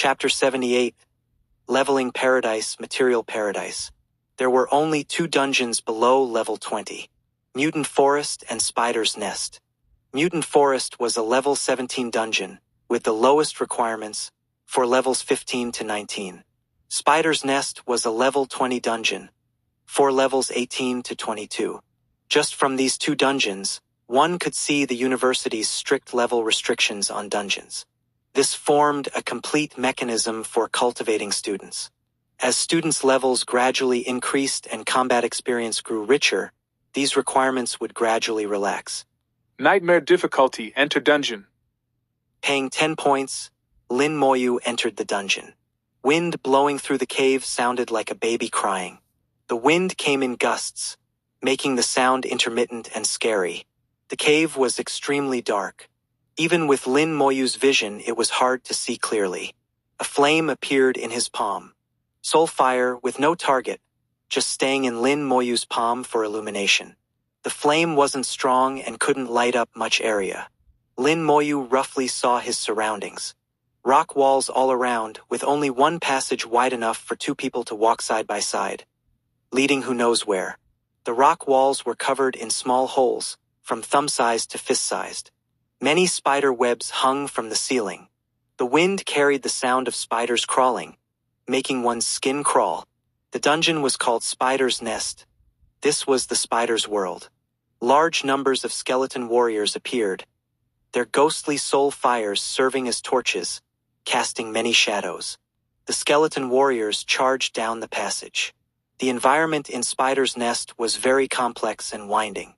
Chapter 78, Leveling Paradise, Material Paradise. There were only 2 dungeons below level 20. Mutant Forest and Spider's Nest. Mutant Forest was a level 17 dungeon, with the lowest requirements, for levels 15 to 19. Spider's Nest was a level 20 dungeon, for levels 18 to 22. Just from these 2 dungeons, one could see the university's strict level restrictions on dungeons. This formed a complete mechanism for cultivating students. As students' levels gradually increased and combat experience grew richer, these requirements would gradually relax. Nightmare difficulty, enter dungeon. Paying 10 points, Lin Moyu entered the dungeon. Wind blowing through the cave sounded like a baby crying. The wind came in gusts, making the sound intermittent and scary. The cave was extremely dark. Even with Lin Moyu's vision, it was hard to see clearly. A flame appeared in his palm. Soul fire with no target, just staying in Lin Moyu's palm for illumination. The flame wasn't strong and couldn't light up much area. Lin Moyu roughly saw his surroundings. Rock walls all around, with only one passage wide enough for 2 people to walk side by side, leading who knows where. The rock walls were covered in small holes, from thumb-sized to fist-sized. Many spider webs hung from the ceiling. The wind carried the sound of spiders crawling, making one's skin crawl. The dungeon was called Spider's Nest. This was the spider's world. Large numbers of skeleton warriors appeared, their ghostly soul fires serving as torches, casting many shadows. The skeleton warriors charged down the passage. The environment in Spider's Nest was very complex and winding.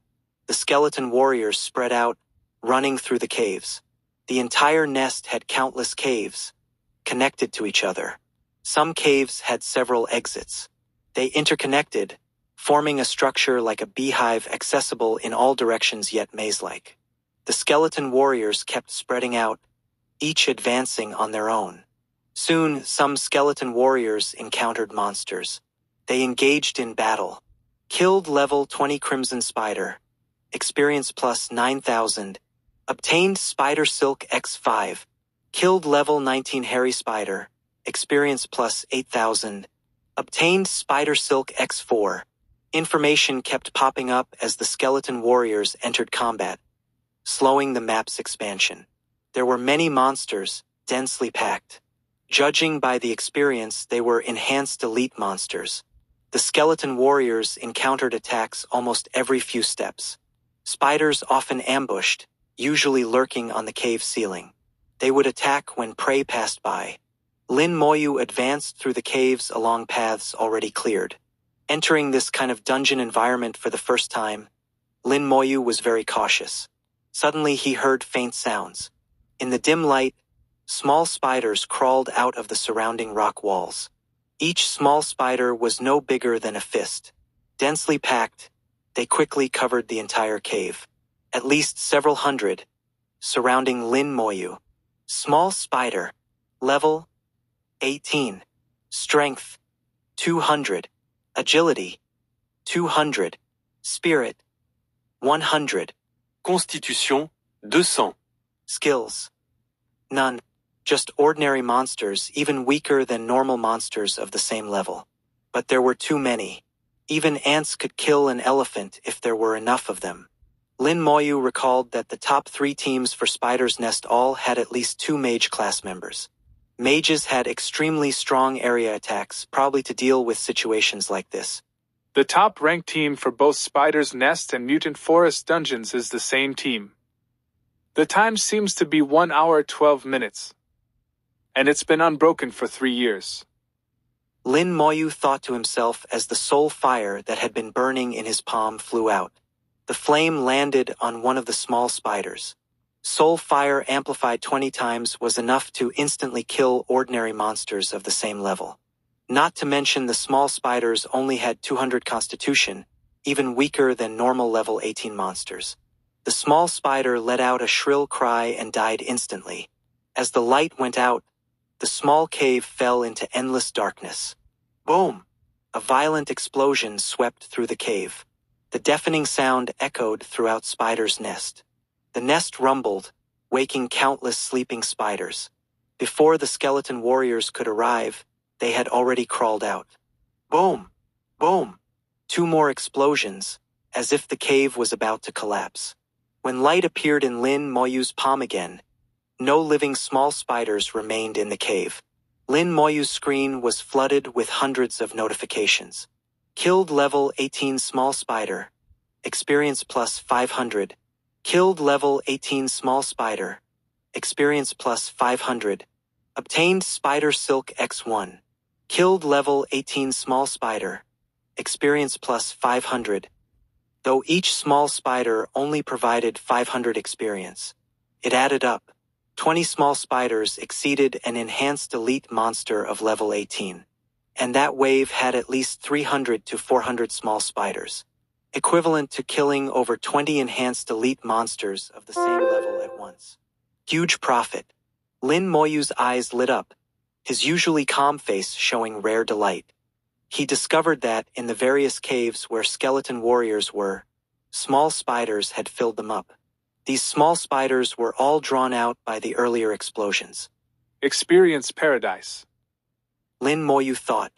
The skeleton warriors spread out, running through the caves. The entire nest had countless caves, connected to each other. Some caves had several exits. They interconnected, forming a structure like a beehive accessible in all directions yet maze-like. The skeleton warriors kept spreading out, each advancing on their own. Soon, some skeleton warriors encountered monsters. They engaged in battle. Killed level 20 Crimson Spider. Experience plus 9,000. Obtained Spider Silk X5. Killed level 19 Hairy Spider. Experience plus 8,000. Obtained Spider Silk X4. Information kept popping up as the skeleton warriors entered combat, slowing the map's expansion. There were many monsters, densely packed. Judging by the experience, they were enhanced elite monsters. The skeleton warriors encountered attacks almost every few steps. Spiders often ambushed, usually lurking on the cave ceiling. They would attack when prey passed by. Lin Moyu advanced through the caves along paths already cleared. Entering this kind of dungeon environment for the first time, Lin Moyu was very cautious. Suddenly he heard faint sounds. In the dim light, small spiders crawled out of the surrounding rock walls. Each small spider was no bigger than a fist. Densely packed, they quickly covered the entire cave. At least several hundred, surrounding Lin Moyu. Small spider. Level 18. Strength 200. Agility 200. Spirit 100. Constitution 200. Skills none. Just ordinary monsters, even weaker than normal monsters of the same level. But there were too many. Even ants could kill an elephant if there were enough of them. Lin Moyu recalled that the top 3 teams for Spider's Nest all had at least 2 mage class members. Mages had extremely strong area attacks, probably to deal with situations like this. The top-ranked team for both Spider's Nest and Mutant Forest dungeons is the same team. The time seems to be 1 hour 12 minutes. And it's been unbroken for 3 years. Lin Moyu thought to himself as the soul fire that had been burning in his palm flew out. The flame landed on one of the small spiders. Soul fire amplified 20 times was enough to instantly kill ordinary monsters of the same level. Not to mention the small spiders only had 200 constitution, even weaker than normal level 18 monsters. The small spider let out a shrill cry and died instantly. As the light went out, the small cave fell into endless darkness. Boom! A violent explosion swept through the cave. The deafening sound echoed throughout Spider's Nest. The nest rumbled, waking countless sleeping spiders. Before the skeleton warriors could arrive, they had already crawled out. Boom! Boom! 2 more explosions, as if the cave was about to collapse. When light appeared in Lin Moyu's palm again, no living small spiders remained in the cave. Lin Moyu's screen was flooded with hundreds of notifications. Killed level 18 small spider. Experience plus 500. Killed level 18 small spider. Experience plus 500. Obtained spider silk X1. Killed level 18 small spider. Experience plus 500. Though each small spider only provided 500 experience, it added up. 20 small spiders exceeded an enhanced elite monster of level 18. And that wave had at least 300 to 400 small spiders, equivalent to killing over 20 enhanced elite monsters of the same level at once. Huge profit. Lin Moyu's eyes lit up, his usually calm face showing rare delight. He discovered that, in the various caves where skeleton warriors were, small spiders had filled them up. These small spiders were all drawn out by the earlier explosions. Experience paradise. Lin Moyu thought.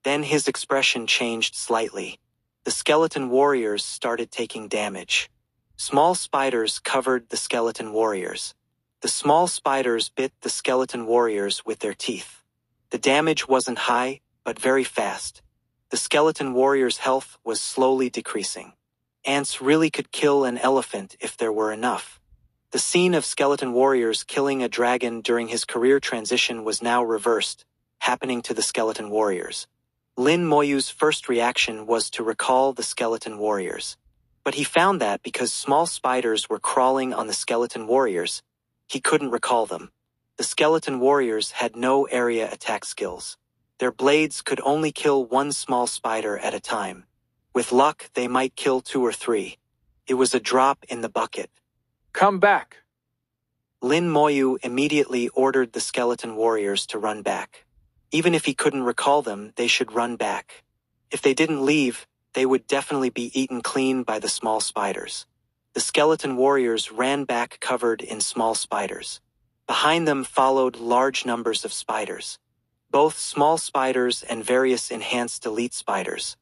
Then his expression changed slightly. The skeleton warriors started taking damage. Small spiders covered the skeleton warriors. The small spiders bit the skeleton warriors with their teeth. The damage wasn't high, but very fast. The skeleton warriors' health was slowly decreasing. Ants really could kill an elephant if there were enough. The scene of skeleton warriors killing a dragon during his career transition was now reversed, happening to the skeleton warriors. Lin Moyu's first reaction was to recall the skeleton warriors. But he found that because small spiders were crawling on the skeleton warriors, he couldn't recall them. The skeleton warriors had no area attack skills. Their blades could only kill 1 small spider at a time. With luck, they might kill 2 or 3. It was a drop in the bucket. Come back. Lin Moyu immediately ordered the skeleton warriors to run back. Even if he couldn't recall them, they should run back. If they didn't leave, they would definitely be eaten clean by the small spiders. The skeleton warriors ran back covered in small spiders. Behind them followed large numbers of spiders. Both small spiders and various enhanced elite spiders.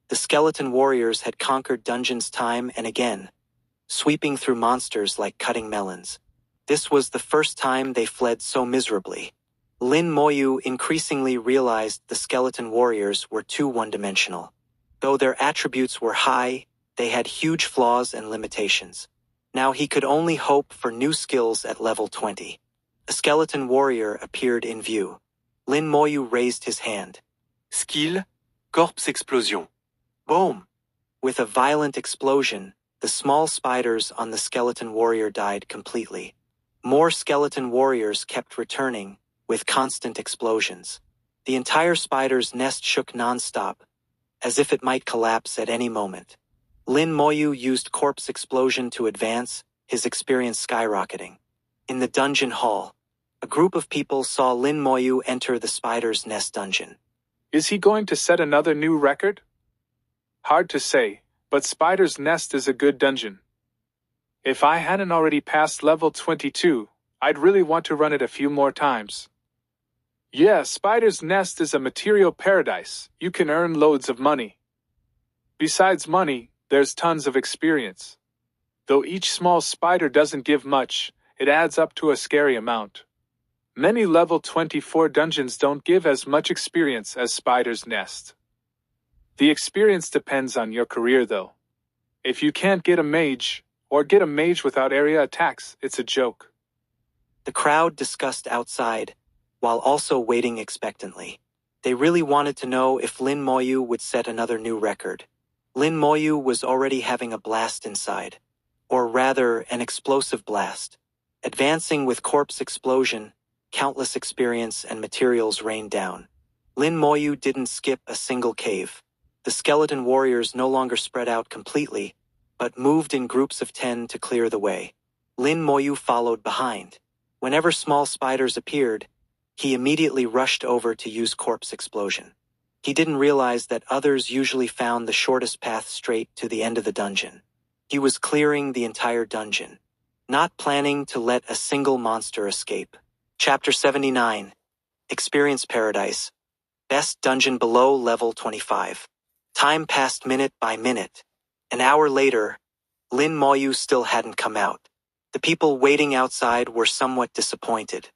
The skeleton warriors had conquered dungeons time and again, sweeping through monsters like cutting melons. This was the first time they fled so miserably. Lin Moyu increasingly realized the skeleton warriors were too one-dimensional. Though their attributes were high, they had huge flaws and limitations. Now he could only hope for new skills at level 20. A skeleton warrior appeared in view. Lin Moyu raised his hand. Skill, corpse explosion. Boom! With a violent explosion, the small spiders on the skeleton warrior died completely. More skeleton warriors kept returning, with constant explosions. The entire spider's nest shook non-stop, as if it might collapse at any moment. Lin Moyu used corpse explosion to advance, his experience skyrocketing. In the dungeon hall, a group of people saw Lin Moyu enter the spider's nest dungeon. Is he going to set another new record? Hard to say, but Spider's Nest is a good dungeon. If I hadn't already passed level 22, I'd really want to run it a few more times. Yeah, Spider's Nest is a material paradise. You can earn loads of money. Besides money, there's tons of experience. Though each small spider doesn't give much, it adds up to a scary amount. Many level 24 dungeons don't give as much experience as Spider's Nest. The experience depends on your career though. If you can't get a mage, or get a mage without area attacks, it's a joke. The crowd discussed outside, while also waiting expectantly. They really wanted to know if Lin Moyu would set another new record. Lin Moyu was already having a blast inside. Or rather, an explosive blast. Advancing with corpse explosion, countless experience and materials rained down. Lin Moyu didn't skip a single cave. The skeleton warriors no longer spread out completely, but moved in groups of 10 to clear the way. Lin Moyu followed behind. Whenever small spiders appeared, he immediately rushed over to use corpse explosion. He didn't realize that others usually found the shortest path straight to the end of the dungeon. He was clearing the entire dungeon, not planning to let a single monster escape. Chapter 79. Experience Paradise. Best dungeon below level 25. Time passed minute by minute. An hour later, Lin Moyu still hadn't come out. The people waiting outside were somewhat disappointed.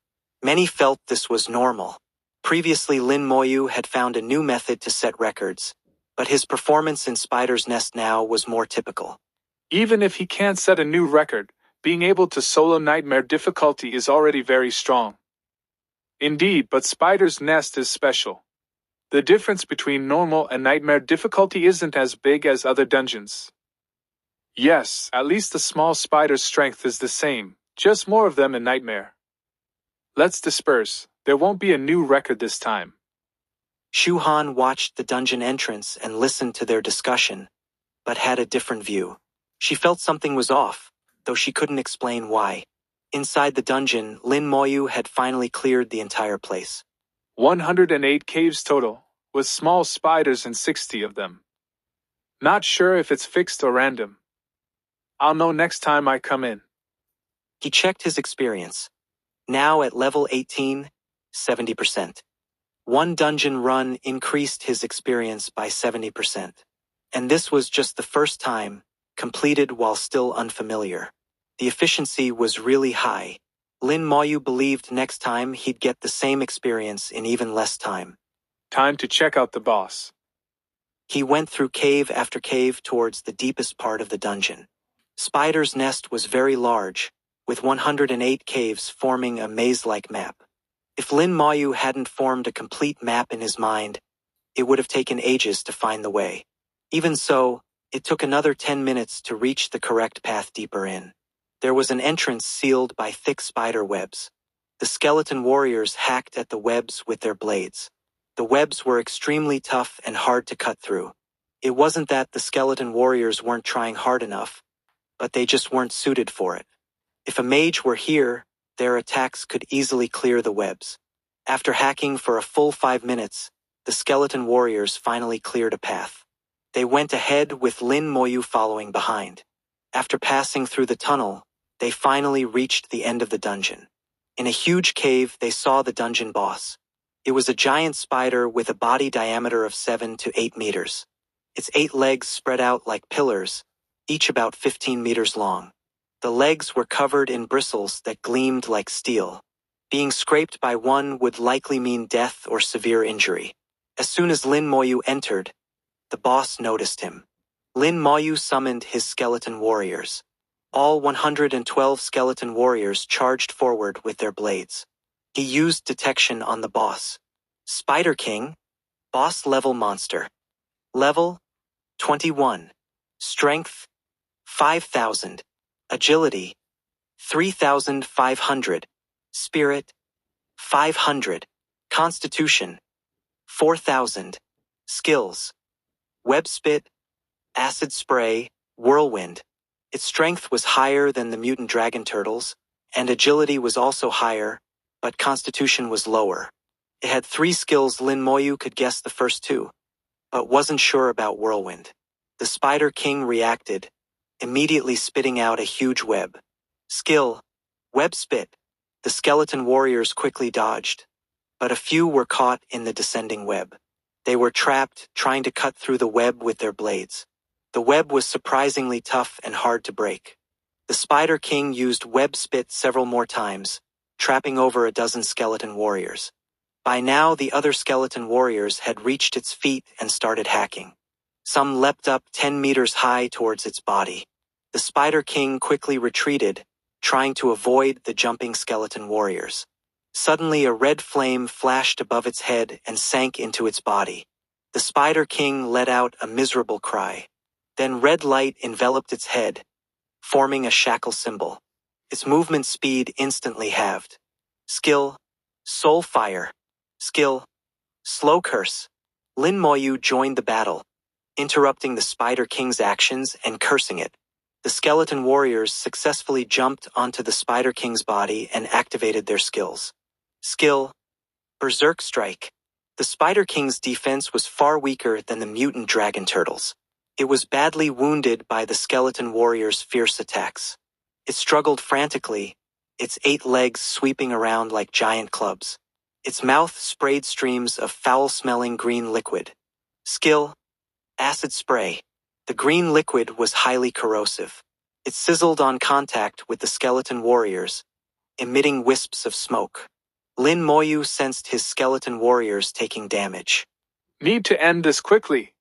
Many felt this was normal. Previously, Lin Moyu had found a new method to set records, but his performance in Spider's Nest now was more typical. Even if he can't set a new record, being able to solo Nightmare difficulty is already very strong. Indeed, but Spider's Nest is special. The difference between normal and Nightmare difficulty isn't as big as other dungeons. Yes, at least the small spider's strength is the same, just more of them in Nightmare. Let's disperse, there won't be a new record this time. Shu Han watched the dungeon entrance and listened to their discussion, but had a different view. She felt something was off, though she couldn't explain why. Inside the dungeon, Lin Moyu had finally cleared the entire place. 108 caves total, with small spiders and 60 of them. Not sure if it's fixed or random. I'll know next time I come in. He checked his experience. Now at level 18, 70%. One dungeon run increased his experience by 70%. And this was just the first time, completed while still unfamiliar. The efficiency was really high. Lin Moyu believed next time he'd get the same experience in even less time. Time to check out the boss. He went through cave after cave towards the deepest part of the dungeon. Spider's Nest was very large, with 108 caves forming a maze-like map. If Lin Moyu hadn't formed a complete map in his mind, it would have taken ages to find the way. Even so, it took another 10 minutes to reach the correct path deeper in. There was an entrance sealed by thick spider webs. The skeleton warriors hacked at the webs with their blades. The webs were extremely tough and hard to cut through. It wasn't that the skeleton warriors weren't trying hard enough, but they just weren't suited for it. If a mage were here, their attacks could easily clear the webs. After hacking for a full 5 minutes, the skeleton warriors finally cleared a path. They went ahead with Lin Moyu following behind. After passing through the tunnel, they finally reached the end of the dungeon. In a huge cave, they saw the dungeon boss. It was a giant spider with a body diameter of 7 to 8 meters. Its 8 legs spread out like pillars, each about 15 meters long. The legs were covered in bristles that gleamed like steel. Being scraped by one would likely mean death or severe injury. As soon as Lin Moyu entered, the boss noticed him. Lin Moyu summoned his skeleton warriors. All 112 skeleton warriors charged forward with their blades. He used detection on the boss. Spider King, boss level monster. Level 21. Strength 5,000. Agility 3,500. Spirit 500. Constitution 4,000. Skills: Web Spit, Acid Spray, Whirlwind. Its strength was higher than the mutant dragon turtles, and agility was also higher, but constitution was lower. It had 3 skills. Lin Moyu could guess the first 2, but wasn't sure about Whirlwind. The Spider King reacted, immediately spitting out a huge web. Skill: Web Spit. The skeleton warriors quickly dodged, but a few were caught in the descending web. They were trapped, trying to cut through the web with their blades. The web was surprisingly tough and hard to break. The Spider King used Web Spit several more times, trapping over a dozen skeleton warriors. By now, the other skeleton warriors had reached its feet and started hacking. Some leapt up 10 meters high towards its body. The Spider King quickly retreated, trying to avoid the jumping skeleton warriors. Suddenly, a red flame flashed above its head and sank into its body. The Spider King let out a miserable cry. Then red light enveloped its head, forming a shackle symbol. Its movement speed instantly halved. Skill: Soul Fire. Skill: Slow Curse. Lin Moyu joined the battle, interrupting the Spider King's actions and cursing it. The skeleton warriors successfully jumped onto the Spider King's body and activated their skills. Skill: Berserk Strike. The Spider King's defense was far weaker than the mutant dragon turtles. It was badly wounded by the skeleton warriors' fierce attacks. It struggled frantically, its 8 legs sweeping around like giant clubs. Its mouth sprayed streams of foul-smelling green liquid. Skill: acid spray. The green liquid was highly corrosive. It sizzled on contact with the skeleton warriors, emitting wisps of smoke. Lin Moyu sensed his skeleton warriors taking damage. Need to end this quickly.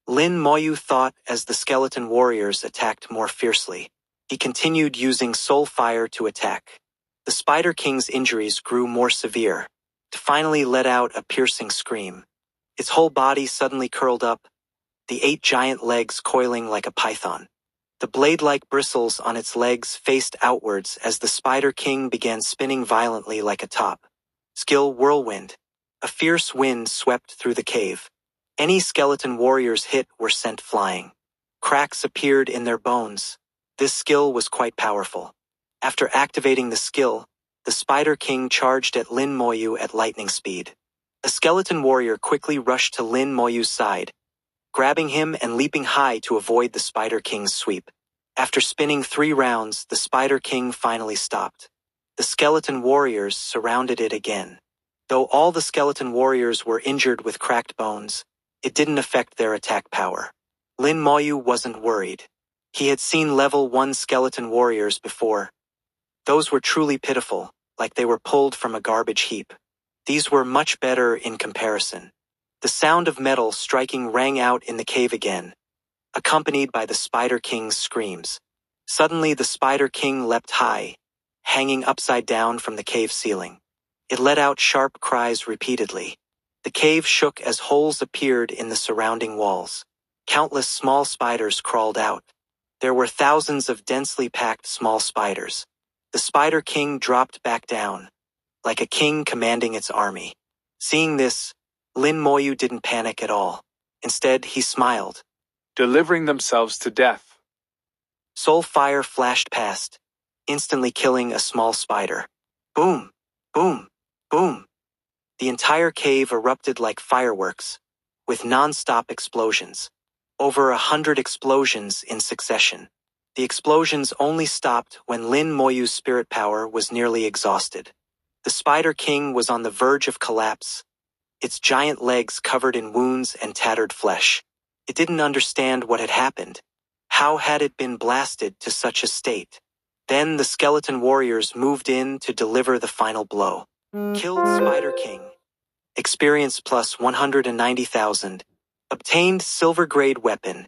Lin Moyu thought as the skeleton warriors attacked more fiercely. He continued using soul fire to attack. The Spider King's injuries grew more severe, to finally let out a piercing scream. Its whole body suddenly curled up, the 8 giant legs coiling like a python. The blade-like bristles on its legs faced outwards as the Spider King began spinning violently like a top. Skill: whirlwind. A fierce wind swept through the cave. Any skeleton warriors hit were sent flying. Cracks appeared in their bones. This skill was quite powerful. After activating the skill, the Spider King charged at Lin Moyu at lightning speed. A skeleton warrior quickly rushed to Lin Moyu's side, grabbing him and leaping high to avoid the Spider King's sweep. After spinning 3 rounds, the Spider King finally stopped. The skeleton warriors surrounded it again. Though all the skeleton warriors were injured with cracked bones, it didn't affect their attack power. Lin Moyu wasn't worried. He had seen level 1 skeleton warriors before. Those were truly pitiful, like they were pulled from a garbage heap. These were much better in comparison. The sound of metal striking rang out in the cave again, accompanied by the Spider King's screams. Suddenly the Spider King leapt high, hanging upside down from the cave ceiling. It let out sharp cries repeatedly. The cave shook as holes appeared in the surrounding walls. Countless small spiders crawled out. There were thousands of densely packed small spiders. The Spider King dropped back down, like a king commanding its army. Seeing this, Lin Moyu didn't panic at all. Instead, he smiled. Delivering themselves to death. Soul fire flashed past, instantly killing a small spider. Boom! Boom! Boom! The entire cave erupted like fireworks, with non-stop explosions. Over 100 explosions in succession. The explosions only stopped when Lin Moyu's spirit power was nearly exhausted. The Spider King was on the verge of collapse, its giant legs covered in wounds and tattered flesh. It didn't understand what had happened. How had it been blasted to such a state? Then the skeleton warriors moved in to deliver the final blow. Killed Spider King. Experience plus 190,000. Obtained silver-grade weapon.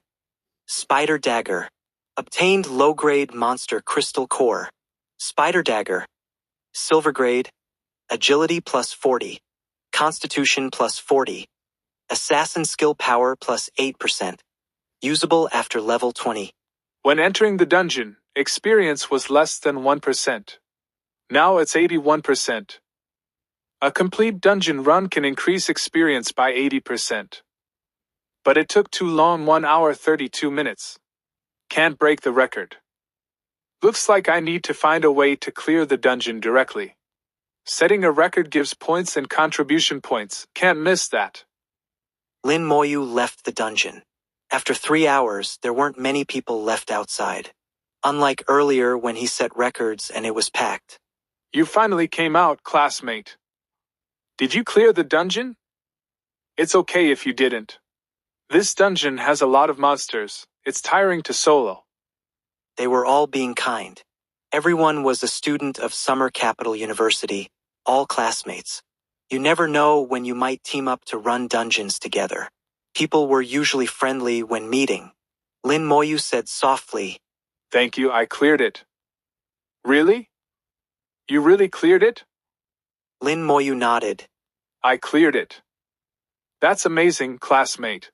Spider Dagger. Obtained low-grade monster crystal core. Spider Dagger. Silver grade. Agility plus 40. Constitution plus 40. Assassin skill power plus 8%. Usable after level 20. When entering the dungeon, experience was less than 1%. Now it's 81%. A complete dungeon run can increase experience by 80%. But it took too long, 1 hour 32 minutes. Can't break the record. Looks like I need to find a way to clear the dungeon directly. Setting a record gives points and contribution points, can't miss that. Lin Moyu left the dungeon. After 3 hours, there weren't many people left outside. Unlike earlier when he set records and it was packed. You finally came out, classmate. Did you clear the dungeon? It's okay if you didn't. This dungeon has a lot of monsters. It's tiring to solo. They were all being kind. Everyone was a student of Summer Capital University, all classmates. You never know when you might team up to run dungeons together. People were usually friendly when meeting. Lin Moyu said softly, Thank you, I cleared it. Really? You really cleared it? Lin Moyu nodded. I cleared it. That's amazing, classmate.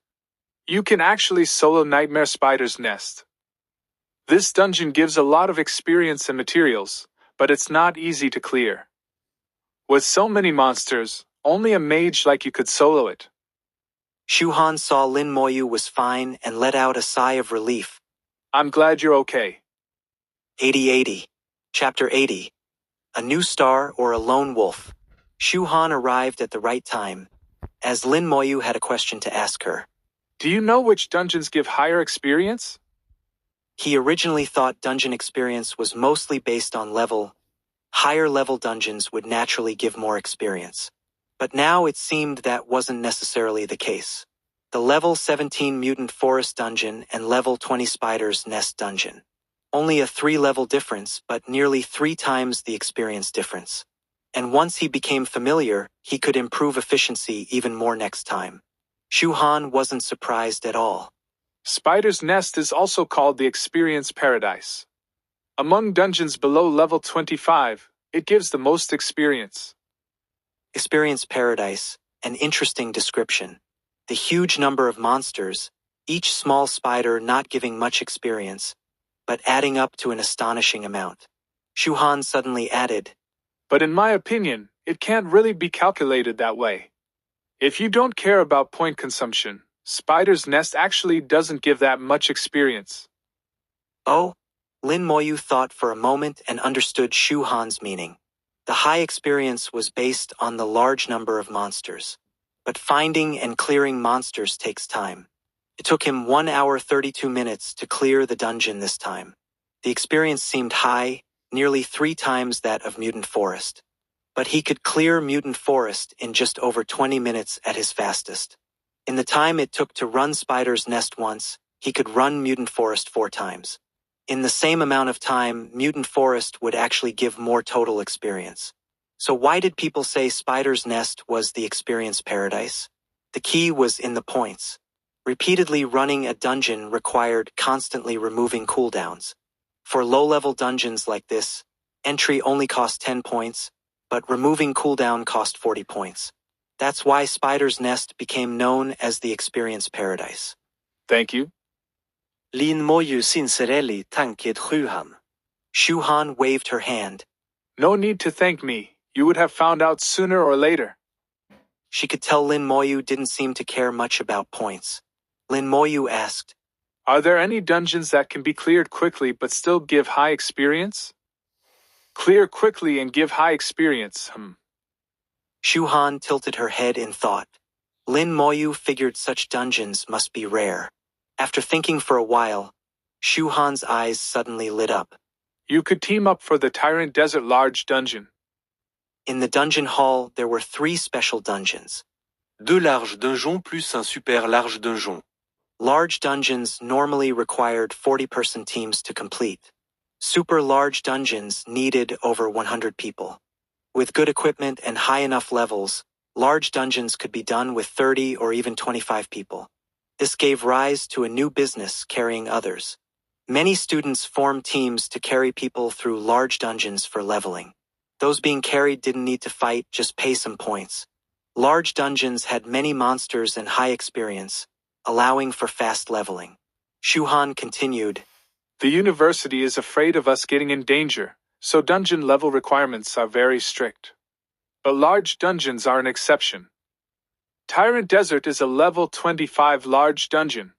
You can actually solo Nightmare Spider's Nest. This dungeon gives a lot of experience and materials, but it's not easy to clear. With so many monsters, only a mage like you could solo it. Shuhan saw Lin Moyu was fine and let out a sigh of relief. I'm glad you're okay. 8080. Chapter 80. A new star or a lone wolf. Shuhan arrived at the right time, as Lin Moyu had a question to ask her. Do you know which dungeons give higher experience? He originally thought dungeon experience was mostly based on level, higher level dungeons would naturally give more experience. But now it seemed that wasn't necessarily the case. The level 17 Mutant Forest dungeon and level 20 Spider's Nest dungeon. Only a 3-level difference, but nearly 3 times the experience difference. And once he became familiar, he could improve efficiency even more next time. Shu Han wasn't surprised at all. Spider's Nest is also called the Experience Paradise. Among dungeons below level 25, it gives the most experience. Experience Paradise, an interesting description. The huge number of monsters, each small spider not giving much experience, but adding up to an astonishing amount. Shu Han suddenly added, But in my opinion, it can't really be calculated that way. If you don't care about point consumption, Spider's Nest actually doesn't give that much experience. Oh? Lin Moyu thought for a moment and understood Shu Han's meaning. The high experience was based on the large number of monsters. But finding and clearing monsters takes time. It took him 1 hour 32 minutes to clear the dungeon this time. The experience seemed high, nearly 3 times that of Mutant Forest. But he could clear Mutant Forest in just over 20 minutes at his fastest. In the time it took to run Spider's Nest once, he could run Mutant Forest 4 times. In the same amount of time, Mutant Forest would actually give more total experience. So why did people say Spider's Nest was the experience paradise? The key was in the points. Repeatedly running a dungeon required constantly removing cooldowns. For low-level dungeons like this, entry only cost 10 points, but removing cooldown cost 40 points. That's why Spider's Nest became known as the experience paradise. Thank you. Lin Moyu sincerelli tanked Shu Han. Shu Han waved her hand. No need to thank me. You would have found out sooner or later. She could tell Lin Moyu didn't seem to care much about points. Lin Moyu asked, Are there any dungeons that can be cleared quickly but still give high experience? Clear quickly and give high experience, Shu Han tilted her head in thought. Lin Moyu figured such dungeons must be rare. After thinking for a while, Shu Han's eyes suddenly lit up. You could team up for the Tyrant Desert Large Dungeon. In the dungeon hall, there were 3 special dungeons. 2 larges donjons plus un super large donjon. Large dungeons normally required 40-person teams to complete. Super large dungeons needed over 100 people. With good equipment and high enough levels, large dungeons could be done with 30 or even 25 people. This gave rise to a new business carrying others. Many students formed teams to carry people through large dungeons for leveling. Those being carried didn't need to fight, just pay some points. Large dungeons had many monsters and high experience, allowing for fast leveling. Shu Han continued, The university is afraid of us getting in danger, so dungeon level requirements are very strict. But large dungeons are an exception. Tyrant Desert is a level 25 large dungeon.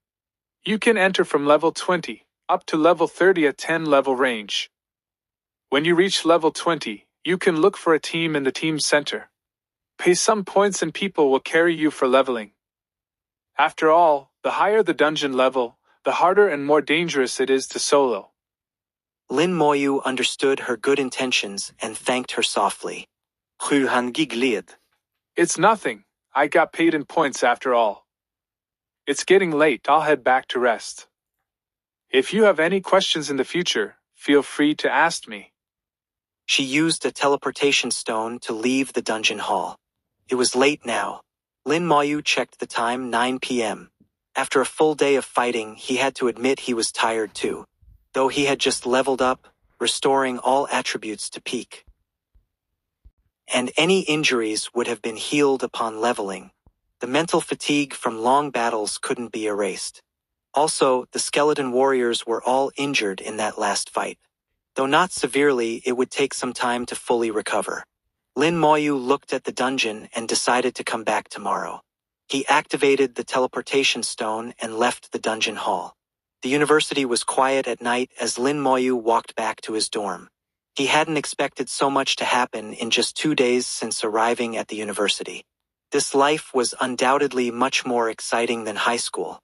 You can enter from level 20 up to level 30 at 10 level range. When you reach level 20, you can look for a team in the team center. Pay some points and people will carry you for leveling. After all, the higher the dungeon level, the harder and more dangerous it is to solo. Lin Moyu understood her good intentions and thanked her softly. Shu Han giggled. It's nothing. I got paid in points after all. It's getting late. I'll head back to rest. If you have any questions in the future, feel free to ask me. She used a teleportation stone to leave the dungeon hall. It was late now. Lin Moyu checked the time, 9 p.m. After a full day of fighting, he had to admit he was tired too, though he had just leveled up, restoring all attributes to peak. And any injuries would have been healed upon leveling. The mental fatigue from long battles couldn't be erased. Also, the skeleton warriors were all injured in that last fight. Though not severely, it would take some time to fully recover. Lin Moyu looked at the dungeon and decided to come back tomorrow. He activated the teleportation stone and left the dungeon hall. The university was quiet at night as Lin Moyu walked back to his dorm. He hadn't expected so much to happen in just 2 days since arriving at the university. This life was undoubtedly much more exciting than high school.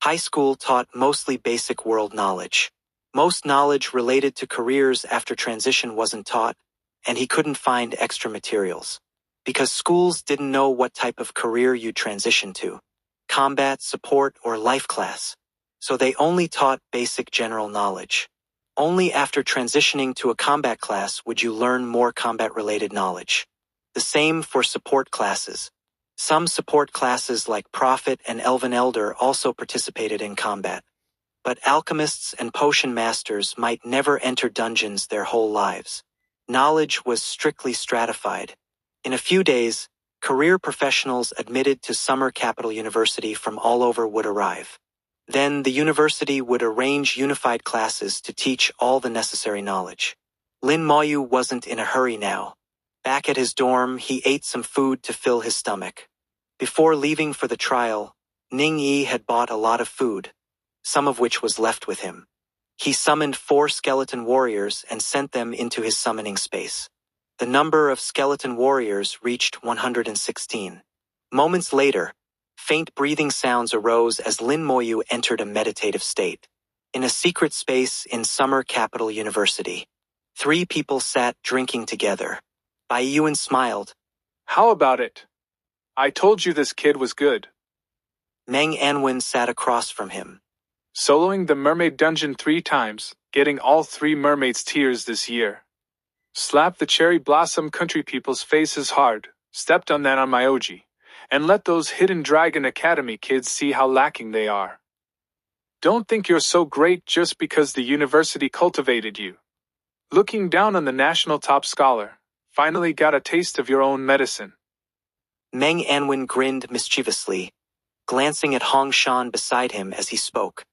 High school taught mostly basic world knowledge. Most knowledge related to careers after transition wasn't taught, and he couldn't find extra materials. Because schools didn't know what type of career you'd transition to, combat, support, or life class. So they only taught basic general knowledge. Only after transitioning to a combat class would you learn more combat-related knowledge. The same for support classes. Some support classes like Prophet and Elven Elder also participated in combat. But alchemists and potion masters might never enter dungeons their whole lives. Knowledge was strictly stratified. In a few days, career professionals admitted to Summer Capital University from all over would arrive. Then the university would arrange unified classes to teach all the necessary knowledge. Lin Moyu wasn't in a hurry now. Back at his dorm, he ate some food to fill his stomach. Before leaving for the trial, Ning Yi had bought a lot of food, some of which was left with him. He summoned 4 skeleton warriors and sent them into his summoning space. The number of skeleton warriors reached 116. Moments later, faint breathing sounds arose as Lin Moyu entered a meditative state. In a secret space in Summer Capital University, 3 people sat drinking together. Bai Yuan smiled. How about it? I told you this kid was good. Meng Anwen sat across from him. Soloing the mermaid dungeon 3 times, getting all 3 mermaids tears this year. Slap the cherry blossom country people's faces hard, stepped on that on my OG, and let those Hidden Dragon Academy kids see how lacking they are. Don't think you're so great just because the university cultivated you. Looking down on the national top scholar, finally got a taste of your own medicine. Meng Anwen grinned mischievously, glancing at Hong Shan beside him as he spoke.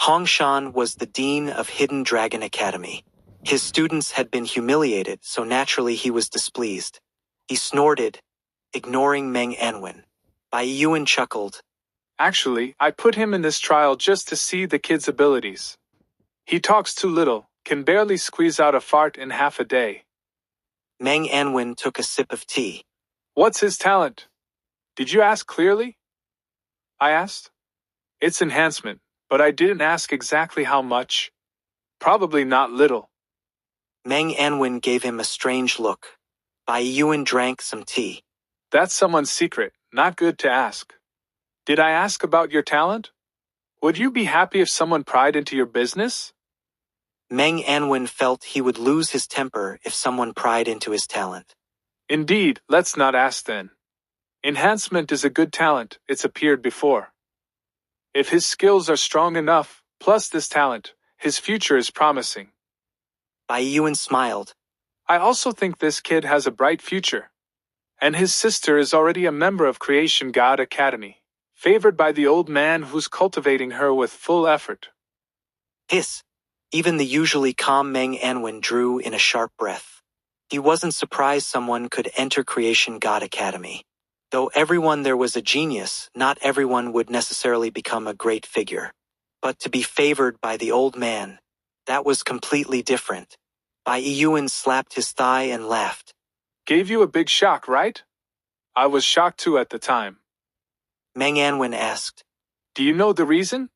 Hong Shan was the dean of Hidden Dragon Academy. His students had been humiliated, so naturally he was displeased. He snorted, ignoring Meng Anwen. Bai Yuan chuckled. Actually, I put him in this trial just to see the kid's abilities. He talks too little, can barely squeeze out a fart in half a day. Meng Anwen took a sip of tea. What's his talent? Did you ask clearly? I asked. It's enhancement, but I didn't ask exactly how much. Probably not little. Meng Anwen gave him a strange look. Bai Yuan drank some tea. That's someone's secret, not good to ask. Did I ask about your talent? Would you be happy if someone pried into your business? Meng Anwen felt he would lose his temper if someone pried into his talent. Indeed, let's not ask then. Enhancement is a good talent, it's appeared before. If his skills are strong enough, plus this talent, his future is promising. Bai Yuan smiled. I also think this kid has a bright future. And his sister is already a member of Creation God Academy, favored by the old man who's cultivating her with full effort. Hiss. Even the usually calm Meng Anwen drew in a sharp breath. He wasn't surprised someone could enter Creation God Academy. Though everyone there was a genius, not everyone would necessarily become a great figure. But to be favored by the old man, that was completely different. Bai Yuan slapped his thigh and laughed. Gave you a big shock, right? I was shocked too at the time. Meng Anwen asked. Do you know the reason?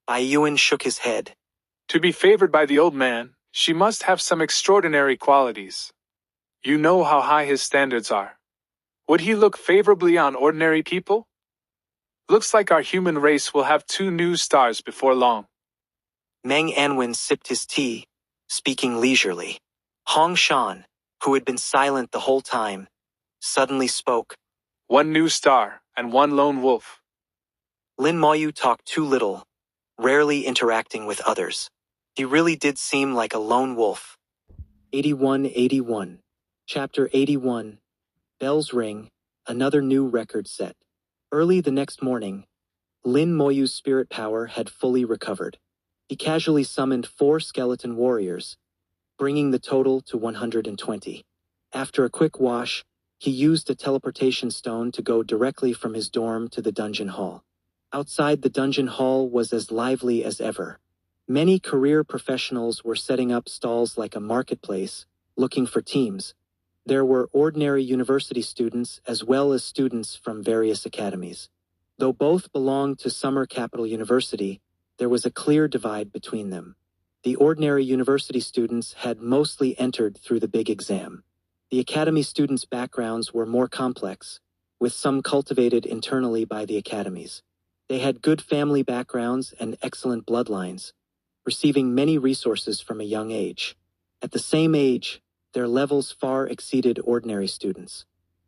Bai Yuan shook his head. To be favored by the old man, she must have some extraordinary qualities. You know how high his standards are. Would he look favorably on ordinary people? Looks like our human race will have 2 new stars before long. Meng Anwen sipped his tea, speaking leisurely. Hong Shan, who had been silent the whole time, suddenly spoke. 1 new star, and 1 lone wolf. Lin Moyu talked too little, rarely interacting with others. He really did seem like a lone wolf. 8181. Chapter 81. Bells ring, another new record set. Early the next morning, Lin Moyu's spirit power had fully recovered. He casually summoned 4 skeleton warriors, bringing the total to 120. After a quick wash, he used a teleportation stone to go directly from his dorm to the dungeon hall. Outside the dungeon hall was as lively as ever. Many career professionals were setting up stalls like a marketplace, looking for teams. There were ordinary university students as well as students from various academies. Though both belonged to Summer Capital University, there was a clear divide between them. The ordinary university students had mostly entered through the big exam. The academy students' backgrounds were more complex, with some cultivated internally by the academies. They had good family backgrounds and excellent bloodlines, receiving many resources from a young age. At the same age, their levels far exceeded ordinary students.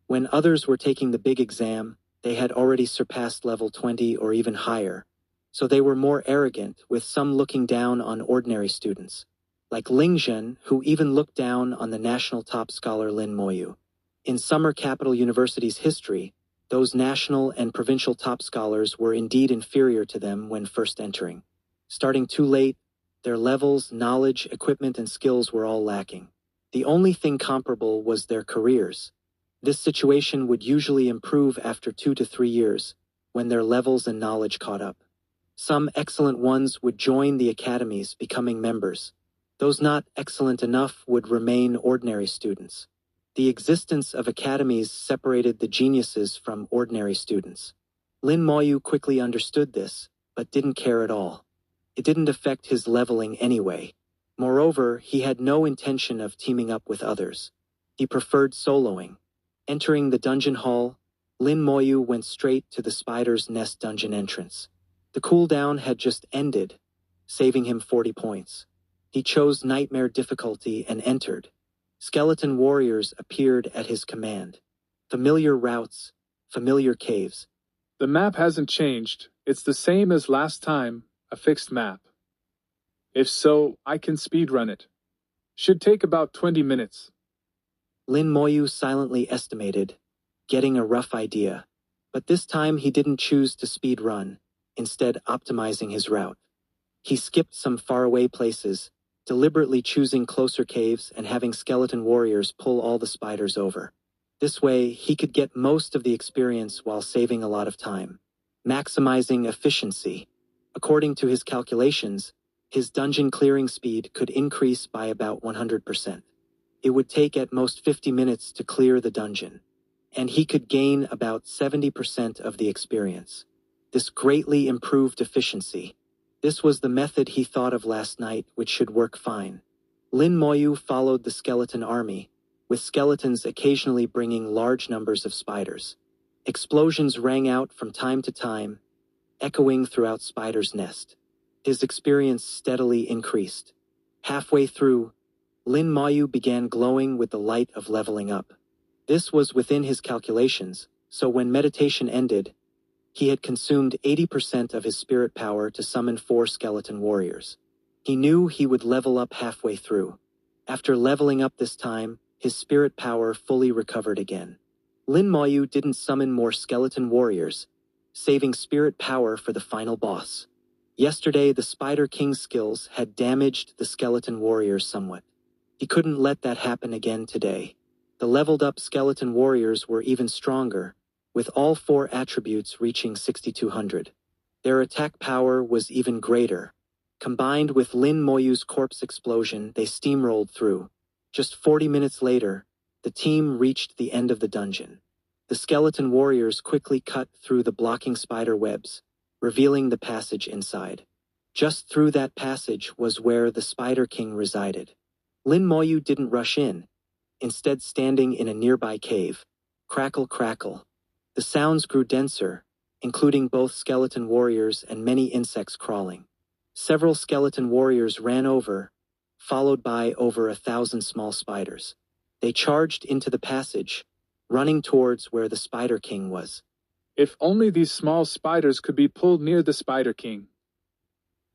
When others were taking the big exam, they had already surpassed level 20 or even higher, so they were more arrogant, with some looking down on ordinary students, like Ling Zhen, who even looked down on the national top scholar Lin Moyu. In Summer Capital University's history, those national and provincial top scholars were indeed inferior to them when first entering. Starting too late, their levels, knowledge, equipment, and skills were all lacking. The only thing comparable was their careers. This situation would usually improve after 2 to 3 years, when their levels and knowledge caught up. Some excellent ones would join the academies, becoming members. Those not excellent enough would remain ordinary students. The existence of academies separated the geniuses from ordinary students. Lin Moyu quickly understood this, but didn't care at all. It didn't affect his leveling anyway. Moreover, he had no intention of teaming up with others. He preferred soloing. Entering the dungeon hall, Lin Moyu went straight to the spider's nest dungeon entrance. The cooldown had just ended, saving him 40 points. He chose nightmare difficulty and entered. Skeleton warriors appeared at his command. Familiar routes, familiar caves. The map hasn't changed. It's the same as last time, a fixed map. If so, I can speedrun it. Should take about 20 minutes. Lin Moyu silently estimated, getting a rough idea. But this time he didn't choose to speedrun, instead optimizing his route. He skipped some faraway places, deliberately choosing closer caves and having skeleton warriors pull all the spiders over. This way, he could get most of the experience while saving a lot of time, maximizing efficiency. According to his calculations, his dungeon clearing speed could increase by about 100%. It would take at most 50 minutes to clear the dungeon, and he could gain about 70% of the experience. This greatly improved efficiency. This was the method he thought of last night, which should work fine. Lin Moyu followed the skeleton army, with skeletons occasionally bringing large numbers of spiders. Explosions rang out from time to time, echoing throughout Spider's Nest. His experience steadily increased. Halfway through, Lin Moyu began glowing with the light of leveling up. This was within his calculations, so when meditation ended, he had consumed 80% of his spirit power to summon 4 skeleton warriors. He knew he would level up halfway through. After leveling up this time, his spirit power fully recovered again. Lin Moyu didn't summon more skeleton warriors, saving spirit power for the final boss. Yesterday, the Spider King's skills had damaged the skeleton warriors somewhat. He couldn't let that happen again today. The leveled-up skeleton warriors were even stronger, with all 4 attributes reaching 6,200. Their attack power was even greater. Combined with Lin Moyu's corpse explosion, they steamrolled through. Just 40 minutes later, the team reached the end of the dungeon. The skeleton warriors quickly cut through the blocking spider webs, revealing the passage inside. Just through that passage was where the Spider King resided. Lin Moyu didn't rush in, instead standing in a nearby cave. Crackle, crackle. The sounds grew denser, including both skeleton warriors and many insects crawling. Several skeleton warriors ran over, followed by over 1,000 small spiders. They charged into the passage, running towards where the Spider King was. If only these small spiders could be pulled near the Spider King.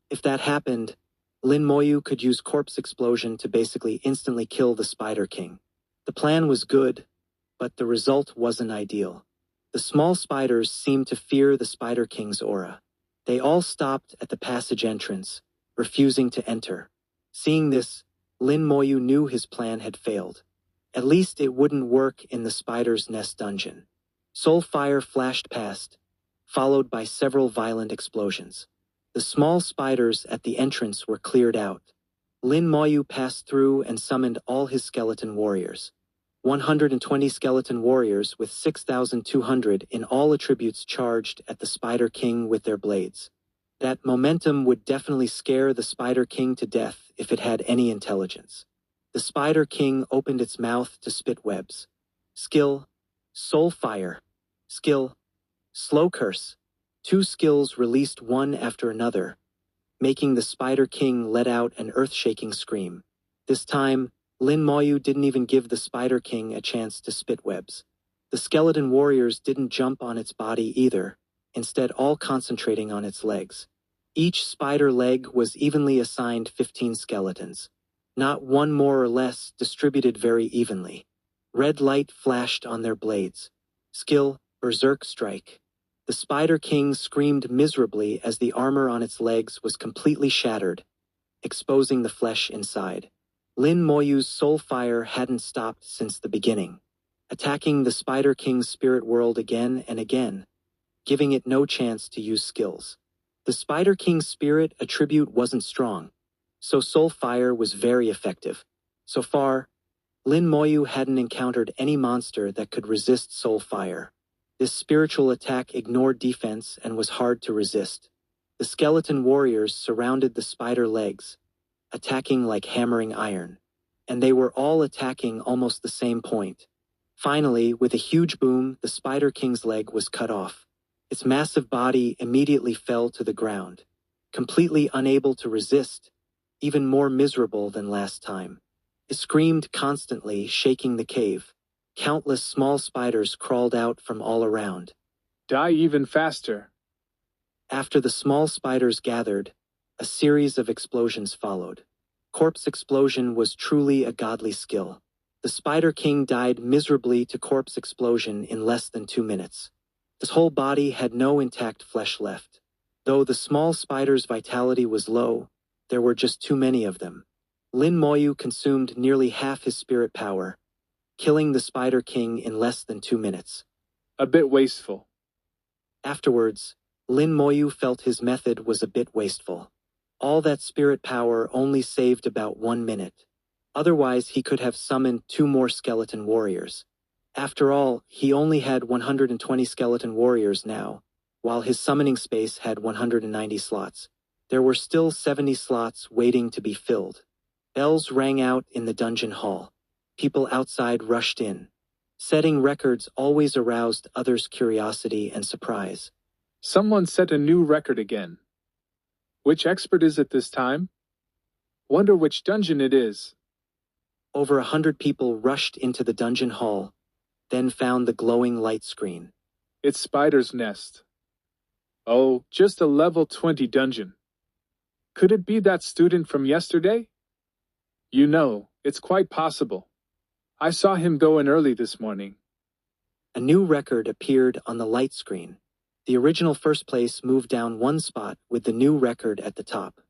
If that happened, Lin Moyu could use corpse explosion to basically instantly kill the Spider King. The plan was good, but the result wasn't ideal. The small spiders seemed to fear the Spider King's aura. They all stopped at the passage entrance, refusing to enter. Seeing this, Lin Moyu knew his plan had failed. At least it wouldn't work in the Spider's Nest dungeon. Soul fire flashed past, followed by several violent explosions. The small spiders at the entrance were cleared out. Lin Moyu passed through and summoned all his skeleton warriors. 120 skeleton warriors with 6,200 in all attributes charged at the Spider King with their blades. That momentum would definitely scare the Spider King to death if it had any intelligence. The Spider King opened its mouth to spit webs. Skill, Soul Fire. Skill, Slow Curse. Two skills released one after another, making the Spider King let out an earth-shaking scream. This time, Lin Moyu didn't even give the Spider King a chance to spit webs. The skeleton warriors didn't jump on its body either, instead all concentrating on its legs. Each spider leg was evenly assigned 15 skeletons. Not one more or less, distributed very evenly. Red light flashed on their blades. Skill, Berserk Strike. The Spider King screamed miserably as the armor on its legs was completely shattered, exposing the flesh inside. Lin Moyu's soul fire hadn't stopped since the beginning, attacking the Spider King's spirit world again and again, giving it no chance to use skills. The Spider King's spirit attribute wasn't strong, so soul fire was very effective. So far, Lin Moyu hadn't encountered any monster that could resist soul fire. This spiritual attack ignored defense and was hard to resist. The skeleton warriors surrounded the spider legs, attacking like hammering iron, and they were all attacking almost the same point. Finally, with a huge boom, the Spider King's leg was cut off. Its massive body immediately fell to the ground, completely unable to resist, even more miserable than last time. It screamed constantly, shaking the cave. Countless small spiders crawled out from all around. Die even faster. After the small spiders gathered, a series of explosions followed. Corpse explosion was truly a godly skill. The Spider King died miserably to corpse explosion in less than 2 minutes. His whole body had no intact flesh left. Though the small spider's vitality was low, there were just too many of them. Lin Moyu consumed nearly half his spirit power, killing the Spider King in less than 2 minutes. A bit wasteful. Afterwards, Lin Moyu felt his method was a bit wasteful. All that spirit power only saved about 1 minute. Otherwise, he could have summoned 2 more skeleton warriors. After all, he only had 120 skeleton warriors now, while his summoning space had 190 slots. There were still 70 slots waiting to be filled. Bells rang out in the dungeon hall. People outside rushed in. Setting records always aroused others' curiosity and surprise. Someone set a new record again. Which expert is it this time? Wonder which dungeon it is. Over 100 people rushed into the dungeon hall, then found the glowing light screen. It's Spider's Nest. Oh, just a level 20 dungeon. Could it be that student from yesterday? You know, it's quite possible. I saw him go in early this morning. A new record appeared on the light screen. The original first place moved down 1 spot with the new record at the top.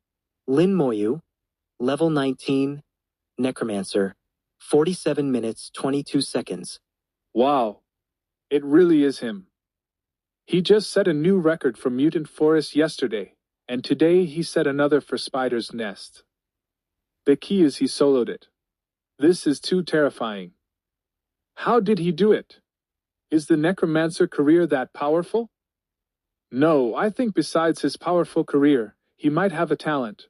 Lin Moyu, level 19, Necromancer, 47 minutes 22 seconds. Wow, it really is him. He just set a new record for Mutant Forest yesterday, and today he set another for Spider's Nest. The key is he soloed it. This is too terrifying. How did he do it? Is the Necromancer career that powerful? No, I think besides his powerful career, he might have a talent.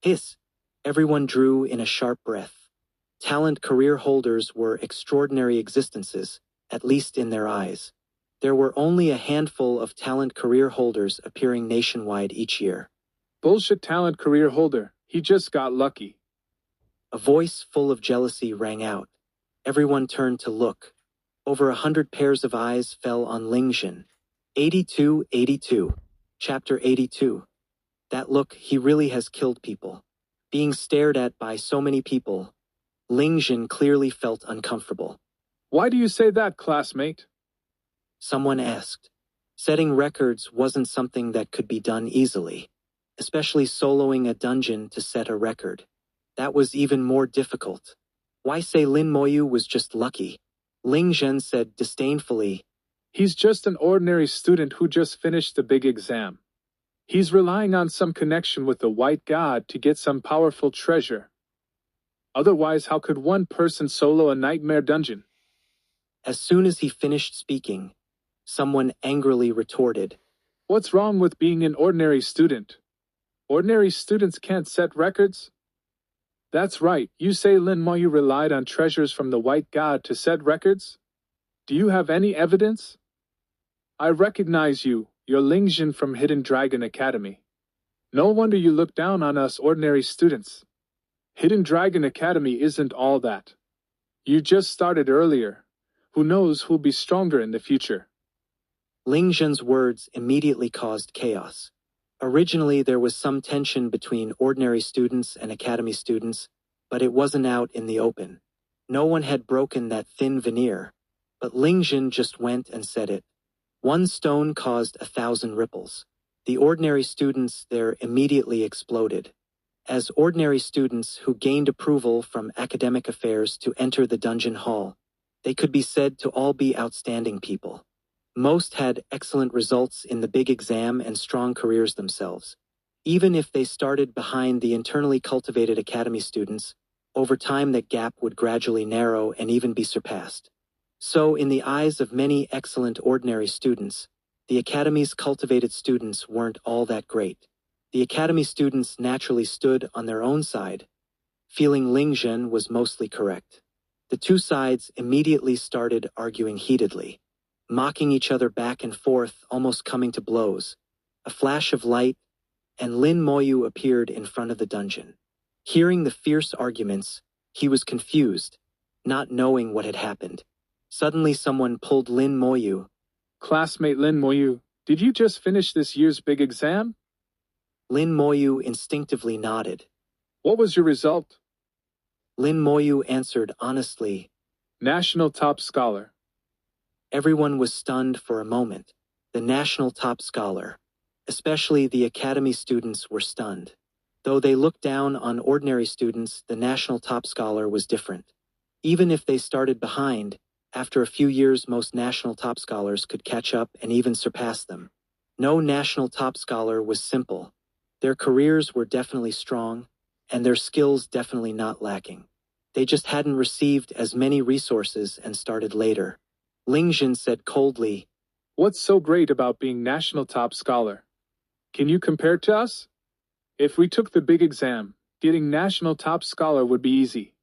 Hiss! Everyone drew in a sharp breath. Talent career holders were extraordinary existences, at least in their eyes. There were only a handful of talent career holders appearing nationwide each year. Bullshit talent career holder, he just got lucky. A voice full of jealousy rang out. Everyone turned to look. Over 100 pairs of eyes fell on Ling Jin. 82. Chapter 82. That look, he really has killed people. Being stared at by so many people, Ling Jin clearly felt uncomfortable. Why do you say that, classmate? Someone asked. Setting records wasn't something that could be done easily, especially soloing a dungeon to set a record. That was even more difficult. Why say Lin Moyu was just lucky? Ling Zhen said disdainfully, He's just an ordinary student who just finished the big exam. He's relying on some connection with the White God to get some powerful treasure. Otherwise, how could one person solo a nightmare dungeon? As soon as he finished speaking, someone angrily retorted, What's wrong with being an ordinary student? Ordinary students can't set records? That's right, you say Lin Moyu relied on treasures from the White God to set records? Do you have any evidence? I recognize you, you're Ling Jin from Hidden Dragon Academy. No wonder you look down on us ordinary students. Hidden Dragon Academy isn't all that. You just started earlier. Who knows who'll be stronger in the future? Ling Zhen's words immediately caused chaos. Originally, there was some tension between ordinary students and academy students, but it wasn't out in the open. No one had broken that thin veneer, but Ling Zhen just went and said it. One stone caused 1,000 ripples. The ordinary students there immediately exploded. As ordinary students who gained approval from academic affairs to enter the dungeon hall, they could be said to all be outstanding people. Most had excellent results in the big exam and strong careers themselves. Even if they started behind the internally cultivated academy students, over time that gap would gradually narrow and even be surpassed. So, in the eyes of many excellent ordinary students, the academy's cultivated students weren't all that great. The academy students naturally stood on their own side, feeling Ling Zhen was mostly correct. The two sides immediately started arguing heatedly, mocking each other back and forth, almost coming to blows. A flash of light, and Lin Moyu appeared in front of the dungeon. Hearing the fierce arguments, he was confused, not knowing what had happened. Suddenly someone pulled Lin Moyu. Classmate Lin Moyu, did you just finish this year's big exam? Lin Moyu instinctively nodded. What was your result? Lin Moyu answered honestly. National top scholar. Everyone was stunned for a moment. The national top scholar. Especially the academy students were stunned. Though they looked down on ordinary students, the national top scholar was different. Even if they started behind, after a few years most national top scholars could catch up and even surpass them. No national top scholar was simple. Their careers were definitely strong, and their skills definitely not lacking. They just hadn't received as many resources and started later. Ling Zhen said coldly, What's so great about being national top scholar? Can you compare to us? If we took the big exam, getting national top scholar would be easy.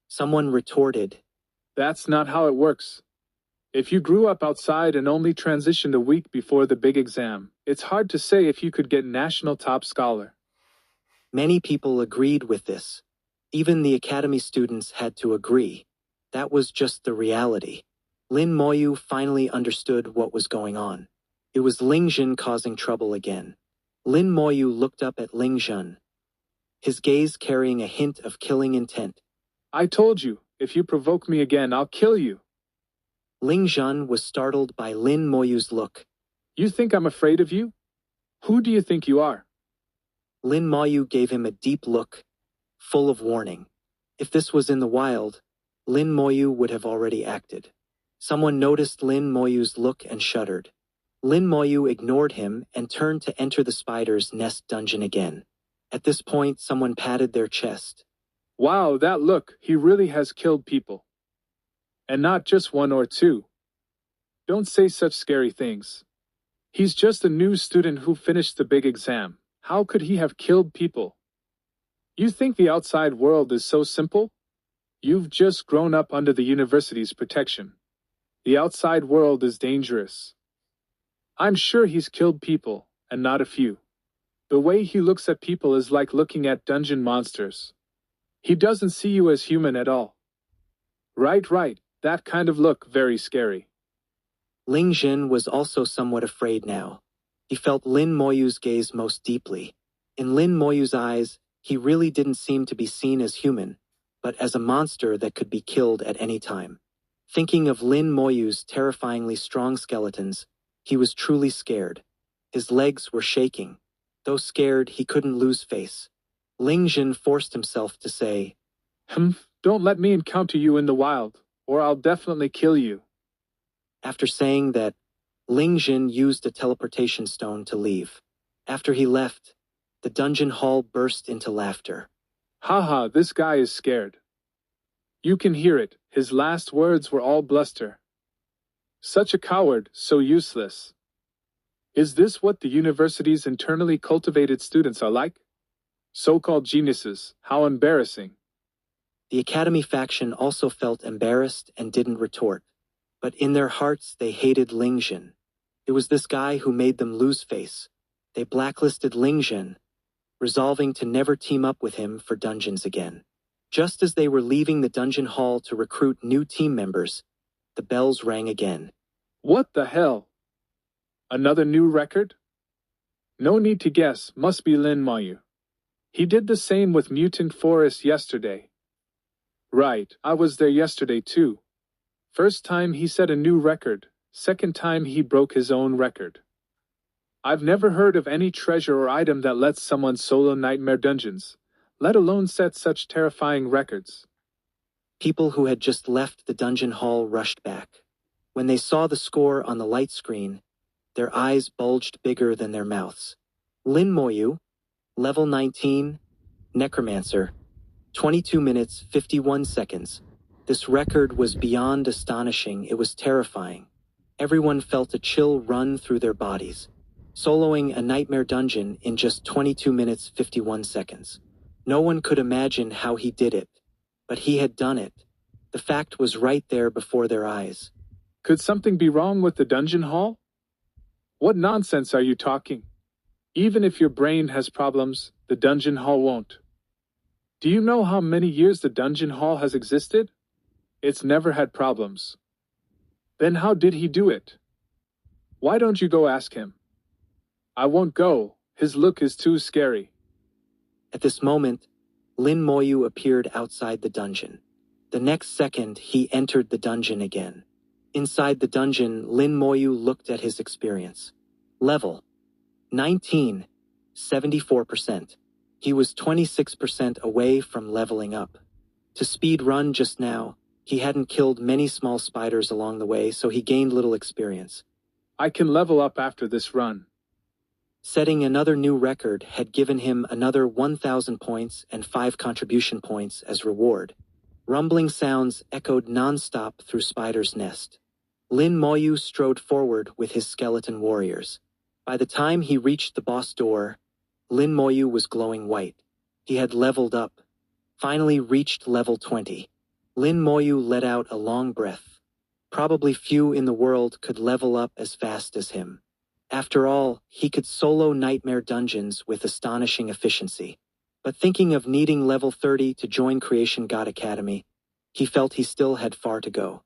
Someone retorted. That's not how it works. If you grew up outside and only transitioned a week before the big exam, it's hard to say if you could get national top scholar. Many people agreed with this. Even the academy students had to agree. That was just the reality. Lin Moyu finally understood what was going on. It was Ling Zhen causing trouble again. Lin Moyu looked up at Ling Zhen, his gaze carrying a hint of killing intent. I told you, if you provoke me again, I'll kill you. Ling Zhen was startled by Lin Moyu's look. You think I'm afraid of you? Who do you think you are? Lin Moyu gave him a deep look, full of warning. If this was in the wild, Lin Moyu would have already acted. Someone noticed Lin Moyu's look and shuddered. Lin Moyu ignored him and turned to enter the spider's nest dungeon again. At this point, someone patted their chest. Wow, that look, he really has killed people. And not just one or two. Don't say such scary things. He's just a new student who finished the big exam. How could he have killed people? You think the outside world is so simple? You've just grown up under the university's protection. The outside world is dangerous. I'm sure he's killed people, and not a few. The way he looks at people is like looking at dungeon monsters. He doesn't see you as human at all. Right, that kind of look very scary. Ling Zhen was also somewhat afraid now. He felt Lin Moyu's gaze most deeply. In Lin Moyu's eyes, he really didn't seem to be seen as human, but as a monster that could be killed at any time. Thinking of Lin Moyu's terrifyingly strong skeletons, he was truly scared. His legs were shaking. Though scared, he couldn't lose face. Ling Zhen forced himself to say, Don't let me encounter you in the wild, or I'll definitely kill you. After saying that, Ling Zhen used a teleportation stone to leave. After he left, the dungeon hall burst into laughter. Haha, this guy is scared. You can hear it, his last words were all bluster. Such a coward, so useless. Is this what the university's internally cultivated students are like? So-called geniuses, how embarrassing. The Academy faction also felt embarrassed and didn't retort. But in their hearts they hated Ling Jin. It was this guy who made them lose face. They blacklisted Ling Jin, resolving to never team up with him for dungeons again. Just as they were leaving the dungeon hall to recruit new team members, the bells rang again. What the hell? Another new record? No need to guess, must be Lin Moyu. He did the same with Mutant Forest yesterday. Right, I was there yesterday too. First time he set a new record, second time he broke his own record. I've never heard of any treasure or item that lets someone solo nightmare dungeons, let alone set such terrifying records. People who had just left the dungeon hall rushed back. When they saw the score on the light screen, their eyes bulged bigger than their mouths. Lin Moyu, level 19, Necromancer, 22 minutes 51 seconds. This record was beyond astonishing, it was terrifying. Everyone felt a chill run through their bodies. Soloing a nightmare dungeon in just 22 minutes 51 seconds. No one could imagine how he did it, but he had done it. The fact was right there before their eyes. Could something be wrong with the dungeon hall? What nonsense are you talking? Even if your brain has problems, the dungeon hall won't. Do you know how many years the dungeon hall has existed? It's never had problems. Then how did he do it? Why don't you go ask him? I won't go, his look is too scary. At this moment, Lin Moyu appeared outside the dungeon. The next second, he entered the dungeon again. Inside the dungeon, Lin Moyu looked at his experience. Level 19, 74%. He was 26% away from leveling up. To speed run just now, he hadn't killed many small spiders along the way, so he gained little experience. I can level up after this run. Setting another new record had given him another 1,000 points and 5 contribution points as reward. Rumbling sounds echoed non-stop through Spider's Nest. Lin Moyu strode forward with his skeleton warriors. By the time he reached the boss door, Lin Moyu was glowing white. He had leveled up, finally reached level 20. Lin Moyu let out a long breath. Probably few in the world could level up as fast as him. After all, he could solo nightmare dungeons with astonishing efficiency. But thinking of needing level 30 to join Creation God Academy, he felt he still had far to go.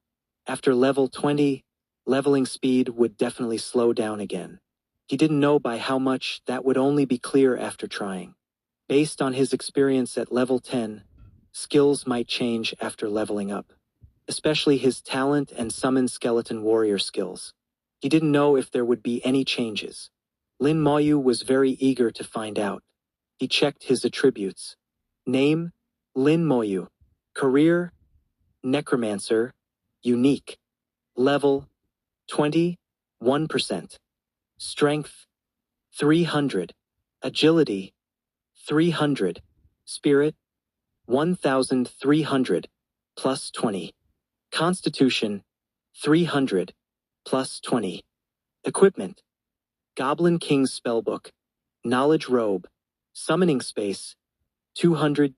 After level 20, leveling speed would definitely slow down again. He didn't know by how much, that would only be clear after trying. Based on his experience at level 10, skills might change after leveling up, especially his talent and summon skeleton warrior skills. He didn't know if there would be any changes. Lin Moyu was very eager to find out. He checked his attributes. Name, Lin Moyu. Career, Necromancer. Unique. Level, 21%. Strength, 300. Agility, 300. Spirit, 1,300, plus 20. Constitution, 300, plus 20. Equipment, Goblin King's Spellbook, Knowledge Robe, Summoning Space, 200.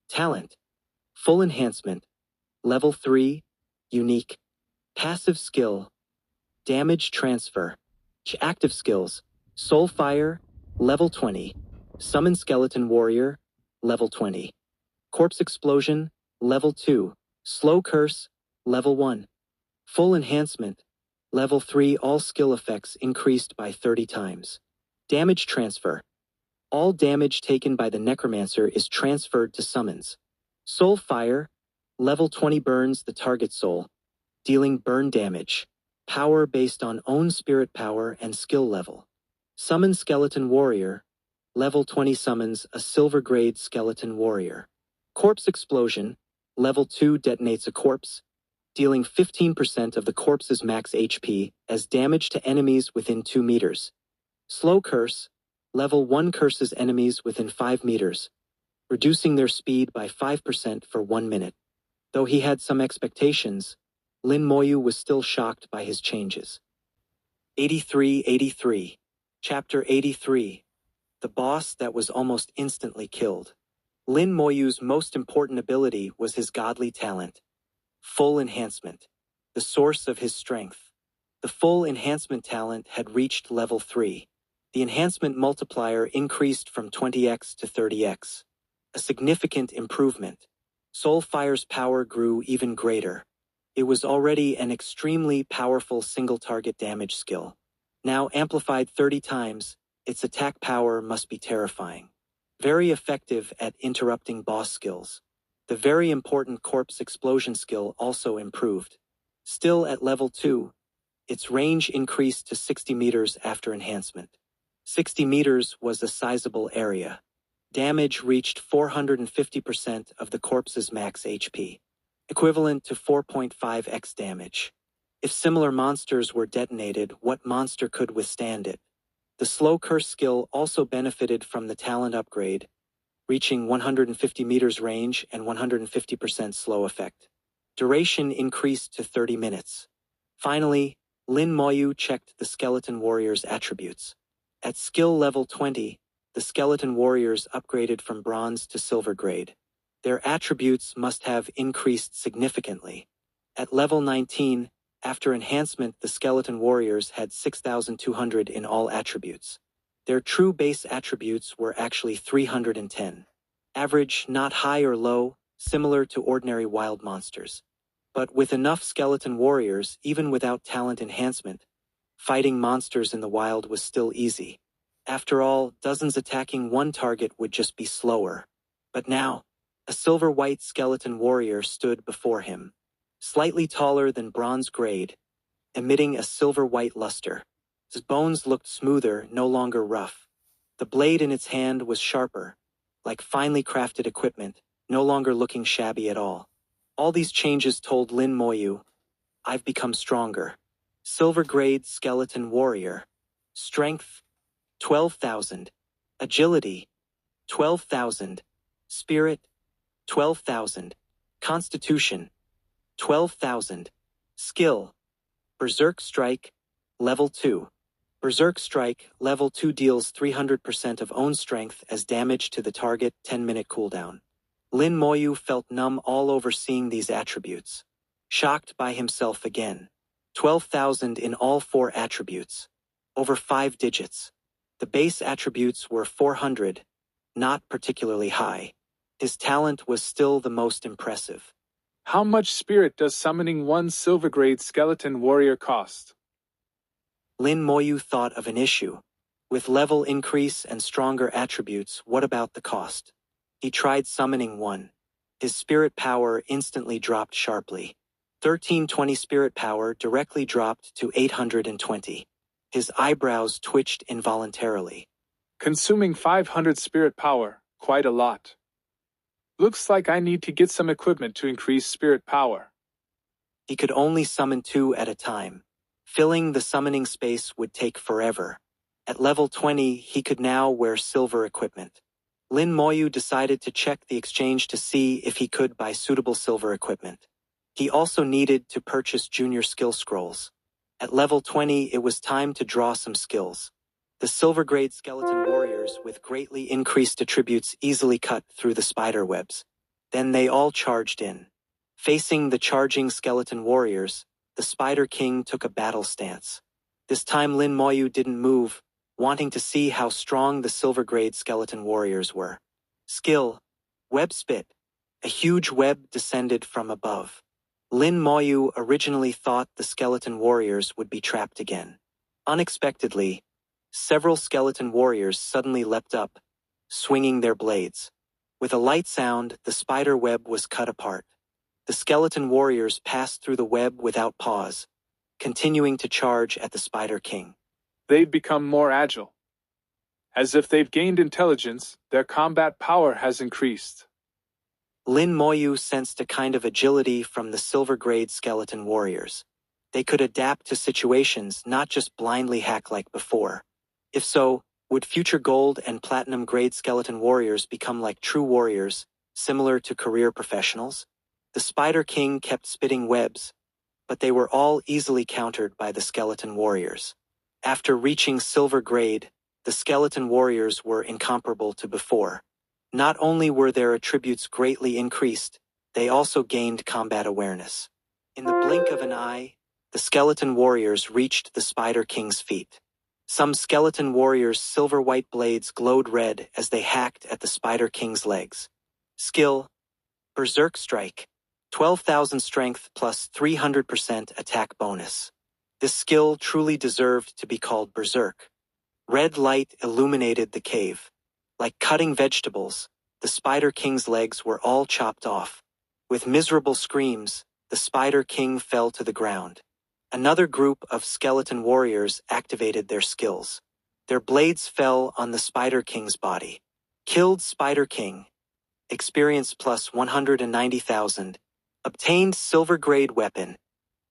Talent, Full Enhancement, Level 3, Unique. Passive Skill, Damage Transfer. Active Skills, Soul Fire, Level 20. Summon Skeleton Warrior, Level 20. Corpse Explosion, Level 2. Slow Curse, Level 1. Full Enhancement, Level 3. All skill effects increased by 30 times. Damage Transfer. All damage taken by the Necromancer is transferred to summons. Soul Fire, Level 20 burns the target soul, dealing burn damage. Power based on own spirit power and skill level. Summon Skeleton Warrior, Level 20 summons a silver grade Skeleton Warrior. Corpse Explosion, Level 2 detonates a corpse, dealing 15% of the corpse's max HP as damage to enemies within 2 meters. Slow Curse, Level 1 curses enemies within 5 meters, reducing their speed by 5% for 1 minute. Though he had some expectations, Lin Moyu was still shocked by his changes. 83. Chapter 83. The boss that was almost instantly killed. Lin Moyu's most important ability was his godly talent. Full enhancement. The source of his strength. The full enhancement talent had reached level 3. The enhancement multiplier increased from 20x to 30x. A significant improvement. Soulfire's power grew even greater. It was already an extremely powerful single-target damage skill. Now amplified 30 times, its attack power must be terrifying. Very effective at interrupting boss skills. The very important corpse explosion skill also improved. Still at level 2, its range increased to 60 meters after enhancement. 60 meters was a sizable area. Damage reached 450% of the corpse's max HP, equivalent to 4.5x damage. If similar monsters were detonated, what monster could withstand it? The slow curse skill also benefited from the talent upgrade, reaching 150 meters range and 150% slow effect. Duration increased to 30 minutes. Finally, Lin Moyu checked the Skeleton Warrior's attributes. At skill level 20, the Skeleton Warriors upgraded from bronze to silver grade. Their attributes must have increased significantly. At level 19, after enhancement, the Skeleton Warriors had 6,200 in all attributes. Their true base attributes were actually 310. Average, not high or low, similar to ordinary wild monsters. But with enough Skeleton Warriors, even without talent enhancement, fighting monsters in the wild was still easy. After all, dozens attacking one target would just be slower. But now, a silver-white Skeleton Warrior stood before him. Slightly taller than bronze grade, emitting a silver-white luster. His bones looked smoother, no longer rough. The blade in its hand was sharper, like finely crafted equipment, no longer looking shabby at all. All these changes told Lin Moyu, "I've become stronger." Silver-grade Skeleton Warrior. Strength, 12,000. Agility, 12,000. Spirit, 12,000. Constitution, 12,000. Skill, Berserk Strike, level 2. Berserk Strike, level 2 deals 300% of own strength as damage to the target, 10-minute cooldown. Lin Moyu felt numb all over seeing these attributes. Shocked by himself again. 12,000 in all 4 attributes. Over 5 digits. The base attributes were 400, not particularly high. His talent was still the most impressive. How much spirit does summoning one silver-grade Skeleton Warrior cost? Lin Moyu thought of an issue. With level increase and stronger attributes, what about the cost? He tried summoning one. His spirit power instantly dropped sharply. 1320 spirit power directly dropped to 820. His eyebrows twitched involuntarily. Consuming 500 spirit power, quite a lot. Looks like I need to get some equipment to increase spirit power. He could only summon 2 at a time. Filling the summoning space would take forever. At level 20, he could now wear silver equipment. Lin Moyu decided to check the exchange to see if he could buy suitable silver equipment. He also needed to purchase junior skill scrolls. At level 20, it was time to draw some skills. The silver-grade Skeleton Warriors with greatly increased attributes easily cut through the spider webs. Then they all charged in. Facing the charging Skeleton Warriors, the Spider King took a battle stance. This time Lin Moyu didn't move, wanting to see how strong the silver-grade Skeleton Warriors were. Skill, Web Spit. A huge web descended from above. Lin Moyu originally thought the Skeleton Warriors would be trapped again. Unexpectedly, several Skeleton Warriors suddenly leapt up, swinging their blades. With a light sound, the spider web was cut apart. The Skeleton Warriors passed through the web without pause, continuing to charge at the Spider King. They've become more agile. As if they've gained intelligence, their combat power has increased. Lin Moyu sensed a kind of agility from the silver-grade Skeleton Warriors. They could adapt to situations, not just blindly hack like before. If so, would future gold and platinum-grade Skeleton Warriors become like true warriors, similar to career professionals? The Spider King kept spitting webs, but they were all easily countered by the Skeleton Warriors. After reaching silver grade, the skeleton warriors were incomparable to before. Not only were their attributes greatly increased, they also gained combat awareness. In the blink of an eye, the skeleton warriors reached the Spider King's feet. Some skeleton warriors' silver-white blades glowed red as they hacked at the Spider King's legs. Skill: Berserk Strike. 12,000 strength plus 300% attack bonus. This skill truly deserved to be called Berserk. Red light illuminated the cave. Like cutting vegetables, the Spider King's legs were all chopped off. With miserable screams, the Spider King fell to the ground. Another group of skeleton warriors activated their skills. Their blades fell on the Spider King's body. Killed Spider King. Experience plus 190,000. Obtained silver-grade weapon.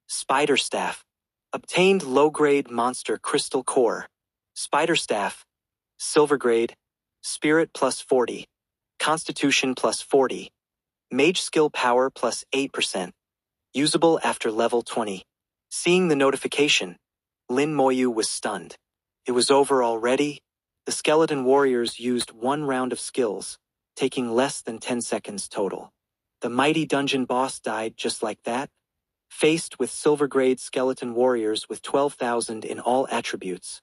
Spider Staff. Obtained low-grade monster crystal core. Spider Staff. Silver-grade. Spirit plus 40. Constitution plus 40. Mage skill power plus 8%. Usable after level 20. Seeing the notification, Lin Moyu was stunned. It was over already? The skeleton warriors used one round of skills, taking less than 10 seconds total. The mighty dungeon boss died just like that? Faced with silver-grade skeleton warriors with 12,000 in all attributes,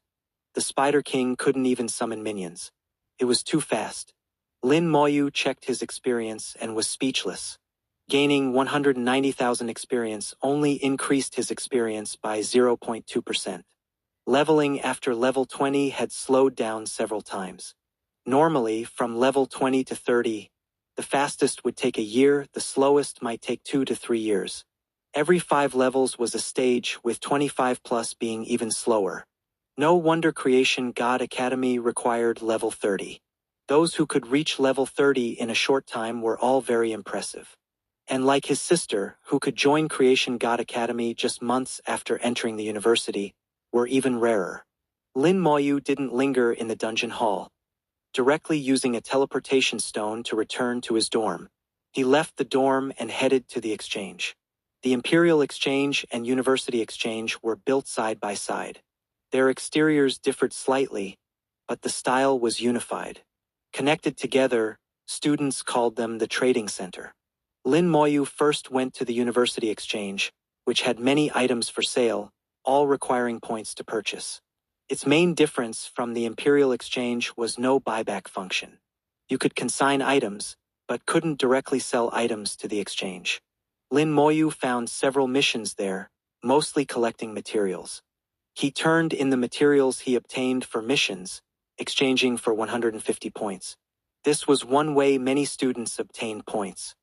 the Spider King couldn't even summon minions. It was too fast. Lin Moyu checked his experience and was speechless. Gaining 190,000 experience only increased his experience by 0.2%. Leveling after level 20 had slowed down several times. Normally, from level 20 to 30, the fastest would take a year, the slowest might take 2 to 3 years. Every 5 levels was a stage, with 25 plus being even slower. No wonder Creation God Academy required level 30. Those who could reach level 30 in a short time were all very impressive. And like his sister, who could join Creation God Academy just months after entering the university, were even rarer. Lin Moyu didn't linger in the dungeon hall. Directly using a teleportation stone to return to his dorm, he left the dorm and headed to the exchange. The Imperial Exchange and University Exchange were built side by side. Their exteriors differed slightly, but the style was unified. Connected together, students called them the Trading Center. Lin Moyu first went to the University Exchange, which had many items for sale, all requiring points to purchase. Its main difference from the Imperial Exchange was no buyback function. You could consign items, but couldn't directly sell items to the exchange. Lin Moyu found several missions there, mostly collecting materials. He turned in the materials he obtained for missions, exchanging for 150 points. This was one way many students obtained points.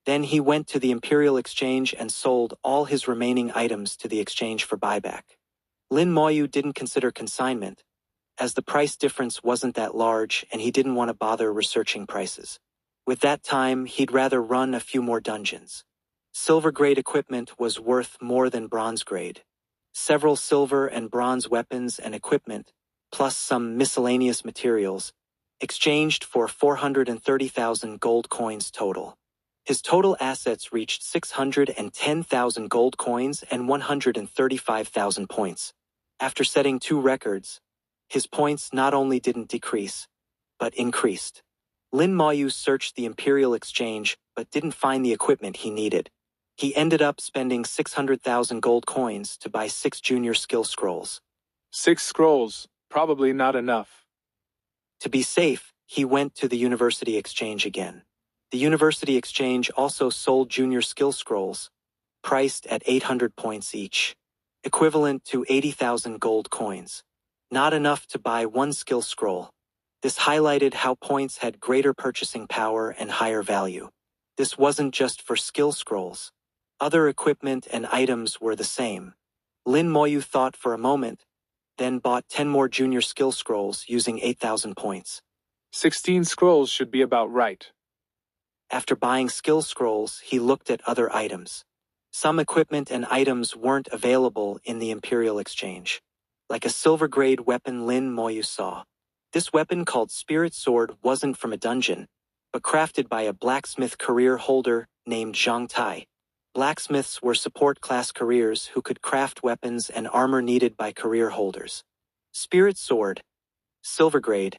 Then he went to the Imperial Exchange and sold all his remaining items to the exchange for buyback. Lin Moyu didn't consider consignment, as the price difference wasn't that large and he didn't want to bother researching prices. With that time, he'd rather run a few more dungeons. Silver-grade equipment was worth more than bronze-grade. Several silver and bronze weapons and equipment, plus some miscellaneous materials, exchanged for 430,000 gold coins total. His total assets reached 610,000 gold coins and 135,000 points. After setting 2 records, his points not only didn't decrease, but increased. Lin Moyu searched the Imperial Exchange but didn't find the equipment he needed. He ended up spending 600,000 gold coins to buy 6 junior skill scrolls. 6 scrolls, probably not enough. To be safe, he went to the University Exchange again. The University Exchange also sold junior skill scrolls, priced at 800 points each, equivalent to 80,000 gold coins. Not enough to buy 1 skill scroll. This highlighted how points had greater purchasing power and higher value. This wasn't just for skill scrolls. Other equipment and items were the same. Lin Moyu thought for a moment, then bought 10 more junior skill scrolls using 8,000 points. 16 scrolls should be about right. After buying skill scrolls, he looked at other items. Some equipment and items weren't available in the Imperial Exchange. Like a silver-grade weapon Lin Moyu saw. This weapon called Spirit Sword wasn't from a dungeon, but crafted by a blacksmith career holder named Zhang Tai. Blacksmiths were support class careers who could craft weapons and armor needed by career holders. Spirit Sword, Silver Grade,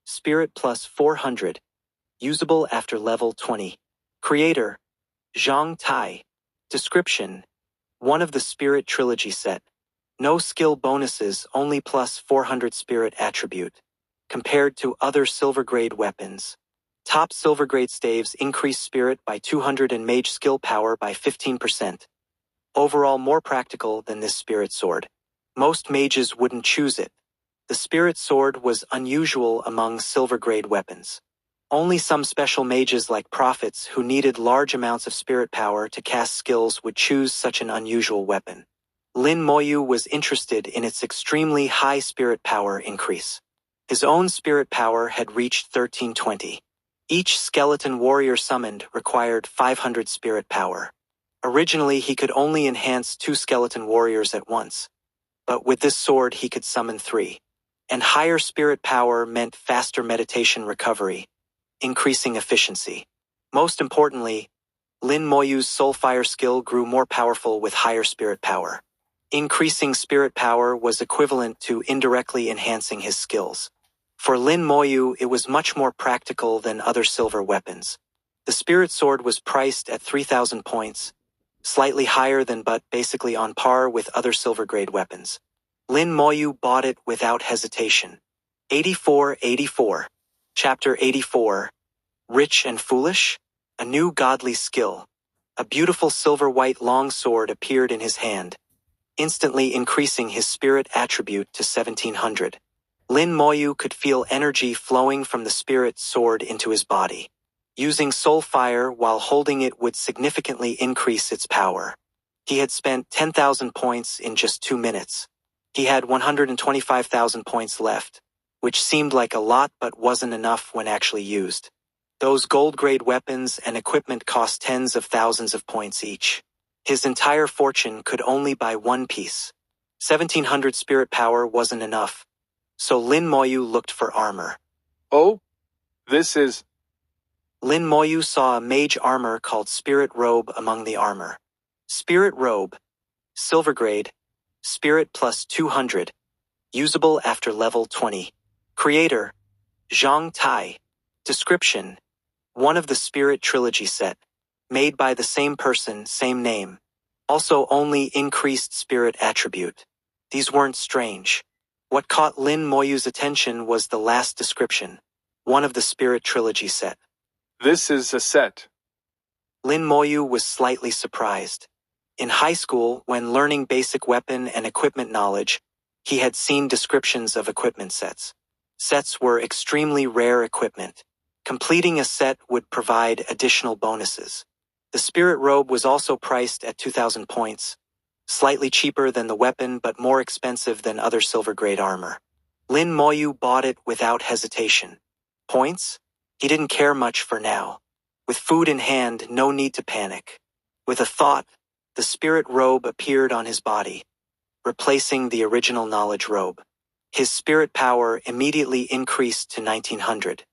Spirit plus 400, usable after level 20. Creator, Zhang Tai. Description, one of the Spirit Trilogy set. No skill bonuses, only plus 400 Spirit attribute. Compared to other Silver Grade weapons. Top Silver Grade staves increase Spirit by 200 and Mage skill power by 15%. Overall more practical than this Spirit Sword. Most mages wouldn't choose it. The Spirit Sword was unusual among Silver Grade weapons. Only some special mages like prophets who needed large amounts of spirit power to cast skills would choose such an unusual weapon. Lin Moyu was interested in its extremely high spirit power increase. His own spirit power had reached 1320. Each skeleton warrior summoned required 500 spirit power. Originally, he could only enhance 2 skeleton warriors at once. But with this sword, he could summon 3. And higher spirit power meant faster meditation recovery, increasing efficiency. Most importantly, Lin Moyu's Soulfire skill grew more powerful with higher spirit power. Increasing spirit power was equivalent to indirectly enhancing his skills. For Lin Moyu, it was much more practical than other silver weapons. The Spirit Sword was priced at 3,000 points, slightly higher than but basically on par with other silver grade weapons. Lin Moyu bought it without hesitation. 84. Chapter 84. Rich and Foolish? A new godly skill. A beautiful silver-white long sword appeared in his hand, instantly increasing his spirit attribute to 1700. Lin Moyu could feel energy flowing from the spirit sword into his body. Using soul fire while holding it would significantly increase its power. He had spent 10,000 points in just 2 minutes. He had 125,000 points left, which seemed like a lot but wasn't enough when actually used. Those gold-grade weapons and equipment cost tens of thousands of points each. His entire fortune could only buy 1 piece. 1,700 spirit power wasn't enough, so Lin Moyu looked for armor. Oh? This is... Lin Moyu saw a mage armor called Spirit Robe among the armor. Spirit Robe, Silver Grade, Spirit plus 200, usable after level 20. Creator, Zhang Tai. Description, one of the Spirit Trilogy set, made by the same person, same name. Also only increased spirit attribute. These weren't strange. What caught Lin Moyu's attention was the last description, one of the Spirit Trilogy set. This is a set. Lin Moyu was slightly surprised. In high school, when learning basic weapon and equipment knowledge, he had seen descriptions of equipment sets. Sets were extremely rare equipment. Completing a set would provide additional bonuses. The Spirit Robe was also priced at 2,000 points, slightly cheaper than the weapon but more expensive than other silver-grade armor. Lin Moyu bought it without hesitation. Points? He didn't care much for now. With food in hand, no need to panic. With a thought, the Spirit Robe appeared on his body, replacing the original Knowledge Robe. His spirit power immediately increased to 1900.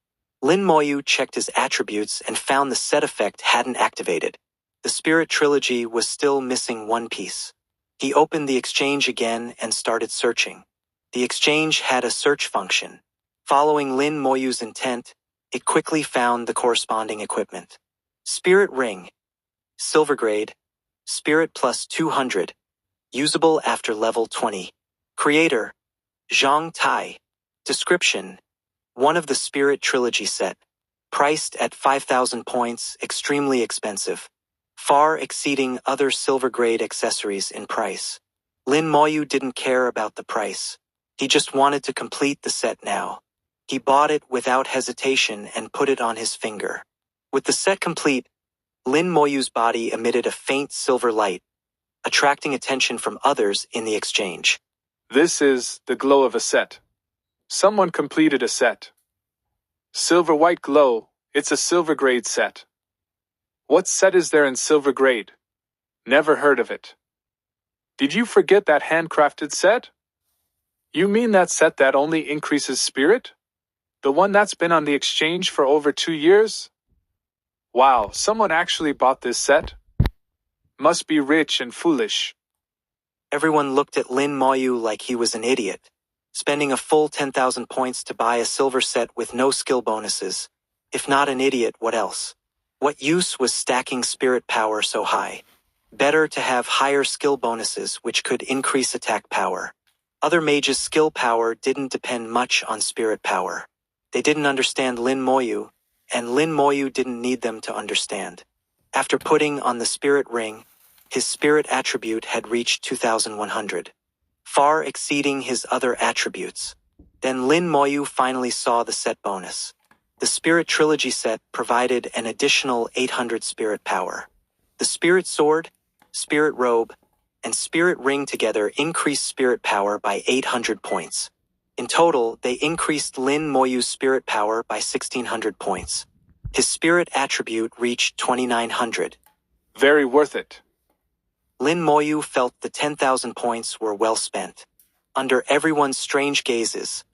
Lin Moyu checked his attributes and found the set effect hadn't activated. The Spirit Trilogy was still missing 1 piece. He opened the exchange again and started searching. The exchange had a search function. Following Lin Moyu's intent, it quickly found the corresponding equipment. Spirit Ring, Silver Grade, Spirit plus 200, usable after level 20. Creator, Zhang Tai. Description, one of the Spirit Trilogy set, priced at 5,000 points, extremely expensive, far exceeding other silver-grade accessories in price. Lin Moyu didn't care about the price. He just wanted to complete the set now. He bought it without hesitation and put it on his finger. With the set complete, Lin Moyu's body emitted a faint silver light, attracting attention from others in the exchange. This is the glow of a set. Someone completed a set. Silver white glow, it's a silver grade set. What set is there in silver grade? Never heard of it. Did you forget that handcrafted set? You mean that set that only increases spirit? The one that's been on the exchange for over 2 years? Wow, someone actually bought this set? Must be rich and foolish. Everyone looked at Lin Moyu like he was an idiot. spending a full 10,000 points to buy a silver set with no skill bonuses. If not an idiot, what else? What use was stacking spirit power so high? Better to have higher skill bonuses which could increase attack power. Other mages' skill power didn't depend much on spirit power. They didn't understand Lin Moyu, and Lin Moyu didn't need them to understand. After putting on the spirit ring, his spirit attribute had reached 2,100, far exceeding his other attributes. Then Lin Moyu finally saw the set bonus. The Spirit Trilogy set provided an additional 800 spirit power. The Spirit Sword, Spirit Robe, and Spirit Ring together increased spirit power by 800 points. In total, they increased Lin Moyu's spirit power by 1,600 points. His spirit attribute reached 2,900. Very worth it. Lin Moyu felt the 10,000 points were well spent. Under everyone's strange gazes,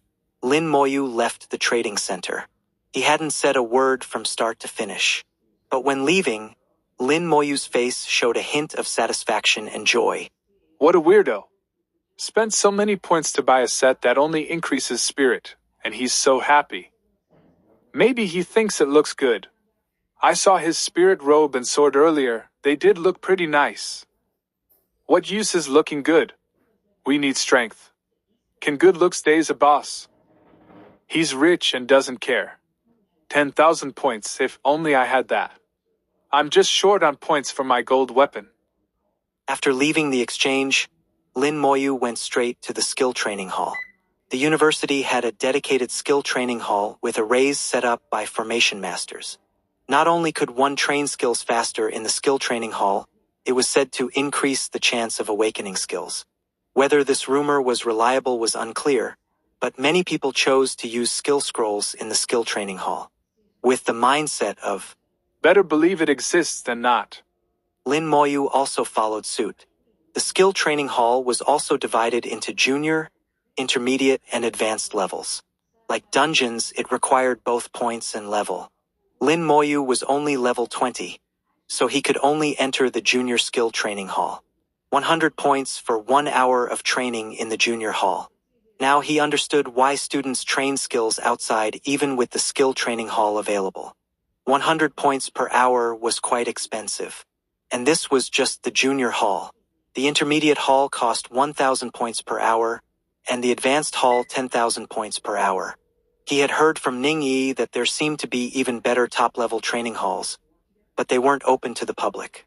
Lin Moyu left the trading center. He hadn't said a word from start to finish. But when leaving, Lin Moyu's face showed a hint of satisfaction and joy. What a weirdo. Spent so many points to buy a set that only increases spirit, and he's so happy. Maybe he thinks it looks good. I saw his spirit robe and sword earlier. They did look pretty nice. What use is looking good? We need strength. Can good looks days a boss? He's rich and doesn't care. 10,000 points, if only I had that. I'm just short on points for my gold weapon. After leaving the exchange, Lin Moyu went straight to the skill training hall. The university had a dedicated skill training hall with arrays set up by formation masters. Not only could one train skills faster in the skill training hall, it was said to increase the chance of awakening skills. Whether this rumor was reliable was unclear, but many people chose to use skill scrolls in the skill training hall, with the mindset of, better believe it exists than not. Lin Moyu also followed suit. The skill training hall was also divided into junior, intermediate, and advanced levels. Like dungeons, it required both points and level. Lin Moyu was only level 20, so he could only enter the junior skill training hall. 100 points for 1 hour of training in the junior hall. Now he understood why students train skills outside even with the skill training hall available. 100 points per hour was quite expensive. And this was just the junior hall. The intermediate hall cost 1,000 points per hour, and the advanced hall 10,000 points per hour. He had heard from Ning Yi that there seemed to be even better top-level training halls, but they weren't open to the public.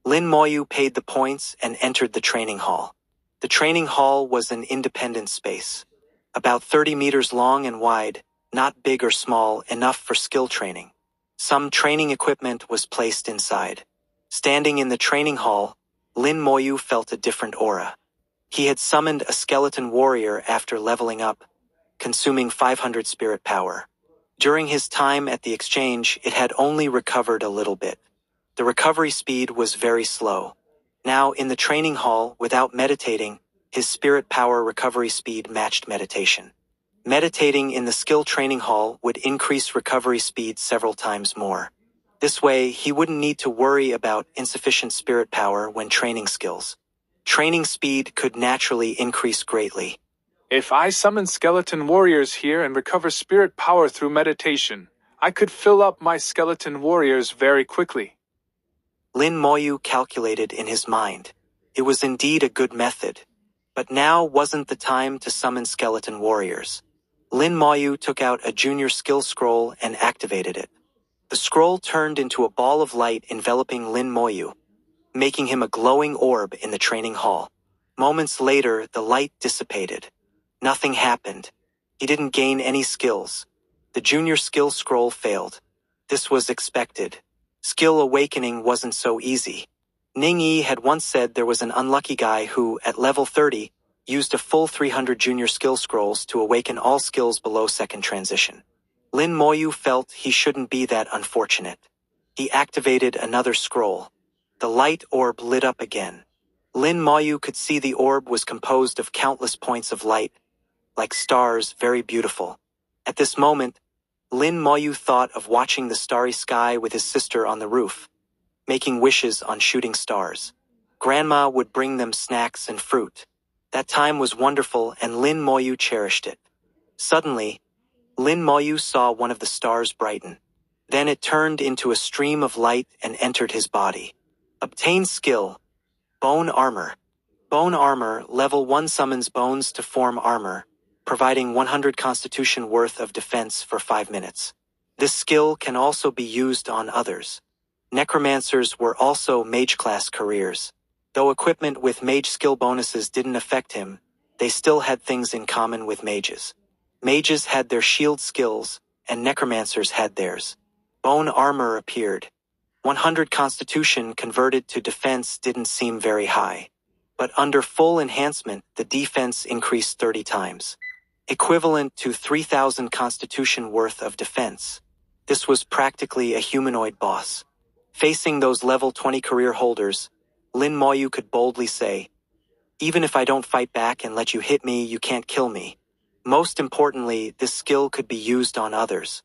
Lin Moyu paid the points and entered the training hall. The training hall was an independent space, about 30 meters long and wide, not big or small, enough for skill training. Some training equipment was placed inside. Standing in the training hall, Lin Moyu felt a different aura. He had summoned a skeleton warrior after leveling up, consuming 500 spirit power. During his time at the exchange, it had only recovered a little bit. The recovery speed was very slow. Now, in the training hall, without meditating, his spirit power recovery speed matched meditation. Meditating in the skill training hall would increase recovery speed several times more. This way, he wouldn't need to worry about insufficient spirit power when training skills. Training speed could naturally increase greatly. If I summon skeleton warriors here and recover spirit power through meditation, I could fill up my skeleton warriors very quickly. Lin Moyu calculated in his mind. It was indeed a good method. But now wasn't the time to summon skeleton warriors. Lin Moyu took out a junior skill scroll and activated it. The scroll turned into a ball of light enveloping Lin Moyu, making him a glowing orb in the training hall. Moments later, the light dissipated. Nothing happened. He didn't gain any skills. The junior skill scroll failed. This was expected. Skill awakening wasn't so easy. Ning Yi had once said there was an unlucky guy who, at level 30, used a full 300 junior skill scrolls to awaken all skills below second transition. Lin Moyu felt he shouldn't be that unfortunate. He activated another scroll. The light orb lit up again. Lin Moyu could see the orb was composed of countless points of light, like stars, very beautiful. At this moment, Lin Moyu thought of watching the starry sky with his sister on the roof, making wishes on shooting stars. Grandma would bring them snacks and fruit. That time was wonderful and Lin Moyu cherished it. Suddenly, Lin Moyu saw one of the stars brighten. Then it turned into a stream of light and entered his body. Obtain skill. Bone Armor. Bone Armor, level 1 summons bones to form armor, providing 100 constitution worth of defense for 5 minutes. This skill can also be used on others. Necromancers were also mage-class careers. Though equipment with mage skill bonuses didn't affect him, they still had things in common with mages. Mages had their shield skills, and necromancers had theirs. Bone Armor appeared. 100 constitution converted to defense didn't seem very high. But under full enhancement, the defense increased 30 times. Equivalent to 3,000 constitution worth of defense. This was practically a humanoid boss. Facing those level 20 career holders, Lin Moyu could boldly say, "Even if I don't fight back and let you hit me, you can't kill me." Most importantly, this skill could be used on others.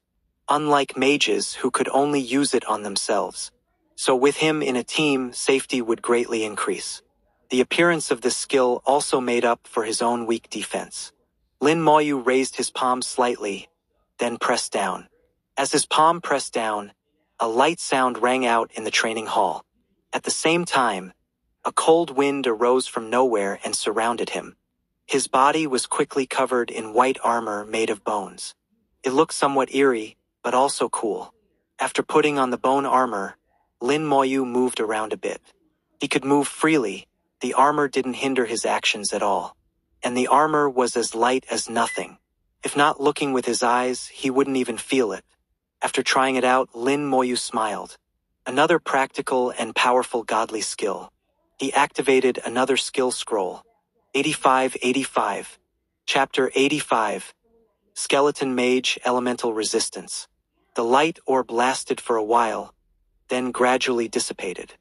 Unlike mages who could only use it on themselves. So with him in a team, safety would greatly increase. The appearance of this skill also made up for his own weak defense. Lin Moyu raised his palm slightly, then pressed down. As his palm pressed down, a light sound rang out in the training hall. At the same time, a cold wind arose from nowhere and surrounded him. His body was quickly covered in white armor made of bones. It looked somewhat eerie, but also cool. After putting on the bone armor, Lin Moyu moved around a bit. He could move freely, the armor didn't hinder his actions at all. And the armor was as light as nothing. If not looking with his eyes, he wouldn't even feel it. After trying it out, Lin Moyu smiled. Another practical and powerful godly skill. He activated another skill scroll. 8585. Chapter 85. Skeleton Mage Elemental Resistance. The light orb lasted for a while, then gradually dissipated.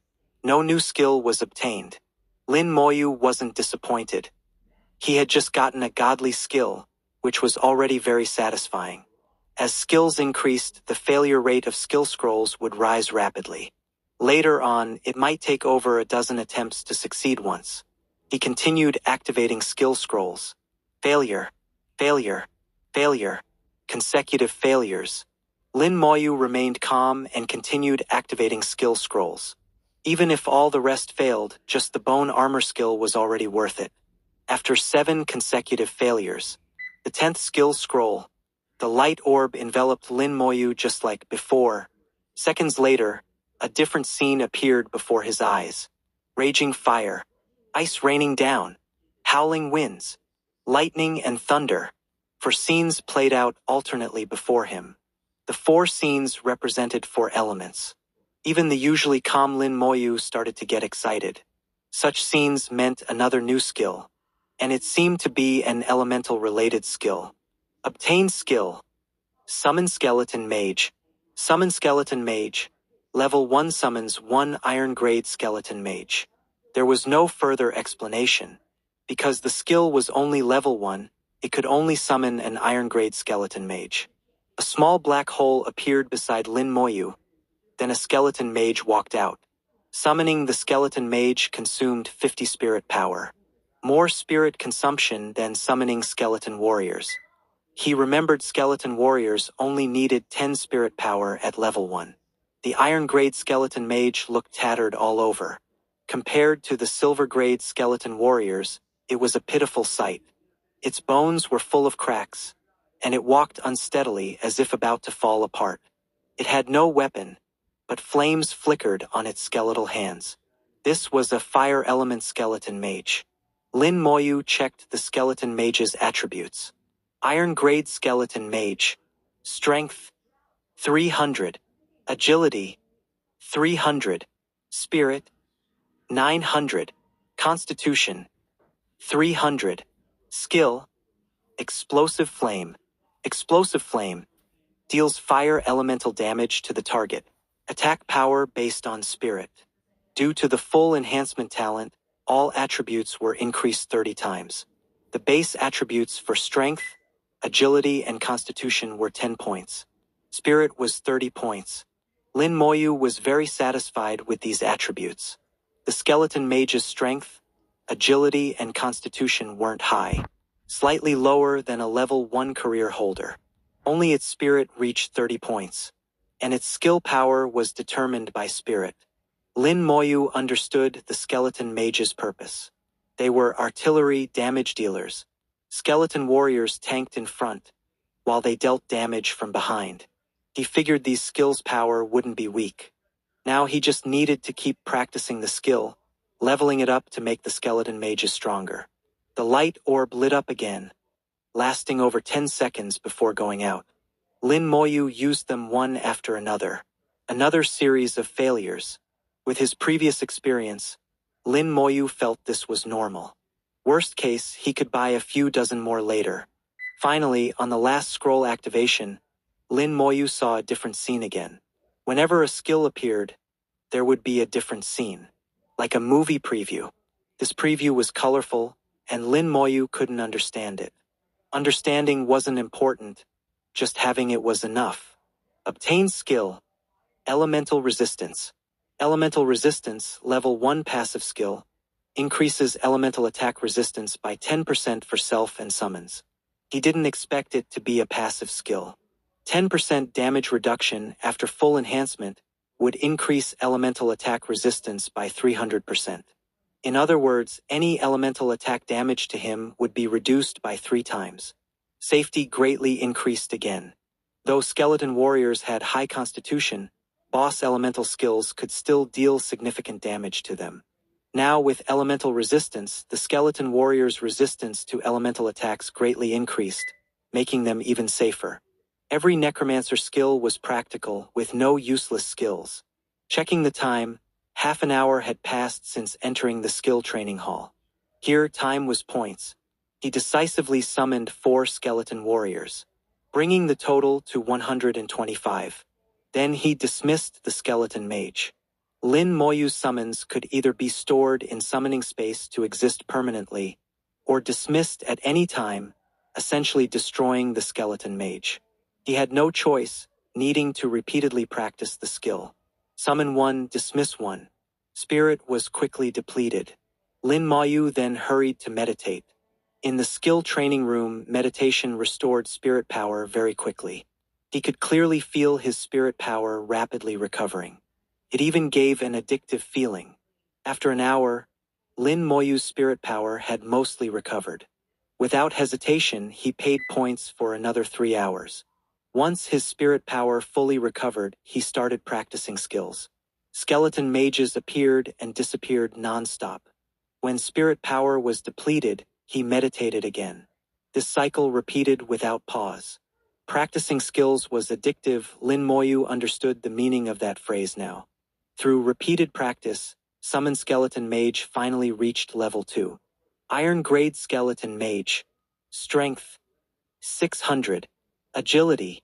No new skill was obtained. Lin Moyu wasn't disappointed. He had just gotten a godly skill, which was already very satisfying. As skills increased, the failure rate of skill scrolls would rise rapidly. Later on, it might take over a dozen attempts to succeed once. He continued activating skill scrolls. Failure, failure, failure, consecutive failures. Lin Moyu remained calm and continued activating skill scrolls. Even if all the rest failed, just the bone armor skill was already worth it. After 7 consecutive failures, the 10th skill scroll, the light orb enveloped Lin Moyu just like before. Seconds later, a different scene appeared before his eyes. Raging fire, ice raining down, howling winds, lightning and thunder. 4 scenes played out alternately before him. The 4 scenes represented 4 elements. Even the usually calm Lin Moyu started to get excited. Such scenes meant another new skill. And it seemed to be an elemental-related skill. Obtain skill. Summon Skeleton Mage. Summon Skeleton Mage. Level 1 summons 1 iron-grade Skeleton Mage. There was no further explanation. Because the skill was only level 1, it could only summon an iron-grade Skeleton Mage. A small black hole appeared beside Lin Moyu. Then a Skeleton Mage walked out. Summoning the Skeleton Mage consumed 50 spirit power. More spirit consumption than summoning skeleton warriors. He remembered skeleton warriors only needed 10 spirit power at level 1. The iron-grade skeleton mage looked tattered all over. Compared to the silver-grade skeleton warriors, it was a pitiful sight. Its bones were full of cracks, and it walked unsteadily as if about to fall apart. It had no weapon, but flames flickered on its skeletal hands. This was a fire element skeleton mage. Lin Moyu checked the skeleton mage's attributes. Iron-grade skeleton mage. Strength, 300. Agility, 300. Spirit, 900. Constitution, 300. Skill, Explosive Flame. Explosive Flame deals fire elemental damage to the target. Attack power based on spirit. Due to the full enhancement talent, all attributes were increased 30 times. The base attributes for strength, agility, and constitution were 10 points. Spirit was 30 points. Lin Moyu was very satisfied with these attributes. The skeleton mage's strength, agility and constitution weren't high, slightly lower than a level 1 career holder. Only its spirit reached 30 points, and its skill power was determined by spirit. Lin Moyu understood the skeleton mage's purpose. They were artillery damage dealers. Skeleton warriors tanked in front, while they dealt damage from behind. He figured these skills' power wouldn't be weak. Now he just needed to keep practicing the skill, leveling it up to make the skeleton mages stronger. The light orb lit up again, lasting over 10 seconds before going out. Lin Moyu used them one after another. Another series of failures. With his previous experience, Lin Moyu felt this was normal. Worst case, he could buy a few dozen more later. Finally, on the last scroll activation, Lin Moyu saw a different scene again. Whenever a skill appeared, there would be a different scene. Like a movie preview. This preview was colorful, and Lin Moyu couldn't understand it. Understanding wasn't important, just having it was enough. Obtain skill. Elemental resistance. Elemental resistance, level 1 passive skill, increases elemental attack resistance by 10% for self and summons. He didn't expect it to be a passive skill. 10% damage reduction after full enhancement would increase elemental attack resistance by 300%. In other words, any elemental attack damage to him would be reduced by 3 times. Safety greatly increased again. Though skeleton warriors had high constitution, boss elemental skills could still deal significant damage to them. Now with elemental resistance, the skeleton warriors' resistance to elemental attacks greatly increased, making them even safer. Every necromancer skill was practical, with no useless skills. Checking the time, half an hour had passed since entering the skill training hall. Here, time was points. He decisively summoned 4 skeleton warriors, bringing the total to 125. Then he dismissed the skeleton mage. Lin Moyu's summons could either be stored in summoning space to exist permanently, or dismissed at any time, essentially destroying the skeleton mage. He had no choice, needing to repeatedly practice the skill. Summon 1, dismiss 1. Spirit was quickly depleted. Lin Moyu then hurried to meditate. In the skill training room, meditation restored spirit power very quickly. He could clearly feel his spirit power rapidly recovering. It even gave an addictive feeling. After an hour, Lin Moyu's spirit power had mostly recovered. Without hesitation, he paid points for another 3 hours. Once his spirit power fully recovered, he started practicing skills. Skeleton mages appeared and disappeared non-stop. When spirit power was depleted, he meditated again. This cycle repeated without pause. Practicing skills was addictive. Lin Moyu understood the meaning of that phrase now. Through repeated practice, Summon Skeleton Mage finally reached level 2. Iron Grade Skeleton Mage. Strength 600. Agility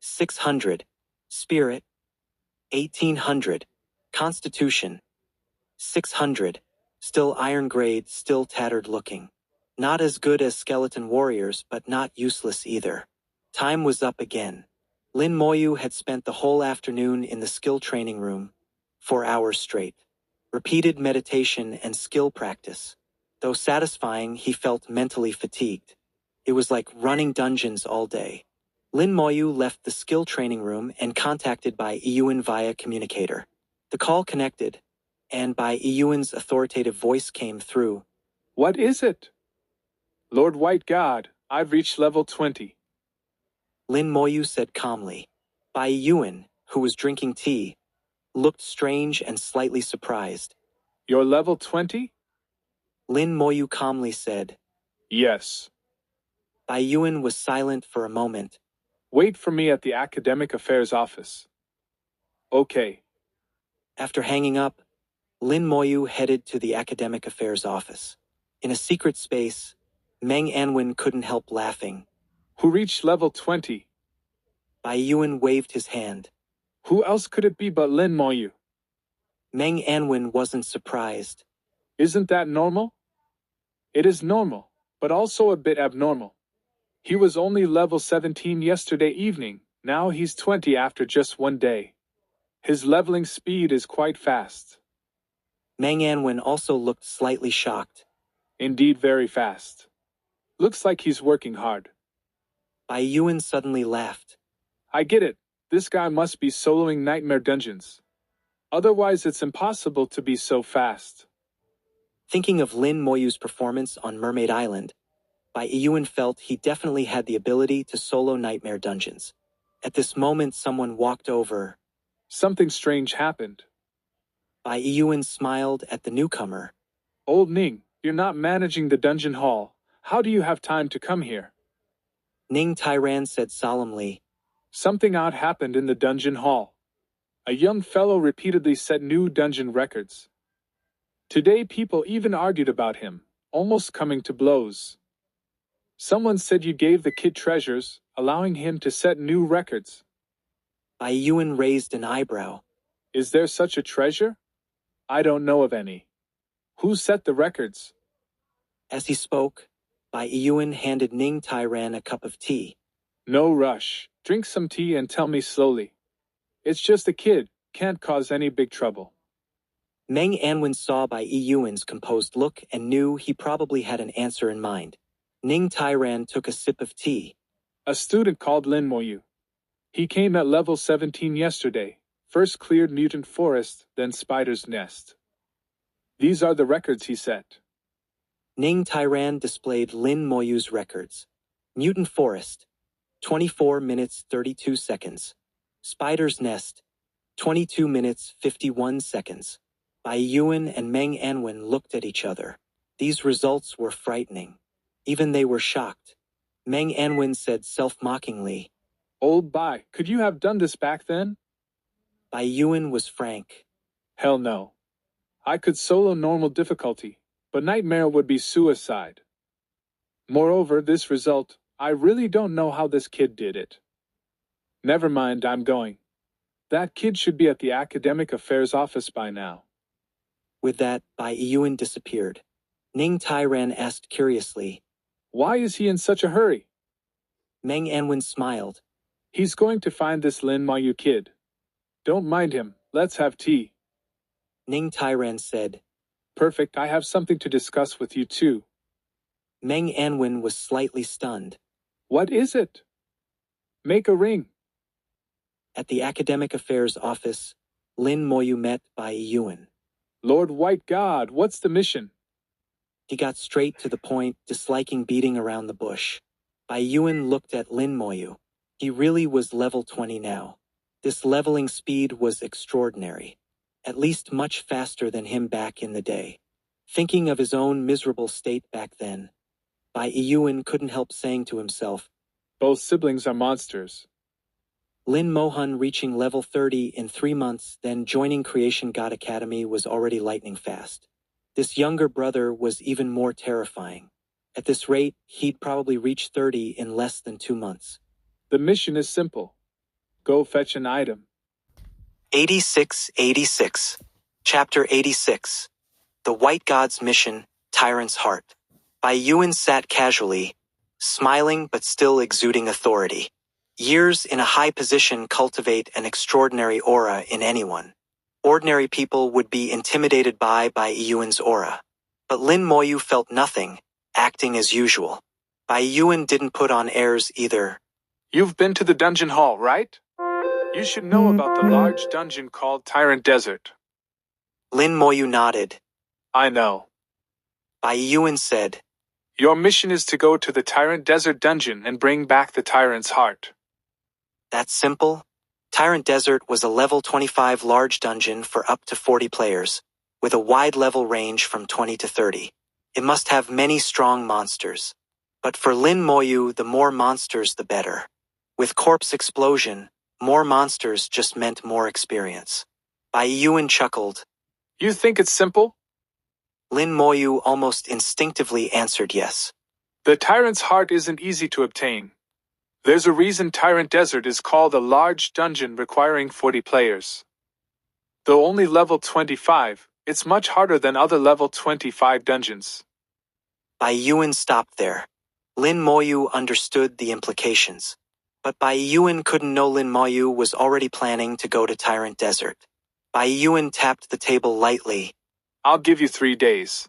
600. Spirit 1800. Constitution 600. Still Iron Grade, still tattered looking. Not as good as Skeleton Warriors, but not useless either. Time was up again. Lin Moyu had spent the whole afternoon in the skill training room, 4 hours straight. Repeated meditation and skill practice. Though satisfying, he felt mentally fatigued. It was like running dungeons all day. Lin Moyu left the skill training room and contacted by Iyuan via communicator. The call connected, and by Iyuan's authoritative voice came through. What is it? Lord White God, I've reached level 20. Lin Moyu said calmly. Bai Yuan, who was drinking tea, looked strange and slightly surprised. You're level 20? Lin Moyu calmly said. Yes. Bai Yuan was silent for a moment. Wait for me at the Academic Affairs office. Okay. After hanging up, Lin Moyu headed to the Academic Affairs office. In a secret space, Meng Anwen couldn't help laughing. Who reached level 20? Bai Yuan waved his hand. Who else could it be but Lin Moyu? Meng Anwen wasn't surprised. Isn't that normal? It is normal, but also a bit abnormal. He was only level 17 yesterday evening, now he's 20 after just 1 day. His leveling speed is quite fast. Meng Anwen also looked slightly shocked. Indeed, very fast. Looks like he's working hard. Bai Yuan suddenly laughed. I get it. This guy must be soloing nightmare dungeons. Otherwise, it's impossible to be so fast. Thinking of Lin Moyu's performance on Mermaid Island, Bai Yuan felt he definitely had the ability to solo nightmare dungeons. At this moment, someone walked over. Something strange happened. Bai Yuan smiled at the newcomer. Old Ning, you're not managing the dungeon hall. How do you have time to come here? Ning Tairan said solemnly. Something odd happened in the dungeon hall. A young fellow repeatedly set new dungeon records. Today people even argued about him, almost coming to blows. Someone said you gave the kid treasures, allowing him to set new records. Bai Yuan raised an eyebrow. Is there such a treasure? I don't know of any. Who set the records? As he spoke, Bai Yuan handed Ning Tairan a cup of tea. No rush. Drink some tea and tell me slowly. It's just a kid, can't cause any big trouble. Meng Anwen saw Bai Yuan's composed look and knew he probably had an answer in mind. Ning Tairan took a sip of tea. A student called Lin Moyu. He came at level 17 yesterday. First cleared Mutant Forest, then Spider's Nest. These are the records he set. Ning Tairan displayed Lin Moyu's records. Mutant Forest, 24 minutes 32 seconds. Spider's Nest, 22 minutes 51 seconds. Bai Yuan and Meng Anwen looked at each other. These results were frightening. Even they were shocked. Meng Anwen said self-mockingly, Old Bai, could you have done this back then? Bai Yuan was frank. Hell no. I could solo normal difficulty, but nightmare would be suicide. Moreover, this result, I really don't know how this kid did it. Never mind, I'm going. That kid should be at the Academic Affairs office by now. With that, Bai Yuan disappeared. Ning Tairan asked curiously, Why is he in such a hurry? Meng Anwen smiled. He's going to find this Lin Moyu kid. Don't mind him, let's have tea. Ning Tairan said. Perfect, I have something to discuss with you too. Meng Anwen was slightly stunned. What is it? Make a ring. At the Academic Affairs office, Lin Moyu met Bai Yuan. Lord White God, what's the mission? He got straight to the point, disliking beating around the bush. Bai Yuan looked at Lin Moyu. He really was level 20 now. This leveling speed was extraordinary. At least much faster than him back in the day. Thinking of his own miserable state back then, Bai Yuan couldn't help saying to himself, Both siblings are monsters. Lin Mohan reaching level 30 in 3 months, then joining Creation God Academy was already lightning fast. This younger brother was even more terrifying. At this rate, he'd probably reach 30 in less than 2 months. The mission is simple. Go fetch an item. 86. Chapter 86. The White God's Mission, Tyrant's Heart. Bai Yuan sat casually, smiling but still exuding authority. Years in a high position cultivate an extraordinary aura in anyone. Ordinary people would be intimidated by Bai Yuan's aura. But Lin Moyu felt nothing, acting as usual. Bai Yuan didn't put on airs either. You've been to the dungeon hall, right? You should know about the large dungeon called Tyrant Desert. Lin Moyu nodded. I know. Bai Yuan said, Your mission is to go to the Tyrant Desert dungeon and bring back the Tyrant's heart. That's simple. Tyrant Desert was a level 25 large dungeon for up to 40 players, with a wide level range from 20 to 30. It must have many strong monsters. But for Lin Moyu, the more monsters the better. With Corpse Explosion, more monsters just meant more experience. Bai Yuan chuckled. You think it's simple? Lin Moyu almost instinctively answered yes. The Tyrant's heart isn't easy to obtain. There's a reason Tyrant Desert is called a large dungeon requiring 40 players. Though only level 25, it's much harder than other level 25 dungeons. Bai Yuan stopped there. Lin Moyu understood the implications. But Bai Yuan couldn't know Lin Moyu was already planning to go to Tyrant Desert. Bai Yuan tapped the table lightly. I'll give you 3 days.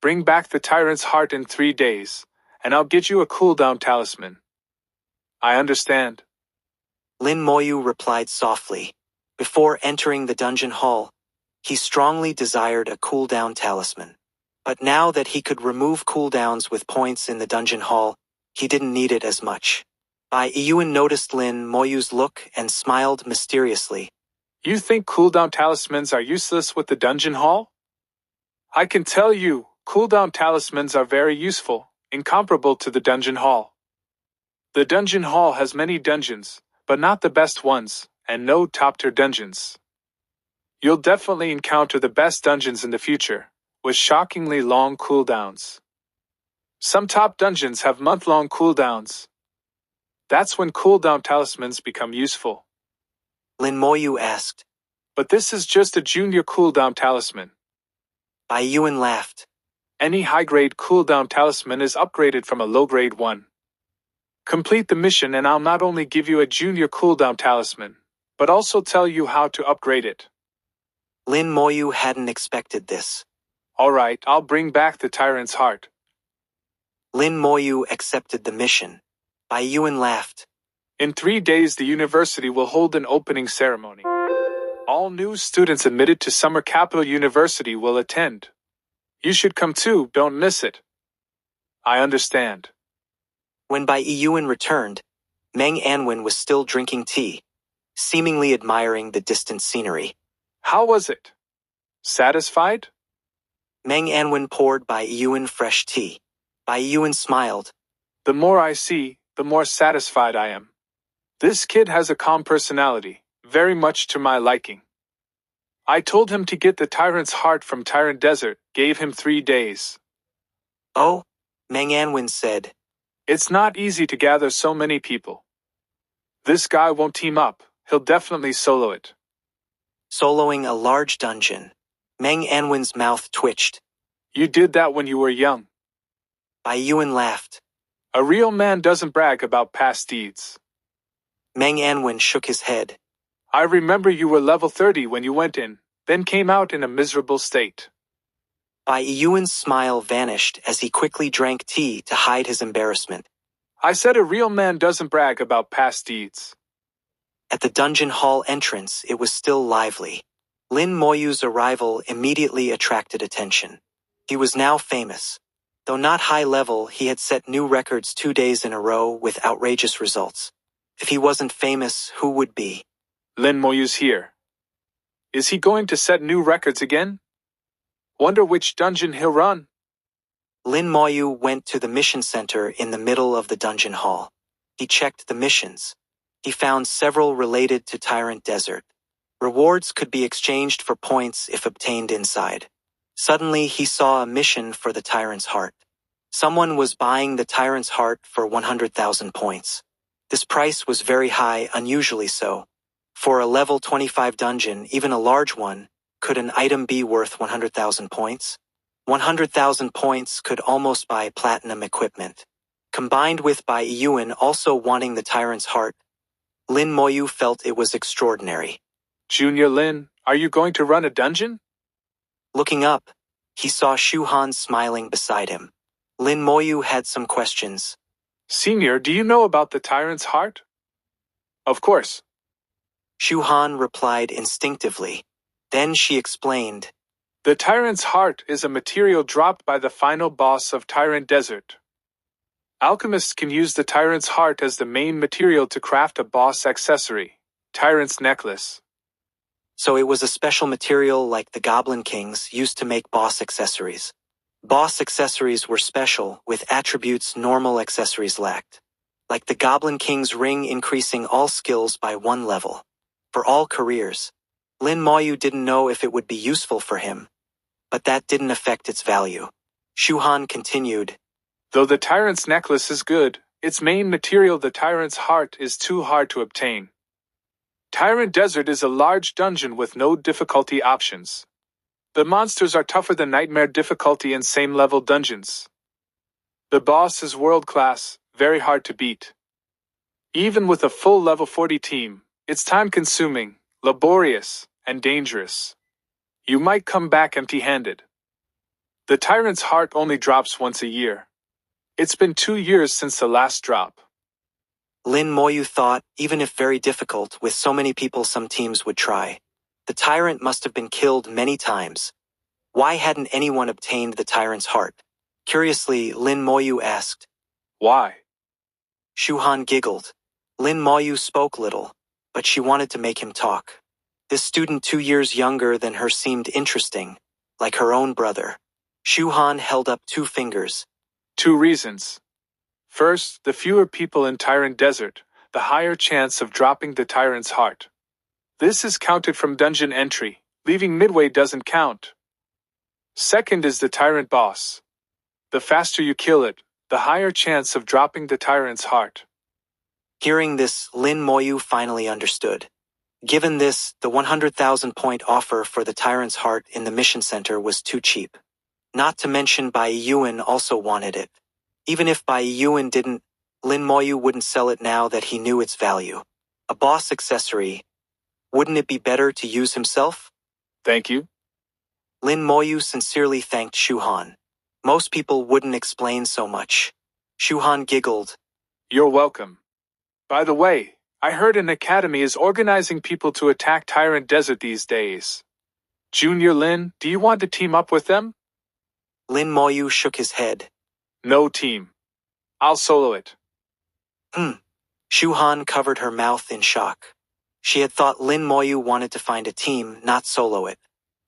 Bring back the tyrant's heart in 3 days, and I'll get you a cooldown talisman. I understand. Lin Moyu replied softly. Before entering the dungeon hall, he strongly desired a cooldown talisman. But now that he could remove cooldowns with points in the dungeon hall, he didn't need it as much. Bai Yuan noticed Lin Moyu's look and smiled mysteriously. You think cooldown talismans are useless with the dungeon hall? I can tell you, cooldown talismans are very useful, incomparable to the dungeon hall. The dungeon hall has many dungeons, but not the best ones, and no top-tier dungeons. You'll definitely encounter the best dungeons in the future, with shockingly long cooldowns. Some top dungeons have month-long cooldowns. That's when cooldown talismans become useful. Lin Moyu asked. But this is just a junior cooldown talisman. Bai Yuan laughed. Any high-grade cooldown talisman is upgraded from a low-grade one. Complete the mission and I'll not only give you a junior cooldown talisman, but also tell you how to upgrade it. Lin Moyu hadn't expected this. Alright, I'll bring back the tyrant's heart. Lin Moyu accepted the mission. Bai Yuan laughed. In 3 days the university will hold an opening ceremony. All new students admitted to Summer Capital University will attend. You should come too, don't miss it. I understand. When Bai Yuan returned, Meng Anwen was still drinking tea, seemingly admiring the distant scenery. How was it? Satisfied? Meng Anwen poured Bai Yuan fresh tea. Bai Yuan smiled. The more I see, the more satisfied I am. This kid has a calm personality, very much to my liking. I told him to get the tyrant's heart from Tyrant Desert, gave him 3 days. Oh, Meng Anwen said. It's not easy to gather so many people. This guy won't team up, he'll definitely solo it. Soloing a large dungeon. Meng Anwen's mouth twitched. You did that when you were young. Bai Yuan laughed. A real man doesn't brag about past deeds. Meng Anwen shook his head. I remember you were level 30 when you went in, then came out in a miserable state. Bai Yuan's smile vanished as he quickly drank tea to hide his embarrassment. I said a real man doesn't brag about past deeds. At the dungeon hall entrance, it was still lively. Lin Moyu's arrival immediately attracted attention. He was now famous. Though not high level, he had set new records 2 days in a row with outrageous results. If he wasn't famous, who would be? Lin Moyu's here. Is he going to set new records again? Wonder which dungeon he'll run. Lin Moyu went to the mission center in the middle of the dungeon hall. He checked the missions. He found several related to Tyrant Desert. Rewards could be exchanged for points if obtained inside. Suddenly, he saw a mission for the Tyrant's Heart. Someone was buying the Tyrant's Heart for 100,000 points. This price was very high, unusually so. For a level 25 dungeon, even a large one, could an item be worth 100,000 points? 100,000 points could almost buy platinum equipment. Combined with Bai Yuan also wanting the Tyrant's Heart, Lin Moyu felt it was extraordinary. Junior Lin, are you going to run a dungeon? Looking up, he saw Shu Han smiling beside him. Lin Moyu had some questions. Senior, do you know about the Tyrant's Heart? Of course. Shu Han replied instinctively. Then she explained. The Tyrant's Heart is a material dropped by the final boss of Tyrant Desert. Alchemists can use the Tyrant's Heart as the main material to craft a boss accessory, Tyrant's Necklace. So it was a special material like the Goblin Kings used to make boss accessories. Boss accessories were special, with attributes normal accessories lacked. Like the Goblin King's ring increasing all skills by 1 level. For all careers. Lin Moyu didn't know if it would be useful for him. But that didn't affect its value. Shu Han continued. Though the Tyrant's Necklace is good, its main material, the Tyrant's Heart, is too hard to obtain. Tyrant Desert is a large dungeon with no difficulty options. The monsters are tougher than Nightmare difficulty in same-level dungeons. The boss is world-class, very hard to beat. Even with a full level 40 team, it's time-consuming, laborious, and dangerous. You might come back empty-handed. The tyrant's heart only drops once a year. It's been 2 years since the last drop. Lin Moyu thought, even if very difficult, with so many people some teams would try. The tyrant must have been killed many times. Why hadn't anyone obtained the tyrant's heart? Curiously, Lin Moyu asked. Why? Shu Han giggled. Lin Moyu spoke little, but she wanted to make him talk. This student 2 years younger than her seemed interesting, like her own brother. Shu Han held up 2 fingers. 2 reasons. First, the fewer people in Tyrant Desert, the higher chance of dropping the tyrant's heart. This is counted from dungeon entry. Leaving midway doesn't count. Second is the tyrant boss. The faster you kill it, the higher chance of dropping the tyrant's heart. Hearing this, Lin Moyu finally understood. Given this, the 100,000 point offer for the tyrant's heart in the mission center was too cheap. Not to mention Bai Yuan also wanted it. Even if Bai Yuan didn't, Lin Moyu wouldn't sell it now that he knew its value. A boss accessory. Wouldn't it be better to use himself? Thank you. Lin Moyu sincerely thanked Shu Han. Most people wouldn't explain so much. Shu Han giggled. You're welcome. By the way, I heard an academy is organizing people to attack Tyrant Desert these days. Junior Lin, do you want to team up with them? Lin Moyu shook his head. No team. I'll solo it. Shu Han covered her mouth in shock. She had thought Lin Moyu wanted to find a team, not solo it.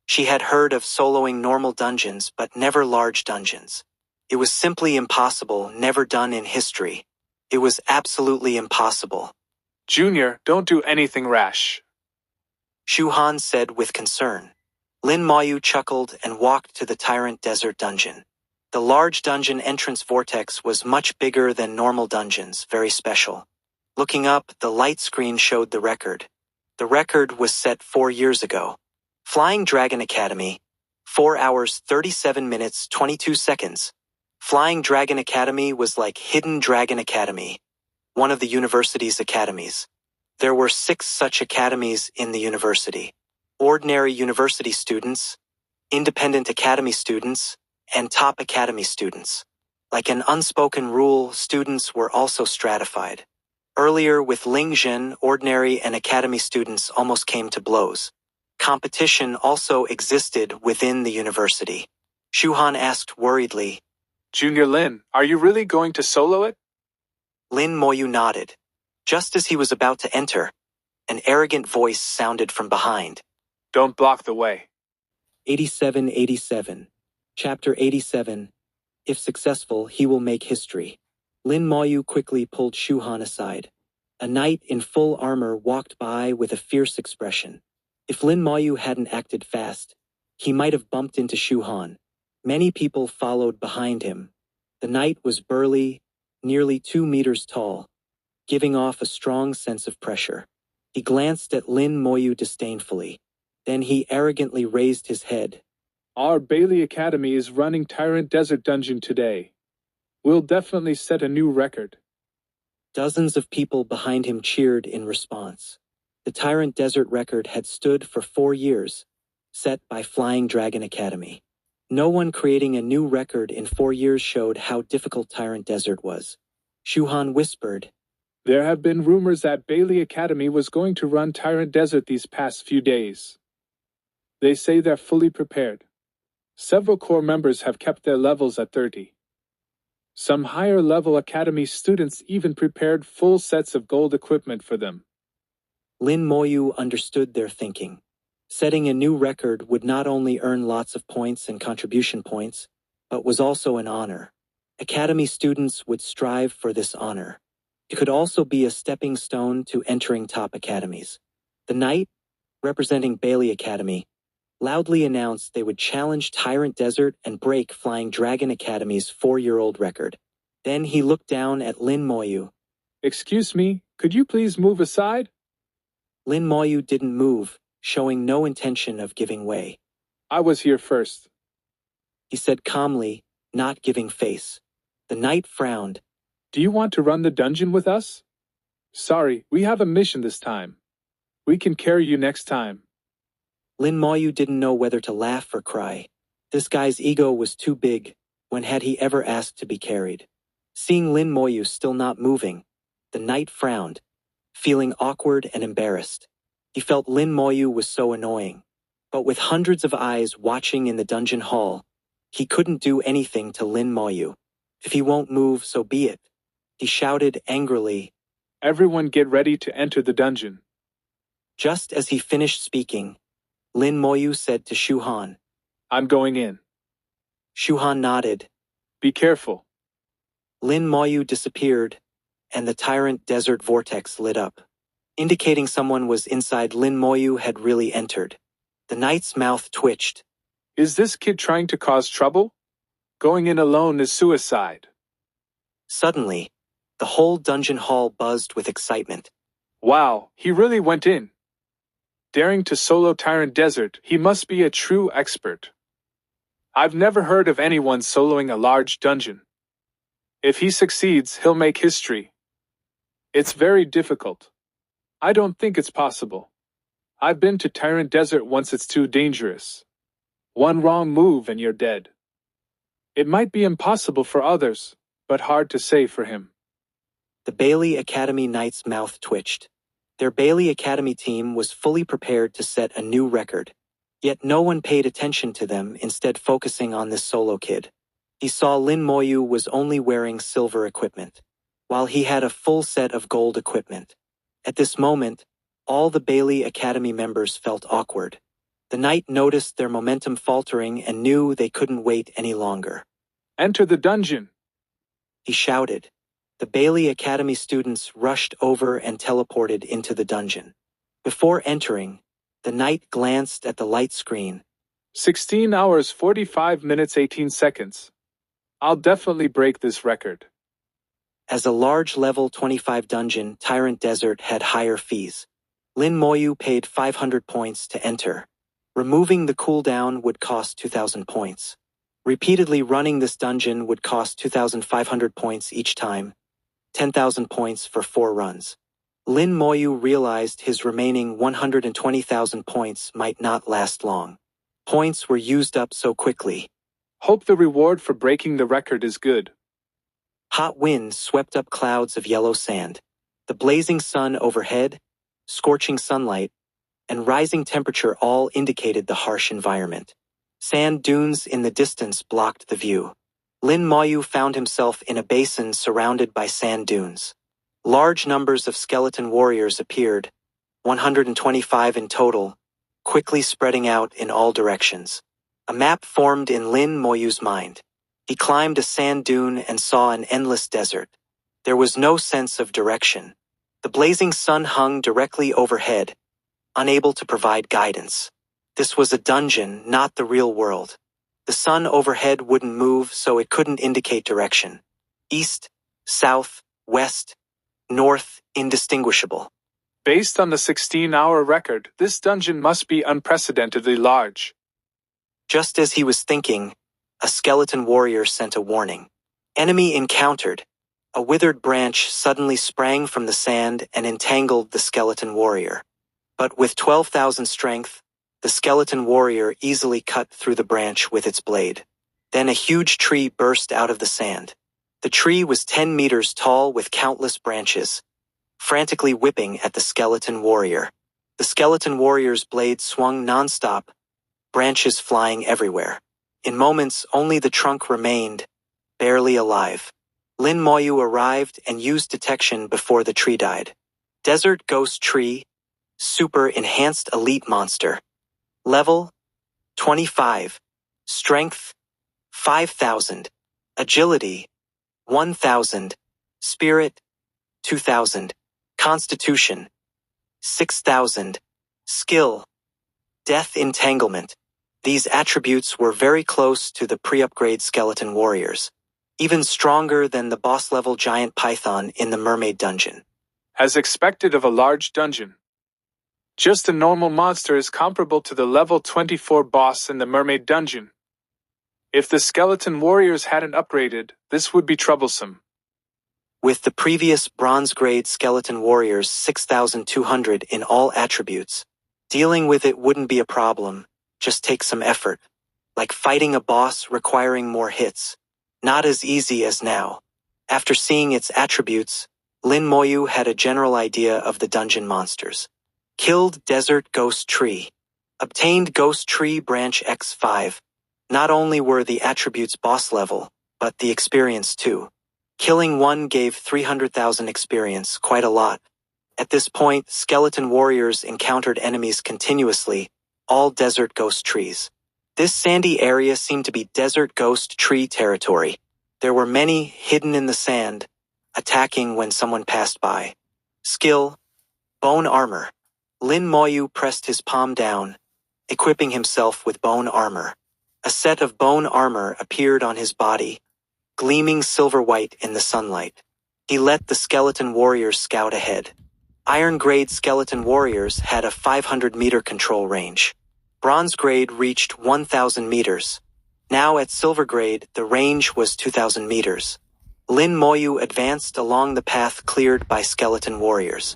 She had heard of soloing normal dungeons, but never large dungeons. It was simply impossible, never done in history. It was absolutely impossible. Junior, don't do anything rash. Shu Han said with concern. Lin Moyu chuckled and walked to the Tyrant Desert dungeon. The large dungeon entrance vortex was much bigger than normal dungeons, very special. Looking up, the light screen showed the record. The record was set 4 years ago. Flying Dragon Academy, 4 hours 37 minutes 22 seconds. Flying Dragon Academy was like Hidden Dragon Academy, one of the university's academies. There were 6 such academies in the university. Ordinary university students, independent academy students, and top academy students. Like an unspoken rule, students were also stratified. Earlier with Lingzhen, ordinary and academy students almost came to blows. Competition also existed within the university. Shu Han asked worriedly, Junior Lin, are you really going to solo it? Lin Moyu nodded. Just as he was about to enter, an arrogant voice sounded from behind. Don't block the way. 8787. Chapter 87. If successful, he will make history. Lin Moyu quickly pulled Shu Han aside. A knight in full armor walked by with a fierce expression. If Lin Moyu hadn't acted fast, he might have bumped into Shu Han. Many people followed behind him. The knight was burly, nearly 2 meters tall, giving off a strong sense of pressure. He glanced at Lin Moyu disdainfully. Then he arrogantly raised his head. Our Bailey Academy is running Tyrant Desert Dungeon today. We'll definitely set a new record. Dozens of people behind him cheered in response. The Tyrant Desert record had stood for 4 years, set by Flying Dragon Academy. No one creating a new record in 4 years showed how difficult Tyrant Desert was. Shu Han whispered, There have been rumors that Bailey Academy was going to run Tyrant Desert these past few days. They say they're fully prepared. Several core members have kept their levels at 30. Some higher-level academy students even prepared full sets of gold equipment for them. Lin Moyu understood their thinking. Setting a new record would not only earn lots of points and contribution points, but was also an honor. Academy students would strive for this honor. It could also be a stepping stone to entering top academies. The knight, representing Bailey Academy, loudly announced they would challenge Tyrant Desert and break Flying Dragon Academy's 4-year-old record. Then he looked down at Lin Moyu. Excuse me, could you please move aside? Lin Moyu didn't move, showing no intention of giving way. I was here first. He said calmly, not giving face. The knight frowned. Do you want to run the dungeon with us? Sorry, we have a mission this time. We can carry you next time. Lin Moyu didn't know whether to laugh or cry. This guy's ego was too big. When had he ever asked to be carried? Seeing Lin Moyu still not moving, the knight frowned, feeling awkward and embarrassed. He felt Lin Moyu was so annoying. But with hundreds of eyes watching in the dungeon hall, he couldn't do anything to Lin Moyu. If he won't move, so be it. He shouted angrily. Everyone get ready to enter the dungeon. Just as he finished speaking, Lin Moyu said to Shu Han. I'm going in. Shu Han nodded. Be careful. Lin Moyu disappeared, and the tyrant desert vortex lit up, indicating someone was inside. Lin Moyu had really entered. The knight's mouth twitched. Is this kid trying to cause trouble? Going in alone is suicide. Suddenly, the whole dungeon hall buzzed with excitement. Wow, he really went in. Daring to solo Tyrant Desert, he must be a true expert. I've never heard of anyone soloing a large dungeon. If he succeeds, he'll make history. It's very difficult. I don't think it's possible. I've been to Tyrant Desert once. It's too dangerous. One wrong move and you're dead. It might be impossible for others, but hard to say for him. The Bailey Academy Knight's mouth twitched. Their Bailey Academy team was fully prepared to set a new record. Yet no one paid attention to them, instead focusing on this solo kid. He saw Lin Moyu was only wearing silver equipment, while he had a full set of gold equipment. At this moment, all the Bailey Academy members felt awkward. The knight noticed their momentum faltering and knew they couldn't wait any longer. Enter the dungeon! He shouted. The Bailey Academy students rushed over and teleported into the dungeon. Before entering, the knight glanced at the light screen. 16 hours 45 minutes 18 seconds. I'll definitely break this record. As a large level 25 dungeon, Tyrant Desert had higher fees. Lin Moyu paid 500 points to enter. Removing the cooldown would cost 2,000 points. Repeatedly running this dungeon would cost 2,500 points each time, 10,000 points for 4 runs. Lin Moyu realized his remaining 120,000 points might not last long. Points were used up so quickly. Hope the reward for breaking the record is good. Hot wind swept up clouds of yellow sand. The blazing sun overhead, scorching sunlight, and rising temperature all indicated the harsh environment. Sand dunes in the distance blocked the view. Lin Moyu found himself in a basin surrounded by sand dunes. Large numbers of skeleton warriors appeared, 125 in total, quickly spreading out in all directions. A map formed in Lin Moyu's mind. He climbed a sand dune and saw an endless desert. There was no sense of direction. The blazing sun hung directly overhead, unable to provide guidance. This was a dungeon, not the real world. The sun overhead wouldn't move, so it couldn't indicate direction. East, south, west, north, indistinguishable. Based on the 16-hour record, this dungeon must be unprecedentedly large. Just as he was thinking, a skeleton warrior sent a warning. Enemy encountered. A withered branch suddenly sprang from the sand and entangled the skeleton warrior. But with 12,000 strength, the skeleton warrior easily cut through the branch with its blade. Then a huge tree burst out of the sand. The tree was 10 meters tall with countless branches, frantically whipping at the skeleton warrior. The skeleton warrior's blade swung non-stop, branches flying everywhere. In moments, only the trunk remained, barely alive. Lin Moyu arrived and used detection before the tree died. Desert Ghost Tree, Super Enhanced Elite Monster. Level 25. Strength 5,000. Agility 1,000. Spirit 2,000. Constitution 6,000. Skill Death Entanglement. These attributes were very close to the pre-upgrade skeleton warriors, even stronger than the boss-level giant python in the mermaid dungeon. As expected of a large dungeon. Just a normal monster is comparable to the level 24 boss in the mermaid dungeon. If the skeleton warriors hadn't upgraded, this would be troublesome. With the previous bronze-grade skeleton warriors 6,200 in all attributes, dealing with it wouldn't be a problem, just take some effort. like fighting a boss requiring more hits. Not as easy as now. After seeing its attributes, Lin Moyu had a general idea of the dungeon monsters. Killed Desert Ghost Tree. Obtained Ghost Tree Branch X5. Not only were the attributes boss level, but the experience too. Killing one gave 300,000 experience, quite a lot. At this point, skeleton warriors encountered enemies continuously, all desert ghost trees. This sandy area seemed to be desert ghost tree territory. There were many hidden in the sand, attacking when someone passed by. Skill, bone armor. Lin Moyu pressed his palm down, equipping himself with bone armor. A set of bone armor appeared on his body, gleaming silver-white in the sunlight. He let the skeleton warriors scout ahead. Iron-grade skeleton warriors had a 500-meter control range. Bronze-grade reached 1,000 meters. Now at silver-grade, the range was 2,000 meters. Lin Moyu advanced along the path cleared by skeleton warriors.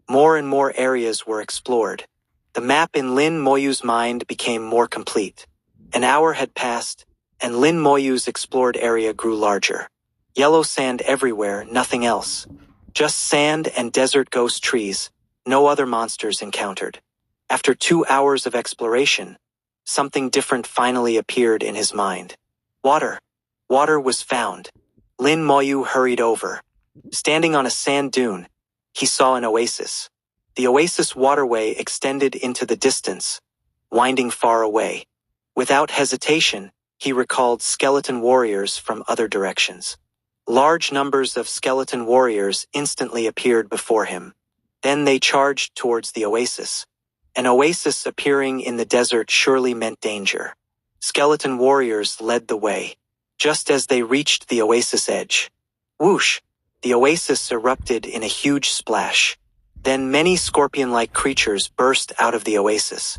More and more areas were explored. The map in Lin Moyu's mind became more complete. An hour had passed, and Lin Moyu's explored area grew larger. Yellow sand everywhere, nothing else. Just sand and desert ghost trees, no other monsters encountered. After 2 hours of exploration, something different finally appeared in his mind. Water. Water was found. Lin Moyu hurried over. Standing on a sand dune, he saw an oasis. The oasis waterway extended into the distance, winding far away. Without hesitation, he recalled skeleton warriors from other directions. Large numbers of skeleton warriors instantly appeared before him. Then they charged towards the oasis. An oasis appearing in the desert surely meant danger. Skeleton warriors led the way. Just as they reached the oasis edge, whoosh, the oasis erupted in a huge splash. Then many scorpion-like creatures burst out of the oasis.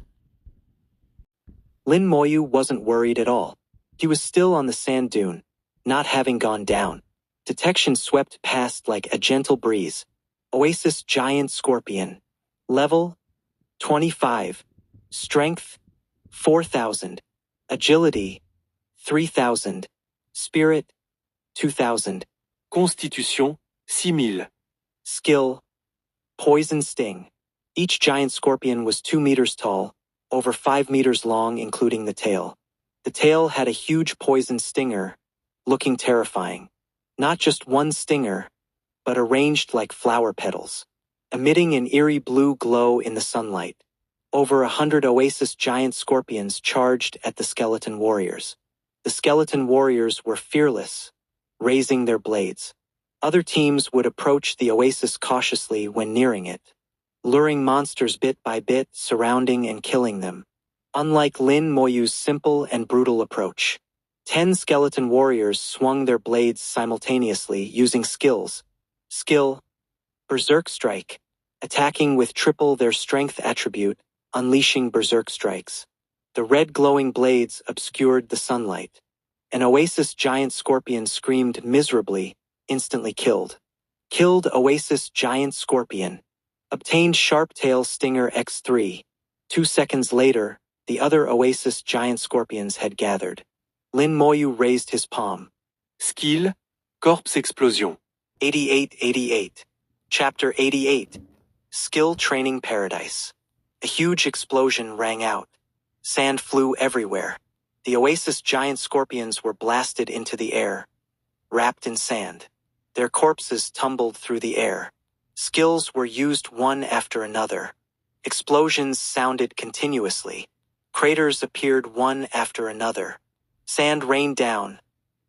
Lin Moyu wasn't worried at all. He was still on the sand dune, not having gone down. Detection swept past like a gentle breeze. Oasis giant scorpion. Level 25. Strength 4,000. Agility 3,000. Spirit 2,000. Constitution 6000. Skill Poison Sting. Each giant scorpion was 2 meters tall, over 5 meters long including the tail. The tail had a huge poison stinger, looking terrifying. Not just one stinger, but arranged like flower petals, emitting an eerie blue glow in the sunlight. Over 100 oasis giant scorpions charged at the skeleton warriors. The skeleton warriors were fearless, raising their blades. Other teams would approach the oasis cautiously when nearing it, luring monsters bit by bit, surrounding and killing them. Unlike Lin Moyu's simple and brutal approach, 10 skeleton warriors swung their blades simultaneously using skills. Skill, Berserk Strike, attacking with triple their strength attribute, unleashing Berserk Strikes. The red glowing blades obscured the sunlight. An oasis giant scorpion screamed miserably, instantly killed. Killed oasis giant scorpion. Obtained Sharp Tail Stinger X3. 2 seconds later, the other oasis giant scorpions had gathered. Lin Moyu raised his palm. Skill Corpse Explosion. 8888. Chapter 88. Skill Training Paradise. A huge explosion rang out. Sand flew everywhere. The oasis giant scorpions were blasted into the air, wrapped in sand. Their corpses tumbled through the air. Skills were used one after another. Explosions sounded continuously. Craters appeared one after another. Sand rained down,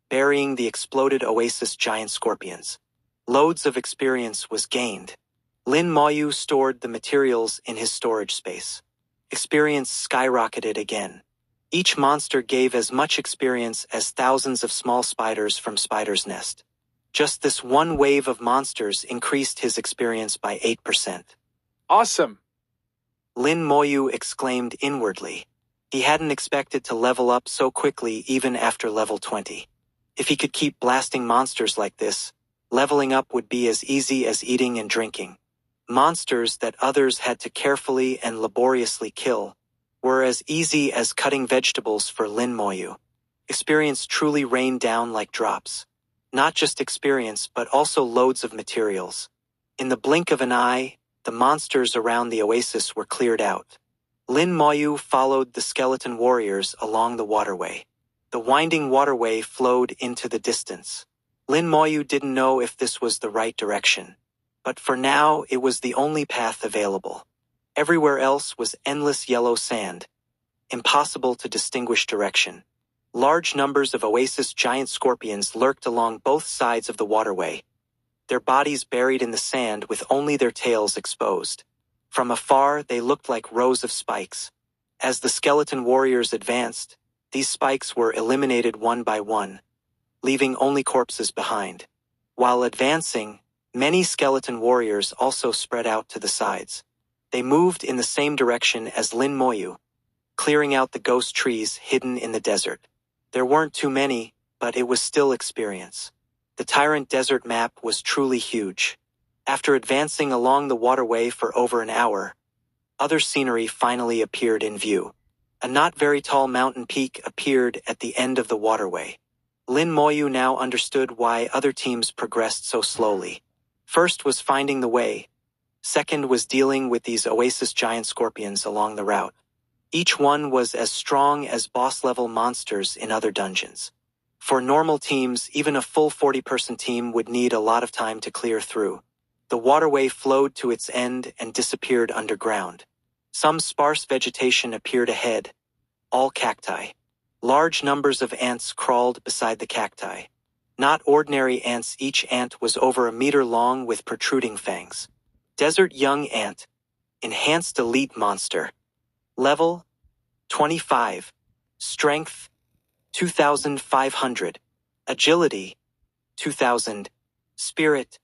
burying the exploded oasis giant scorpions. Loads of experience was gained. Lin Moyu stored the materials in his storage space. Experience skyrocketed again. Each monster gave as much experience as thousands of small spiders from Spider's Nest. Just this one wave of monsters increased his experience by 8%. Awesome! Lin Moyu exclaimed inwardly. He hadn't expected to level up so quickly even after level 20. If he could keep blasting monsters like this, leveling up would be as easy as eating and drinking. Monsters that others had to carefully and laboriously kill, were as easy as cutting vegetables for Lin Moyu. Experience truly rained down like drops. Not just experience, but also loads of materials. In the blink of an eye, the monsters around the oasis were cleared out. Lin Moyu followed the skeleton warriors along the waterway. The winding waterway flowed into the distance. Lin Moyu didn't know if this was the right direction. But for now, it was the only path available. Everywhere else was endless yellow sand. Impossible to distinguish direction. Large numbers of oasis giant scorpions lurked along both sides of the waterway, their bodies buried in the sand with only their tails exposed. From afar, they looked like rows of spikes. As the skeleton warriors advanced, these spikes were eliminated one by one, leaving only corpses behind. While advancing, many skeleton warriors also spread out to the sides. They moved in the same direction as Lin Moyu, clearing out the ghost trees hidden in the desert. There weren't too many, but it was still experience. The Tyrant Desert map was truly huge. After advancing along the waterway for over an hour, other scenery finally appeared in view. A not very tall mountain peak appeared at the end of the waterway. Lin Moyu now understood why other teams progressed so slowly. First was finding the way. Second was dealing with these oasis giant scorpions along the route. Each one was as strong as boss-level monsters in other dungeons. For normal teams, even a full 40-person team would need a lot of time to clear through. The waterway flowed to its end and disappeared underground. Some sparse vegetation appeared ahead, all cacti. Large numbers of ants crawled beside the cacti. Not ordinary ants, each ant was over a meter long with protruding fangs. Desert Young Ant, Enhanced Elite Monster. Level 25. Strength 2,500. Agility 2,000. Spirit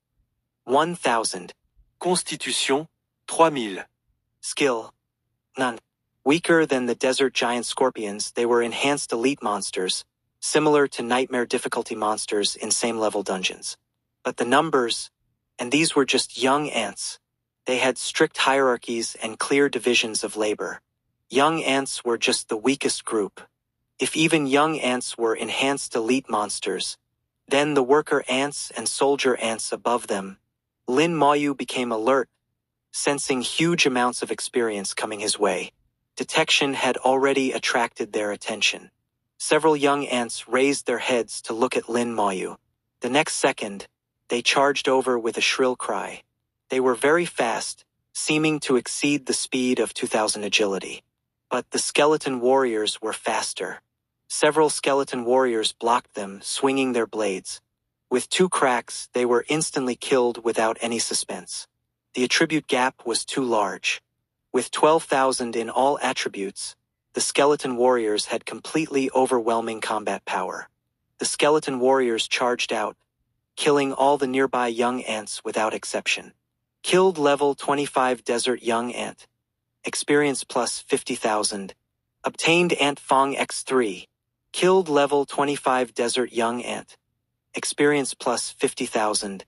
1,000. Constitution 3000. Skill none. Weaker than the desert giant scorpions, they were enhanced elite monsters, similar to nightmare difficulty monsters in same-level dungeons. But the numbers, and these were just young ants. They had strict hierarchies and clear divisions of labor. Young ants were just the weakest group. If even young ants were enhanced elite monsters, then the worker ants and soldier ants above them. Lin Moyu became alert, sensing huge amounts of experience coming his way. Detection had already attracted their attention. Several young ants raised their heads to look at Lin Moyu. The next second, they charged over with a shrill cry. They were very fast, seeming to exceed the speed of 2,000 agility. But the skeleton warriors were faster. Several skeleton warriors blocked them, swinging their blades. With 2 cracks, they were instantly killed without any suspense. The attribute gap was too large. With 12,000 in all attributes, the skeleton warriors had completely overwhelming combat power. The skeleton warriors charged out, killing all the nearby young ants without exception. Killed level 25 Desert Young Ant. Experience plus 50,000. Obtained Ant Fong X3. Killed level 25 Desert Young Ant. Experience plus 50,000.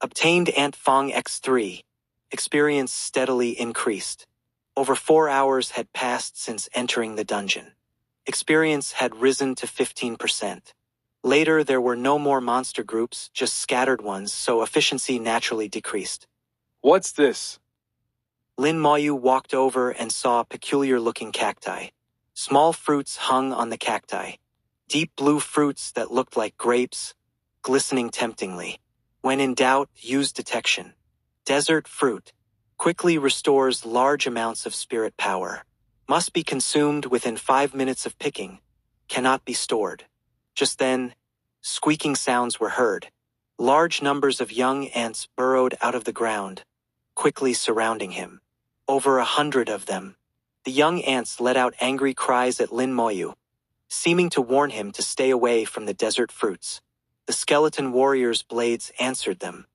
Obtained Ant Fong X3. Experience steadily increased. Over 4 hours had passed since entering the dungeon. Experience had risen to 15%. Later, there were no more monster groups, just scattered ones, so efficiency naturally decreased. What's this? Lin Moyu walked over and saw peculiar-looking cacti. Small fruits hung on the cacti. Deep blue fruits that looked like grapes, glistening temptingly. When in doubt, use detection. Desert fruit. Quickly restores large amounts of spirit power. Must be consumed within 5 minutes of picking. Cannot be stored. Just then, squeaking sounds were heard. Large numbers of young ants burrowed out of the ground, quickly surrounding him. Over 100 of them. The young ants let out angry cries at Lin Moyu, seeming to warn him to stay away from the desert fruits. The skeleton warriors' blades answered them.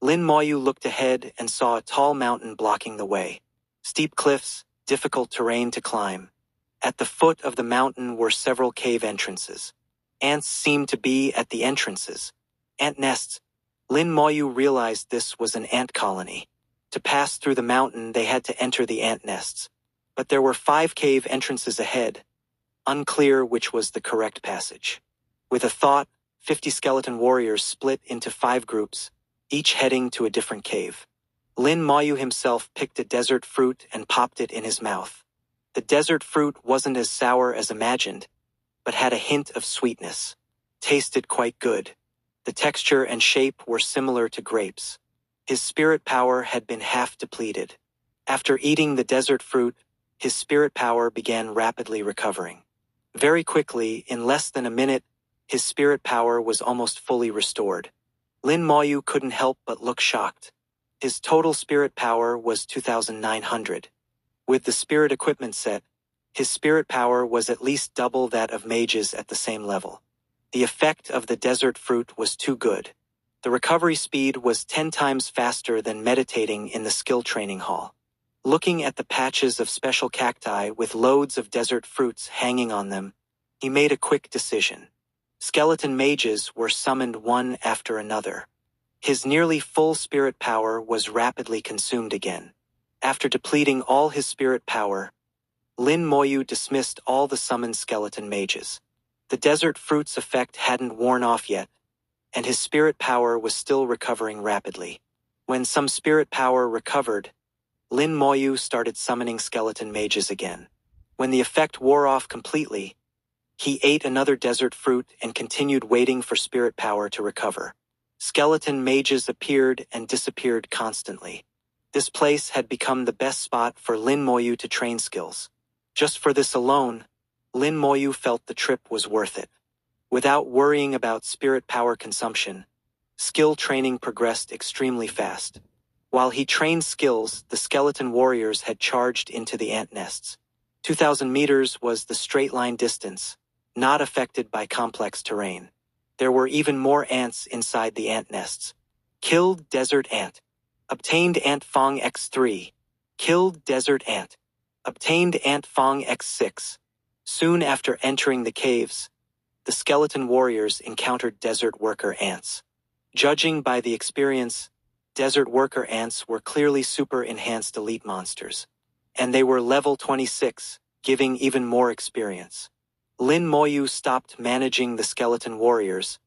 Lin Moyu looked ahead and saw a tall mountain blocking the way. Steep cliffs, difficult terrain to climb. At the foot of the mountain were several cave entrances. Ants seemed to be at the entrances. Ant nests. Lin Moyu realized this was an ant colony. To pass through the mountain, they had to enter the ant nests. But there were 5 cave entrances ahead, unclear which was the correct passage. With a thought, 50 skeleton warriors split into 5 groups, each heading to a different cave. Lin Moyu himself picked a desert fruit and popped it in his mouth. The desert fruit wasn't as sour as imagined, but had a hint of sweetness. Tasted quite good. The texture and shape were similar to grapes. His spirit power had been half depleted. After eating the desert fruit, his spirit power began rapidly recovering. Very quickly, in less than a minute, his spirit power was almost fully restored. Lin Moyu couldn't help but look shocked. His total spirit power was 2,900. With the spirit equipment set, his spirit power was at least double that of mages at the same level. The effect of the desert fruit was too good. The recovery speed was 10 times faster than meditating in the skill training hall. Looking at the patches of special cacti with loads of desert fruits hanging on them, he made a quick decision. Skeleton mages were summoned one after another. His nearly full spirit power was rapidly consumed again. After depleting all his spirit power, Lin Moyu dismissed all the summoned skeleton mages. The desert fruit's effect hadn't worn off yet, and his spirit power was still recovering rapidly. When some spirit power recovered, Lin Moyu started summoning skeleton mages again. When the effect wore off completely, he ate another desert fruit and continued waiting for spirit power to recover. Skeleton mages appeared and disappeared constantly. This place had become the best spot for Lin Moyu to train skills. Just for this alone, Lin Moyu felt the trip was worth it. Without worrying about spirit power consumption, skill training progressed extremely fast. While he trained skills, the skeleton warriors had charged into the ant nests. 2,000 meters was the straight-line distance, not affected by complex terrain. There were even more ants inside the ant nests. Killed desert ant. Obtained ant Fong X3. Killed desert ant. Obtained ant Fong X6. Soon after entering the caves, the skeleton warriors encountered desert worker ants. Judging by the experience, desert worker ants were clearly super-enhanced elite monsters. And they were level 26, giving even more experience. Lin Moyu stopped managing the skeleton warriors,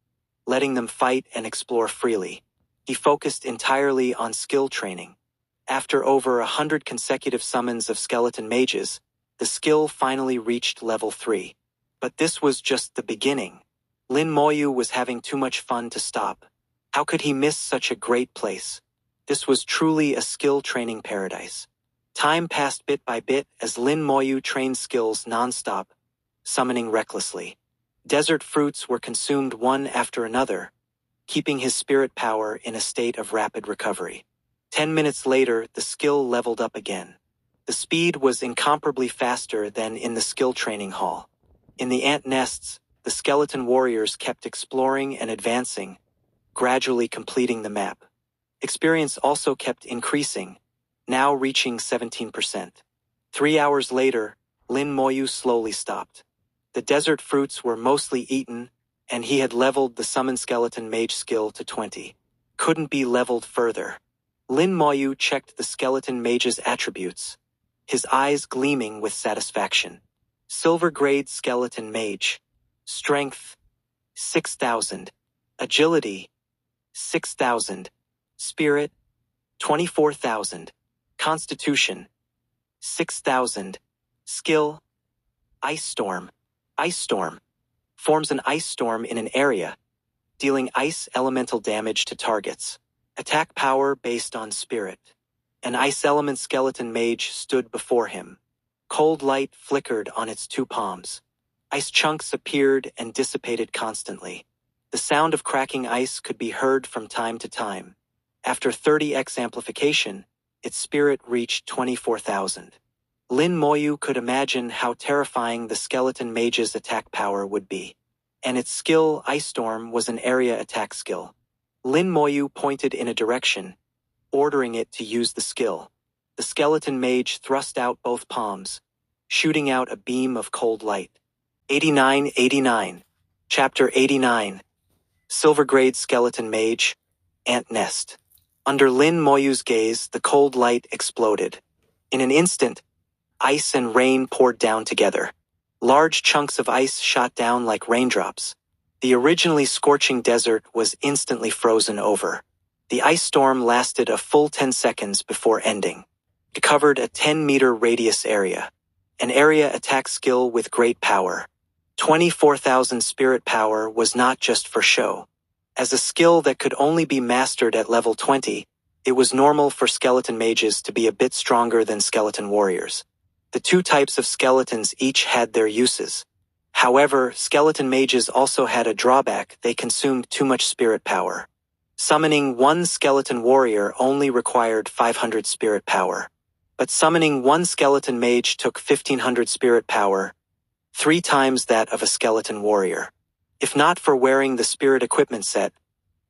letting them fight and explore freely. He focused entirely on skill training. After over 100 consecutive summons of skeleton mages, the skill finally reached level 3. But this was just the beginning. Lin Moyu was having too much fun to stop. How could he miss such a great place? This was truly a skill training paradise. Time passed bit by bit as Lin Moyu trained skills non-stop, summoning recklessly. Desert fruits were consumed one after another, keeping his spirit power in a state of rapid recovery. 10 minutes later, the skill leveled up again. The speed was incomparably faster than in the skill training hall. In the ant nests, the skeleton warriors kept exploring and advancing, gradually completing the map. Experience also kept increasing, now reaching 17%. 3 hours later, Lin Moyu slowly stopped. The desert fruits were mostly eaten, and he had leveled the summon skeleton mage skill to 20. Couldn't be leveled further. Lin Moyu checked the skeleton mage's attributes, his eyes gleaming with satisfaction. Silver grade skeleton mage. Strength, 6,000. Agility, 6,000. Spirit, 24,000. Constitution, 6,000. Skill, Ice Storm. Ice Storm. Forms an ice storm in an area, dealing ice elemental damage to targets. Attack power based on spirit. An ice element skeleton mage stood before him. Cold light flickered on its 2 palms. Ice chunks appeared and dissipated constantly. The sound of cracking ice could be heard from time to time. After 30x amplification, its spirit reached 24,000. Lin Moyu could imagine how terrifying the skeleton mage's attack power would be. And its skill, Ice Storm, was an area attack skill. Lin Moyu pointed in a direction, ordering it to use the skill. The skeleton mage thrust out both palms, shooting out a beam of cold light. 89. Chapter 89. Silver grade skeleton mage, ant nest. Under Lin Moyu's gaze, the cold light exploded. In an instant, Ice and rain poured down together. Large chunks of ice shot down like raindrops. The originally scorching desert was instantly frozen over. The ice storm lasted a full 10 seconds before ending. It covered a 10-meter radius area. An area attack skill with great power. 24,000 spirit power was not just for show. As a skill that could only be mastered at level 20, it was normal for skeleton mages to be a bit stronger than skeleton warriors. The two types of skeletons each had their uses. However, skeleton mages also had a drawback: they consumed too much spirit power. Summoning one skeleton warrior only required 500 spirit power. But summoning one skeleton mage took 1,500 spirit power, 3 times that of a skeleton warrior. If not for wearing the spirit equipment set,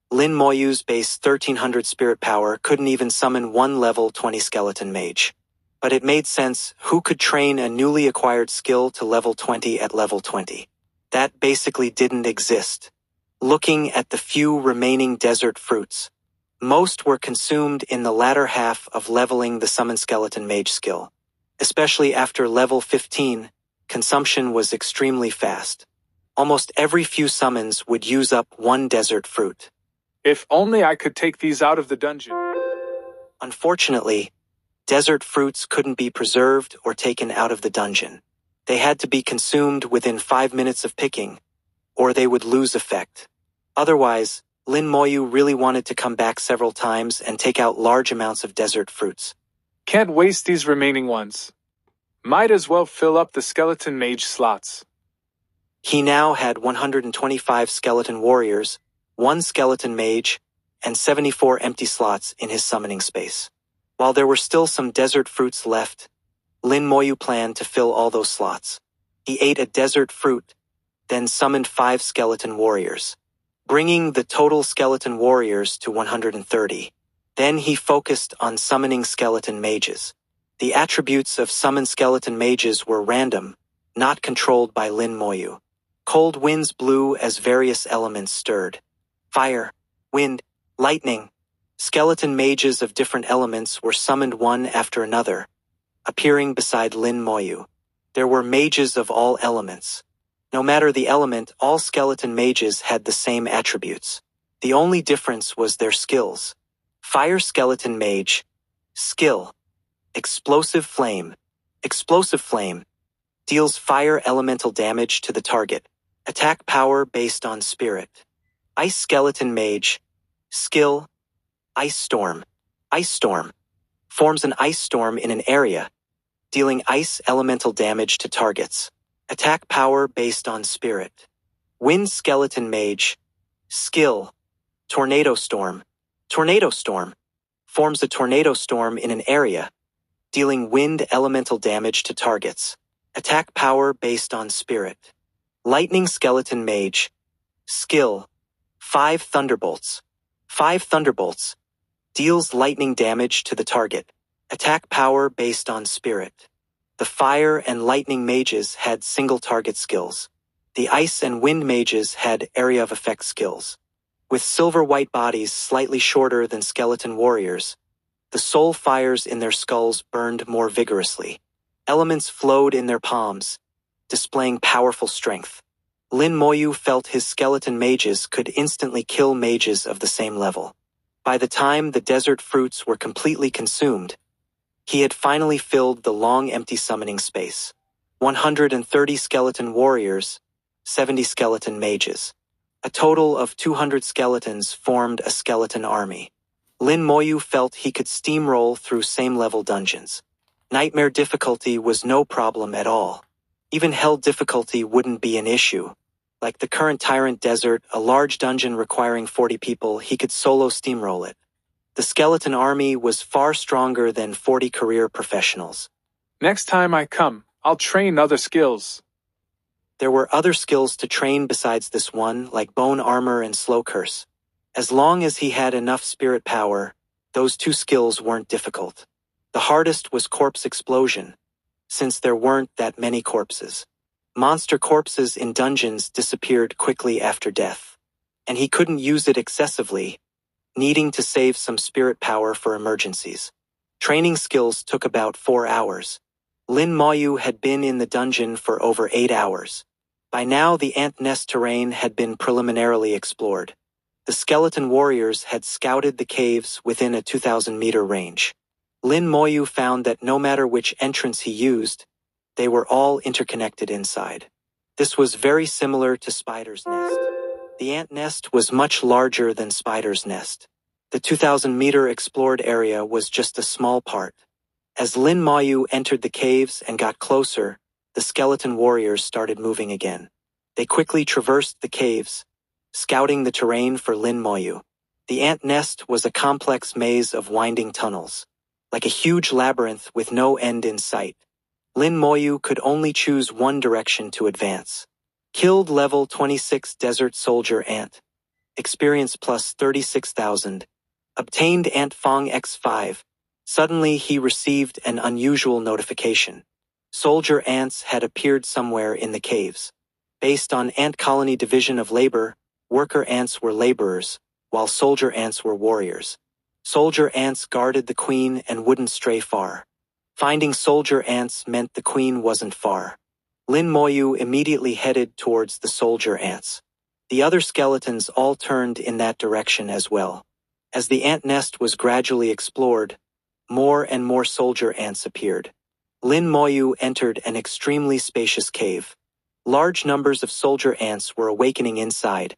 Lin Moyu's base 1,300 spirit power couldn't even summon one level 20 skeleton mage. But it made sense: who could train a newly acquired skill to level 20 at level 20? That basically didn't exist. Looking at the few remaining desert fruits, most were consumed in the latter half of leveling the summon skeleton mage skill. Especially after level 15, consumption was extremely fast. Almost every few summons would use up one desert fruit. If only I could take these out of the dungeon. Unfortunately, desert fruits couldn't be preserved or taken out of the dungeon. They had to be consumed within 5 minutes of picking, or they would lose effect. Otherwise, Lin Moyu really wanted to come back several times and take out large amounts of desert fruits. Can't waste these remaining ones. Might as well fill up the skeleton mage slots. He now had 125 skeleton warriors, 1 skeleton mage, and 74 empty slots in his summoning space. While there were still some desert fruits left, Lin Moyu planned to fill all those slots. He ate a desert fruit, then summoned 5 skeleton warriors, bringing the total skeleton warriors to 130. Then he focused on summoning skeleton mages. The attributes of summoned skeleton mages were random, not controlled by Lin Moyu. Cold winds blew as various elements stirred. Fire, wind, lightning. Skeleton mages of different elements were summoned one after another, appearing beside Lin Moyu. There were mages of all elements. No matter the element, all skeleton mages had the same attributes. The only difference was their skills. Fire skeleton mage. Skill. Explosive flame. Explosive flame. Deals fire elemental damage to the target. Attack power based on spirit. Ice skeleton mage. Skill. Ice storm. Ice storm. Forms an ice storm in an area, dealing ice elemental damage to targets. Attack power based on spirit. Wind skeleton mage. Skill. Tornado storm. Tornado storm. Forms a tornado storm in an area, dealing wind elemental damage to targets. Attack power based on spirit. Lightning skeleton mage. Skill. 5 thunderbolts. 5 thunderbolts. Deals lightning damage to the target. Attack power based on spirit. The fire and lightning mages had single target skills. The ice and wind mages had area of effect skills. With silver-white bodies slightly shorter than skeleton warriors, the soul fires in their skulls burned more vigorously. Elements flowed in their palms, displaying powerful strength. Lin Moyu felt his skeleton mages could instantly kill mages of the same level. By the time the desert fruits were completely consumed, he had finally filled the long empty summoning space. 130 skeleton warriors, 70 skeleton mages. A total of 200 skeletons formed a skeleton army. Lin Moyu felt he could steamroll through same-level dungeons. Nightmare difficulty was no problem at all. Even hell difficulty wouldn't be an issue. Like the current Tyrant Desert, a large dungeon requiring 40 people, he could solo steamroll it. The skeleton army was far stronger than 40 career professionals. Next time I come, I'll train other skills. There were other skills to train besides this one, like bone armor and slow curse. As long as he had enough spirit power, those 2 skills weren't difficult. The hardest was corpse explosion, since there weren't that many corpses. Monster corpses in dungeons disappeared quickly after death, and he couldn't use it excessively, needing to save some spirit power for emergencies. Training skills took about 4 hours. Lin Moyu had been in the dungeon for over 8 hours. By now the ant nest terrain had been preliminarily explored. The skeleton warriors had scouted the caves within a 2,000-meter range. Lin Moyu found that no matter which entrance he used, they were all interconnected inside. This was very similar to Spider's nest. The ant nest was much larger than Spider's nest. The 2,000-meter explored area was just a small part. As Lin Moyu entered the caves and got closer, the skeleton warriors started moving again. They quickly traversed the caves, scouting the terrain for Lin Moyu. The ant nest was a complex maze of winding tunnels, like a huge labyrinth with no end in sight. Lin Moyu could only choose one direction to advance. Killed level 26 Desert Soldier Ant. Experience plus 36,000. Obtained Ant Fong X5. Suddenly he received an unusual notification. Soldier ants had appeared somewhere in the caves. Based on ant colony division of labor, worker ants were laborers, while soldier ants were warriors. Soldier ants guarded the queen and wouldn't stray far. Finding soldier ants meant the queen wasn't far. Lin Moyu immediately headed towards the soldier ants. The other skeletons all turned in that direction as well. As the ant nest was gradually explored, more and more soldier ants appeared. Lin Moyu entered an extremely spacious cave. Large numbers of soldier ants were awakening inside,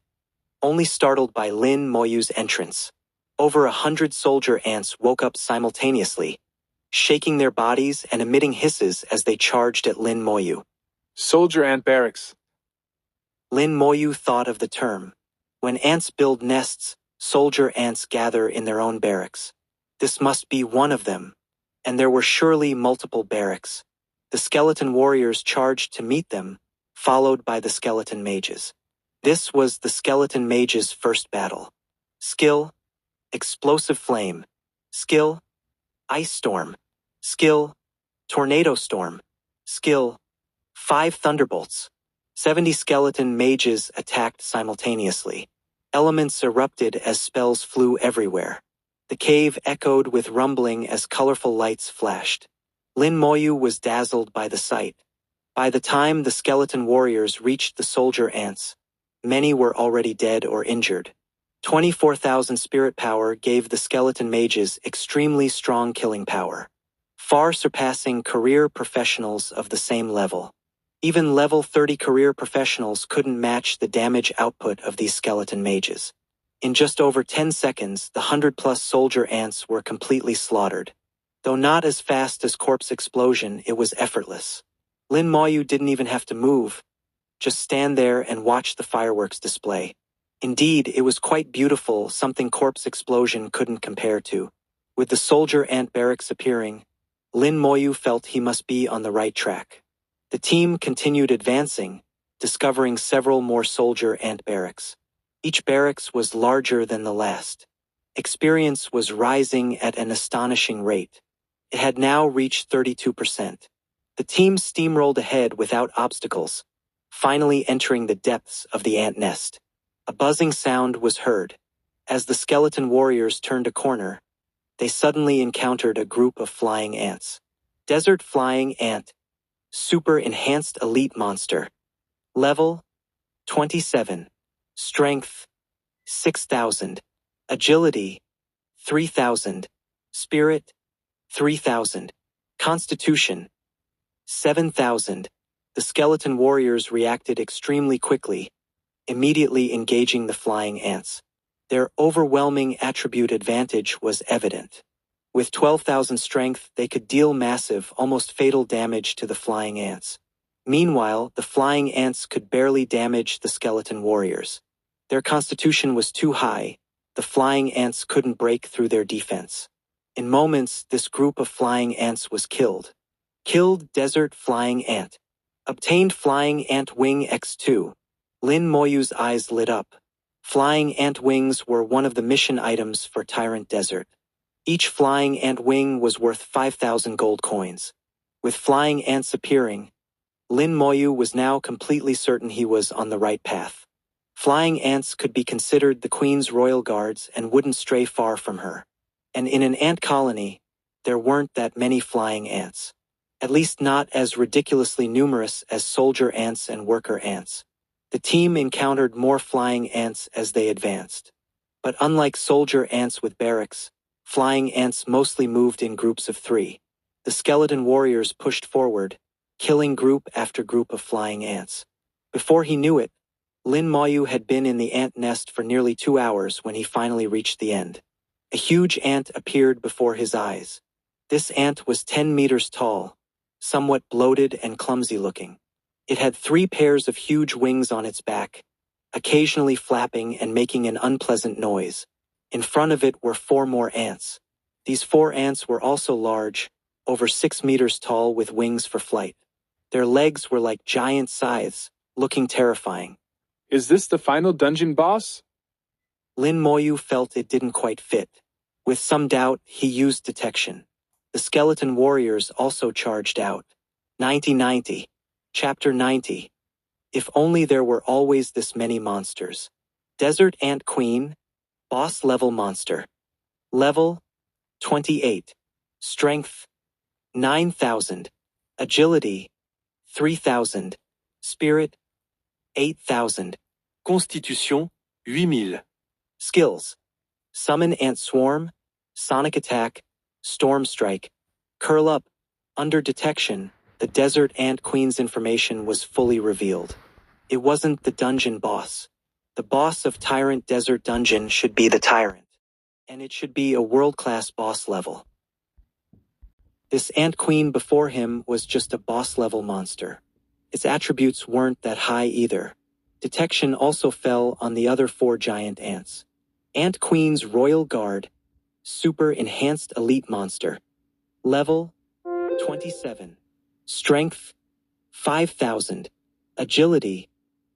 only startled by Lin Moyu's entrance. Over 100 soldier ants woke up simultaneously, shaking their bodies and emitting hisses as they charged at Lin Moyu. Soldier ant barracks. Lin Moyu thought of the term. When ants build nests, soldier ants gather in their own barracks. This must be one of them. And there were surely multiple barracks. The skeleton warriors charged to meet them, followed by the skeleton mages. This was the skeleton mages' first battle. Skill, Explosive Flame. Skill, Ice Storm. Skill, Tornado Storm. Skill, 5 Thunderbolts. 70 skeleton mages attacked simultaneously. Elements erupted as spells flew everywhere. The cave echoed with rumbling as colorful lights flashed. Lin Moyu was dazzled by the sight. By the time the skeleton warriors reached the soldier ants, many were already dead or injured. 24,000 spirit power gave the skeleton mages extremely strong killing power, far surpassing career professionals of the same level. Even level 30 career professionals couldn't match the damage output of these skeleton mages. In just over 10 seconds, the 100-plus soldier ants were completely slaughtered. Though not as fast as Corpse Explosion, it was effortless. Lin Moyu didn't even have to move, just stand there and watch the fireworks display. Indeed, it was quite beautiful, something Corpse Explosion couldn't compare to. With the soldier ant barracks appearing, Lin Moyu felt he must be on the right track. The team continued advancing, discovering several more soldier ant barracks. Each barracks was larger than the last. Experience was rising at an astonishing rate. It had now reached 32%. The team steamrolled ahead without obstacles, finally entering the depths of the ant nest. A buzzing sound was heard. As the skeleton warriors turned a corner, they suddenly encountered a group of flying ants. Desert Flying Ant. Super Enhanced Elite Monster. Level 27. Strength 6,000. Agility 3,000. Spirit 3,000. Constitution 7,000. The skeleton warriors reacted extremely quickly, immediately engaging the flying ants. Their overwhelming attribute advantage was evident. With 12,000 strength, they could deal massive, almost fatal damage to the flying ants. Meanwhile, the flying ants could barely damage the skeleton warriors. Their constitution was too high. The flying ants couldn't break through their defense. In moments, this group of flying ants was killed. Killed Desert Flying Ant. Obtained Flying Ant Wing X2. Lin Moyu's eyes lit up. Flying ant wings were one of the mission items for Tyrant Desert. Each flying ant wing was worth 5,000 gold coins. With flying ants appearing, Lin Moyu was now completely certain he was on the right path. Flying ants could be considered the queen's royal guards and wouldn't stray far from her. And in an ant colony, there weren't that many flying ants. At least not as ridiculously numerous as soldier ants and worker ants. The team encountered more flying ants as they advanced. But unlike soldier ants with barracks, flying ants mostly moved in groups of 3. The skeleton warriors pushed forward, killing group after group of flying ants. Before he knew it, Lin Moyu had been in the ant nest for nearly 2 hours when he finally reached the end. A huge ant appeared before his eyes. This ant was 10 meters tall, somewhat bloated and clumsy looking. It had 3 pairs of huge wings on its back, occasionally flapping and making an unpleasant noise. In front of it were 4 more ants. These 4 ants were also large, over 6 meters tall with wings for flight. Their legs were like giant scythes, looking terrifying. Is this the final dungeon boss? Lin Moyu felt it didn't quite fit. With some doubt, he used detection. The skeleton warriors also charged out. 90-90. Chapter 90. If only there were always this many monsters. Desert Ant Queen, boss level monster. Level 28. Strength 9,000. Agility 3,000. Spirit 8,000. Constitution 8000. Skills: Summon Ant Swarm, Sonic Attack, Storm Strike, Curl Up. Under detection, the Desert Ant Queen's information was fully revealed. It wasn't the dungeon boss. The boss of Tyrant Desert Dungeon should be the Tyrant, and it should be a world-class boss level. This Ant Queen before him was just a boss-level monster. Its attributes weren't that high either. Detection also fell on the other 4 giant ants. Ant Queen's Royal Guard, Super Enhanced Elite Monster. Level 27. Strength 5,000. Agility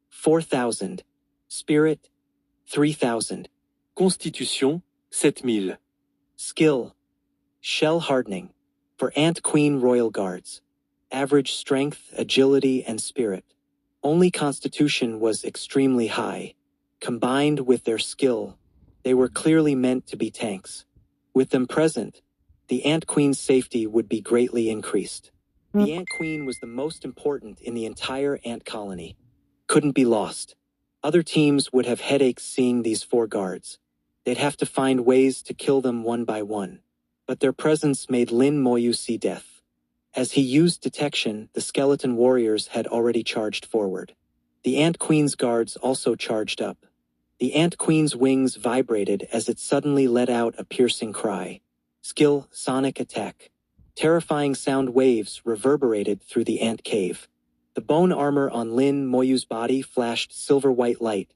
4,000. Spirit 3,000. Constitution 7000. Skill: Shell Hardening. For Ant Queen Royal Guards. Average strength, agility, and spirit. Only constitution was extremely high. Combined with their skill, they were clearly meant to be tanks. With them present, the Ant Queen's safety would be greatly increased. The Ant Queen was the most important in the entire ant colony. Couldn't be lost. Other teams would have headaches seeing these 4 guards. They'd have to find ways to kill them one by one. But their presence made Lin Moyu see death. As he used detection, the skeleton warriors had already charged forward. The Ant Queen's guards also charged up. The Ant Queen's wings vibrated as it suddenly let out a piercing cry. Skill: Sonic Attack. Terrifying sound waves reverberated through the ant cave. The bone armor on Lin Moyu's body flashed silver-white light,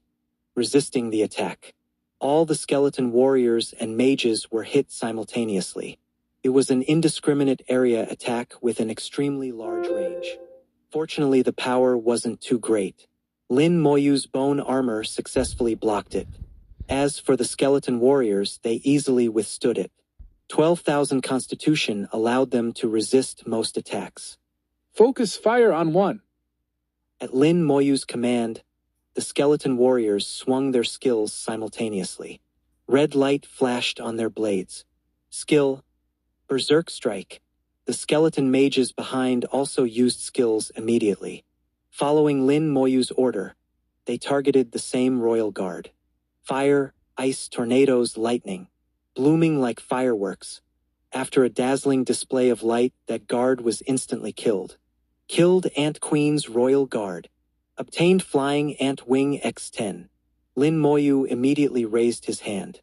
resisting the attack. All the skeleton warriors and mages were hit simultaneously. It was an indiscriminate area attack with an extremely large range. Fortunately, the power wasn't too great. Lin Moyu's bone armor successfully blocked it. As for the skeleton warriors, they easily withstood it. 12,000 constitution allowed them to resist most attacks. Focus fire on one. At Lin Moyu's command, the skeleton warriors swung their skills simultaneously. Red light flashed on their blades. Skill: Berserk Strike. The skeleton mages behind also used skills immediately. Following Lin Moyu's order, they targeted the same royal guard. Fire, ice, tornadoes, lightning, blooming like fireworks. After a dazzling display of light, that guard was instantly killed. Killed Ant Queen's Royal Guard. Obtained Flying Ant Wing X10. Lin Moyu immediately raised his hand.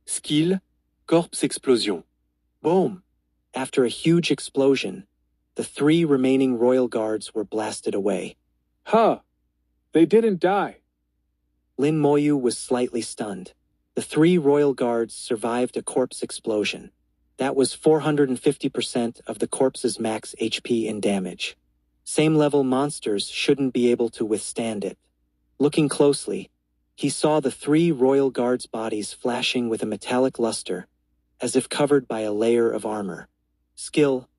Skill Corpse Explosion. Boom! After a huge explosion, the 3 remaining Royal Guards were blasted away. Huh! They didn't die. Lin Moyu was slightly stunned. The 3 Royal Guards survived a corpse explosion. That was 450% of the corpse's max HP in damage. Same-level monsters shouldn't be able to withstand it. Looking closely, he saw the 3 Royal Guards' bodies flashing with a metallic luster, as if covered by a layer of armor. Skill: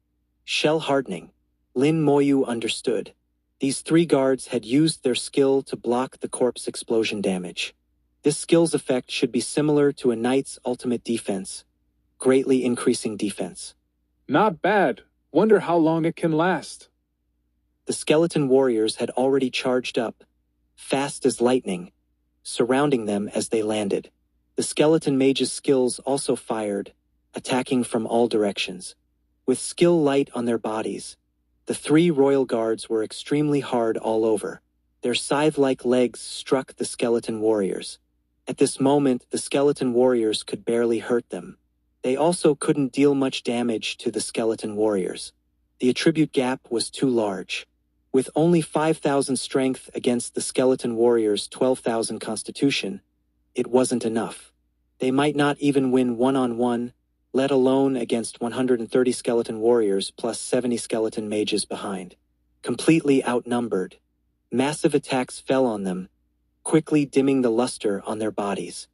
Shell Hardening. Lin Moyu understood. These 3 guards had used their skill to block the corpse explosion damage. This skill's effect should be similar to a knight's ultimate defense, greatly increasing defense. Not bad. Wonder how long it can last. The skeleton warriors had already charged up, fast as lightning, surrounding them as they landed. The skeleton mage's skills also fired, attacking from all directions. With skill light on their bodies, the three royal guards were extremely hard all over. Their scythe-like legs struck the skeleton warriors. At this moment, the skeleton warriors could barely hurt them. They also couldn't deal much damage to the skeleton warriors. The attribute gap was too large. With only 5,000 strength against the skeleton warriors' 12,000 constitution, it wasn't enough. They might not even win one-on-one, let alone against 130 skeleton warriors plus 70 skeleton mages behind. Completely outnumbered, massive attacks fell on them, quickly dimming the luster on their bodies.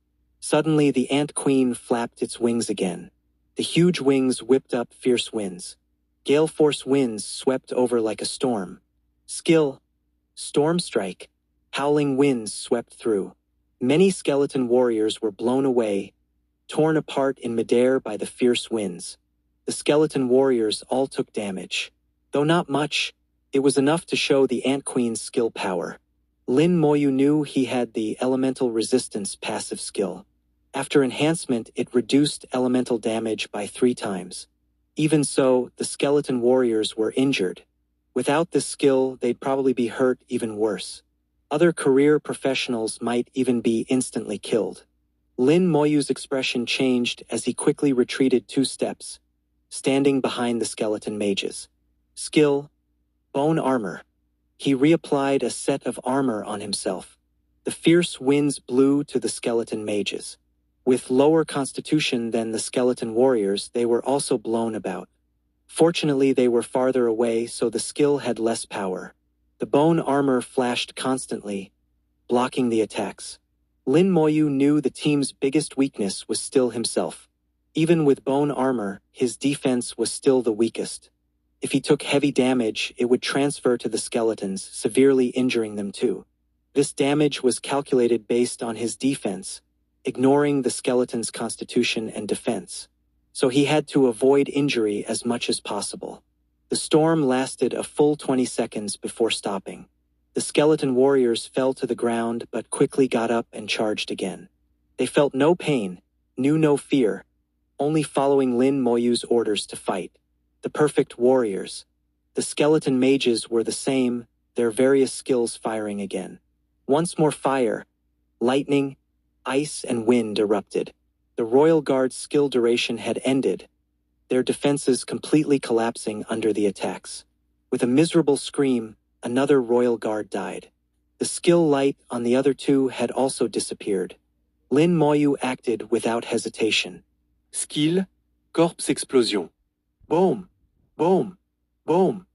Suddenly, the ant queen flapped its wings again. The huge wings whipped up fierce winds. Gale force winds swept over like a storm. Skill, storm strike, howling winds swept through. Many skeleton warriors were blown away, torn apart in midair by the fierce winds. The skeleton warriors all took damage. Though not much, it was enough to show the Ant Queen's skill power. Lin Moyu knew he had the elemental resistance passive skill. After enhancement, it reduced elemental damage by 3 times. Even so, the skeleton warriors were injured. Without this skill, they'd probably be hurt even worse. Other career professionals might even be instantly killed. Lin Moyu's expression changed as he quickly retreated 2 steps, standing behind the skeleton mages. Skill, bone armor. He reapplied a set of armor on himself. The fierce winds blew to the skeleton mages. With lower constitution than the skeleton warriors, they were also blown about. Fortunately, they were farther away, so the skill had less power. The bone armor flashed constantly, blocking the attacks. Lin Moyu knew the team's biggest weakness was still himself. Even with bone armor, his defense was still the weakest. If he took heavy damage, it would transfer to the skeletons, severely injuring them too. This damage was calculated based on his defense, ignoring the skeleton's constitution and defense. So he had to avoid injury as much as possible. The storm lasted a full 20 seconds before stopping. The skeleton warriors fell to the ground but quickly got up and charged again. They felt no pain, knew no fear, only following Lin Moyu's orders to fight. The perfect warriors. The skeleton mages were the same, their various skills firing again. Once more fire, lightning, ice and wind erupted. The Royal Guard's skill duration had ended, their defenses completely collapsing under the attacks. With a miserable scream, another Royal Guard died. The skill light on the other 2 had also disappeared. Lin Moyu acted without hesitation. Skill, corpse explosion. Boom! Boom! Boom!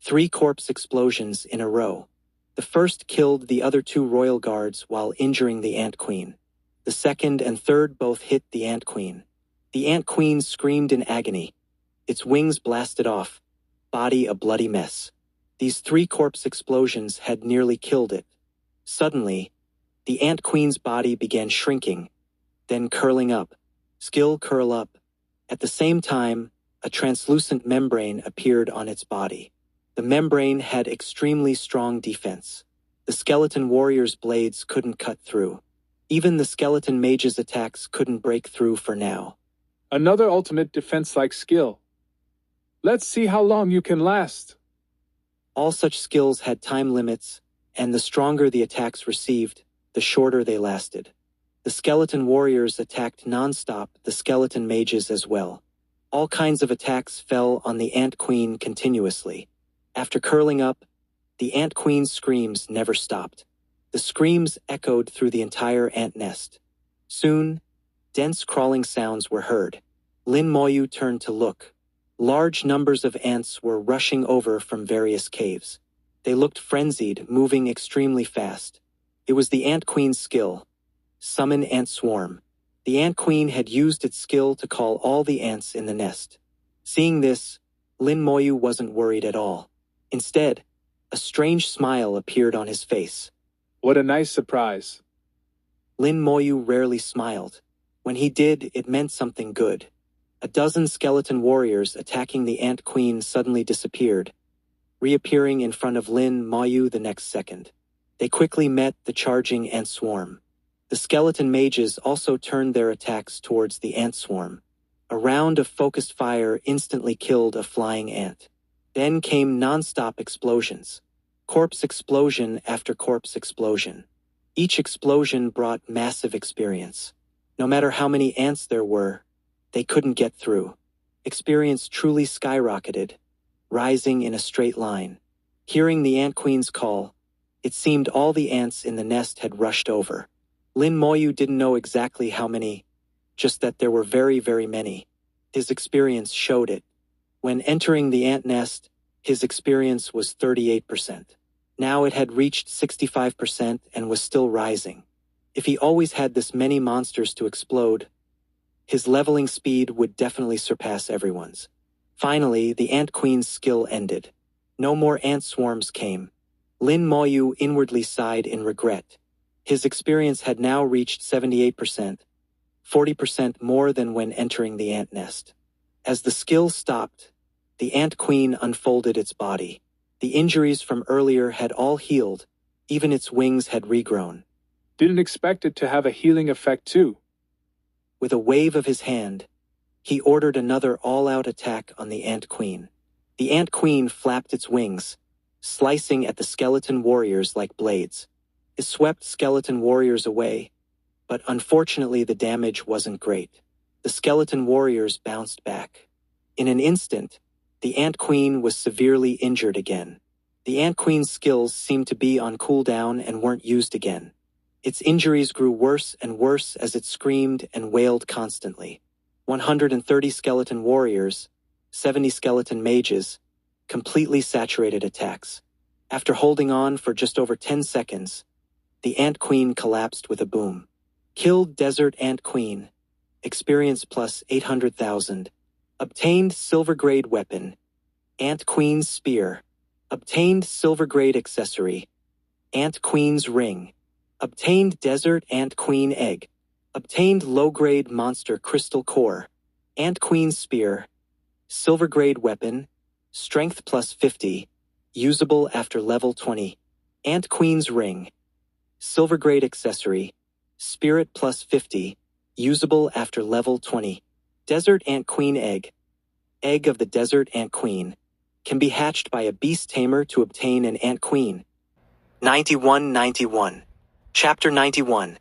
3 corpse explosions in a row. The first killed the other 2 Royal Guards while injuring the Ant Queen. The second and third both hit the Ant Queen. The Ant Queen screamed in agony. Its wings blasted off, body a bloody mess. These 3 corpse explosions had nearly killed it. Suddenly, the Ant Queen's body began shrinking, then curling up. Skill curl up. At the same time, a translucent membrane appeared on its body. The membrane had extremely strong defense. The skeleton warrior's blades couldn't cut through. Even the skeleton mage's attacks couldn't break through for now. Another ultimate defense-like skill. Let's see how long you can last. All such skills had time limits, and the stronger the attacks received, the shorter they lasted. The skeleton warriors attacked non-stop the skeleton mages as well. All kinds of attacks fell on the Ant Queen continuously. After curling up, the Ant Queen's screams never stopped. The screams echoed through the entire ant nest. Soon, dense crawling sounds were heard. Lin Moyu turned to look. Large numbers of ants were rushing over from various caves. They looked frenzied, moving extremely fast. It was the Ant Queen's skill. Summon Ant Swarm. The Ant Queen had used its skill to call all the ants in the nest. Seeing this, Lin Moyu wasn't worried at all. Instead, a strange smile appeared on his face. What a nice surprise. Lin Moyu rarely smiled. When he did, it meant something good. A dozen skeleton warriors attacking the Ant Queen suddenly disappeared, reappearing in front of Lin Moyu the next second. They quickly met the charging ant swarm. The skeleton mages also turned their attacks towards the ant swarm. A round of focused fire instantly killed a flying ant. Then came non-stop explosions. Corpse explosion after corpse explosion. Each explosion brought massive experience. No matter how many ants there were, they couldn't get through. Experience truly skyrocketed, rising in a straight line. Hearing the Ant Queen's call, it seemed all the ants in the nest had rushed over. Lin Moyu didn't know exactly how many, just that there were very, very many. His experience showed it. When entering the ant nest, his experience was 38%. Now it had reached 65% and was still rising. If he always had this many monsters to explode, his leveling speed would definitely surpass everyone's. Finally, the Ant Queen's skill ended. No more ant swarms came. Lin Moyu inwardly sighed in regret. His experience had now reached 78%, 40% more than when entering the ant nest. As the skill stopped, the Ant Queen unfolded its body. The injuries from earlier had all healed, even its wings had regrown. Didn't expect it to have a healing effect too. With a wave of his hand, he ordered another all-out attack on the Ant Queen. The Ant Queen flapped its wings, slicing at the skeleton warriors like blades. It swept skeleton warriors away, but unfortunately the damage wasn't great. The skeleton warriors bounced back. In an instant, the Ant Queen was severely injured again. The Ant Queen's skills seemed to be on cooldown and weren't used again. Its injuries grew worse and worse as it screamed and wailed constantly. 130 skeleton warriors, 70 skeleton mages, completely saturated attacks. After holding on for just over 10 seconds, the Ant Queen collapsed with a boom. Killed Desert Ant Queen. Experience plus 800,000. Obtained Silver Grade Weapon. Ant Queen's Spear. Obtained Silver Grade Accessory. Ant Queen's Ring. Obtained Desert Ant Queen Egg. Obtained Low-Grade Monster Crystal Core. Ant Queen's Spear. Silver Grade Weapon. Strength plus 50. Usable after level 20. Ant Queen's Ring. Silver Grade Accessory. Spirit plus 50. Usable after level 20. Desert Ant Queen Egg. Egg of the Desert Ant Queen. Can be hatched by a beast tamer to obtain an Ant Queen. 9191. Chapter 91.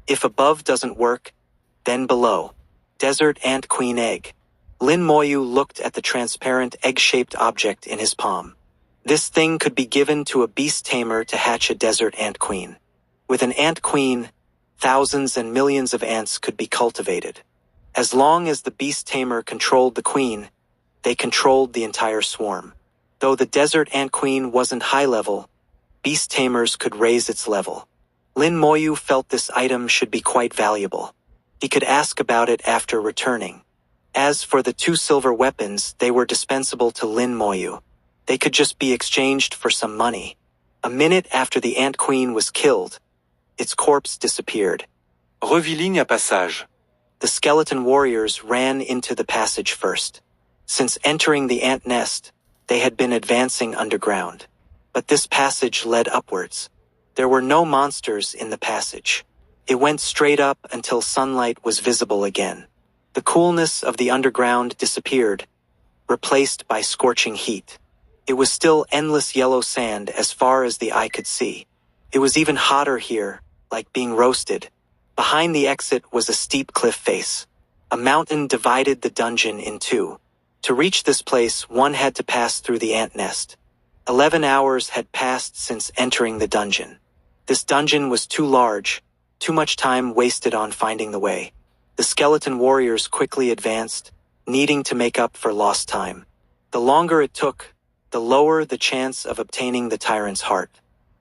If above doesn't work, then below. Desert Ant Queen Egg. Lin Moyu looked at the transparent egg-shaped object in his palm. This thing could be given to a beast tamer to hatch a desert ant queen. With an ant queen, thousands and millions of ants could be cultivated. As long as the beast tamer controlled the queen, they controlled the entire swarm. Though the desert ant queen wasn't high level, beast tamers could raise its level. Lin Moyu felt this item should be quite valuable. He could ask about it after returning. As for the 2 silver weapons, they were dispensable to Lin Moyu. They could just be exchanged for some money. A minute after the ant queen was killed, its corpse disappeared. Reviligne à passage. The skeleton warriors ran into the passage first. Since entering the ant nest, they had been advancing underground. But this passage led upwards. There were no monsters in the passage. It went straight up until sunlight was visible again. The coolness of the underground disappeared, replaced by scorching heat. It was still endless yellow sand as far as the eye could see. It was even hotter here, like being roasted. Behind the exit was a steep cliff face. A mountain divided the dungeon in two. To reach this place, one had to pass through the ant nest. 11 hours had passed since entering the dungeon. This dungeon was too large, too much time wasted on finding the way. The skeleton warriors quickly advanced, needing to make up for lost time. The longer it took, the lower the chance of obtaining the tyrant's heart.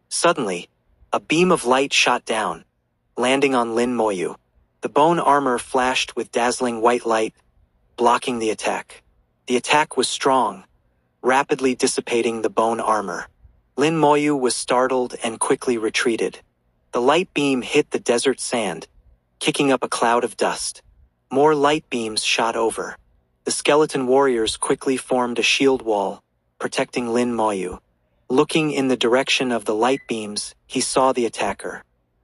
Suddenly, a beam of light shot down, landing on Lin Moyu. The bone armor flashed with dazzling white light, blocking the attack. The attack was strong, rapidly dissipating the bone armor. Lin Moyu was startled and quickly retreated. The light beam hit the desert sand, kicking up a cloud of dust. More light beams shot over. The skeleton warriors quickly formed a shield wall, protecting Lin Moyu. Looking in the direction of the light beams, he saw the attacker.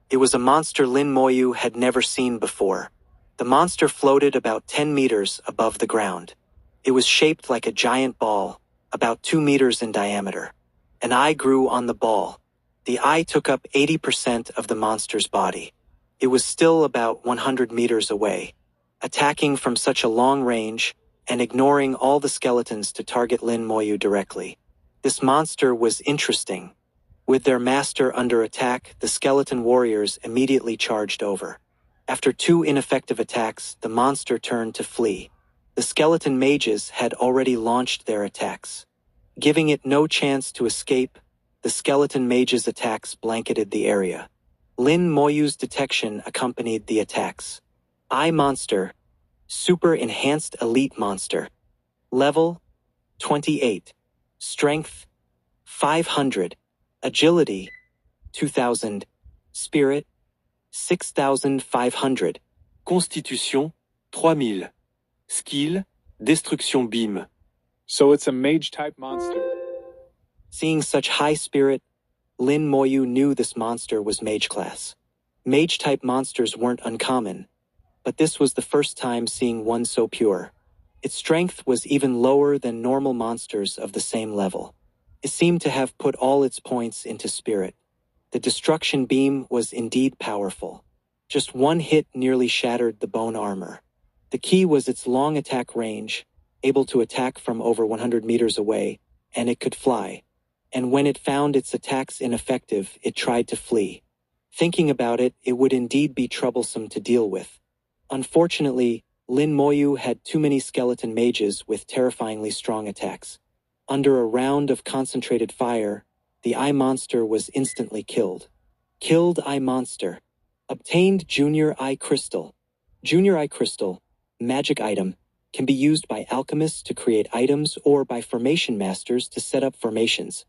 It was a monster Lin Moyu had never seen before. The monster floated about 10 meters above the ground. It was shaped like a giant ball, about 2 meters in diameter. An eye grew on the ball. The eye took up 80% of the monster's body. It was still about 100 meters away. Attacking from such a long range, and ignoring all the skeletons to target Lin Moyu directly. This monster was interesting. With their master under attack, the skeleton warriors immediately charged over. After 2 ineffective attacks, the monster turned to flee. The skeleton mages had already launched their attacks. Giving it no chance to escape, the skeleton mages' attacks blanketed the area. Lin Moyu's detection accompanied the attacks. Eye Monster, Super Enhanced Elite Monster. Level 28. Strength 500. Agility 2000. Spirit 6500. Constitution 3000. Skill Destruction Beam. So it's a mage-type monster. Seeing such high spirit, Lin Moyu knew this monster was mage class. Mage-type monsters weren't uncommon, but this was the first time seeing one so pure. Its strength was even lower than normal monsters of the same level. It seemed to have put all its points into spirit. The destruction beam was indeed powerful. Just one hit nearly shattered the bone armor. The key was its long attack range, able to attack from over 100 meters away, and it could fly. And when it found its attacks ineffective, it tried to flee. Thinking about it, it would indeed be troublesome to deal with. Unfortunately, Lin Moyu had too many skeleton mages with terrifyingly strong attacks. Under a round of concentrated fire, the Eye Monster was instantly killed. Killed Eye Monster. Obtained Junior Eye Crystal. Junior Eye Crystal, magic item, can be used by alchemists to create items or by formation masters to set up formations.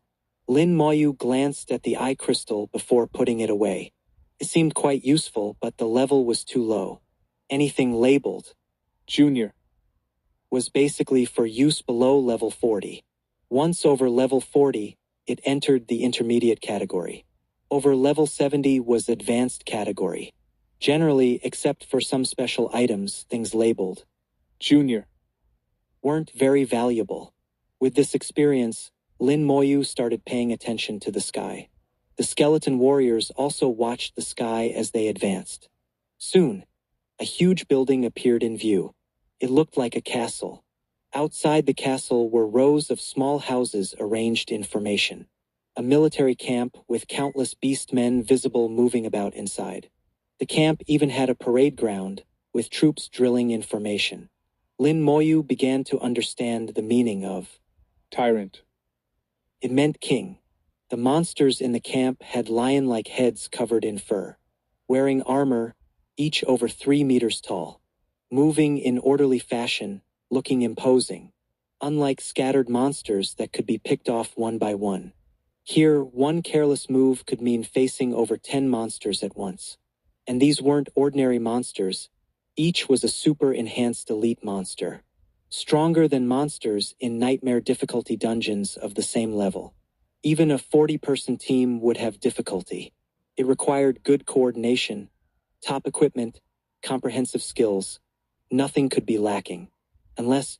Lin Moyu glanced at the eye crystal before putting it away. It seemed quite useful, but the level was too low. Anything labeled Junior was basically for use below level 40. Once over level 40, it entered the intermediate category. Over level 70 was advanced category. Generally, except for some special items, things labeled Junior weren't very valuable. With this experience, Lin Moyu started paying attention to the sky. The skeleton warriors also watched the sky as they advanced. Soon, a huge building appeared in view. It looked like a castle. Outside the castle were rows of small houses arranged in formation. A military camp with countless beastmen visible moving about inside. The camp even had a parade ground, with troops drilling in formation. Lin Moyu began to understand the meaning of Tyrant. It meant king. The monsters in the camp had lion-like heads covered in fur, wearing armor, each over 3 meters tall, moving in orderly fashion, looking imposing, unlike scattered monsters that could be picked off one by one. Here, one careless move could mean facing over 10 monsters at once. And these weren't ordinary monsters. Each was a super enhanced elite monster, stronger than monsters in nightmare difficulty dungeons of the same level. Even a 40-person team would have difficulty. It required good coordination, top equipment, comprehensive skills. Nothing could be lacking. Unless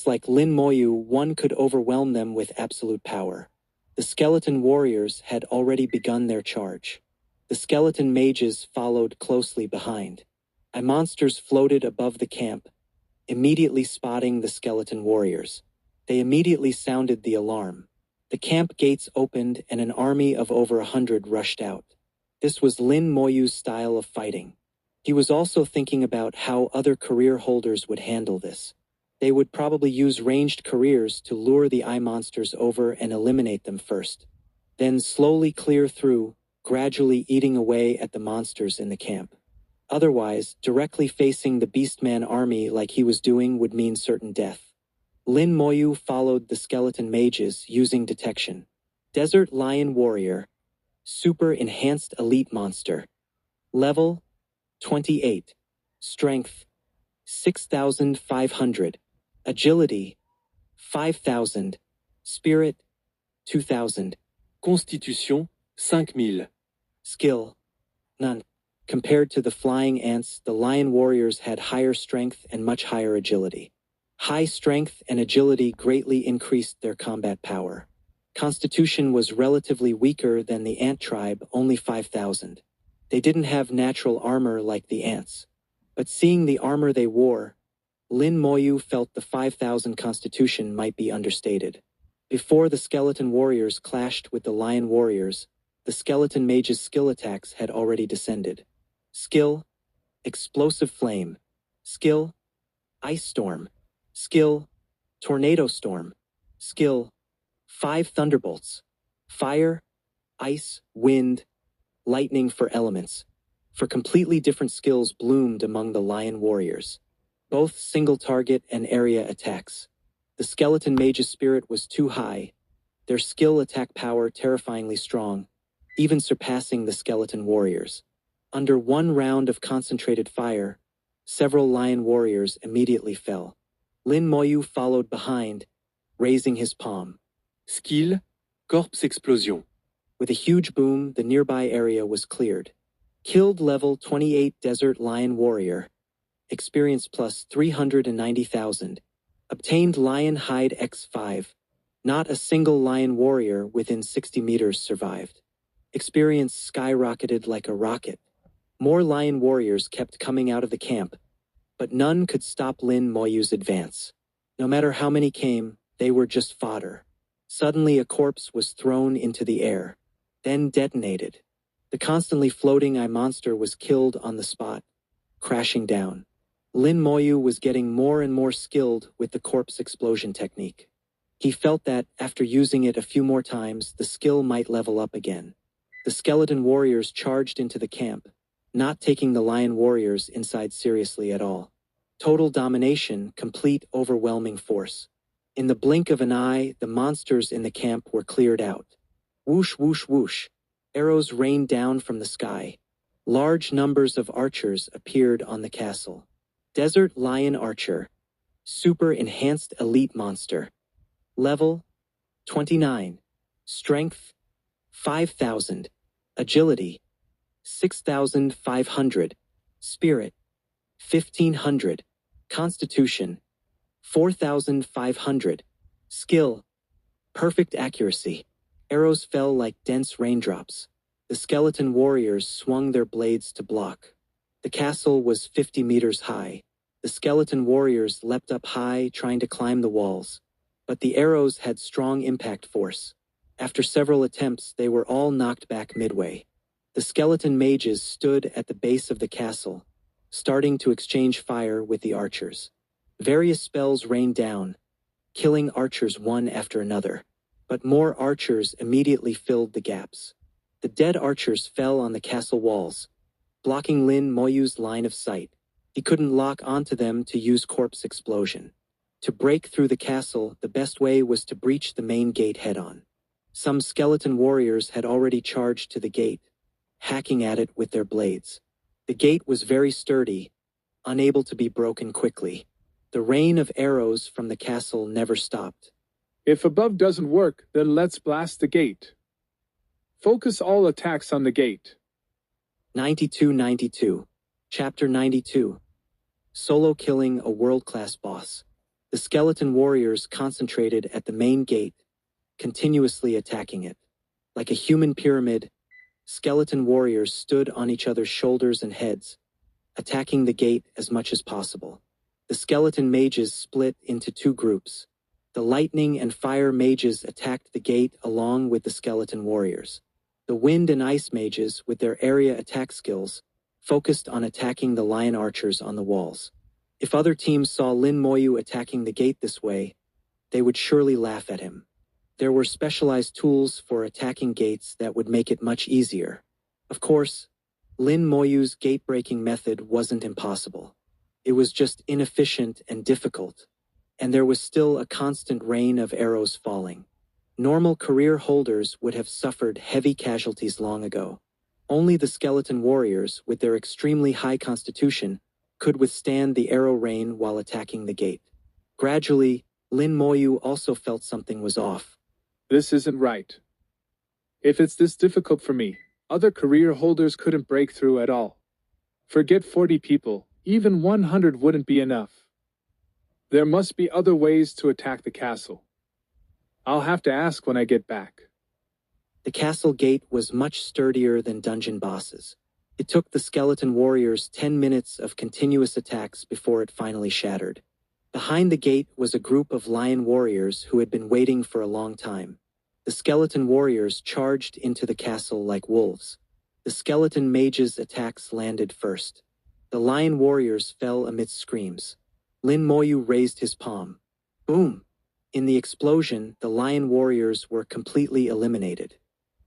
like Lin Moyu, one could overwhelm them with absolute power. The skeleton warriors had already begun their charge. The skeleton mages followed closely behind. Eye monsters floated above the camp, immediately spotting the skeleton warriors. They immediately sounded the alarm. The camp gates opened and an army of over 100 rushed out. This was Lin Moyu's style of fighting. He was also thinking about how other career holders would handle this. They would probably use ranged careers to lure the eye monsters over and eliminate them first. Then slowly clear through, gradually eating away at the monsters in the camp. Otherwise, directly facing the Beastman army like he was doing would mean certain death. Lin Moyu followed the skeleton mages using detection. Desert Lion Warrior, Super Enhanced Elite Monster. Level 28. Strength 6500. Agility, 5,000. Spirit, 2,000. Constitution, 5000. Skill, none. Compared to the flying ants, the lion warriors had higher strength and much higher agility. High strength and agility greatly increased their combat power. Constitution was relatively weaker than the ant tribe, only 5,000. They didn't have natural armor like the ants. But seeing the armor they wore, Lin Moyu felt the 5,000 constitution might be understated. Before the skeleton warriors clashed with the lion warriors, the skeleton mage's skill attacks had already descended. Skill, Explosive Flame. Skill, Ice Storm. Skill, Tornado Storm. Skill, 5 Thunderbolts. Fire, Ice, Wind, Lightning for elements. For completely different skills bloomed among the lion warriors. Both single target and area attacks. The skeleton mage's spirit was too high. Their skill attack power terrifyingly strong, even surpassing the skeleton warriors. Under one round of concentrated fire, several lion warriors immediately fell. Lin Moyu followed behind, raising his palm. Skill, Corpse Explosion. With a huge boom, the nearby area was cleared. Killed level 28 Desert Lion Warrior. Experience plus 390,000. Obtained Lion Hide X5. Not a single lion warrior within 60 meters survived. Experience skyrocketed like a rocket. More lion warriors kept coming out of the camp, but none could stop Lin Moyu's advance. No matter how many came, they were just fodder. Suddenly a corpse was thrown into the air, then detonated. The constantly floating eye monster was killed on the spot, crashing down. Lin Moyu was getting more and more skilled with the corpse explosion technique. He felt that, after using it a few more times, the skill might level up again. The skeleton warriors charged into the camp, not taking the lion warriors inside seriously at all. Total domination, complete overwhelming force. In the blink of an eye, the monsters in the camp were cleared out. Whoosh, whoosh, whoosh. Arrows rained down from the sky. Large numbers of archers appeared on the castle. Desert Lion Archer. Super Enhanced Elite Monster. Level 29. Strength 5,000. Agility 6,500. Spirit 1,500. Constitution 4,500. Skill Perfect Accuracy. Arrows fell like dense raindrops. The skeleton warriors swung their blades to block. The castle was 50 meters high. The skeleton warriors leapt up high, trying to climb the walls. But the arrows had strong impact force. After several attempts, they were all knocked back midway. The skeleton mages stood at the base of the castle, starting to exchange fire with the archers. Various spells rained down, killing archers one after another. But more archers immediately filled the gaps. The dead archers fell on the castle walls, blocking Lin Moyu's line of sight. He couldn't lock onto them to use corpse explosion. To break through the castle, the best way was to breach the main gate head-on. Some skeleton warriors had already charged to the gate, hacking at it with their blades. The gate was very sturdy, unable to be broken quickly. The rain of arrows from the castle never stopped. If above doesn't work, then let's blast the gate. Focus all attacks on the gate. 9292. Chapter 92. Solo killing a world-class boss. The skeleton warriors concentrated at the main gate, continuously attacking it. Like a human pyramid, skeleton warriors stood on each other's shoulders and heads, attacking the gate as much as possible. The skeleton mages split into two groups. The lightning and fire mages attacked the gate along with the skeleton warriors. The wind and ice mages, with their area attack skills, focused on attacking the lion archers on the walls. If other teams saw Lin Moyu attacking the gate this way, they would surely laugh at him. There were specialized tools for attacking gates that would make it much easier. Of course, Lin Moyu's gate-breaking method wasn't impossible. It was just inefficient and difficult, and there was still a constant rain of arrows falling. Normal career holders would have suffered heavy casualties long ago. Only the skeleton warriors, with their extremely high constitution, could withstand the arrow rain while attacking the gate. Gradually, Lin Moyu also felt something was off. This isn't right. If it's this difficult for me, other career holders couldn't break through at all. Forget 40 people, even 100 wouldn't be enough. There must be other ways to attack the castle. I'll have to ask when I get back. The castle gate was much sturdier than dungeon bosses. It took the skeleton warriors 10 minutes of continuous attacks before it finally shattered. Behind the gate was a group of lion warriors who had been waiting for a long time. The skeleton warriors charged into the castle like wolves. The skeleton mages' attacks landed first. The lion warriors fell amidst screams. Lin Moyu raised his palm. Boom! In the explosion, the lion warriors were completely eliminated.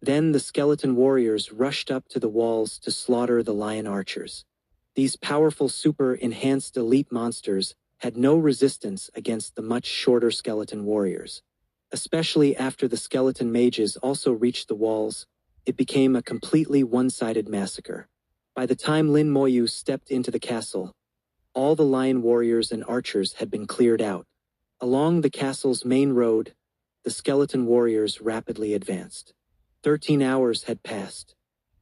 Then the skeleton warriors rushed up to the walls to slaughter the lion archers. These powerful super-enhanced elite monsters had no resistance against the much shorter skeleton warriors. Especially after the skeleton mages also reached the walls, it became a completely one-sided massacre. By the time Lin Moyu stepped into the castle, all the lion warriors and archers had been cleared out. Along the castle's main road, the skeleton warriors rapidly advanced. 13 hours had passed.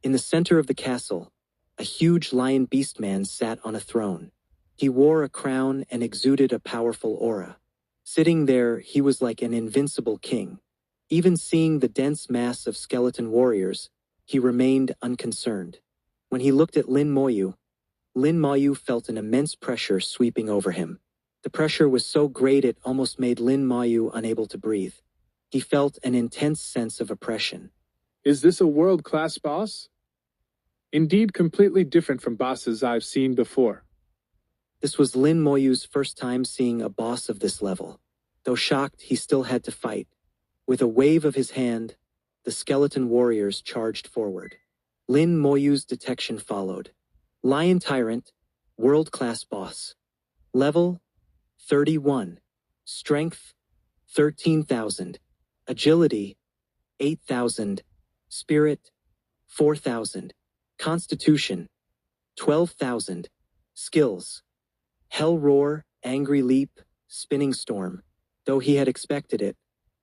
In the center of the castle, a huge lion beastman sat on a throne. He wore a crown and exuded a powerful aura. Sitting there, he was like an invincible king. Even seeing the dense mass of skeleton warriors, he remained unconcerned. When he looked at Lin Moyu felt an immense pressure sweeping over him. The pressure was so great it almost made Lin Moyu unable to breathe. He felt an intense sense of oppression. Is this a world-class boss? Indeed, completely different from bosses I've seen before. This was Lin Moyu's first time seeing a boss of this level. Though shocked, he still had to fight. With a wave of his hand, the skeleton warriors charged forward. Lin Moyu's detection followed. Lion Tyrant, world-class boss. Level 31. Strength 13,000. Agility 8,000. Spirit 4,000. Constitution 12,000. Skills Hell Roar, Angry Leap, Spinning Storm. Though he had expected it,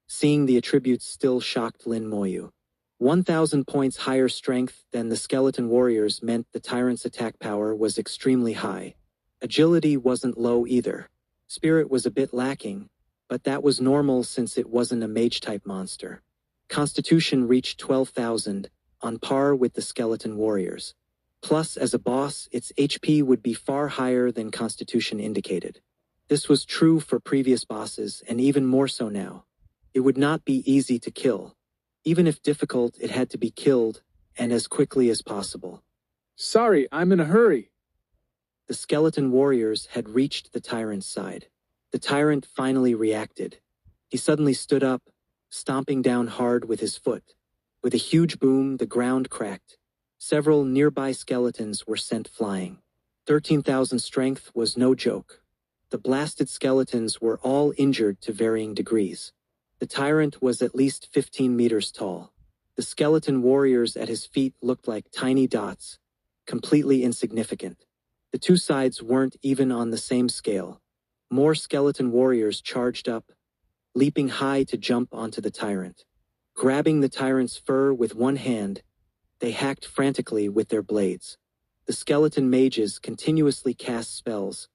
seeing the attributes still shocked Lin Moyu. 1,000 points higher strength than the skeleton warriors meant the tyrant's attack power was extremely high. Agility wasn't low either. Spirit was a bit lacking, but that was normal since it wasn't a mage-type monster. Constitution reached 12,000, on par with the skeleton warriors. Plus, as a boss, its HP would be far higher than Constitution indicated. This was true for previous bosses, and even more so now. It would not be easy to kill. Even if difficult, it had to be killed, and as quickly as possible. Sorry, I'm in a hurry. The skeleton warriors had reached the tyrant's side. The tyrant finally reacted. He suddenly stood up, stomping down hard with his foot. With a huge boom, the ground cracked. Several nearby skeletons were sent flying. 13,000 strength was no joke. The blasted skeletons were all injured to varying degrees. The tyrant was at least 15 meters tall. The skeleton warriors at his feet looked like tiny dots, completely insignificant. The two sides weren't even on the same scale. More skeleton warriors charged up, leaping high to jump onto the tyrant. Grabbing the tyrant's fur with one hand, they hacked frantically with their blades. The skeleton mages continuously cast spells,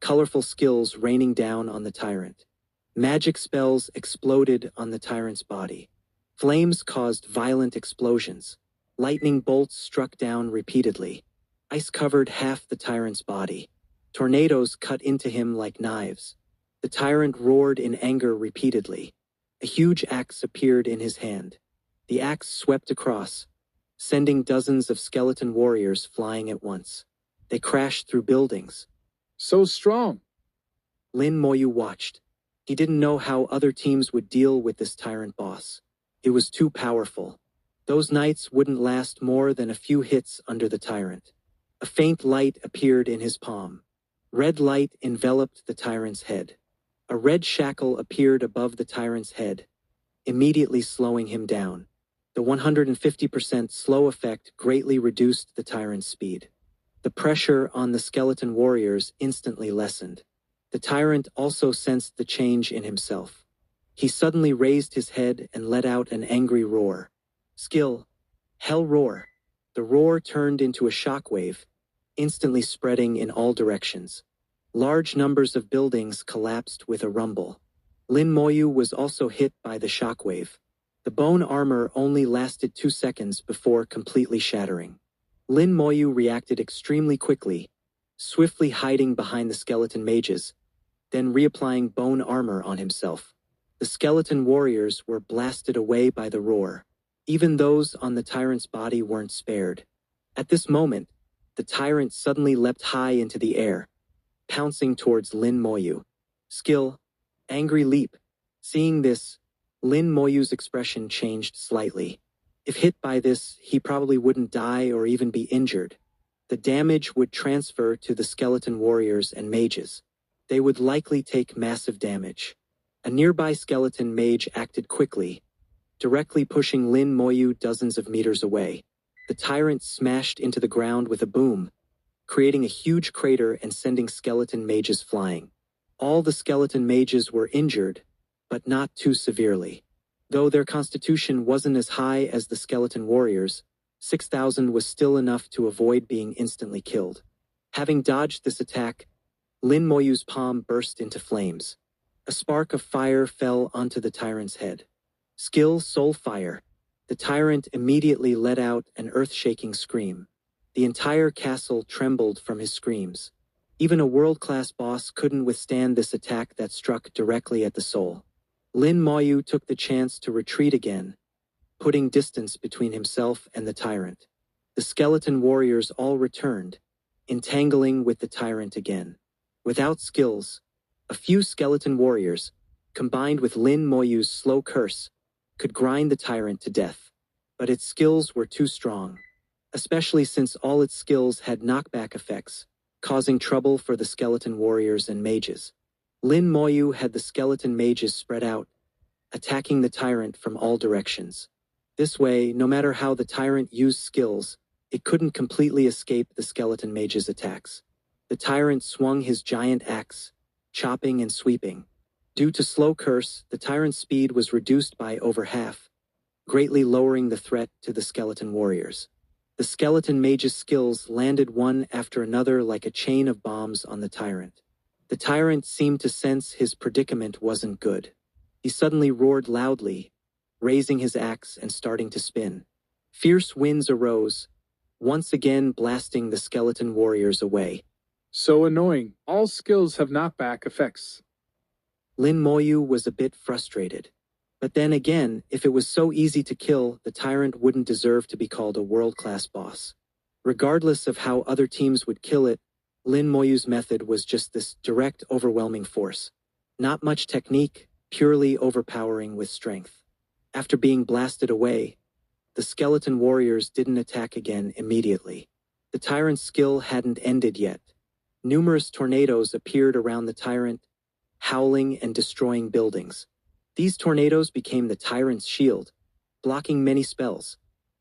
colorful skills raining down on the tyrant. Magic spells exploded on the tyrant's body. Flames caused violent explosions. Lightning bolts struck down repeatedly. Ice covered half the tyrant's body. Tornadoes cut into him like knives. The tyrant roared in anger repeatedly. A huge axe appeared in his hand. The axe swept across, sending dozens of skeleton warriors flying at once. They crashed through buildings. So strong. Lin Moyu watched. He didn't know how other teams would deal with this tyrant boss. It was too powerful. Those knights wouldn't last more than a few hits under the tyrant. A faint light appeared in his palm. Red light enveloped the tyrant's head. A red shackle appeared above the tyrant's head, immediately slowing him down. The 150% slow effect greatly reduced the tyrant's speed. The pressure on the skeleton warriors instantly lessened. The tyrant also sensed the change in himself. He suddenly raised his head and let out an angry roar. Skill, hell roar. The roar turned into a shockwave, instantly spreading in all directions. Large numbers of buildings collapsed with a rumble. Lin Moyu was also hit by the shockwave. The bone armor only lasted 2 seconds before completely shattering. Lin Moyu reacted extremely quickly, swiftly hiding behind the skeleton mages, then reapplying bone armor on himself. The skeleton warriors were blasted away by the roar. Even those on the tyrant's body weren't spared. At this moment, the tyrant suddenly leapt high into the air, pouncing towards Lin Moyu. Skill, angry leap. Seeing this, Lin Moyu's expression changed slightly. If hit by this, he probably wouldn't die or even be injured. The damage would transfer to the skeleton warriors and mages. They would likely take massive damage. A nearby skeleton mage acted quickly, directly pushing Lin Moyu dozens of meters away. The tyrant smashed into the ground with a boom, creating a huge crater and sending skeleton mages flying. All the skeleton mages were injured, but not too severely. Though their constitution wasn't as high as the skeleton warriors, 6,000 was still enough to avoid being instantly killed. Having dodged this attack, Lin Moyu's palm burst into flames. A spark of fire fell onto the tyrant's head. Skill, soul fire. The tyrant immediately let out an earth-shaking scream. The entire castle trembled from his screams. Even a world-class boss couldn't withstand this attack that struck directly at the soul. Lin Moyu took the chance to retreat again, putting distance between himself and the tyrant. The skeleton warriors all returned, entangling with the tyrant again. Without skills, a few skeleton warriors, combined with Lin Moyu's slow curse, could grind the tyrant to death. But its skills were too strong, especially since all its skills had knockback effects, causing trouble for the skeleton warriors and mages. Lin Moyu had the skeleton mages spread out, attacking the tyrant from all directions. This way, no matter how the tyrant used skills, it couldn't completely escape the skeleton mages' attacks. The tyrant swung his giant axe, chopping and sweeping. Due to slow curse, the tyrant's speed was reduced by over half, greatly lowering the threat to the skeleton warriors. The skeleton mage's skills landed one after another like a chain of bombs on the tyrant. The tyrant seemed to sense his predicament wasn't good. He suddenly roared loudly, raising his axe and starting to spin. Fierce winds arose, once again blasting the skeleton warriors away. So annoying. All skills have knockback effects. Lin Moyu was a bit frustrated. But then again, if it was so easy to kill, the tyrant wouldn't deserve to be called a world-class boss. Regardless of how other teams would kill it, Lin Moyu's method was just this direct, overwhelming force. Not much technique, purely overpowering with strength. After being blasted away, the skeleton warriors didn't attack again immediately. The tyrant's skill hadn't ended yet. Numerous tornadoes appeared around the tyrant, howling and destroying buildings. These tornadoes became the tyrant's shield, blocking many spells.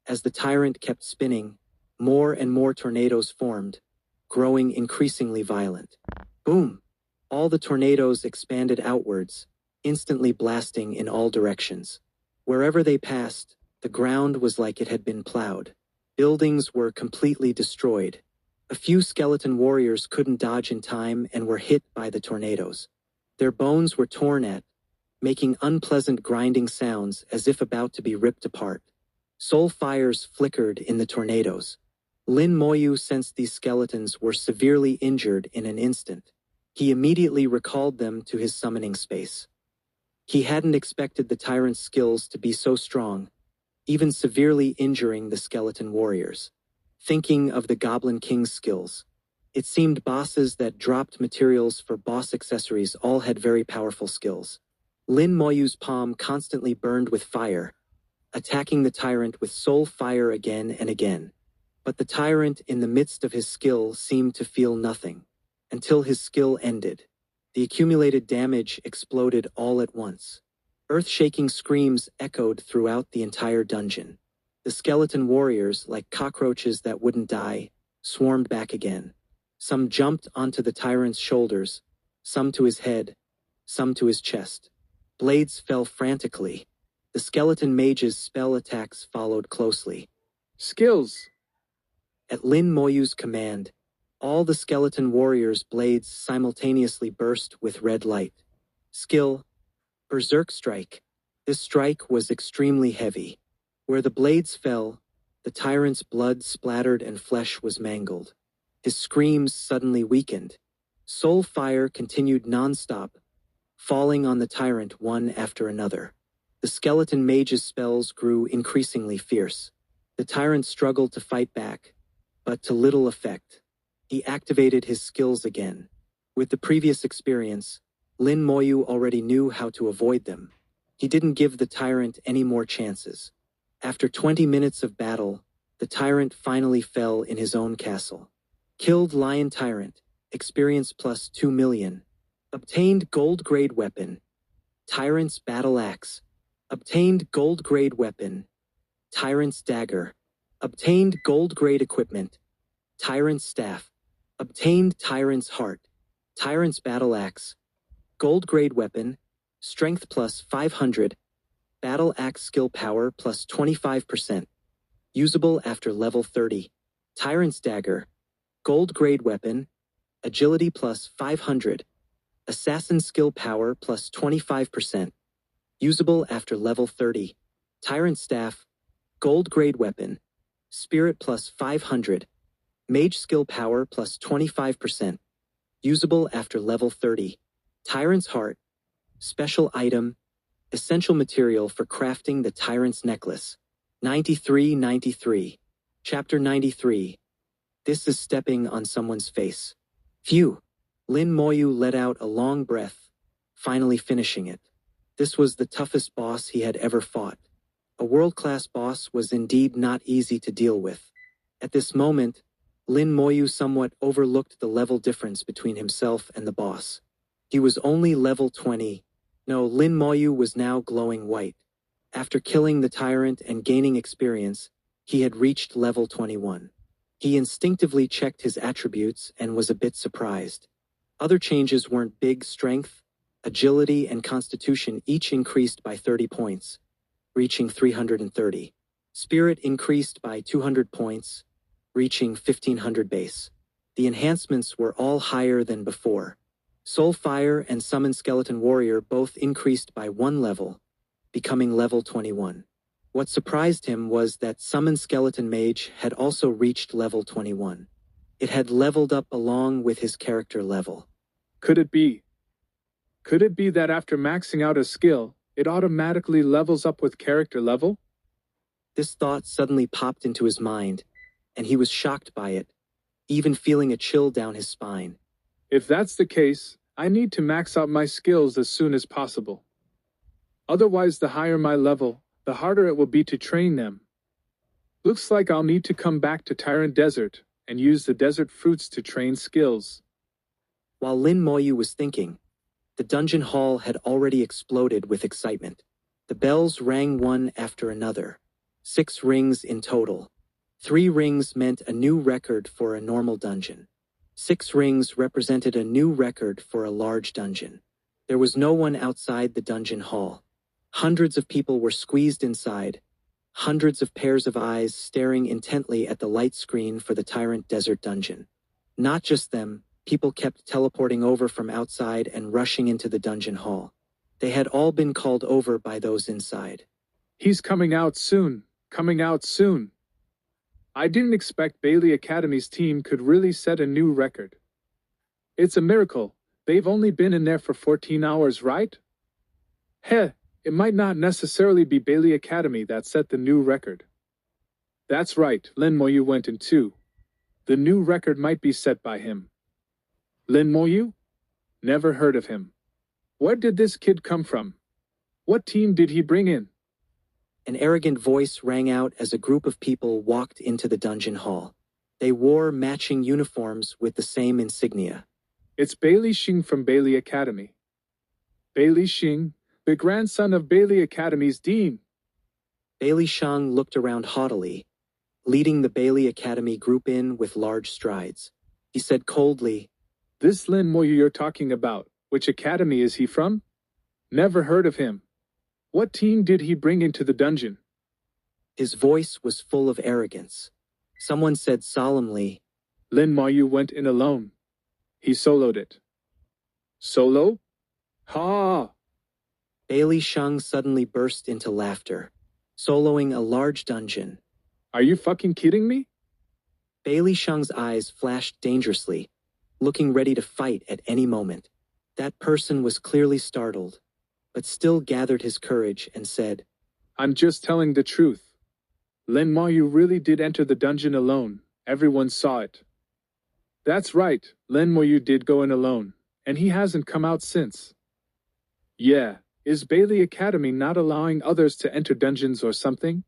As the tyrant kept spinning, more and more tornadoes formed, growing increasingly violent. Boom! All the tornadoes expanded outwards, instantly blasting in all directions. Wherever they passed, the ground was like it had been plowed. Buildings were completely destroyed. A few skeleton warriors couldn't dodge in time and were hit by the tornadoes. Their bones were torn at, making unpleasant grinding sounds as if about to be ripped apart. Soul fires flickered in the tornadoes. Lin Moyu sensed these skeletons were severely injured in an instant. He immediately recalled them to his summoning space. He hadn't expected the tyrant's skills to be so strong, even severely injuring the skeleton warriors. Thinking of the Goblin King's skills, it seemed bosses that dropped materials for boss accessories all had very powerful skills. Lin Moyu's palm constantly burned with fire, attacking the tyrant with soul fire again and again. But the tyrant in the midst of his skill seemed to feel nothing, until his skill ended. The accumulated damage exploded all at once. Earth-shaking screams echoed throughout the entire dungeon. The skeleton warriors, like cockroaches that wouldn't die, swarmed back again. Some jumped onto the tyrant's shoulders, some to his head, some to his chest. Blades fell frantically. The skeleton mage's spell attacks followed closely. Skills! At Lin Moyu's command, all the skeleton warriors' blades simultaneously burst with red light. Skill: Berserk Strike. This strike was extremely heavy. Where the blades fell, the tyrant's blood splattered and flesh was mangled. His screams suddenly weakened. Soul fire continued non-stop, falling on the tyrant one after another. The skeleton mage's spells grew increasingly fierce. The tyrant struggled to fight back, but to little effect. He activated his skills again. With the previous experience, Lin Moyu already knew how to avoid them. He didn't give the tyrant any more chances. After 20 minutes of battle, the tyrant finally fell in his own castle. Killed Lion Tyrant, experience plus 2 million. Obtained gold grade weapon. Tyrant's battle axe. Obtained gold grade weapon. Tyrant's dagger. Obtained gold grade equipment. Tyrant's staff. Obtained Tyrant's heart. Tyrant's battle axe. Gold grade weapon. Strength plus 500. Battle axe skill power plus 25%. Usable after level 30. Tyrant's dagger. Gold grade weapon. Agility plus 500. Assassin skill power plus 25%. Usable after level 30. Tyrant staff. Gold grade weapon. Spirit plus 500. Mage skill power plus 25%. Usable after level 30. Tyrant's heart. Special item. Essential material for crafting the Tyrant's necklace. 93. Chapter 93. This is stepping on someone's face. Phew. Lin Moyu let out a long breath, finally finishing it. This was the toughest boss he had ever fought. A world-class boss was indeed not easy to deal with. At this moment, Lin Moyu somewhat overlooked the level difference between himself and the boss. He was only level 20. No, Lin Moyu was now glowing white. After killing the tyrant and gaining experience, he had reached level 21. He instinctively checked his attributes and was a bit surprised. Other changes weren't big. Strength, agility, and constitution each increased by 30 points, reaching 330. Spirit increased by 200 points, reaching 1500 base. The enhancements were all higher than before. Soul Fire and Summon Skeleton Warrior both increased by 1 level, becoming level 21. What surprised him was that Summon Skeleton Mage had also reached level 21. It had leveled up along with his character level. Could it be that after maxing out a skill, it automatically levels up with character level? This thought suddenly popped into his mind, and he was shocked by it, even feeling a chill down his spine. If that's the case, I need to max out my skills as soon as possible. Otherwise, the higher my level, the harder it will be to train them. Looks like I'll need to come back to Tyrant Desert and use the desert fruits to train skills. While Lin Moyu was thinking, the dungeon hall had already exploded with excitement. The bells rang one after another. 6 rings in total. 3 rings meant a new record for a normal dungeon. 6 rings represented a new record for a large dungeon. There was no one outside the dungeon hall. Hundreds of people were squeezed inside, hundreds of pairs of eyes staring intently at the light screen for the Tyrant Desert dungeon. Not just them, people kept teleporting over from outside and rushing into the dungeon hall. They had all been called over by those inside. He's coming out soon, coming out soon. I didn't expect Bailey Academy's team could really set a new record. It's a miracle. They've only been in there for 14 hours, right? Heh, it might not necessarily be Bailey Academy that set the new record. That's right, Lin Moyu went in too. The new record might be set by him. Lin Moyu? Never heard of him. Where did this kid come from? What team did he bring in? An arrogant voice rang out as a group of people walked into the dungeon hall. They wore matching uniforms with the same insignia. It's Bailey Xing from Bailey Academy. Bailey Xing, the grandson of Bailey Academy's dean. Bailey Shang looked around haughtily, leading the Bailey Academy group in with large strides. He said coldly, This Lin Moyu you're talking about, Which academy is he from? Never heard of him. What team did he bring into the dungeon? His voice was full of arrogance. Someone said solemnly, Lin Moyu went in alone. He soloed it. Solo? Ha! Bailey Sheng suddenly burst into laughter, soloing a large dungeon. Are you fucking kidding me? Bailey Sheng's eyes flashed dangerously, looking ready to fight at any moment. That person was clearly startled, but still gathered his courage and said, I'm just telling the truth. Lin Moyu really did enter the dungeon alone. Everyone saw it. That's right, Lin Moyu did go in alone, and he hasn't come out since. Yeah, is Bailey Academy not allowing others to enter dungeons or something?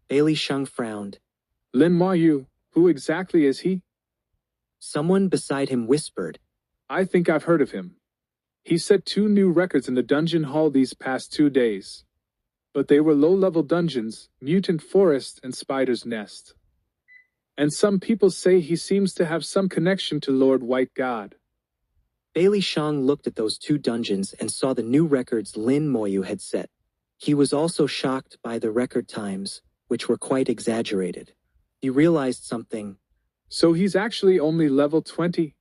Bailey Sheng frowned. Lin Moyu, who exactly is he? Someone beside him whispered, I think I've heard of him. He set 2 new records in the dungeon hall these past 2 days. But they were low-level dungeons, Mutant Forest and Spider's Nest. And some people say he seems to have some connection to Lord White God. Bailey Sheng looked at those 2 dungeons and saw the new records Lin Moyu had set. He was also shocked by the record times, which were quite exaggerated. He realized something. So he's actually only level 20?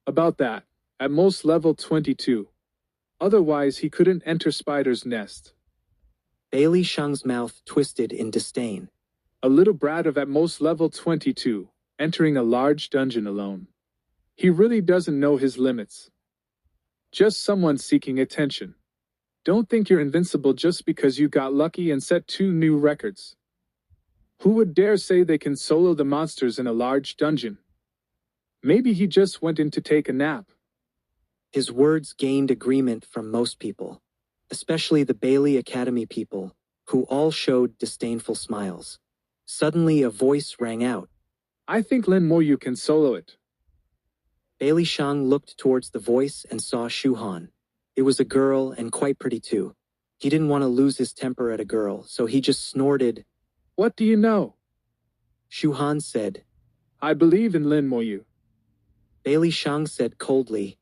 About that, at most level 22. Otherwise he couldn't enter Spider's Nest. Bailey Sheng's mouth twisted in disdain. A little brat of at most level 22, entering a large dungeon alone. He really doesn't know his limits. Just someone seeking attention. Don't think you're invincible just because you got lucky and set 2 new records. Who would dare say they can solo the monsters in a large dungeon? Maybe he just went in to take a nap. His words gained agreement from most people, especially the Bailey Academy people, who all showed disdainful smiles. Suddenly a voice rang out. I think Lin Moyu can solo it. Bailey Sheng looked towards the voice and saw Shu Han. It was a girl and quite pretty too. He didn't want to lose his temper at a girl, so he just snorted. What do you know? Shu Han said. I believe in Lin Moyu. Bailey Sheng said coldly.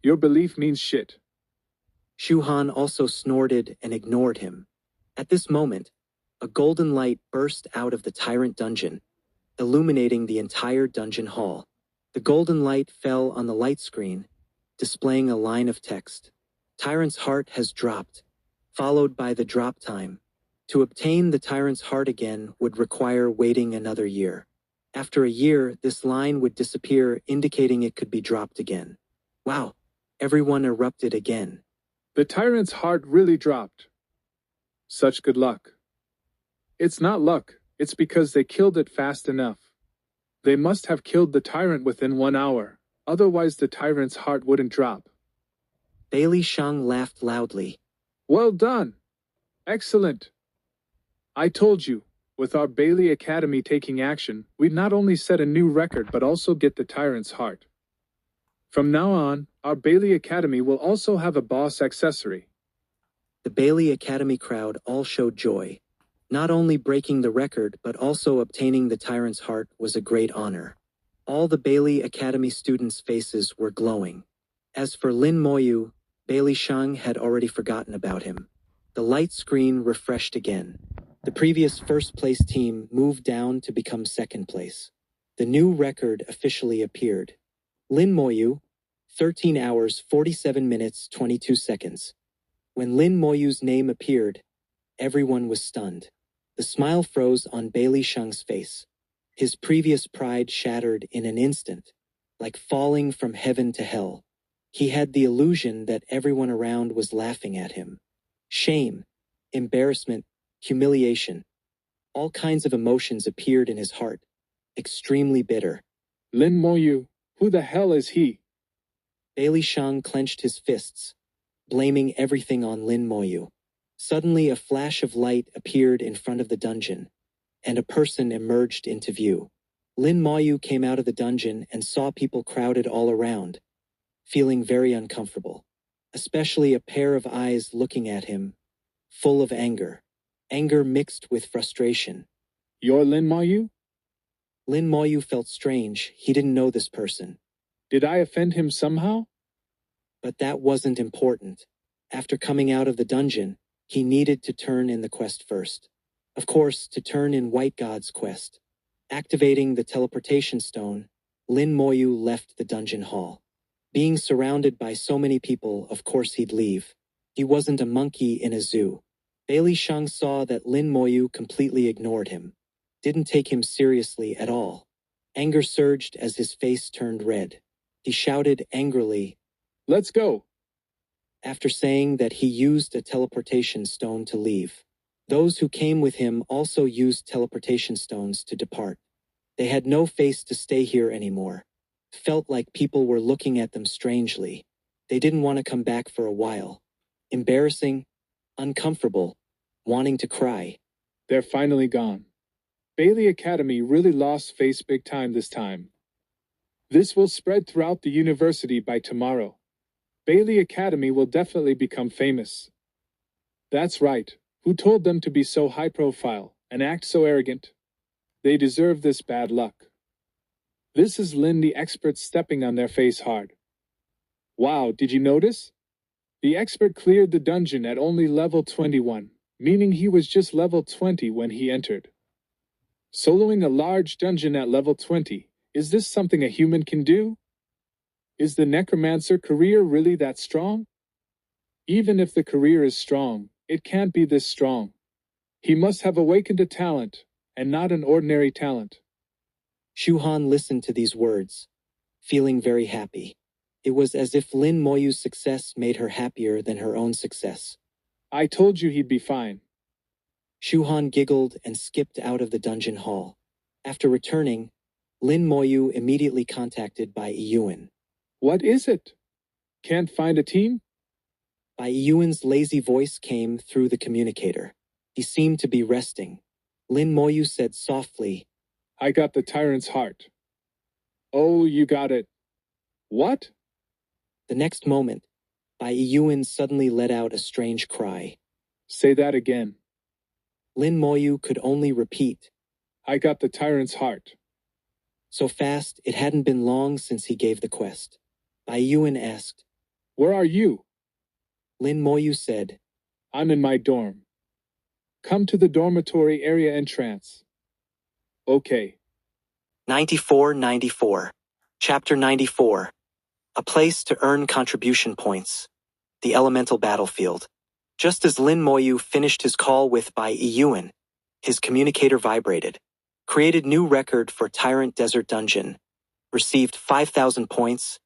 Your belief means shit. Shu Han also snorted and ignored him. At this moment, a golden light burst out of the tyrant dungeon, illuminating the entire dungeon hall. The golden light fell on the light screen, displaying a line of text. Tyrant's heart has dropped, followed by the drop time. To obtain the tyrant's heart again would require waiting another year. After a year, this line would disappear, indicating it could be dropped again. Wow, everyone erupted again. The tyrant's heart really dropped. Such good luck. It's not luck, it's because they killed it fast enough. They must have killed the tyrant within 1 hour, otherwise the tyrant's heart wouldn't drop. Bailey Sheng laughed loudly. Well done! Excellent! I told you, with our Bailey Academy taking action, we'd not only set a new record but also get the tyrant's heart. From now on, our Bailey Academy will also have a boss accessory. The Bailey Academy crowd all showed joy. Not only breaking the record but also obtaining the tyrant's heart was a great honor. All the Bailey Academy students' faces were glowing. As for Lin Moyu, Bailey Sheng had already forgotten about him. The light screen refreshed again. The previous first-place team moved down to become second place. The new record officially appeared. Lin Moyu, 13 hours 47 minutes 22 seconds. When Lin Moyu's name appeared, everyone was stunned. The smile froze on Bailey Sheng's face. His previous pride shattered in an instant, like falling from heaven to hell. He had the illusion that everyone around was laughing at him. Shame, embarrassment, humiliation. All kinds of emotions appeared in his heart, extremely bitter. Lin Moyu, who the hell is he? Bailey Sheng clenched his fists, blaming everything on Lin Moyu. Suddenly a flash of light appeared in front of the dungeon, and a person emerged into view. Lin Moyu came out of the dungeon and saw people crowded all around, feeling very uncomfortable, especially a pair of eyes looking at him, full of anger. Anger mixed with frustration. You're Lin Moyu? Lin Moyu felt strange. He didn't know this person. Did I offend him somehow? But that wasn't important. After coming out of the dungeon, he needed to turn in the quest first. Of course, to turn in White God's quest. Activating the teleportation stone, Lin Moyu left the dungeon hall. Being surrounded by so many people, of course he'd leave. He wasn't a monkey in a zoo. Bailey Shang saw that Lin Moyu completely ignored him. Didn't take him seriously at all. Anger surged as his face turned red. He shouted angrily, "Let's go!" after saying that he used a teleportation stone to leave. Those who came with him also used teleportation stones to depart. They had no face to stay here anymore. Felt like people were looking at them strangely. They didn't want to come back for a while. Embarrassing, uncomfortable, wanting to cry. They're finally gone. Bailey Academy really lost face big time this time. This will spread throughout the university by tomorrow. Bailey Academy will definitely become famous. That's right. Who told them to be so high profile and act so arrogant? They deserve this bad luck. This is Lin the expert stepping on their face hard. Wow, did you notice? The expert cleared the dungeon at only level 21, meaning he was just level 20 when he entered. Soloing a large dungeon at level 20, is this something a human can do? Is the Necromancer career really that strong? Even if the career is strong, it can't be this strong. He must have awakened a talent, and not an ordinary talent. Shu Han listened to these words, feeling very happy. It was as if Lin Moyu's success made her happier than her own success. I told you he'd be fine. Shu Han giggled and skipped out of the dungeon hall. After returning, Lin Moyu immediately contacted Bai Yuan. What is it? Can't find a team? Bai Yuan's lazy voice came through the communicator. He seemed to be resting. Lin Moyu said softly, I got the tyrant's heart. Oh, you got it. What? The next moment, Bai Yuan suddenly let out a strange cry. Say that again. Lin Moyu could only repeat, I got the tyrant's heart. So fast, it hadn't been long since he gave the quest. Bai Yuan asked, Where are you? Lin Moyu said, I'm in my dorm. Come to the dormitory area entrance. Okay. 94. Chapter 94. A place to earn contribution points. The elemental battlefield. Just as Lin Moyu finished his call with Bai Yuan, his communicator vibrated. Created new record for Tyrant Desert Dungeon. Received 5,000 points,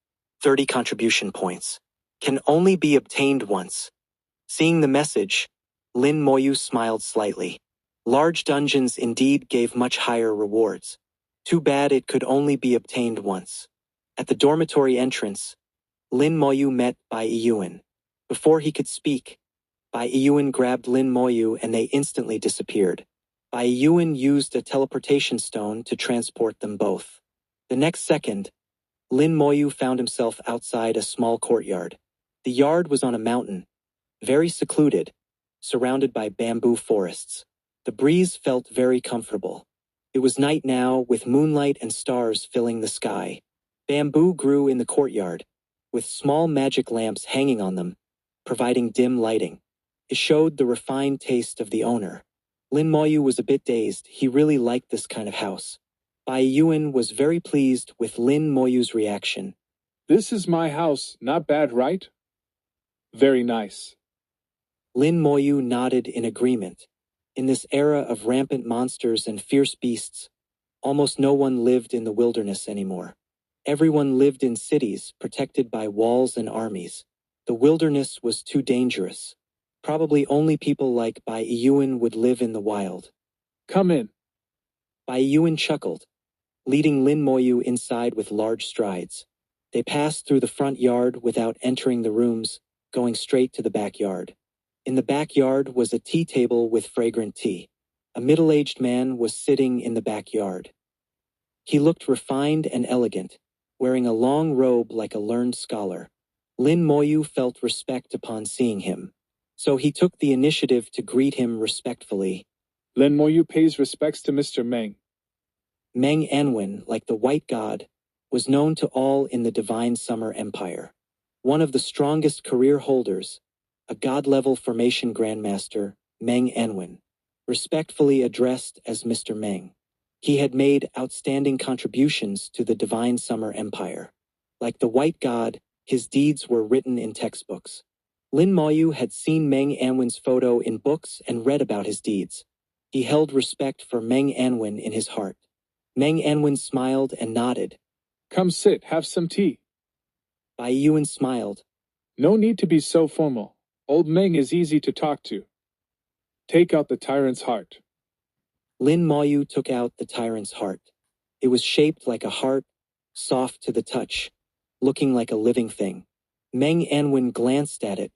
30 contribution points. Can only be obtained once. Seeing the message, Lin Moyu smiled slightly. Large dungeons indeed gave much higher rewards. Too bad it could only be obtained once. At the dormitory entrance, Lin Moyu met Bai Yuan. Before he could speak, Bai Yuan grabbed Lin Moyu and they instantly disappeared. Bai Yuan used a teleportation stone to transport them both. The next second, Lin Moyu found himself outside a small courtyard. The yard was on a mountain, very secluded, surrounded by bamboo forests. The breeze felt very comfortable. It was night now, with moonlight and stars filling the sky. Bamboo grew in the courtyard, with small magic lamps hanging on them, providing dim lighting. It showed the refined taste of the owner. Lin Moyu was a bit dazed. He really liked this kind of house. Bai Yuan was very pleased with Lin Moyu's reaction. This is my house, not bad, right? Very nice. Lin Moyu nodded in agreement. In this era of rampant monsters and fierce beasts, almost no one lived in the wilderness anymore. Everyone lived in cities protected by walls and armies. The wilderness was too dangerous. Probably only people like Bai Yuan would live in the wild. Come in. Bai Yuan chuckled, leading Lin Moyu inside with large strides. They passed through the front yard without entering the rooms, going straight to the backyard. In the backyard was a tea table with fragrant tea. A middle-aged man was sitting in the backyard. He looked refined and elegant, wearing a long robe like a learned scholar. Lin Moyu felt respect upon seeing him, so he took the initiative to greet him respectfully. Lin Moyu pays respects to Mr. Meng. Meng Anwen, like the White God, was known to all in the Divine Summer Empire. One of the strongest career holders, a god-level formation grandmaster, Meng Anwen, respectfully addressed as Mr. Meng. He had made outstanding contributions to the Divine Summer Empire. Like the White God, his deeds were written in textbooks. Lin Moyu had seen Meng Anwen's photo in books and read about his deeds. He held respect for Meng Anwen in his heart. Meng Anwen smiled and nodded. Come sit, have some tea. Bai Yuan smiled. No need to be so formal. Old Meng is easy to talk to. Take out the tyrant's heart. Lin Moyu took out the tyrant's heart. It was shaped like a heart, soft to the touch, looking like a living thing. Meng Anwen glanced at it.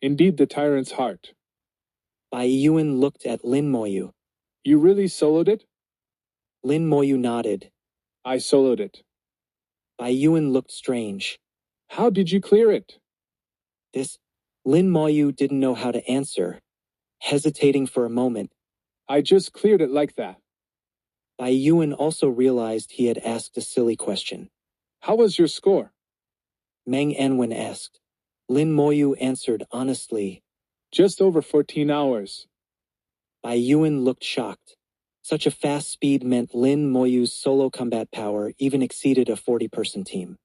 Indeed, the tyrant's heart. Bai Yuan looked at Lin Moyu. You really soloed it? Lin Moyu nodded. I soloed it. Bai Yuan looked strange. How did you clear it? Lin Moyu didn't know how to answer, hesitating for a moment. I just cleared it like that. Bai Yuan also realized he had asked a silly question. How was your score? Meng Anwen asked. Lin Moyu answered honestly. Just over 14 hours. Bai Yuan looked shocked. Such a fast speed meant Lin Moyu's solo combat power even exceeded a 40-person team.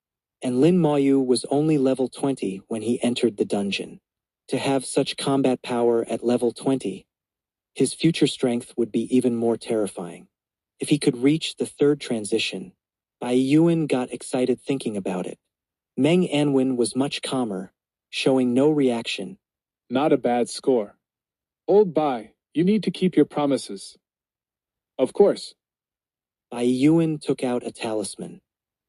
And Lin Moyu was only level 20 when he entered the dungeon. To have such combat power at level 20, his future strength would be even more terrifying. If he could reach the third transition, Bai Yuan got excited thinking about it. Meng Anwen was much calmer, showing no reaction. Not a bad score. Old Bai, you need to keep your promises. Of course. Bai Yuan took out a talisman.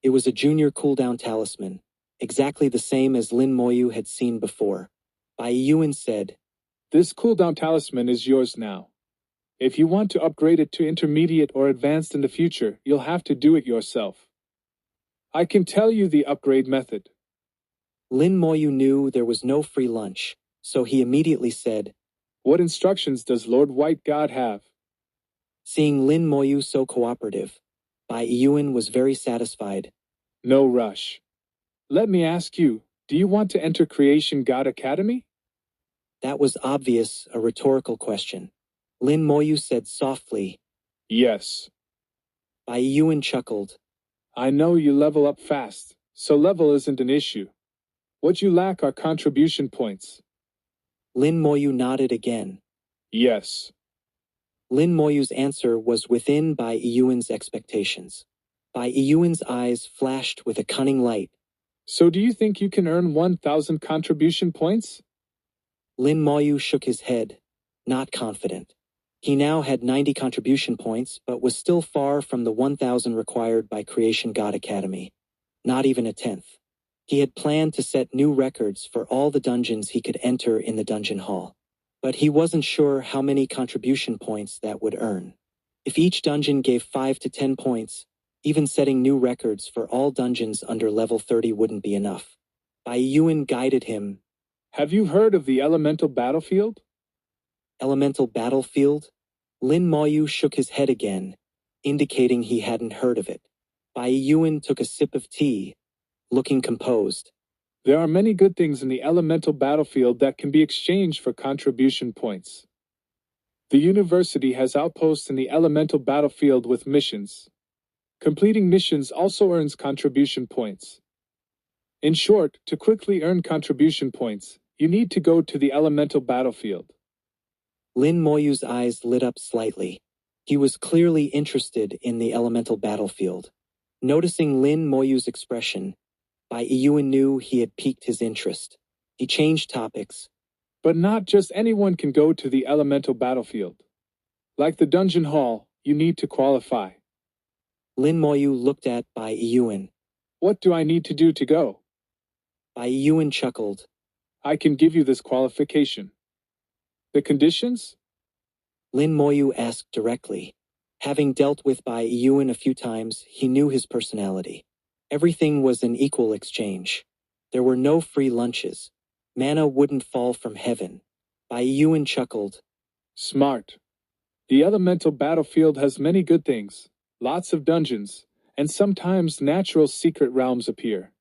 It was a junior cooldown talisman, exactly the same as Lin Moyu had seen before. Bai Yuan said, This cooldown talisman is yours now. If you want to upgrade it to intermediate or advanced in the future, you'll have to do it yourself. I can tell you the upgrade method. Lin Moyu knew there was no free lunch, so he immediately said, What instructions does Lord White God have? Seeing Lin Moyu so cooperative, Bai Yuan was very satisfied. No rush. Let me ask you, do you want to enter Creation God Academy? That was obvious, a rhetorical question. Lin Moyu said softly. Yes. Bai Yuan chuckled. I know you level up fast, so level isn't an issue. What you lack are contribution points. Lin Moyu nodded again. Yes. Lin Moyu's answer was within Bai Yuan's expectations. Bai Yuan's eyes flashed with a cunning light. So do you think you can earn 1,000 contribution points? Lin Moyu shook his head, not confident. He now had 90 contribution points, but was still far from the 1,000 required by Creation God Academy. Not even a tenth. He had planned to set new records for all the dungeons he could enter in the dungeon hall. But he wasn't sure how many contribution points that would earn. If each dungeon gave 5 to 10 points, even setting new records for all dungeons under level 30 wouldn't be enough. Bai Yuan guided him. Have you heard of the elemental battlefield? Elemental battlefield? Lin Moyu shook his head again, indicating he hadn't heard of it. Bai Yuan took a sip of tea, looking composed. There are many good things in the elemental battlefield that can be exchanged for contribution points. The university has outposts in the elemental battlefield with missions. Completing missions also earns contribution points. In short, to quickly earn contribution points, you need to go to the elemental battlefield. Lin Moyu's eyes lit up slightly. He was clearly interested in the elemental battlefield. Noticing Lin Moyu's expression, Bai Yuan knew he had piqued his interest. He changed topics. But not just anyone can go to the elemental battlefield. Like the dungeon hall, you need to qualify. Lin Moyu looked at Bai Yuan. What do I need to do to go? Bai Yuan chuckled. I can give you this qualification. The conditions? Lin Moyu asked directly. Having dealt with Bai Yuan a few times, he knew his personality. Everything was an equal exchange. There were no free lunches. Manna wouldn't fall from heaven. Bai Yuan chuckled. Smart. The elemental battlefield has many good things, lots of dungeons, and sometimes natural secret realms appear.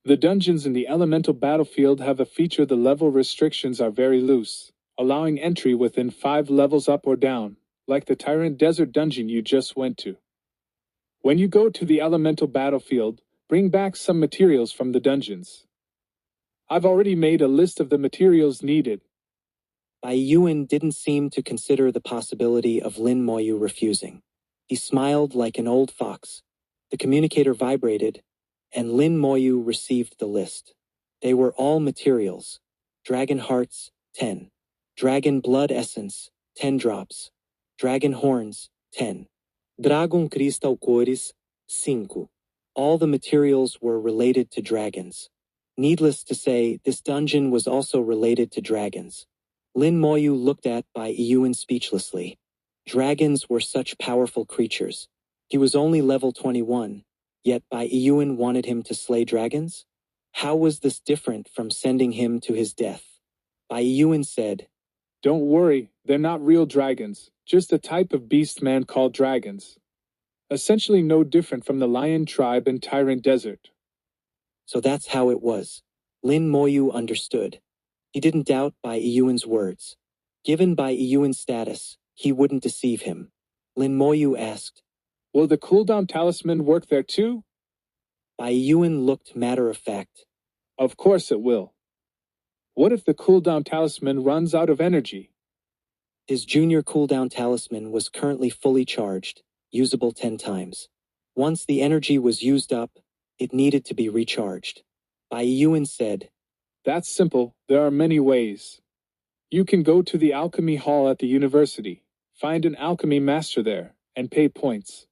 The dungeons in the elemental battlefield have a feature: the level restrictions are very loose, allowing entry within 5 levels up or down, like the Tyrant Desert dungeon you just went to. When you go to the elemental battlefield, bring back some materials from the dungeons. I've already made a list of the materials needed. Bai Yuan didn't seem to consider the possibility of Lin Moyu refusing. He smiled like an old fox. The communicator vibrated, and Lin Moyu received the list. They were all materials. Dragon hearts, 10. Dragon blood essence, 10 drops. Dragon horns, 10. Dragon crystal cores, 5. All the materials were related to dragons. Needless to say, this dungeon was also related to dragons. Lin Moyu looked at Bai Yuan speechlessly. Dragons were such powerful creatures. He was only level 21, yet Bai Yuan wanted him to slay dragons? How was this different from sending him to his death? Bai Yuan said, "Don't worry, they're not real dragons, just a type of beast man called dragons. Essentially no different from the lion tribe in Tyrant Desert." So that's how it was. Lin Moyu understood. He didn't doubt Bai Yuan's words. Given Bai Yuan's status, he wouldn't deceive him. Lin Moyu asked, "Will the cooldown talisman work there too?" Bai Yuan looked matter-of-fact. "Of course it will. What if the cooldown talisman runs out of energy?" His junior cooldown talisman was currently fully charged, usable 10 times. Once the energy was used up, it needed to be recharged. Bai Yuan said, "That's simple, there are many ways. You can go to the alchemy hall at the university, find an alchemy master there, and pay points."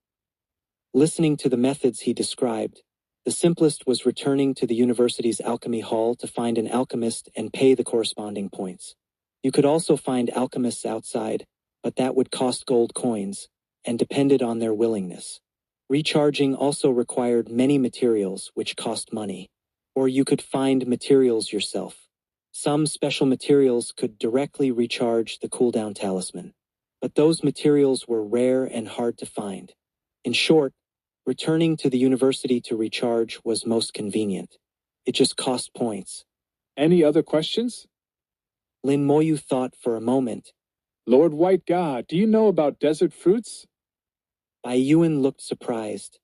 Listening to the methods he described, the simplest was returning to the university's alchemy hall to find an alchemist and pay the corresponding points. You could also find alchemists outside, but that would cost gold coins, and depended on their willingness. Recharging also required many materials, which cost money. Or you could find materials yourself. Some special materials could directly recharge the cooldown talisman, but those materials were rare and hard to find. In short, returning to the university to recharge was most convenient. It just cost points. Any other questions? Lin Moyu thought for a moment. "Lord White God, do you know about desert fruits?" Bai Yuan looked surprised.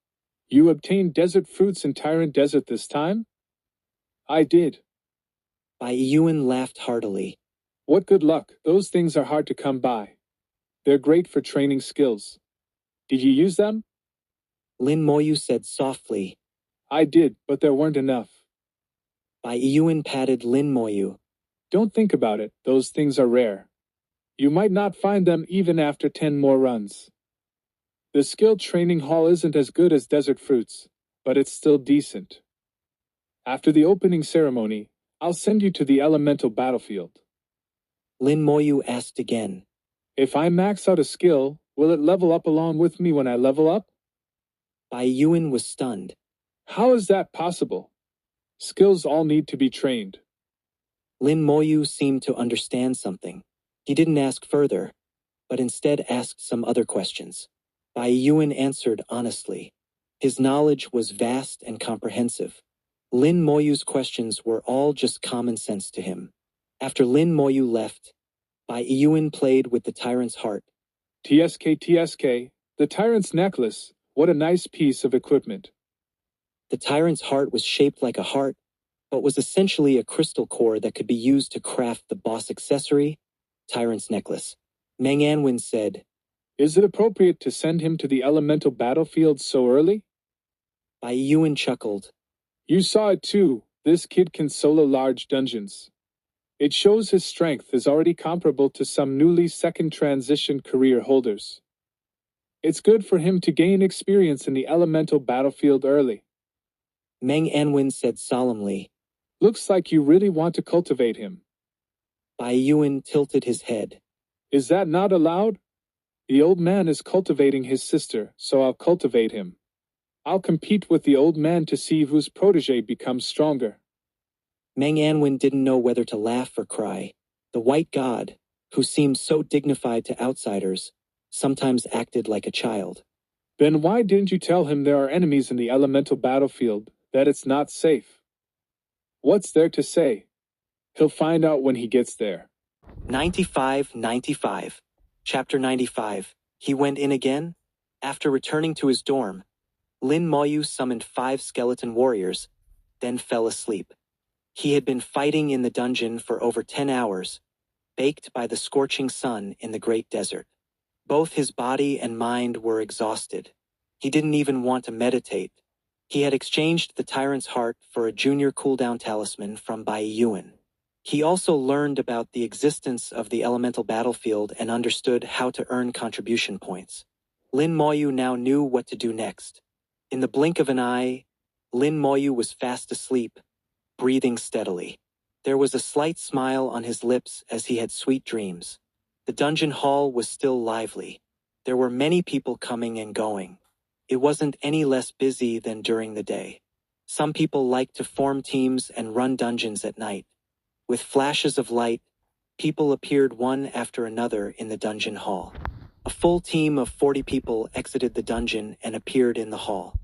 "You obtained desert fruits in Tyrant Desert this time?" "I did." Bai Yuan laughed heartily. "What good luck, those things are hard to come by. They're great for training skills. Did you use them?" Lin Moyu said softly. "I did, but there weren't enough." Bai Yuan patted Lin Moyu. "Don't think about it, those things are rare. You might not find them even after 10 more runs. The skill training hall isn't as good as desert fruits, but it's still decent. After the opening ceremony, I'll send you to the elemental battlefield." Lin Moyu asked again. "If I max out a skill, will it level up along with me when I level up?" Bai Yuan was stunned. "How is that possible? Skills all need to be trained." Lin Moyu seemed to understand something. He didn't ask further, but instead asked some other questions. Bai Yuan answered honestly. His knowledge was vast and comprehensive. Lin Moyu's questions were all just common sense to him. After Lin Moyu left, Bai Yuan played with the tyrant's heart. TSK, the tyrant's necklace, what a nice piece of equipment." The tyrant's heart was shaped like a heart, but was essentially a crystal core that could be used to craft the boss accessory, Tyrant's necklace. Meng Anwen said, "Is it appropriate to send him to the elemental battlefield so early?" Bai Yuan chuckled. "You saw it too, this kid can solo large dungeons. It shows his strength is already comparable to some newly second transition career holders. It's good for him to gain experience in the elemental battlefield early." Meng Anwen said solemnly. "Looks like you really want to cultivate him." Bai Yuan tilted his head. "Is that not allowed? The old man is cultivating his sister, so I'll cultivate him. I'll compete with the old man to see whose protege becomes stronger." Meng Anwen didn't know whether to laugh or cry. The white god, who seemed so dignified to outsiders, sometimes acted like a child. "Then why didn't you tell him there are enemies in the elemental battlefield, that it's not safe?" What's there to say? He'll find out when he gets there. 95. Chapter 95. He went in again? After returning to his dorm, Lin Moyu summoned 5 skeleton warriors, then fell asleep. He had been fighting in the dungeon for over 10 hours, baked by the scorching sun in the great desert. Both his body and mind were exhausted. He didn't even want to meditate. He had exchanged the tyrant's heart for a junior cooldown talisman from Bai Yuan. He also learned about the existence of the elemental battlefield and understood how to earn contribution points. Lin Moyu now knew what to do next. In the blink of an eye, Lin Moyu was fast asleep, breathing steadily. There was a slight smile on his lips as he had sweet dreams. The dungeon hall was still lively. There were many people coming and going. It wasn't any less busy than during the day. Some people liked to form teams and run dungeons at night. With flashes of light, people appeared one after another in the dungeon hall. A full team of 40 people exited the dungeon and appeared in the hall.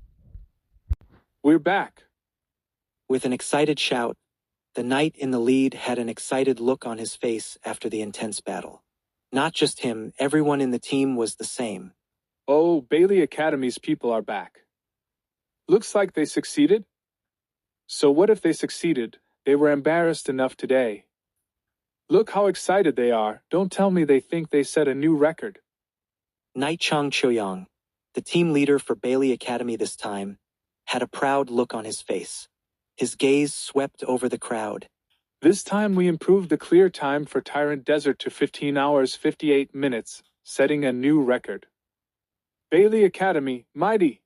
We're back. With an excited shout, the knight in the lead had an excited look on his face after the intense battle. Not just him, everyone in the team was the same. Oh, Bailey Academy's people are back. Looks like they succeeded. So what if they succeeded? They were embarrassed enough today. Look how excited they are. Don't tell me they think they set a new record. Knight Chang Choyang, the team leader for Bailey Academy this time, had a proud look on his face. His gaze swept over the crowd. This time we improved the clear time for Tyrant Desert to 15 hours 58 minutes, setting a new record. Bailey Academy, mighty!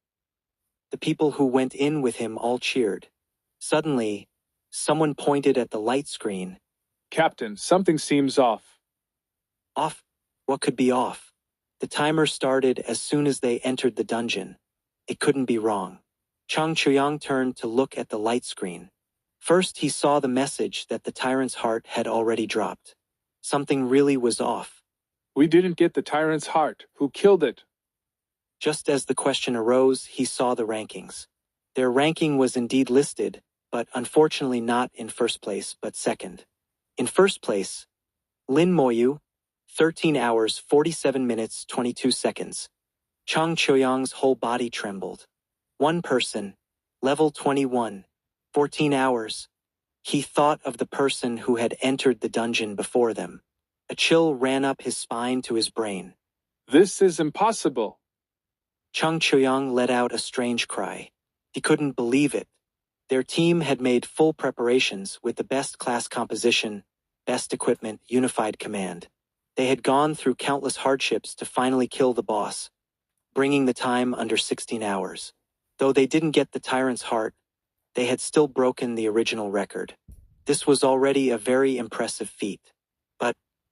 The people who went in with him all cheered. Suddenly, someone pointed at the light screen. Captain, something seems off. Off? What could be off? The timer started as soon as they entered the dungeon. It couldn't be wrong. Chang Chuyang turned to look at the light screen. First, he saw the message that the tyrant's heart had already dropped. Something really was off. We didn't get the tyrant's heart. Who killed it? Just as the question arose, he saw the rankings. Their ranking was indeed listed, but unfortunately not in first place, but second. In first place, Lin Moyu, 13 hours, 47 minutes, 22 seconds. Chang Choyang's whole body trembled. One person, level 21, 14 hours. He thought of the person who had entered the dungeon before them. A chill ran up his spine to his brain. This is impossible. Chang Choyang let out a strange cry. He couldn't believe it. Their team had made full preparations with the best class composition, best equipment, unified command. They had gone through countless hardships to finally kill the boss, bringing the time under 16 hours. Though they didn't get the tyrant's heart, they had still broken the original record. This was already a very impressive feat.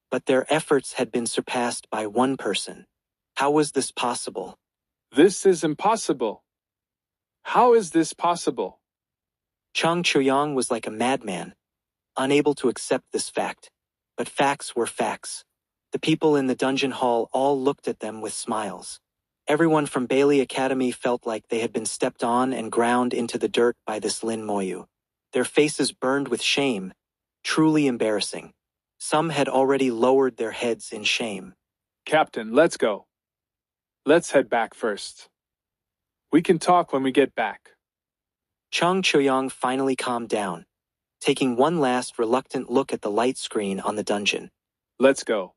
But their efforts had been surpassed by one person. How was this possible? This is impossible. How is this possible? Chang Choyang was like a madman, unable to accept this fact. But facts were facts. The people in the dungeon hall all looked at them with smiles. Everyone from Bailey Academy felt like they had been stepped on and ground into the dirt by this Lin Moyu. Their faces burned with shame, truly embarrassing. Some had already lowered their heads in shame. Captain, let's go. Let's head back first. We can talk when we get back. Chang Choyang finally calmed down, taking one last reluctant look at the light screen on the dungeon. Let's go.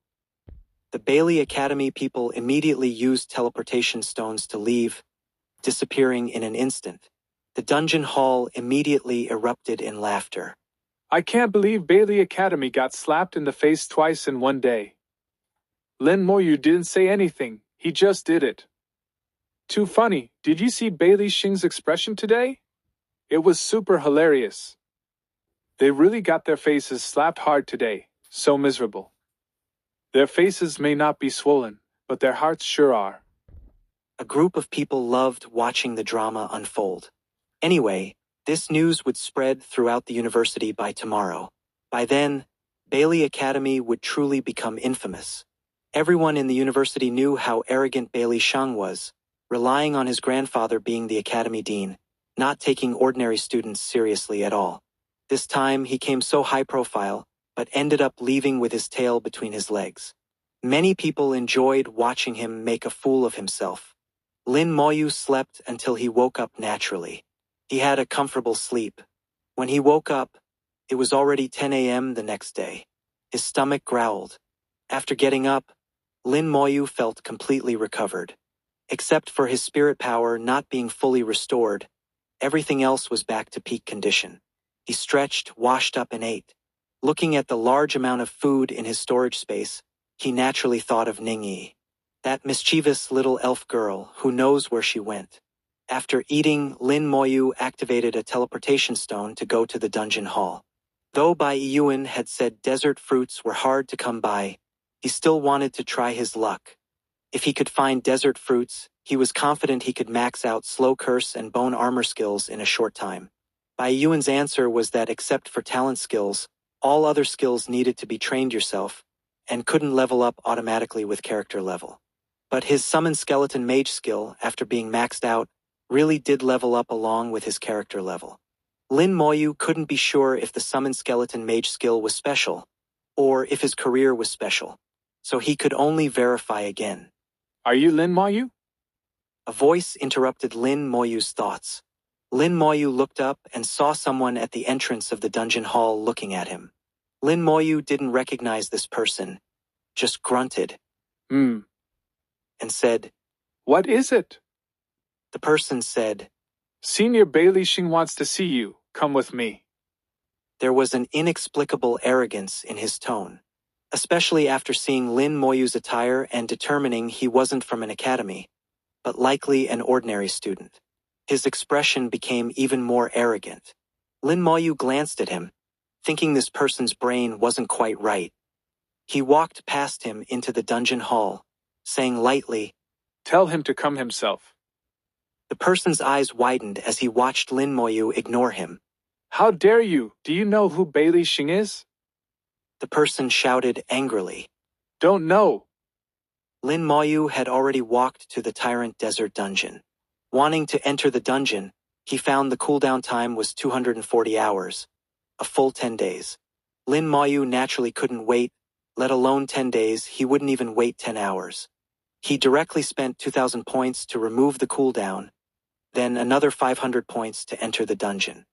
The Bailey Academy people immediately used teleportation stones to leave, disappearing in an instant. The dungeon hall immediately erupted in laughter. I can't believe Bailey Academy got slapped in the face twice in one day. Lin Moyu didn't say anything, he just did it. Too funny, did you see Bailey Xing's expression today? It was super hilarious. They really got their faces slapped hard today, so miserable. Their faces may not be swollen, but their hearts sure are. A group of people loved watching the drama unfold. Anyway, this news would spread throughout the university by tomorrow. By then, Bailey Academy would truly become infamous. Everyone in the university knew how arrogant Bailey Shang was, relying on his grandfather being the academy dean, not taking ordinary students seriously at all. This time he came so high profile, but ended up leaving with his tail between his legs. Many people enjoyed watching him make a fool of himself. Lin Moyu slept until he woke up naturally. He had a comfortable sleep. When he woke up, it was already 10 a.m. the next day. His stomach growled. After getting up, Lin Moyu felt completely recovered. Except for his spirit power not being fully restored, everything else was back to peak condition. He stretched, washed up, and ate. Looking at the large amount of food in his storage space, he naturally thought of Ningyi, that mischievous little elf girl who knows where she went. After eating, Lin Moyu activated a teleportation stone to go to the dungeon hall. Though Bai Yuan had said desert fruits were hard to come by, he still wanted to try his luck. If he could find desert fruits, he was confident he could max out slow curse and bone armor skills in a short time. Bai Yuan's answer was that except for talent skills, all other skills needed to be trained yourself, and couldn't level up automatically with character level. But his summon skeleton mage skill, after being maxed out, really did level up along with his character level. Lin Moyu couldn't be sure if the summon skeleton mage skill was special, or if his career was special, so he could only verify again. Are you Lin Moyu? A voice interrupted Lin Moyu's thoughts. Lin Moyu looked up and saw someone at the entrance of the dungeon hall looking at him. Lin Moyu didn't recognize this person, just grunted. And said, What is it? The person said, Senior Bai Lixing wants to see you. Come with me. There was an inexplicable arrogance in his tone, especially after seeing Lin Moyu's attire and determining he wasn't from an academy, but likely an ordinary student. His expression became even more arrogant. Lin Moyu glanced at him, thinking this person's brain wasn't quite right. He walked past him into the dungeon hall, saying lightly, Tell him to come himself. The person's eyes widened as he watched Lin Moyu ignore him. How dare you? Do you know who Bai Lixing is? The person shouted angrily. Don't know. Lin Moyu had already walked to the Tyrant Desert dungeon. Wanting to enter the dungeon, he found the cooldown time was 240 hours, a full 10 days. Lin Moyu naturally couldn't wait, let alone 10 days, he wouldn't even wait 10 hours. He directly spent 2,000 points to remove the cooldown, then another 500 points to enter the dungeon.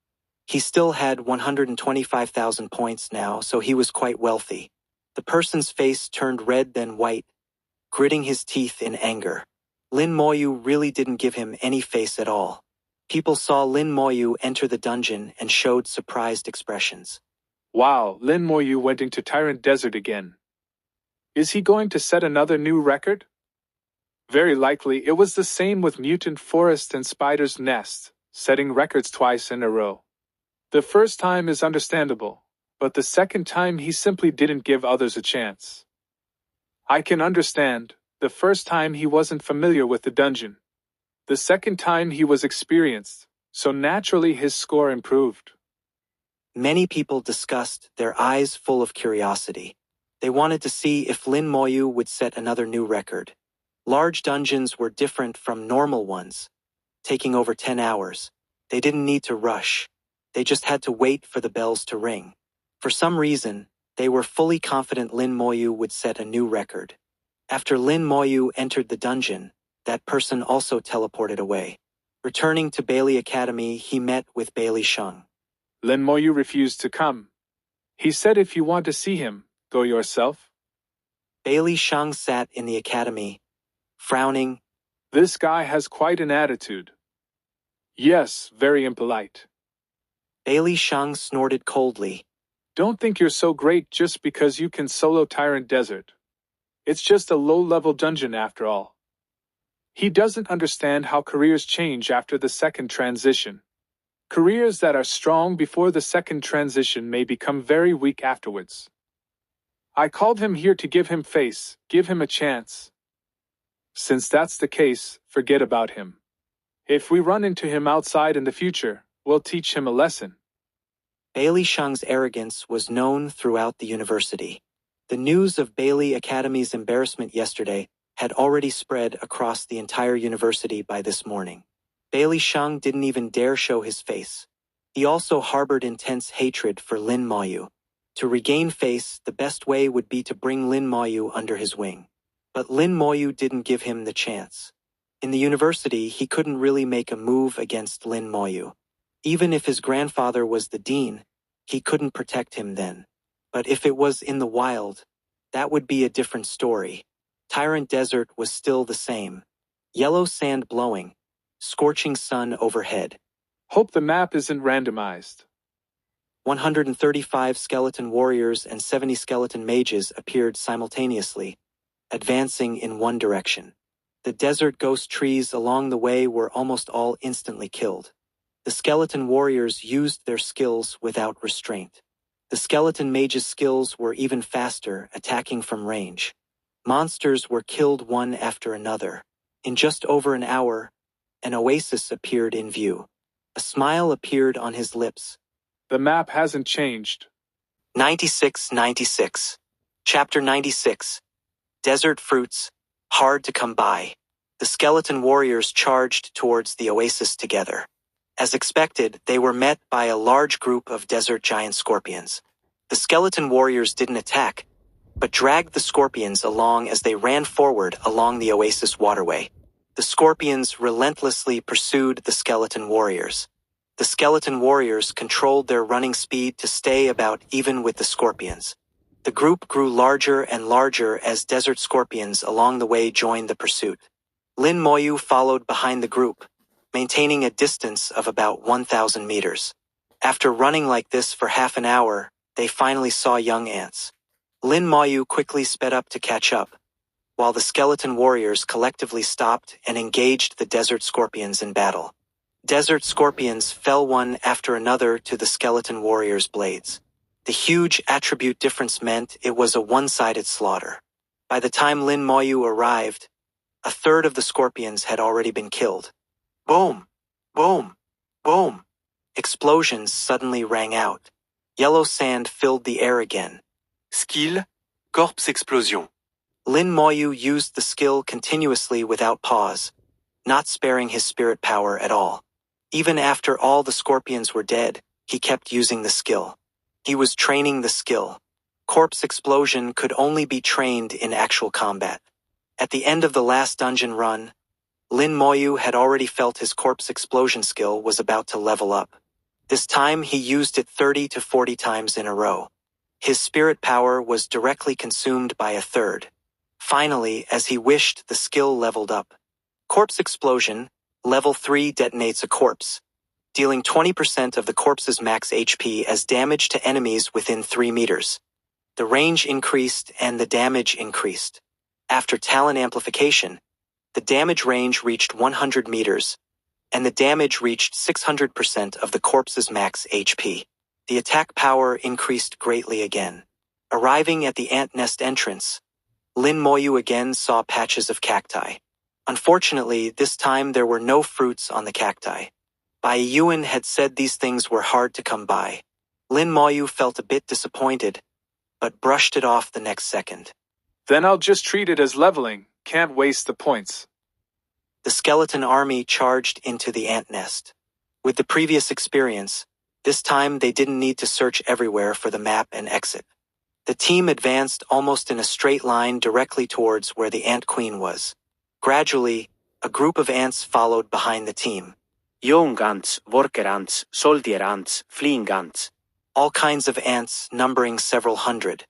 He still had 125,000 points now, so he was quite wealthy. The person's face turned red then white, gritting his teeth in anger. Lin Moyu really didn't give him any face at all. People saw Lin Moyu enter the dungeon and showed surprised expressions. Wow, Lin Moyu went into Tyrant Desert again. Is he going to set another new record? Very likely it was the same with Mutant Forest and Spider's Nest, setting records twice in a row. The first time is understandable, but the second time he simply didn't give others a chance. I can understand. The first time he wasn't familiar with the dungeon. The second time he was experienced, so naturally his score improved. Many people discussed, their eyes full of curiosity. They wanted to see if Lin Moyu would set another new record. Large dungeons were different from normal ones, taking over 10 hours. They didn't need to rush. They just had to wait for the bells to ring. For some reason, they were fully confident Lin Moyu would set a new record. After Lin Moyu entered the dungeon, that person also teleported away. Returning to Bailey Academy, he met with Bai Lixing. Lin Moyu refused to come. He said if you want to see him, go yourself. Bai Lixing sat in the academy, frowning. This guy has quite an attitude. Yes, very impolite. Bai Lixing snorted coldly. Don't think you're so great just because you can solo Tyrant Desert. It's just a low-level dungeon after all. He doesn't understand how careers change after the second transition. Careers that are strong before the second transition may become very weak afterwards. I called him here to give him face, give him a chance. Since that's the case, forget about him. If we run into him outside in the future, we'll teach him a lesson. Bai Lixing's arrogance was known throughout the university. The news of Bailey Academy's embarrassment yesterday had already spread across the entire university by this morning. Bai Lixing didn't even dare show his face. He also harbored intense hatred for Lin Moyu. To regain face, the best way would be to bring Lin Moyu under his wing. But Lin Moyu didn't give him the chance. In the university, he couldn't really make a move against Lin Moyu. Even if his grandfather was the dean, he couldn't protect him then. But if it was in the wild, that would be a different story. Tyrant Desert was still the same. Yellow sand blowing, scorching sun overhead. Hope the map isn't randomized. 135 skeleton warriors and 70 skeleton mages appeared simultaneously, advancing in one direction. The desert ghost trees along the way were almost all instantly killed. The skeleton warriors used their skills without restraint. The skeleton mages' skills were even faster, attacking from range. Monsters were killed one after another. In just over an hour, an oasis appeared in view. A smile appeared on his lips. The map hasn't changed. 96. Chapter 96. Desert fruits, hard to come by. The skeleton warriors charged towards the oasis together. As expected, they were met by a large group of desert giant scorpions. The skeleton warriors didn't attack, but dragged the scorpions along as they ran forward along the oasis waterway. The scorpions relentlessly pursued the skeleton warriors. The skeleton warriors controlled their running speed to stay about even with the scorpions. The group grew larger and larger as desert scorpions along the way joined the pursuit. Lin Moyu followed behind the group, maintaining a distance of about 1,000 meters. After running like this for half an hour, they finally saw young ants. Lin Moyu quickly sped up to catch up, while the skeleton warriors collectively stopped and engaged the desert scorpions in battle. Desert scorpions fell one after another to the skeleton warriors' blades. The huge attribute difference meant it was a one-sided slaughter. By the time Lin Moyu arrived, a third of the scorpions had already been killed. Boom! Boom! Boom! Explosions suddenly rang out. Yellow sand filled the air again. Skill, Corpse Explosion. Lin Moyu used the skill continuously without pause, not sparing his spirit power at all. Even after all the scorpions were dead, he kept using the skill. He was training the skill. Corpse Explosion could only be trained in actual combat. At the end of the last dungeon run, Lin Moyu had already felt his Corpse Explosion skill was about to level up. This time he used it 30 to 40 times in a row. His spirit power was directly consumed by a third. Finally, as he wished, the skill leveled up. Corpse Explosion, level 3, detonates a corpse, dealing 20% of the corpse's max HP as damage to enemies within 3 meters. The range increased and the damage increased. After talent amplification, the damage range reached 100 meters, and the damage reached 600% of the corpse's max HP. The attack power increased greatly again. Arriving at the ant nest entrance, Lin Moyu again saw patches of cacti. Unfortunately, this time there were no fruits on the cacti. Bai Yuan had said these things were hard to come by. Lin Moyu felt a bit disappointed, but brushed it off the next second. Then I'll just treat it as leveling, can't waste the points. The skeleton army charged into the ant nest. With the previous experience, this time they didn't need to search everywhere for the map and exit. The team advanced almost in a straight line directly towards where the ant queen was. Gradually, a group of ants followed behind the team. Young ants, worker ants, soldier ants, fleeing ants. All kinds of ants numbering several hundred.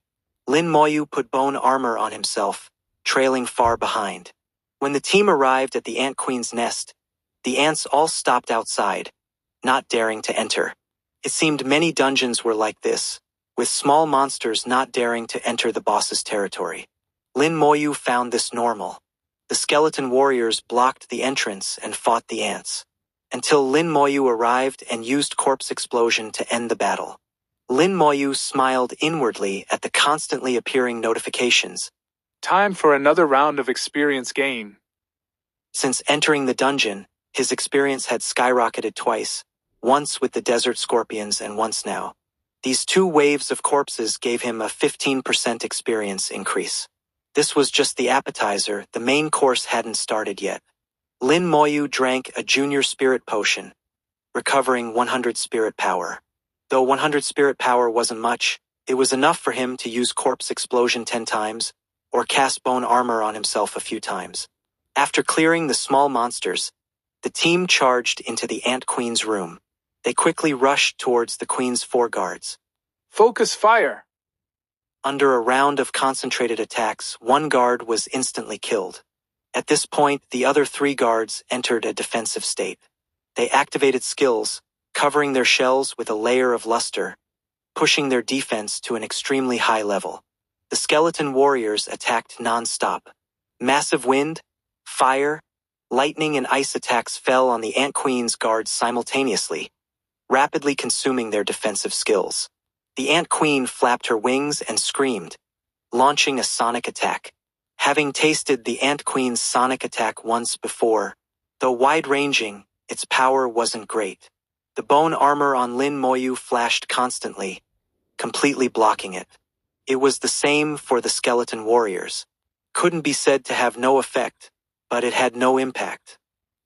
Lin Moyu put bone armor on himself, trailing far behind. When the team arrived at the ant queen's nest, the ants all stopped outside, not daring to enter. It seemed many dungeons were like this, with small monsters not daring to enter the boss's territory. Lin Moyu found this normal. The skeleton warriors blocked the entrance and fought the ants, until Lin Moyu arrived and used Corpse Explosion to end the battle. Lin Moyu smiled inwardly at the constantly appearing notifications. Time for another round of experience gain. Since entering the dungeon, his experience had skyrocketed twice, once with the desert scorpions and once now. These 2 waves of corpses gave him a 15% experience increase. This was just the appetizer, the main course hadn't started yet. Lin Moyu drank a junior spirit potion, recovering 100 spirit power. Though 100 spirit power wasn't much, it was enough for him to use corpse explosion 10 times, or cast bone armor on himself a few times. After clearing the small monsters, the team charged into the Ant Queen's room. They quickly rushed towards the Queen's 4 guards. Focus fire! Under a round of concentrated attacks, 1 guard was instantly killed. At this point, the other 3 guards entered a defensive state. They activated skills, covering their shells with a layer of luster, pushing their defense to an extremely high level. The skeleton warriors attacked non-stop. Massive wind, fire, lightning and ice attacks fell on the Ant Queen's guards simultaneously, rapidly consuming their defensive skills. The Ant Queen flapped her wings and screamed, launching a sonic attack. Having tasted the Ant Queen's sonic attack once before, though wide-ranging, its power wasn't great. The bone armor on Lin Moyu flashed constantly, completely blocking it. It was the same for the skeleton warriors. Couldn't be said to have no effect, but it had no impact.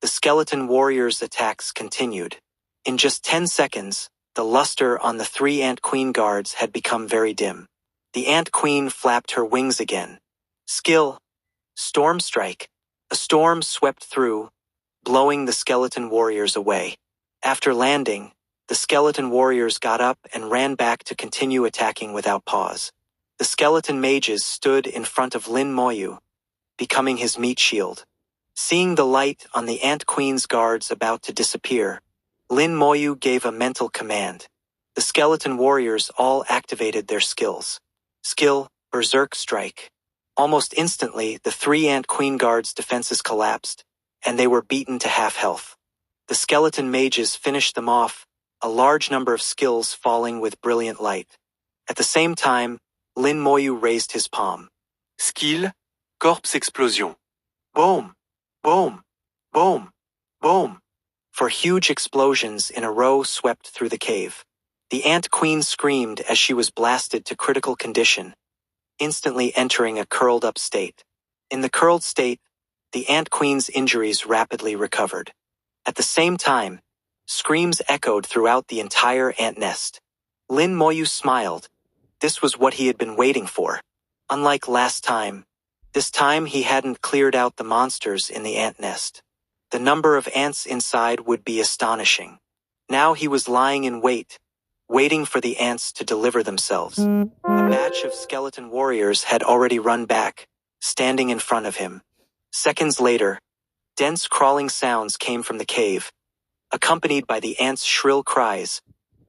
The skeleton warriors' attacks continued. In just 10 seconds, the luster on the 3 Ant Queen guards had become very dim. The Ant Queen flapped her wings again. Skill. Storm Strike. A storm swept through, blowing the skeleton warriors away. After landing, the skeleton warriors got up and ran back to continue attacking without pause. The skeleton mages stood in front of Lin Moyu, becoming his meat shield. Seeing the light on the Ant Queen's guards about to disappear, Lin Moyu gave a mental command. The skeleton warriors all activated their skills. Skill, Berserk Strike. Almost instantly, the 3 Ant Queen guards' defenses collapsed, and they were beaten to half health. The skeleton mages finished them off, a large number of skills falling with brilliant light. At the same time, Lin Moyu raised his palm. Skill, Corpse Explosion. Boom! Boom! Boom! Boom! For huge explosions in a row swept through the cave. The Ant Queen screamed as she was blasted to critical condition, instantly entering a curled-up state. In the curled state, the Ant Queen's injuries rapidly recovered. At the same time, screams echoed throughout the entire ant nest. Lin Moyu smiled. This was what he had been waiting for. Unlike last time, this time he hadn't cleared out the monsters in the ant nest. The number of ants inside would be astonishing. Now he was lying in wait, waiting for the ants to deliver themselves. A batch of skeleton warriors had already run back, standing in front of him. Seconds later, dense crawling sounds came from the cave, accompanied by the ants' shrill cries,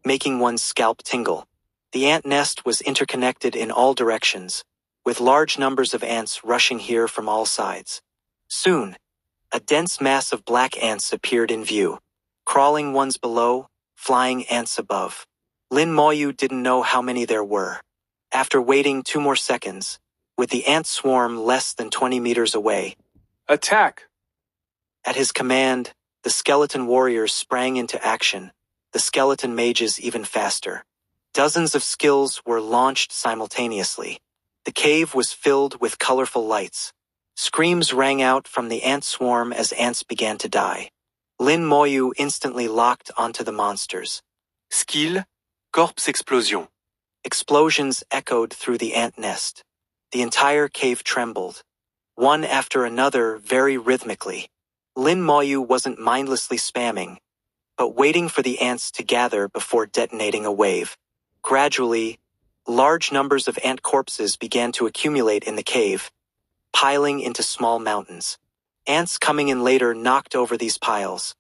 making one's scalp tingle. The ant nest was interconnected in all directions, with large numbers of ants rushing here from all sides. Soon, a dense mass of black ants appeared in view, crawling ones below, flying ants above. Lin Moyu didn't know how many there were. After waiting 2 more seconds, with the ant swarm less than 20 meters away, Attack! At his command, the skeleton warriors sprang into action, the skeleton mages even faster. Dozens of skills were launched simultaneously. The cave was filled with colorful lights. Screams rang out from the ant swarm as ants began to die. Lin Moyu instantly locked onto the monsters. Skill, Corpse Explosion. Explosions echoed through the ant nest. The entire cave trembled, one after another very rhythmically. Lin Moyu wasn't mindlessly spamming, but waiting for the ants to gather before detonating a wave. Gradually, large numbers of ant corpses began to accumulate in the cave, piling into small mountains. Ants coming in later knocked over these piles,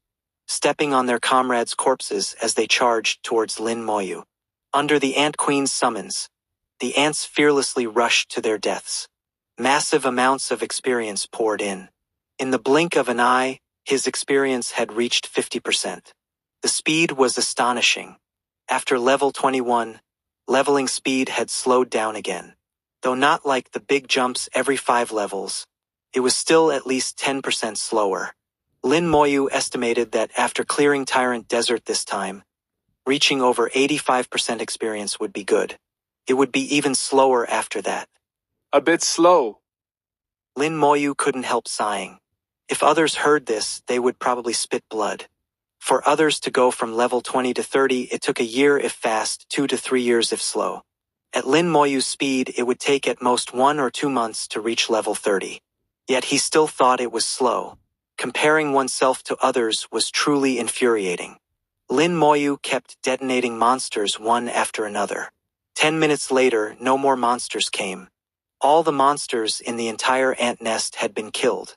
stepping on their comrades' corpses as they charged towards Lin Moyu. Under the Ant Queen's summons, the ants fearlessly rushed to their deaths. Massive amounts of experience poured in. In the blink of an eye, his experience had reached 50%. The speed was astonishing. After level 21, leveling speed had slowed down again. Though not like the big jumps every 5 levels, it was still at least 10% slower. Lin Moyu estimated that after clearing Tyrant Desert this time, reaching over 85% experience would be good. It would be even slower after that. A bit slow. Lin Moyu couldn't help sighing. If others heard this, they would probably spit blood. For others to go from level 20 to 30, it took a year if fast, 2 to 3 years if slow. At Lin Moyu's speed, it would take at most 1 or 2 months to reach level 30. Yet he still thought it was slow. Comparing oneself to others was truly infuriating. Lin Moyu kept detonating monsters one after another. 10 minutes later, no more monsters came. All the monsters in the entire ant nest had been killed.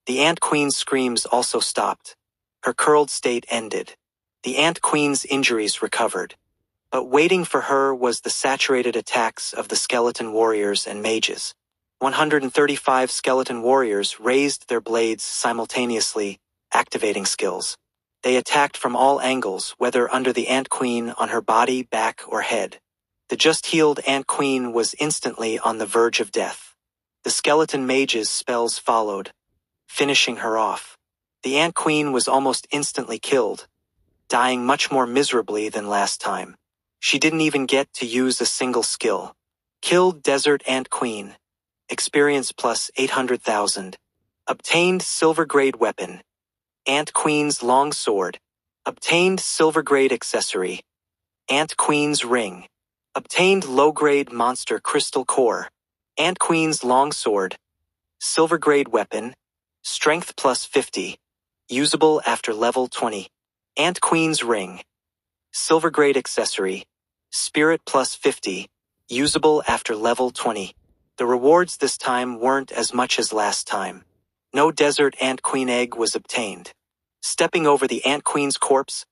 The ant queen's screams also stopped. Her curled state ended. The ant queen's injuries recovered. But waiting for her was the saturated attacks of the skeleton warriors and mages. 135 skeleton warriors raised their blades simultaneously, activating skills. They attacked from all angles, whether under the ant queen, on her body, back, or head. The just-healed ant queen was instantly on the verge of death. The skeleton mage's spells followed, finishing her off. The ant queen was almost instantly killed, dying much more miserably than last time. She didn't even get to use a single skill. Killed desert ant queen. Experience plus 800,000. Obtained silver grade weapon. Ant queen's long sword. Obtained silver grade accessory. Ant queen's ring. Obtained low grade monster crystal core. Ant queen's long sword. Silver grade weapon. Strength plus 50. Usable after level 20. Ant queen's ring. Silver grade accessory. Spirit plus 50. Usable after level 20. The rewards this time weren't as much as last time. No desert ant queen egg was obtained. Stepping over the ant queen's corpse,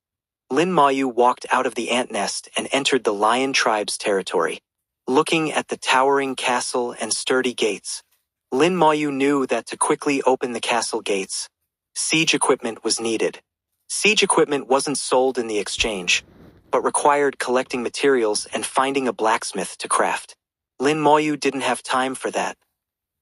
Lin Moyu walked out of the ant nest and entered the lion tribe's territory. Looking at the towering castle and sturdy gates, Lin Moyu knew that to quickly open the castle gates, siege equipment was needed. Siege equipment wasn't sold in the exchange, but required collecting materials and finding a blacksmith to craft. Lin Moyu didn't have time for that.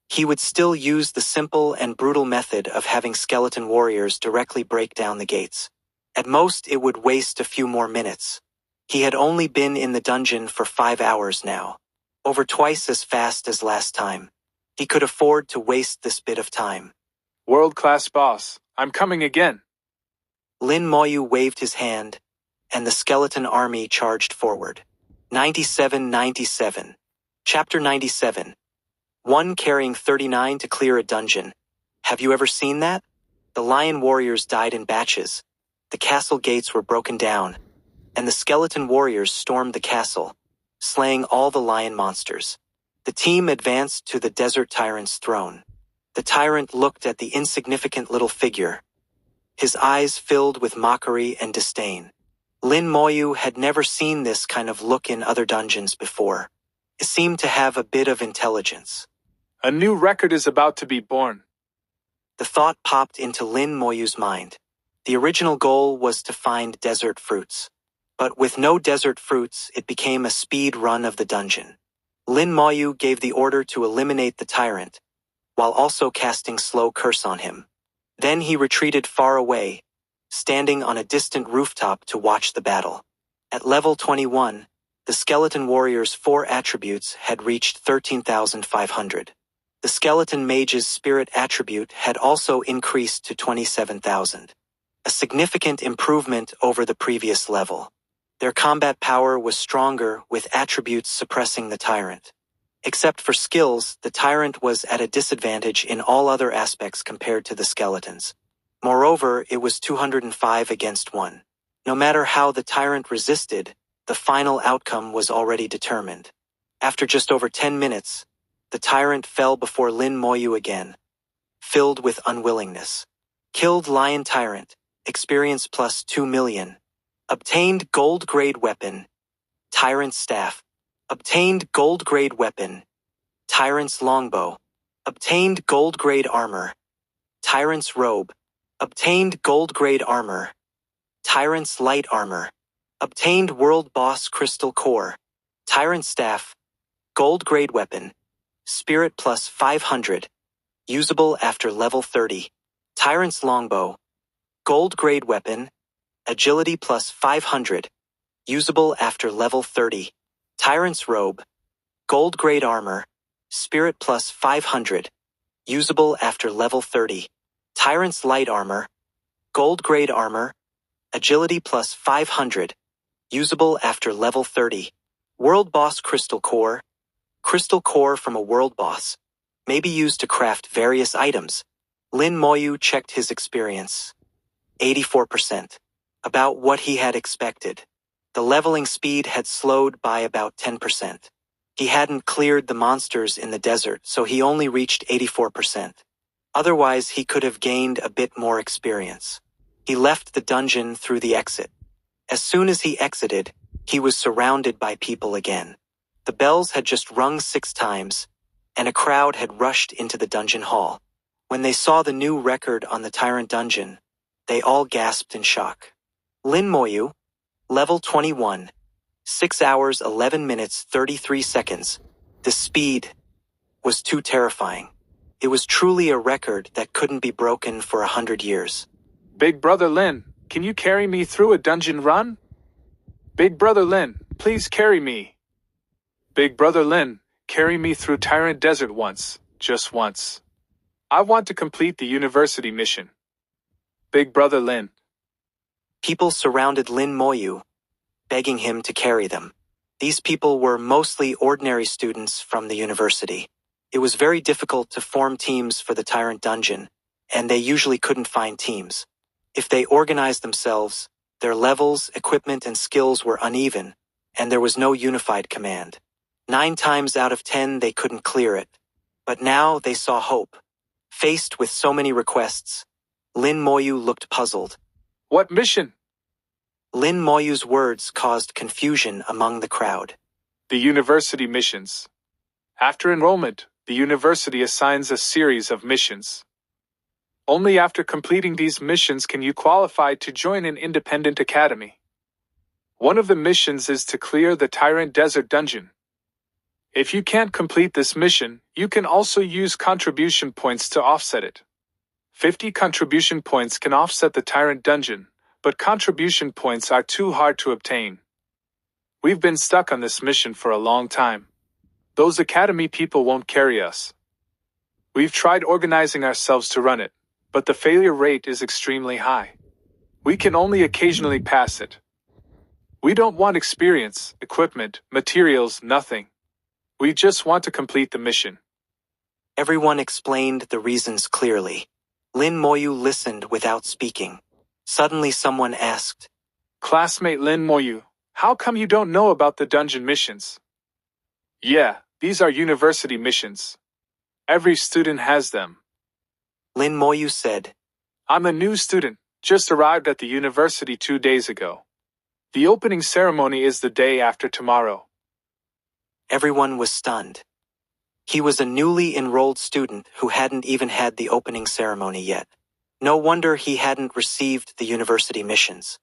He would still use the simple and brutal method of having skeleton warriors directly break down the gates. At most, it would waste a few more minutes. He had only been in the dungeon for 5 hours now, over twice as fast as last time. He could afford to waste this bit of time. World-class boss, I'm coming again. Lin Moyu waved his hand, and the skeleton army charged forward. 97-97. Chapter 97. One carrying 39 to clear a dungeon. Have you ever seen that? The lion warriors died in batches. The castle gates were broken down, and the skeleton warriors stormed the castle, slaying all the lion monsters. The team advanced to the desert tyrant's throne. The tyrant looked at the insignificant little figure, his eyes filled with mockery and disdain. Lin Moyu had never seen this kind of look in other dungeons before. It seemed to have a bit of intelligence. A new record is about to be born. The thought popped into Lin Moyu's mind. The original goal was to find desert fruits. But with no desert fruits, it became a speed run of the dungeon. Lin Moyu gave the order to eliminate the tyrant, while also casting slow curse on him. Then he retreated far away, standing on a distant rooftop to watch the battle. At level 21, the skeleton warrior's 4 attributes had reached 13,500. The skeleton mage's spirit attribute had also increased to 27,000. A significant improvement over the previous level. Their combat power was stronger, with attributes suppressing the tyrant. Except for skills, the tyrant was at a disadvantage in all other aspects compared to the skeletons. Moreover, it was 205 against 1. No matter how the tyrant resisted, the final outcome was already determined. After just over 10 minutes, the tyrant fell before Lin Moyu again, filled with unwillingness. Killed lion tyrant. Experience plus 2 million. Obtained gold grade weapon. Tyrant's staff. Obtained gold grade weapon. Tyrant's longbow. Obtained gold grade armor. Tyrant's robe. Obtained gold grade armor. Tyrant's light armor. Obtained world boss crystal core. Tyrant's staff. Gold grade weapon. Spirit plus 500. Usable after level 30. Tyrant's longbow. Gold grade weapon. Agility plus 500. Usable after level 30. Tyrant's robe. Gold grade armor. Spirit plus 500. Usable after level 30. Tyrant's light armor. Gold grade armor. Agility plus 500. Usable after level 30. World Boss Crystal Core. Crystal Core from a World Boss. May be used to craft various items. Lin Moyu checked his experience. 84%. About what he had expected. The leveling speed had slowed by about 10%. He hadn't cleared the monsters in the desert, so he only reached 84%. Otherwise, he could have gained a bit more experience. He left the dungeon through the exit. As soon as he exited, he was surrounded by people again. The bells had just rung 6 times, and a crowd had rushed into the dungeon hall. When they saw the new record on the Tyrant Dungeon, they all gasped in shock. Lin Moyu, level 21, 6 hours 11 minutes 33 seconds. The speed was too terrifying. It was truly a record that couldn't be broken for 100 years. Big Brother Lin, can you carry me through a dungeon run? Big Brother Lin, please carry me. Big Brother Lin, carry me through Tyrant Desert once, just once. I want to complete the university mission. Big Brother Lin. People surrounded Lin Moyu, begging him to carry them. These people were mostly ordinary students from the university. It was very difficult to form teams for the Tyrant Dungeon, and they usually couldn't find teams. If they organized themselves, their levels, equipment, and skills were uneven, and there was no unified command. 9 times out of 10 they couldn't clear it. But now they saw hope. Faced with so many requests, Lin Moyu looked puzzled. What mission? Lin Moyu's words caused confusion among the crowd. The university missions. After enrollment, the university assigns a series of missions. Only after completing these missions can you qualify to join an independent academy. One of the missions is to clear the Tyrant Desert Dungeon. If you can't complete this mission, you can also use contribution points to offset it. 50 contribution points can offset the Tyrant Dungeon, but contribution points are too hard to obtain. We've been stuck on this mission for a long time. Those academy people won't carry us. We've tried organizing ourselves to run it, but the failure rate is extremely high. We can only occasionally pass it. We don't want experience, equipment, materials, nothing. We just want to complete the mission. Everyone explained the reasons clearly. Lin Moyu listened without speaking. Suddenly someone asked, Classmate Lin Moyu, how come you don't know about the dungeon missions? Yeah, these are university missions. Every student has them. Lin Moyu said, I'm a new student, just arrived at the university 2 days ago. The opening ceremony is the day after tomorrow. Everyone was stunned. He was a newly enrolled student who hadn't even had the opening ceremony yet. No wonder he hadn't received the university missions.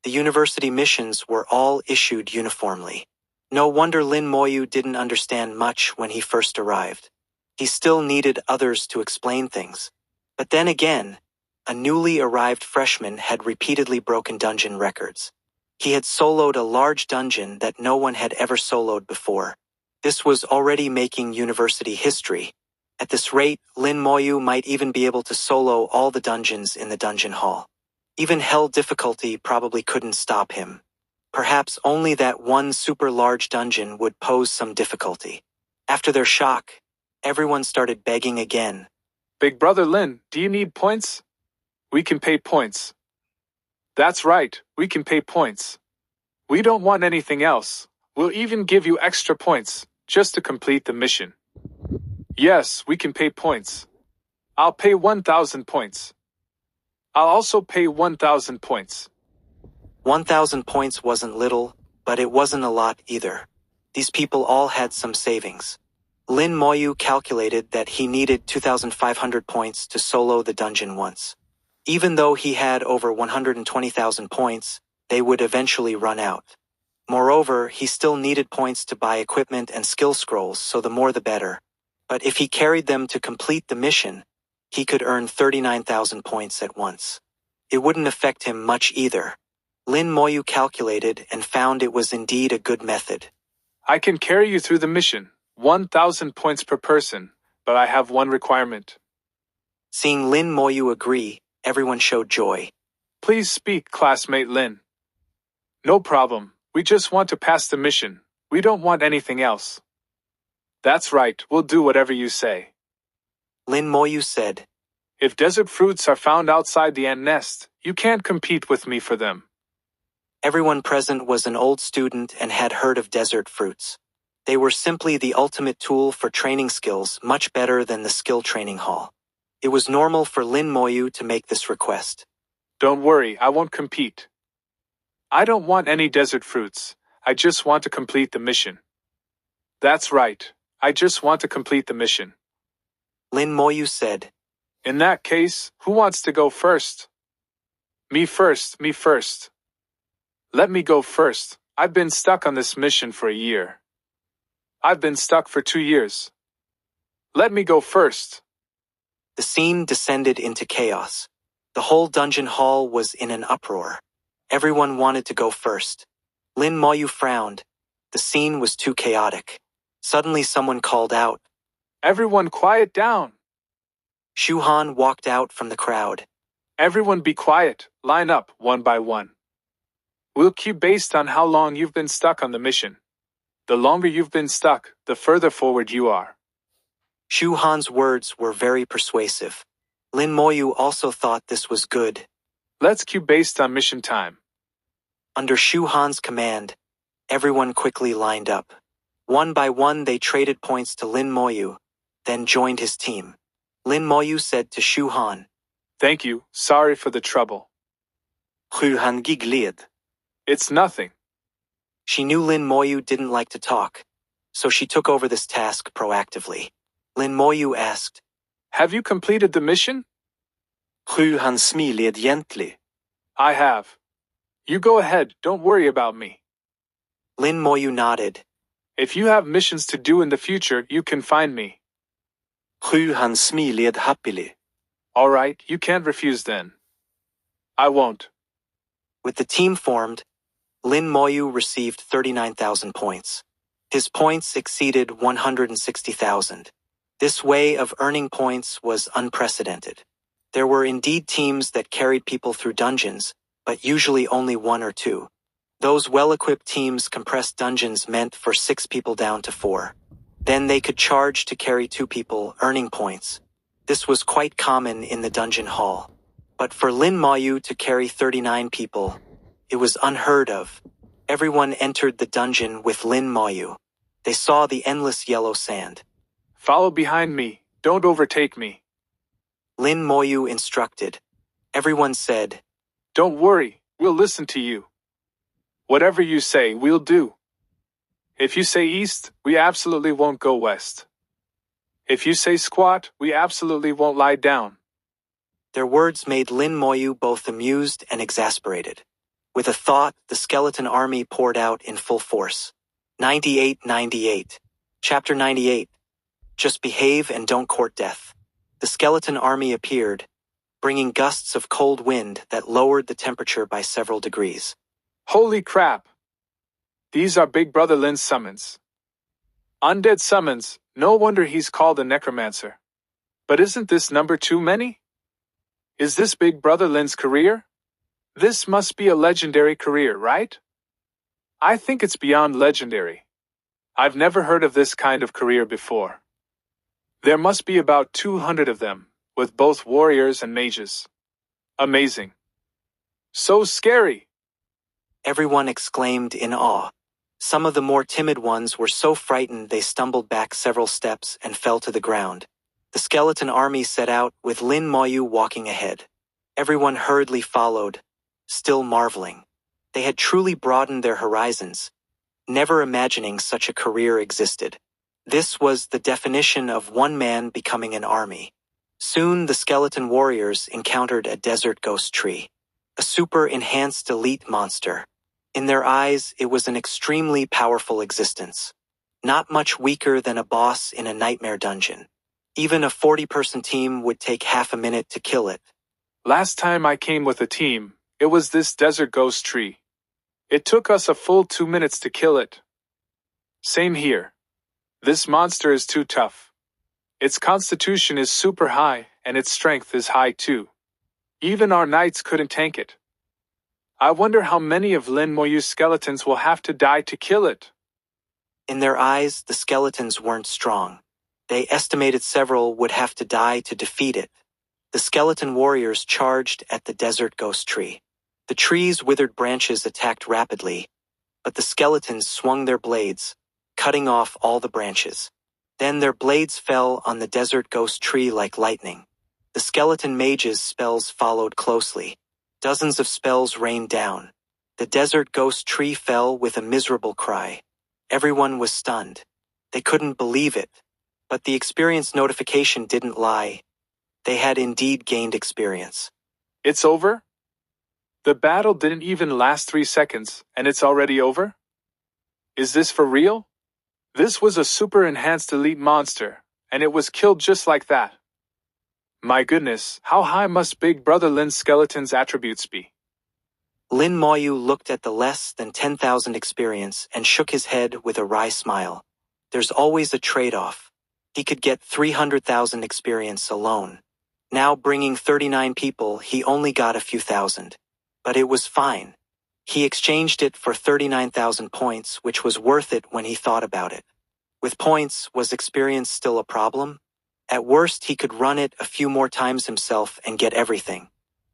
The university missions were all issued uniformly. No wonder Lin Moyu didn't understand much when he first arrived. He still needed others to explain things. But then again, a newly arrived freshman had repeatedly broken dungeon records. He had soloed a large dungeon that no one had ever soloed before. This was already making university history. At this rate, Lin Moyu might even be able to solo all the dungeons in the dungeon hall. Even hell difficulty probably couldn't stop him. Perhaps only that one super large dungeon would pose some difficulty. After their shock, everyone started begging again. Big Brother Lin, do you need points? We can pay points. That's right, we can pay points. We don't want anything else. We'll even give you extra points, just to complete the mission. Yes, we can pay points. I'll pay 1,000 points. I'll also pay 1,000 points. 1,000 points wasn't little, but it wasn't a lot either. These people all had some savings. Lin Moyu calculated that he needed 2,500 points to solo the dungeon once. Even though he had over 120,000 points, they would eventually run out. Moreover, he still needed points to buy equipment and skill scrolls, so the more the better. But if he carried them to complete the mission, he could earn 39,000 points at once. It wouldn't affect him much either. Lin Moyu calculated and found it was indeed a good method. I can carry you through the mission, 1,000 points per person, but I have one requirement. Seeing Lin Moyu agree, everyone showed joy. Please speak, classmate Lin. No problem, we just want to pass the mission. We don't want anything else. That's right, we'll do whatever you say. Lin Moyu said. If desert fruits are found outside the ant nest, you can't compete with me for them. Everyone present was an old student and had heard of desert fruits. They were simply the ultimate tool for training skills, much better than the skill training hall. It was normal for Lin Moyu to make this request. Don't worry, I won't compete. I don't want any desert fruits, I just want to complete the mission. That's right, I just want to complete the mission. Lin Moyu said. In that case, who wants to go first? Me first, me first. Let me go first, I've been stuck on this mission for a year. I've been stuck for 2 years. Let me go first. The scene descended into chaos. The whole dungeon hall was in an uproar. Everyone wanted to go first. Lin Moyu frowned. The scene was too chaotic. Suddenly someone called out. Everyone quiet down. Shu Han walked out from the crowd. Everyone be quiet, line up, one by one. We'll queue based on how long you've been stuck on the mission. The longer you've been stuck, the further forward you are. Shu Han's words were very persuasive. Lin Moyu also thought this was good. Let's queue based on mission time. Under Shu Han's command, everyone quickly lined up. One by one they traded points to Lin Moyu, then joined his team. Lin Moyu said to Shu Han. Thank you, sorry for the trouble. Shu Han gled. It's nothing. She knew Lin Moyu didn't like to talk, so she took over this task proactively. Lin Moyu asked. Have you completed the mission? Shu Han smiled gently. I have. You go ahead, don't worry about me. Lin Moyu nodded. If you have missions to do in the future, you can find me. Shu Han smiled happily. All right, you can't refuse then. I won't. With the team formed, Lin Moyu received 39,000 points. His points exceeded 160,000. This way of earning points was unprecedented. There were indeed teams that carried people through dungeons, but usually only 1 or 2. Those well-equipped teams compressed dungeons meant for 6 people down to 4. Then they could charge to carry 2 people, earning points. This was quite common in the dungeon hall. But for Lin Moyu to carry 39 people, it was unheard of. Everyone entered the dungeon with Lin Moyu. They saw the endless yellow sand. Follow behind me, don't overtake me. Lin Moyu instructed. Everyone said, Don't worry, we'll listen to you. Whatever you say, we'll do. If you say east, we absolutely won't go west. If you say squat, we absolutely won't lie down. Their words made Lin Moyu both amused and exasperated. With a thought, the skeleton army poured out in full force. 98-98. Chapter 98. Just behave and don't court death. The skeleton army appeared, bringing gusts of cold wind that lowered the temperature by several degrees. Holy crap! These are Big Brother Lin's summons. Undead summons, no wonder he's called a necromancer. But isn't this number too many? Is this Big Brother Lin's career? This must be a legendary career, right? I think it's beyond legendary. I've never heard of this kind of career before. There must be about 200 of them, with both warriors and mages. Amazing. So scary! Everyone exclaimed in awe. Some of the more timid ones were so frightened they stumbled back several steps and fell to the ground. The skeleton army set out, with Lin Moyu walking ahead. Everyone hurriedly followed, still marveling. They had truly broadened their horizons, never imagining such a career existed. This was the definition of one man becoming an army. Soon the skeleton warriors encountered a desert ghost tree, a super-enhanced elite monster. In their eyes, it was an extremely powerful existence, not much weaker than a boss in a nightmare dungeon. Even a 40-person team would take half a minute to kill it. Last time I came with a team, it was this desert ghost tree. It took us a full 2 minutes to kill it. Same here. This monster is too tough. Its constitution is super high, and its strength is high too. Even our knights couldn't tank it. I wonder how many of Lin Moyu's skeletons will have to die to kill it. In their eyes, the skeletons weren't strong. They estimated several would have to die to defeat it. The skeleton warriors charged at the desert ghost tree. The tree's withered branches attacked rapidly, but the skeletons swung their blades, cutting off all the branches. Then their blades fell on the desert ghost tree like lightning. The skeleton mages' spells followed closely. Dozens of spells rained down. The desert ghost tree fell with a miserable cry. Everyone was stunned. They couldn't believe it. But the experience notification didn't lie. They had indeed gained experience. It's over? The battle didn't even last 3 seconds, and it's already over? Is this for real? This was a super enhanced elite monster, and it was killed just like that. My goodness, how high must Big Brother Lin's skeleton's attributes be? Lin Moyu looked at the less than 10,000 experience and shook his head with a wry smile. There's always a trade-off. He could get 300,000 experience alone. Now bringing 39 people, he only got a few thousand. But it was fine. He exchanged it for 39,000 points, which was worth it when he thought about it. With points, was experience still a problem? At worst, he could run it a few more times himself and get everything.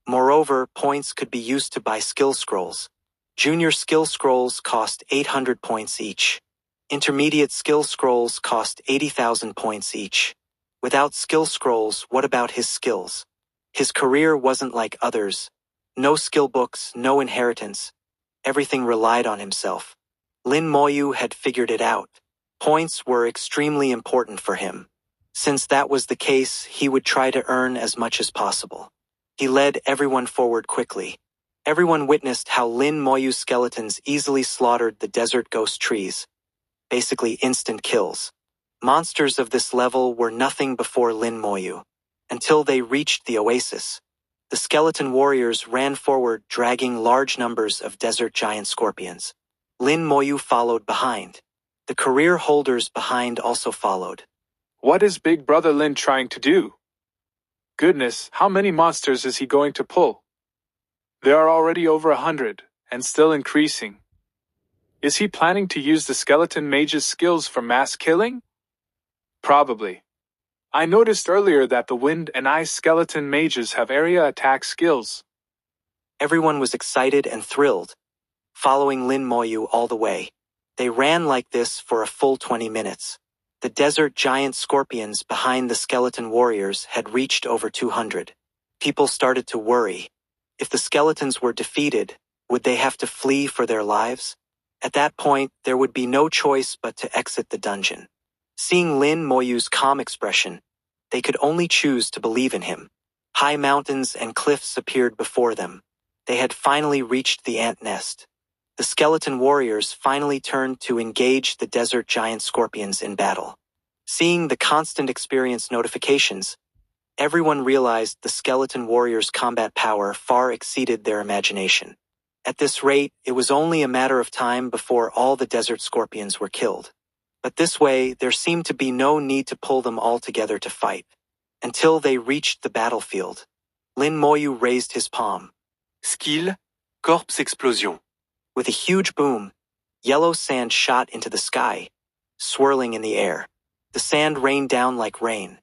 Moreover, points could be used to buy skill scrolls. Junior skill scrolls cost 800 points each. Intermediate skill scrolls cost 80,000 points each. Without skill scrolls, what about his skills? His career wasn't like others. No skill books, no inheritance. Everything relied on himself. Lin Moyu had figured it out. Points were extremely important for him. Since that was the case, he would try to earn as much as possible. He led everyone forward quickly. Everyone witnessed how Lin Moyu's skeletons easily slaughtered the desert ghost trees. Basically instant kills. Monsters of this level were nothing before Lin Moyu. Until they reached the oasis. The skeleton warriors ran forward, dragging large numbers of desert giant scorpions. Lin Moyu followed behind. The career holders behind also followed. What is Big Brother Lin trying to do? Goodness, how many monsters is he going to pull? There are already over 100, and still increasing. Is he planning to use the skeleton mage's skills for mass killing? Probably. I noticed earlier that the wind and ice skeleton mages have area attack skills. Everyone was excited and thrilled, following Lin Moyu all the way. They ran like this for a full 20 minutes. The desert giant scorpions behind the skeleton warriors had reached over 200. People started to worry. If the skeletons were defeated, would they have to flee for their lives? At that point, there would be no choice but to exit the dungeon. Seeing Lin Moyu's calm expression, they could only choose to believe in him. High mountains and cliffs appeared before them. They had finally reached the ant nest. The skeleton warriors finally turned to engage the desert giant scorpions in battle. Seeing the constant experience notifications, everyone realized the skeleton warriors' combat power far exceeded their imagination. At this rate, it was only a matter of time before all the desert scorpions were killed. But this way, there seemed to be no need to pull them all together to fight. Until they reached the battlefield. Lin Moyu raised his palm. Skill, Corpse Explosion. With a huge boom, yellow sand shot into the sky, swirling in the air. The sand rained down like rain.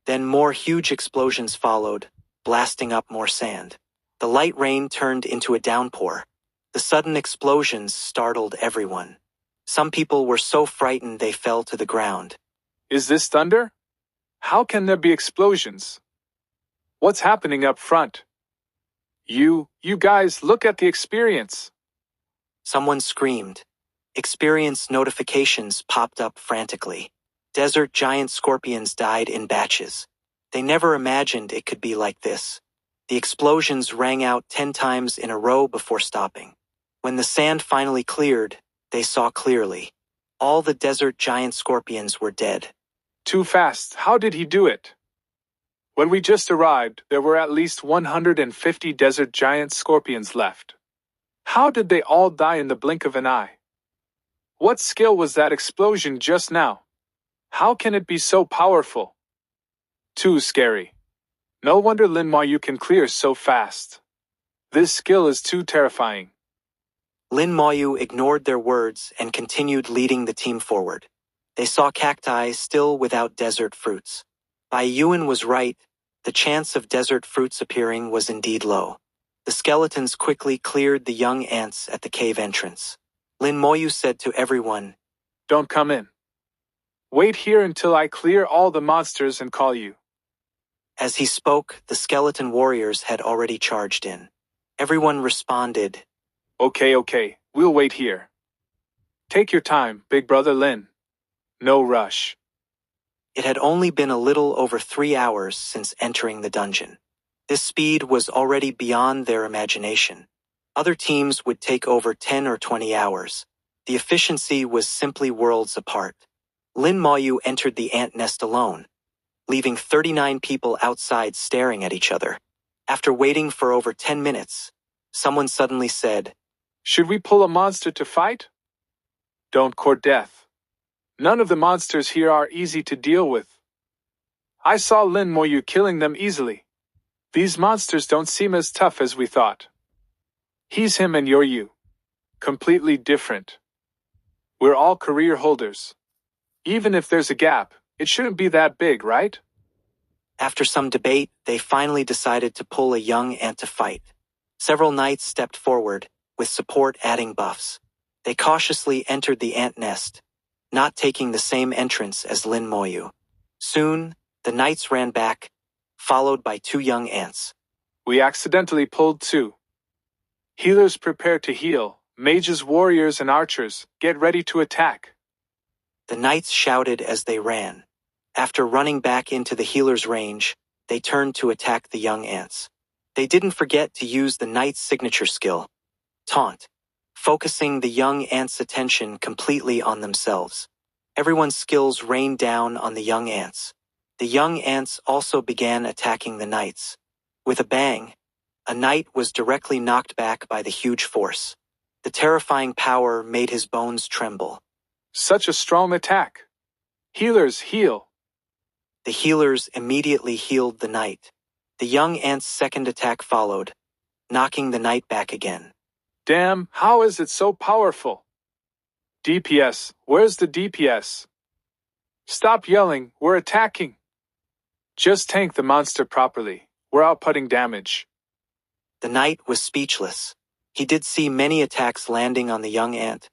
Then more huge explosions followed, blasting up more sand. The light rain turned into a downpour. The sudden explosions startled everyone. Some people were so frightened they fell to the ground. Is this thunder? How can there be explosions? What's happening up front? You guys, look at the experience. Someone screamed. Experience notifications popped up frantically. Desert giant scorpions died in batches. They never imagined it could be like this. The explosions rang out 10 times in a row before stopping. When the sand finally cleared, they saw clearly. All the desert giant scorpions were dead. Too fast. How did he do it? When we just arrived, there were at least 150 desert giant scorpions left. How did they all die in the blink of an eye? What skill was that explosion just now? How can it be so powerful? Too scary. No wonder Lin Moyu can clear so fast. This skill is too terrifying. Lin Moyu ignored their words and continued leading the team forward. They saw cacti still without desert fruits. Bai Yuan was right, the chance of desert fruits appearing was indeed low. The skeletons quickly cleared the young ants at the cave entrance. Lin Moyu said to everyone, "Don't come in. Wait here until I clear all the monsters and call you." As he spoke, the skeleton warriors had already charged in. Everyone responded, Okay, we'll wait here. Take your time, Big Brother Lin. No rush. It had only been a little over 3 hours since entering the dungeon. This speed was already beyond their imagination. Other teams would take over 10 or 20 hours. The efficiency was simply worlds apart. Lin Moyu entered the ant nest alone, leaving 39 people outside staring at each other. After waiting for over 10 minutes, someone suddenly said, "Should we pull a monster to fight? Don't court death. None of the monsters here are easy to deal with. I saw Lin Moyu killing them easily. These monsters don't seem as tough as we thought. He's him and you're you. Completely different. We're all career holders. Even if there's a gap, it shouldn't be that big, right?" After some debate, they finally decided to pull a young ant to fight. Several knights stepped forward, with support adding buffs. They cautiously entered the ant nest, not taking the same entrance as Lin Moyu. Soon, the knights ran back, followed by 2 young ants. "We accidentally pulled 2. Healers prepare to heal. Mages, warriors, and archers, get ready to attack." The knights shouted as they ran. After running back into the healer's range, they turned to attack the young ants. They didn't forget to use the knight's signature skill, Taunt, focusing the young ants' attention completely on themselves. Everyone's skills rained down on the young ants. The young ants also began attacking the knights. With a bang, a knight was directly knocked back by the huge force. The terrifying power made his bones tremble. "Such a strong attack. Healers, heal." The healers immediately healed the knight. The young ant's second attack followed, knocking the knight back again. "Damn, how is it so powerful? DPS, where's the DPS? Stop yelling, we're attacking. Just tank the monster properly, we're outputting damage." The knight was speechless. He did see many attacks landing on the young ant,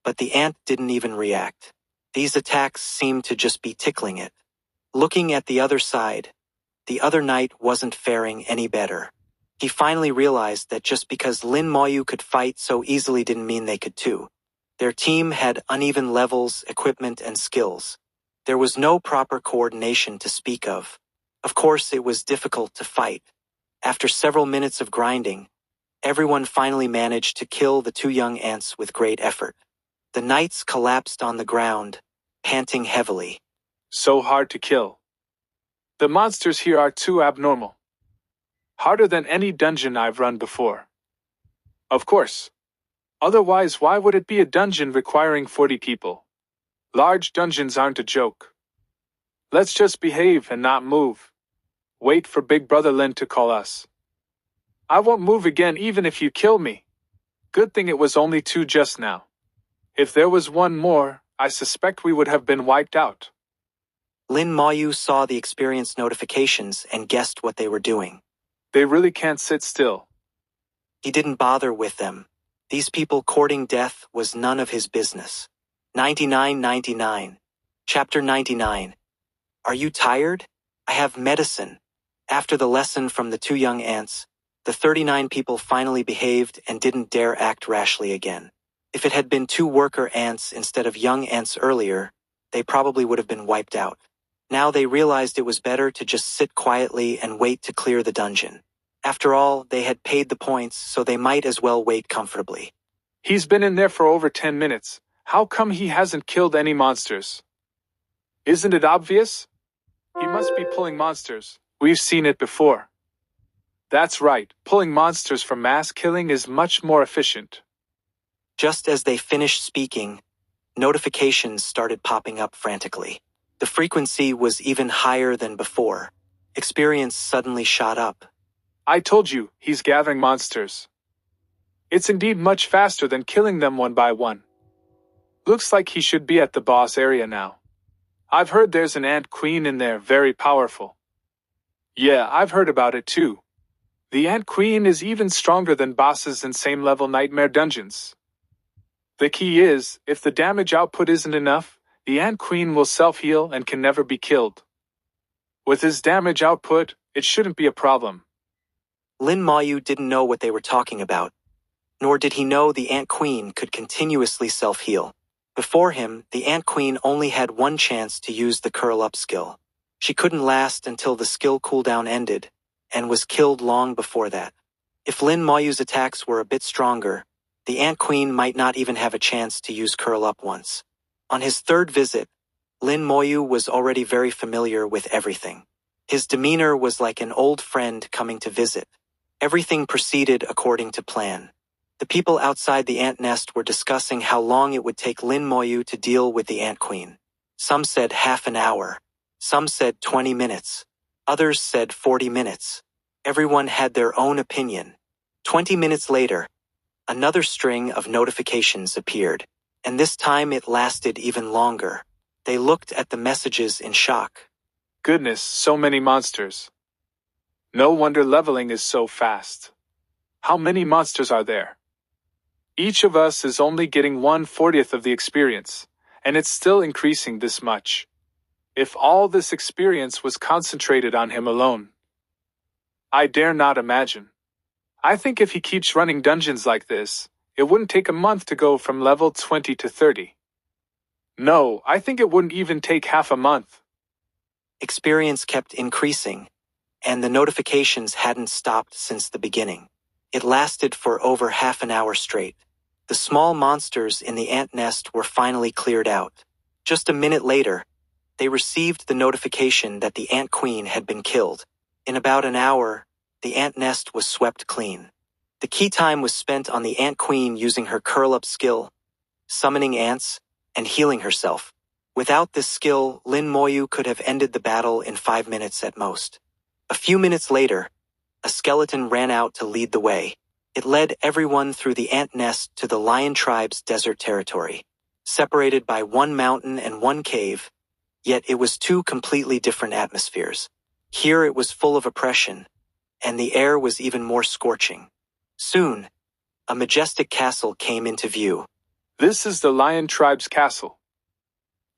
but the ant didn't even react. These attacks seemed to just be tickling it. Looking at the other side, the other knight wasn't faring any better. He finally realized that just because Lin Moyu could fight so easily didn't mean they could too. Their team had uneven levels, equipment, and skills. There was no proper coordination to speak of. Of course, it was difficult to fight. After several minutes of grinding, everyone finally managed to kill the 2 young ants with great effort. The knights collapsed on the ground, panting heavily. "So hard to kill. The monsters here are too abnormal. Harder than any dungeon I've run before. Of course. Otherwise, why would it be a dungeon requiring 40 people? Large dungeons aren't a joke. Let's just behave and not move. Wait for Big Brother Lin to call us. I won't move again even if you kill me. Good thing it was only 2 just now. If there was 1 more, I suspect we would have been wiped out." Lin Moyu saw the experience notifications and guessed what they were doing. They really can't sit still. He didn't bother with them. These people courting death was none of his business. 9999. Chapter 99. Are you tired? I have medicine. After the lesson from the 2 young ants, the 39 people finally behaved and didn't dare act rashly again. If it had been 2 worker ants instead of young ants earlier, they probably would have been wiped out. Now they realized it was better to just sit quietly and wait to clear the dungeon. After all, they had paid the points, so they might as well wait comfortably. He's been in there for over 10 minutes. How come he hasn't killed any monsters? Isn't it obvious? He must be pulling monsters. We've seen it before. That's right, pulling monsters for mass killing is much more efficient. Just as they finished speaking, notifications started popping up frantically. The frequency was even higher than before. Experience suddenly shot up. I told you, he's gathering monsters. It's indeed much faster than killing them one by one. Looks like he should be at the boss area now. I've heard there's an ant queen in there, very powerful. Yeah, I've heard about it too. The ant queen is even stronger than bosses in same level nightmare dungeons. The key is, if the damage output isn't enough, the ant queen will self-heal and can never be killed. With his damage output, it shouldn't be a problem. Lin Moyu didn't know what they were talking about, nor did he know the ant queen could continuously self-heal. Before him, the ant queen only had one chance to use the curl-up skill. She couldn't last until the skill cooldown ended, and was killed long before that. If Lin Moyu's attacks were a bit stronger, the ant queen might not even have a chance to use curl-up once. On his third visit, Lin Moyu was already very familiar with everything. His demeanor was like an old friend coming to visit. Everything proceeded according to plan. The people outside the ant nest were discussing how long it would take Lin Moyu to deal with the ant queen. Some said half an hour. Some said 20 minutes. Others said 40 minutes. Everyone had their own opinion. 20 minutes later, another string of notifications appeared, and this time it lasted even longer. They looked at the messages in shock. Goodness, so many monsters. No wonder leveling is so fast. How many monsters are there? Each of us is only getting 1/40th of the experience, and it's still increasing this much. If all this experience was concentrated on him alone. I dare not imagine. I think if he keeps running dungeons like this, it wouldn't take a month to go from level 20 to 30. No, I think it wouldn't even take half a month. Experience kept increasing, and the notifications hadn't stopped since the beginning. It lasted for over half an hour straight. The small monsters in the ant nest were finally cleared out. Just a minute later, they received the notification that the ant queen had been killed. In about an hour, the ant nest was swept clean. The key time was spent on the ant queen using her curl-up skill, summoning ants, and healing herself. Without this skill, Lin Moyu could have ended the battle in 5 minutes at most. A few minutes later, a skeleton ran out to lead the way. It led everyone through the ant nest to the lion tribe's desert territory. Separated by one mountain and one cave, yet it was two completely different atmospheres. Here it was full of oppression, and the air was even more scorching. Soon, a majestic castle came into view. This is the Lion Tribe's castle.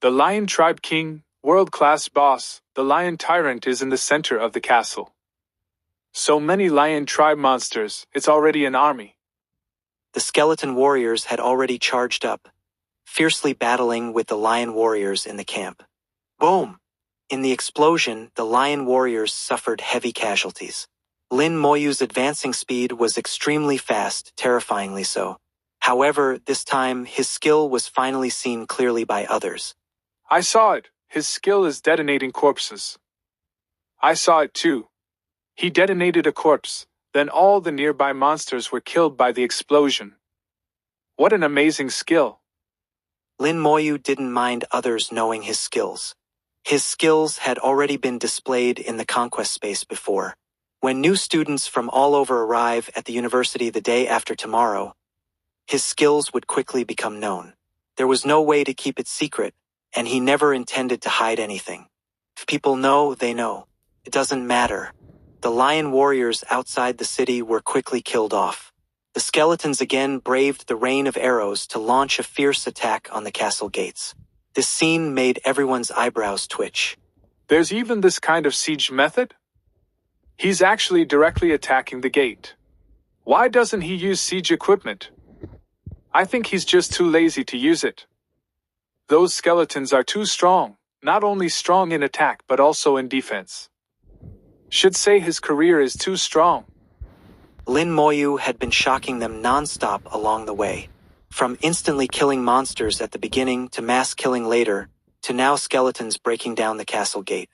The Lion Tribe King, world-class boss, the Lion Tyrant is in the center of the castle. So many Lion Tribe monsters, it's already an army. The skeleton warriors had already charged up, fiercely battling with the lion warriors in the camp. Boom! In the explosion, the lion warriors suffered heavy casualties. Lin Moyu's advancing speed was extremely fast, terrifyingly so. However, this time, his skill was finally seen clearly by others. I saw it. His skill is detonating corpses. I saw it too. He detonated a corpse, then all the nearby monsters were killed by the explosion. What an amazing skill. Lin Moyu didn't mind others knowing his skills. His skills had already been displayed in the conquest space before. When new students from all over arrive at the university the day after tomorrow, his skills would quickly become known. There was no way to keep it secret, and he never intended to hide anything. If people know, they know. It doesn't matter. The lion warriors outside the city were quickly killed off. The skeletons again braved the rain of arrows to launch a fierce attack on the castle gates. This scene made everyone's eyebrows twitch. There's even this kind of siege method? He's actually directly attacking the gate. Why doesn't he use siege equipment? I think he's just too lazy to use it. Those skeletons are too strong, not only strong in attack but also in defense. Should say his career is too strong. Lin Moyu had been shocking them non-stop along the way. From instantly killing monsters at the beginning to mass killing later, to now skeletons breaking down the castle gate.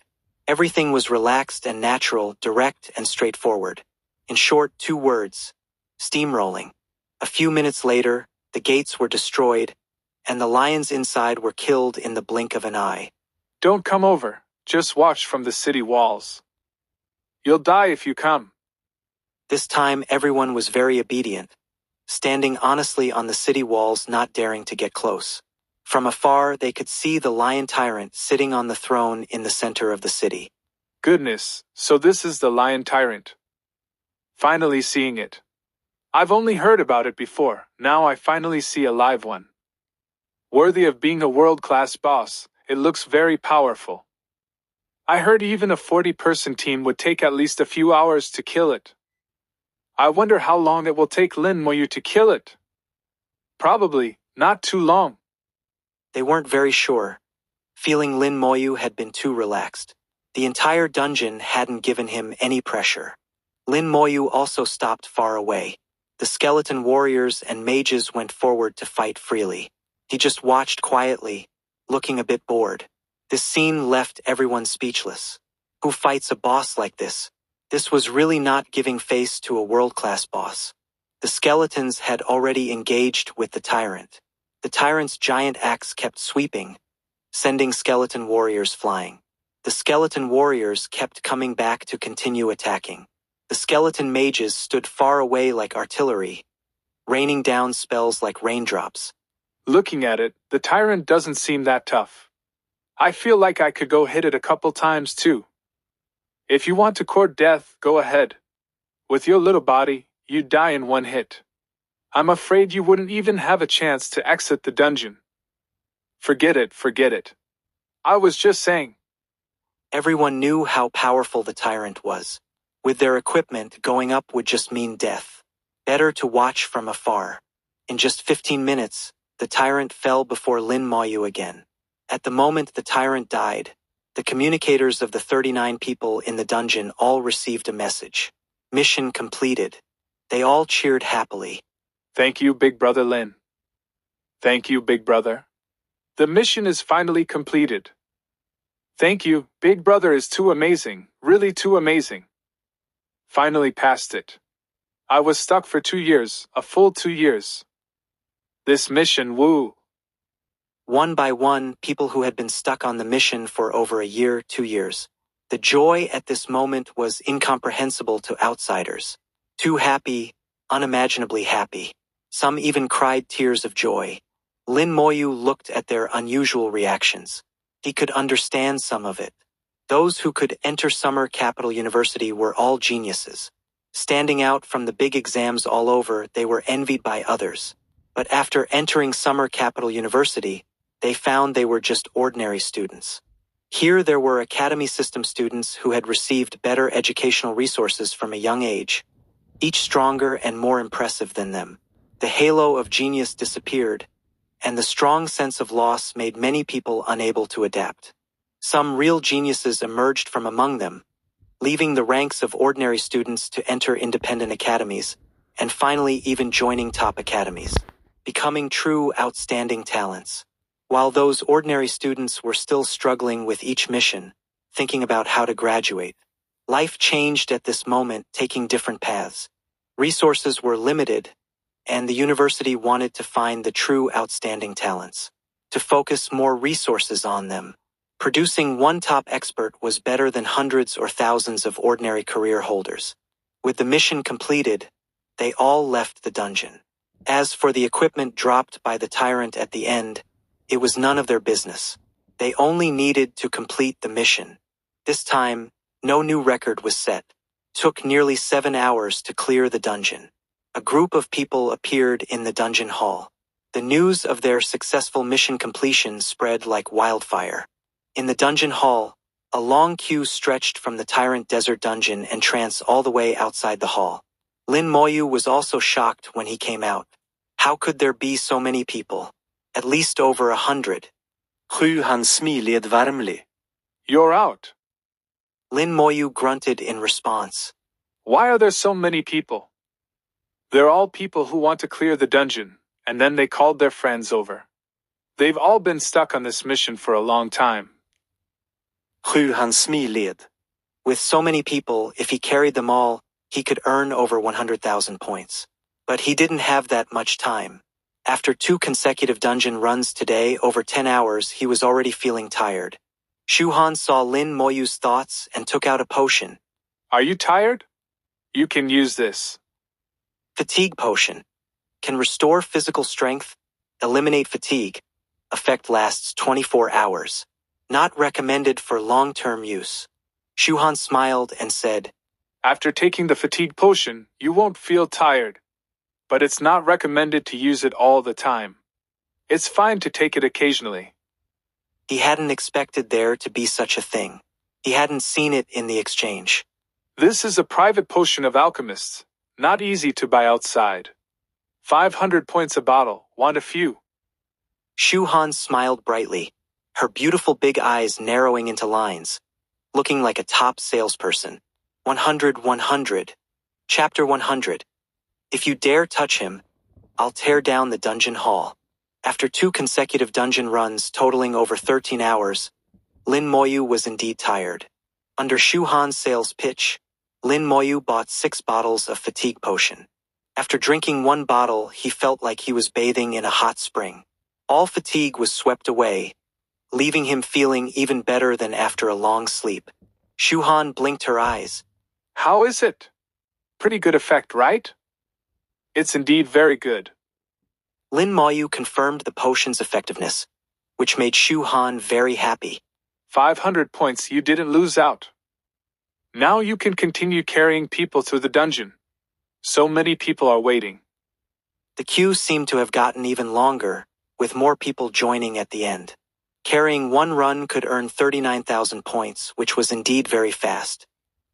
Everything was relaxed and natural, direct and straightforward. In short, 2 words: steamrolling. A few minutes later, the gates were destroyed, and the lions inside were killed in the blink of an eye. Don't come over, just watch from the city walls. You'll die if you come. This time everyone was very obedient. standing honestly on the city walls, not daring to get close. From afar, they could see the lion tyrant sitting on the throne in the center of the city. Goodness, so this is the lion tyrant. Finally seeing it. I've only heard about it before, now I finally see a live one. Worthy of being a world-class boss, it looks very powerful. I heard even a 40-person team would take at least a few hours to kill it. I wonder how long it will take Lin Moyu to kill it. Probably not too long. They weren't very sure, feeling Lin Moyu had been too relaxed. The entire dungeon hadn't given him any pressure. Lin Moyu also stopped far away. The skeleton warriors and mages went forward to fight freely. He just watched quietly, looking a bit bored. This scene left everyone speechless. Who fights a boss like this? This was really not giving face to a world-class boss. The skeletons had already engaged with the tyrant. The tyrant's giant axe kept sweeping, sending skeleton warriors flying. The skeleton warriors kept coming back to continue attacking. The skeleton mages stood far away like artillery, raining down spells like raindrops. Looking at it, the tyrant doesn't seem that tough. I feel like I could go hit it a couple times too. If you want to court death, go ahead. With your little body, you'd die in one hit. I'm afraid you wouldn't even have a chance to exit the dungeon. Forget it, forget it. I was just saying. Everyone knew how powerful the tyrant was. With their equipment, going up would just mean death. Better to watch from afar. In just 15 minutes, the tyrant fell before Lin Moyu again. At the moment the tyrant died, the communicators of the 39 people in the dungeon all received a message. Mission completed. They all cheered happily. Thank you, Big Brother Lin. Thank you, Big Brother. The mission is finally completed. Thank you, Big Brother is too amazing, really too amazing. Finally passed it. I was stuck for 2 years, a full 2 years. This mission, woo. One by one, people who had been stuck on the mission for over a year, 2 years. The joy at this moment was incomprehensible to outsiders. Too happy, unimaginably happy. Some even cried tears of joy. Lin Moyu looked at their unusual reactions. He could understand some of it. Those who could enter Summer Capital University were all geniuses. Standing out from the big exams all over, they were envied by others. But after entering Summer Capital University, they found they were just ordinary students. Here there were academy system students who had received better educational resources from a young age, each stronger and more impressive than them. The halo of genius disappeared, and the strong sense of loss made many people unable to adapt. Some real geniuses emerged from among them, leaving the ranks of ordinary students to enter independent academies, and finally even joining top academies, becoming true outstanding talents. While those ordinary students were still struggling with each mission, thinking about how to graduate, life changed at this moment, taking different paths. Resources were limited, and the university wanted to find the true outstanding talents, to focus more resources on them. Producing one top expert was better than hundreds or thousands of ordinary career holders. With the mission completed, they all left the dungeon. As for the equipment dropped by the tyrant at the end, it was none of their business. They only needed to complete the mission. This time, no new record was set. Took nearly 7 hours to clear the dungeon. A group of people appeared in the dungeon hall. The news of their successful mission completion spread like wildfire. In the dungeon hall, a long queue stretched from the Tyrant Desert Dungeon entrance all the way outside the hall. Lin Moyu was also shocked when he came out. How could there be so many people? At least over 100. Han smiled varmly. You're out. Lin Moyu grunted in response. Why are there so many people? They're all people who want to clear the dungeon, and then they called their friends over. They've all been stuck on this mission for a long time. Han smiled. With so many people, if he carried them all, he could earn over 100,000 points. But he didn't have that much time. After 2 consecutive dungeon runs today, over 10 hours, he was already feeling tired. Shuhan saw Lin Moyu's thoughts and took out a potion. Are you tired? You can use this. Fatigue potion. can restore physical strength, eliminate fatigue. Effect lasts 24 hours. Not recommended for long-term use. Shuhan smiled and said, After taking the fatigue potion, you won't feel tired. But it's not recommended to use it all the time. It's fine to take it occasionally. He hadn't expected there to be such a thing. He hadn't seen it in the exchange. This is a private potion of alchemists, not easy to buy outside. 500 points a bottle, want a few? Shuhan smiled brightly, her beautiful big eyes narrowing into lines, looking like a top salesperson. 100. Chapter 100. If you dare touch him, I'll tear down the dungeon hall. After 2 consecutive dungeon runs totaling over 13 hours, Lin Moyu was indeed tired. Under Shuhan's sales pitch, Lin Moyu bought 6 bottles of fatigue potion. After drinking 1 bottle, he felt like he was bathing in a hot spring. All fatigue was swept away, leaving him feeling even better than after a long sleep. Shuhan blinked her eyes. How is it? Pretty good effect, right? It's indeed very good. Lin Moyu confirmed the potion's effectiveness, which made Shuhan very happy. 500 points, you didn't lose out. Now you can continue carrying people through the dungeon. So many people are waiting. The queue seemed to have gotten even longer, with more people joining at the end. Carrying 1 run could earn 39,000 points, which was indeed very fast.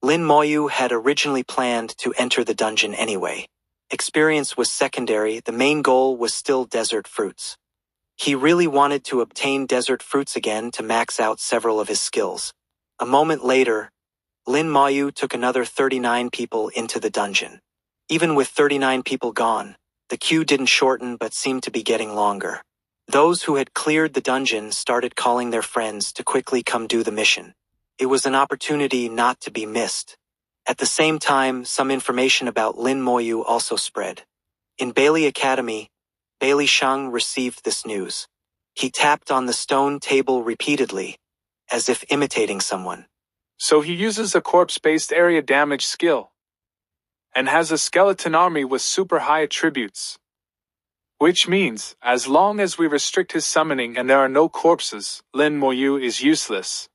Lin Moyu had originally planned to enter the dungeon anyway. Experience was secondary, the main goal was still desert fruits. He really wanted to obtain desert fruits again to max out several of his skills. A moment later, Lin Moyu took another 39 people into the dungeon. Even with 39 people gone, the queue didn't shorten but seemed to be getting longer. Those who had cleared the dungeon started calling their friends to quickly come do the mission. It was an opportunity not to be missed. At the same time, some information about Lin Moyu also spread. In Bailey Academy, Bailey Shang received this news. He tapped on the stone table repeatedly, as if imitating someone. So he uses a corpse-based area damage skill, and has a skeleton army with super high attributes. Which means, as long as we restrict his summoning and there are no corpses, Lin Moyu is useless.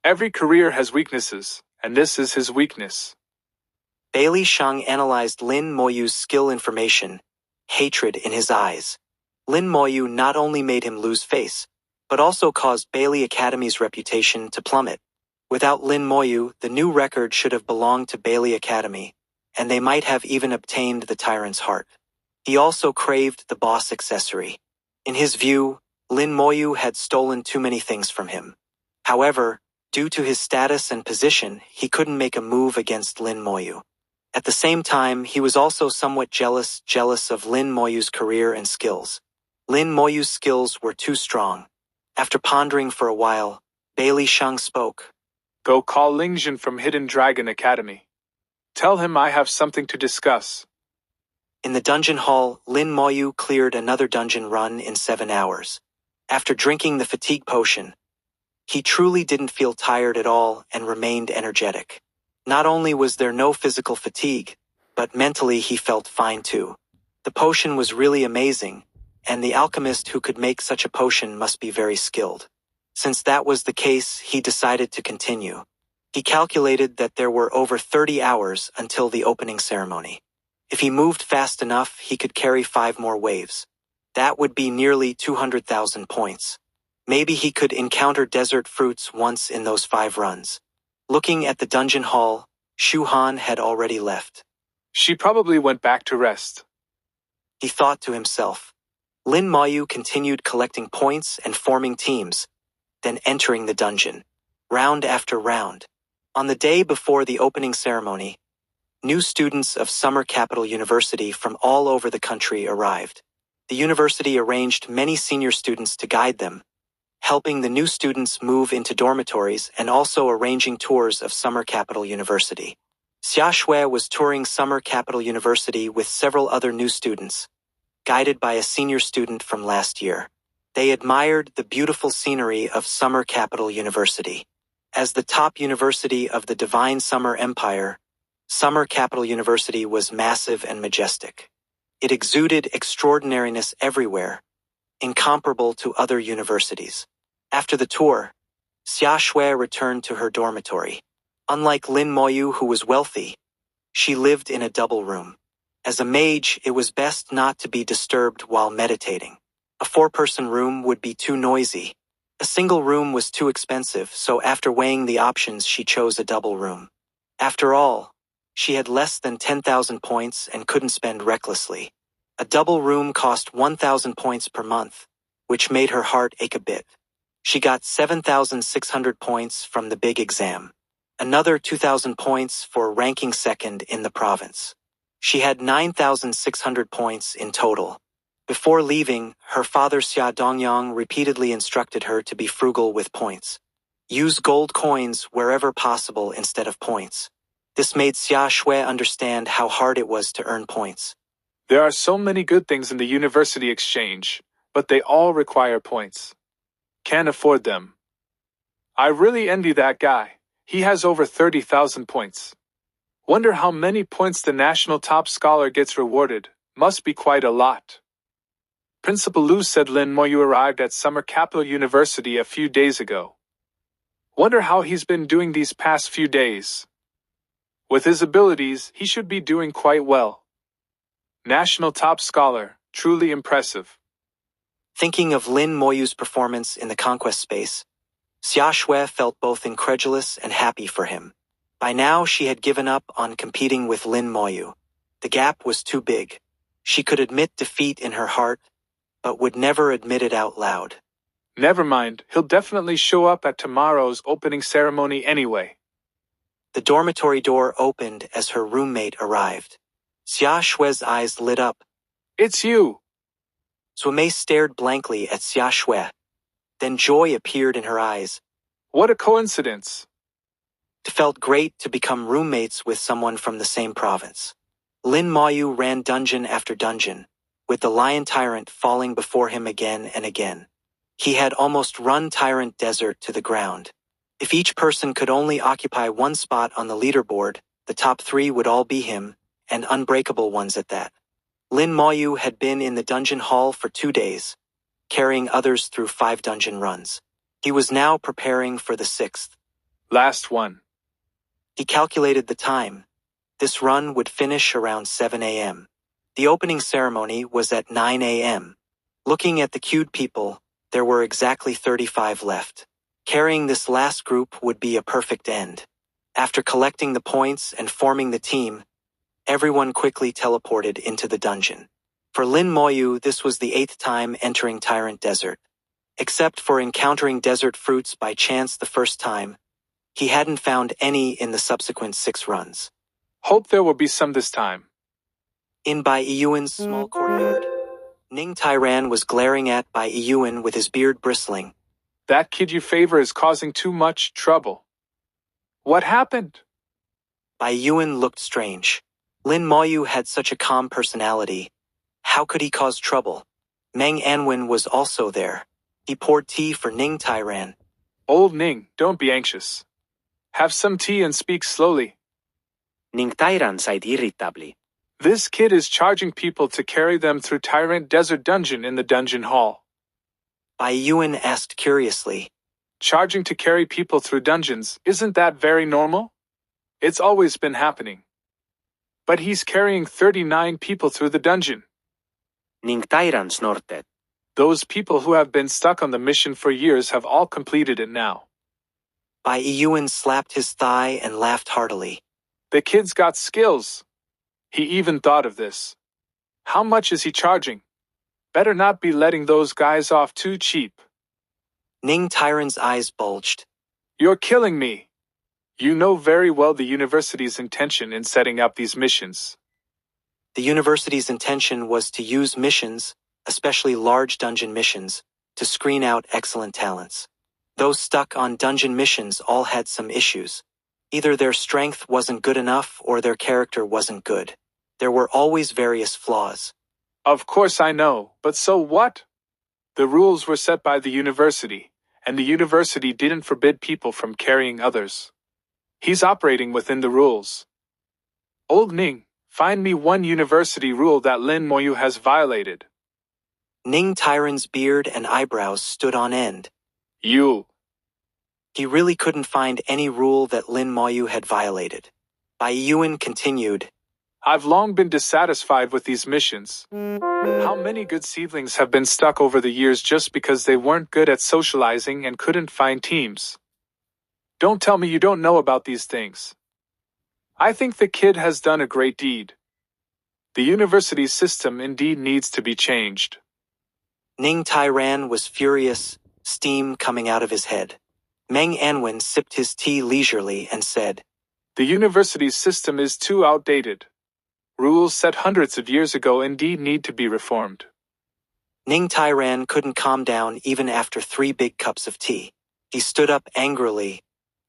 Every career has weaknesses, and this is his weakness. Bailey Shang analyzed Lin Moyu's skill information, hatred in his eyes. Lin Moyu not only made him lose face, but also caused Bailey Academy's reputation to plummet. Without Lin Moyu, the new record should have belonged to Bailey Academy, and they might have even obtained the tyrant's heart. He also craved the boss accessory. In his view, Lin Moyu had stolen too many things from him. However, due to his status and position, he couldn't make a move against Lin Moyu. At the same time, he was also somewhat jealous of Lin Moyu's career and skills. Lin Moyu's skills were too strong. After pondering for a while, Bailey Shang spoke. Go call Lingjun from Hidden Dragon Academy. Tell him I have something to discuss. In the dungeon hall, Lin Moyu cleared another dungeon run in 7 hours. After drinking the fatigue potion, he truly didn't feel tired at all and remained energetic. Not only was there no physical fatigue, but mentally he felt fine too. The potion was really amazing, and the alchemist who could make such a potion must be very skilled. Since that was the case, he decided to continue. He calculated that there were over 30 hours until the opening ceremony. If he moved fast enough, he could carry 5 more waves. That would be nearly 200,000 points. Maybe he could encounter desert fruits once in those 5 runs. Looking at the dungeon hall, Shuhan had already left. She probably went back to rest. He thought to himself. Lin Moyu continued collecting points and forming teams, then entering the dungeon, round after round. On the day before the opening ceremony, new students of Summer Capital University from all over the country arrived. The university arranged many senior students to guide them, helping the new students move into dormitories and also arranging tours of Summer Capital University. Xia Shui was touring Summer Capital University with several other new students, guided by a senior student from last year. They admired the beautiful scenery of Summer Capital University. As the top university of the Divine Summer Empire, Summer Capital University was massive and majestic. It exuded extraordinariness everywhere, incomparable to other universities. After the tour, Xia Shui returned to her dormitory. Unlike Lin Moyu, who was wealthy, she lived in a double room. As a mage, it was best not to be disturbed while meditating. A 4-person room would be too noisy. A single room was too expensive, so after weighing the options, she chose a double room. After all, she had less than 10,000 points and couldn't spend recklessly. A double room cost 1,000 points per month, which made her heart ache a bit. She got 7,600 points from the big exam. Another 2,000 points for ranking second in the province. She had 9,600 points in total. Before leaving, her father Xia Dongyang repeatedly instructed her to be frugal with points. Use gold coins wherever possible instead of points. This made Xia Shui understand how hard it was to earn points. There are so many good things in the university exchange, but they all require points. Can't afford them. I really envy that guy. He has over 30,000 points. Wonder how many points the national top scholar gets rewarded. Must be quite a lot. Principal Lu said Lin Moyu arrived at Summer Capital University a few days ago. Wonder how he's been doing these past few days. With his abilities, he should be doing quite well. National top scholar, truly impressive. Thinking of Lin Moyu's performance in the conquest space, Xia Shui felt both incredulous and happy for him. By now, she had given up on competing with Lin Moyu. The gap was too big. She could admit defeat in her heart, but would never admit it out loud. Never mind, he'll definitely show up at tomorrow's opening ceremony anyway. The dormitory door opened as her roommate arrived. Xia Shui's eyes lit up. It's you! Zuomei stared blankly at Xia Shui. Then joy appeared in her eyes. What a coincidence! It felt great to become roommates with someone from the same province. Lin Moyu ran dungeon after dungeon, with the lion tyrant falling before him again and again. He had almost run Tyrant Desert to the ground. If each person could only occupy one spot on the leaderboard, the top 3 would all be him, and unbreakable ones at that. Lin Moyu had been in the dungeon hall for 2 days, carrying others through 5 dungeon runs. He was now preparing for the 6th. Last one. He calculated the time. This run would finish around 7 a.m. The opening ceremony was at 9 a.m. Looking at the queued people, there were exactly 35 left. Carrying this last group would be a perfect end. After collecting the points and forming the team, everyone quickly teleported into the dungeon. For Lin Moyu, this was the 8th time entering Tyrant Desert. Except for encountering desert fruits by chance the first time, he hadn't found any in the subsequent 6 runs. Hope there will be some this time. In Bai Yiyuan's small courtyard, Ning Tairan was glaring at Bai Yiyuan with his beard bristling. That kid you favor is causing too much trouble. What happened? Bai Yiyuan looked strange. Lin Moyu had such a calm personality. How could he cause trouble? Meng Anwen was also there. He poured tea for Ning Tairan. Old Ning, don't be anxious. Have some tea and speak slowly. Ning Tairan said irritably. This kid is charging people to carry them through Tyrant Desert Dungeon in the dungeon hall. Bai Yiyuan asked curiously. Charging to carry people through dungeons, isn't that very normal? It's always been happening. But he's carrying 39 people through the dungeon. Ning Tairan snorted. Those people who have been stuck on the mission for years have all completed it now. Bai Yiyuan slapped his thigh and laughed heartily. The kid's got skills. He even thought of this. How much is he charging? Better not be letting those guys off too cheap. Ning Tairan's eyes bulged. You're killing me. You know very well the university's intention in setting up these missions. The university's intention was to use missions, especially large dungeon missions, to screen out excellent talents. Those stuck on dungeon missions all had some issues. Either their strength wasn't good enough or their character wasn't good. There were always various flaws. Of course I know, but so what? The rules were set by the university, and the university didn't forbid people from carrying others. He's operating within the rules. Old Ning, Find me one university rule that Lin Moyu has violated. Ning Tyron's beard and eyebrows stood on end. You. He really couldn't find any rule that Lin Moyu had violated. Bai Yuan continued. I've long been dissatisfied with these missions. How many good seedlings have been stuck over the years just because they weren't good at socializing and couldn't find teams? Don't tell me you don't know about these things. I think the kid has done a great deed. The university system indeed needs to be changed. Ning Tyran was furious, steam coming out of his head. Meng Anwen sipped his tea leisurely and said, The university system is too outdated. Rules set hundreds of years ago indeed need to be reformed. Ning Tyran couldn't calm down even after 3 big cups of tea. He stood up angrily.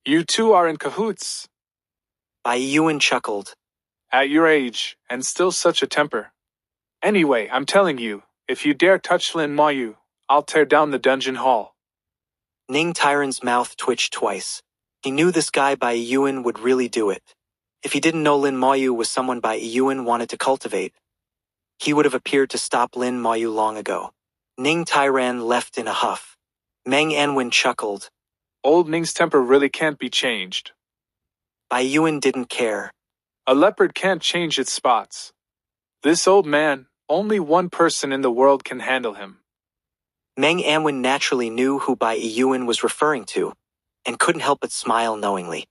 You two are in cahoots. Bai Yuan chuckled. At your age, and still such a temper. Anyway, I'm telling you, if you dare touch Lin Moyu, I'll tear down the dungeon hall. Ning Tyran's mouth twitched twice. He knew this guy Bai Yuan would really do it. If he didn't know Lin Moyu was someone Bai Yuan wanted to cultivate, he would have appeared to stop Lin Moyu long ago. Ning Tyran left in a huff. Meng Anwen chuckled. Old Ning's temper really can't be changed. Bai Yuan didn't care. A leopard can't change its spots. This old man, only one person in the world can handle him. Meng Anwen naturally knew who Bai Yuan was referring to, and couldn't help but smile knowingly.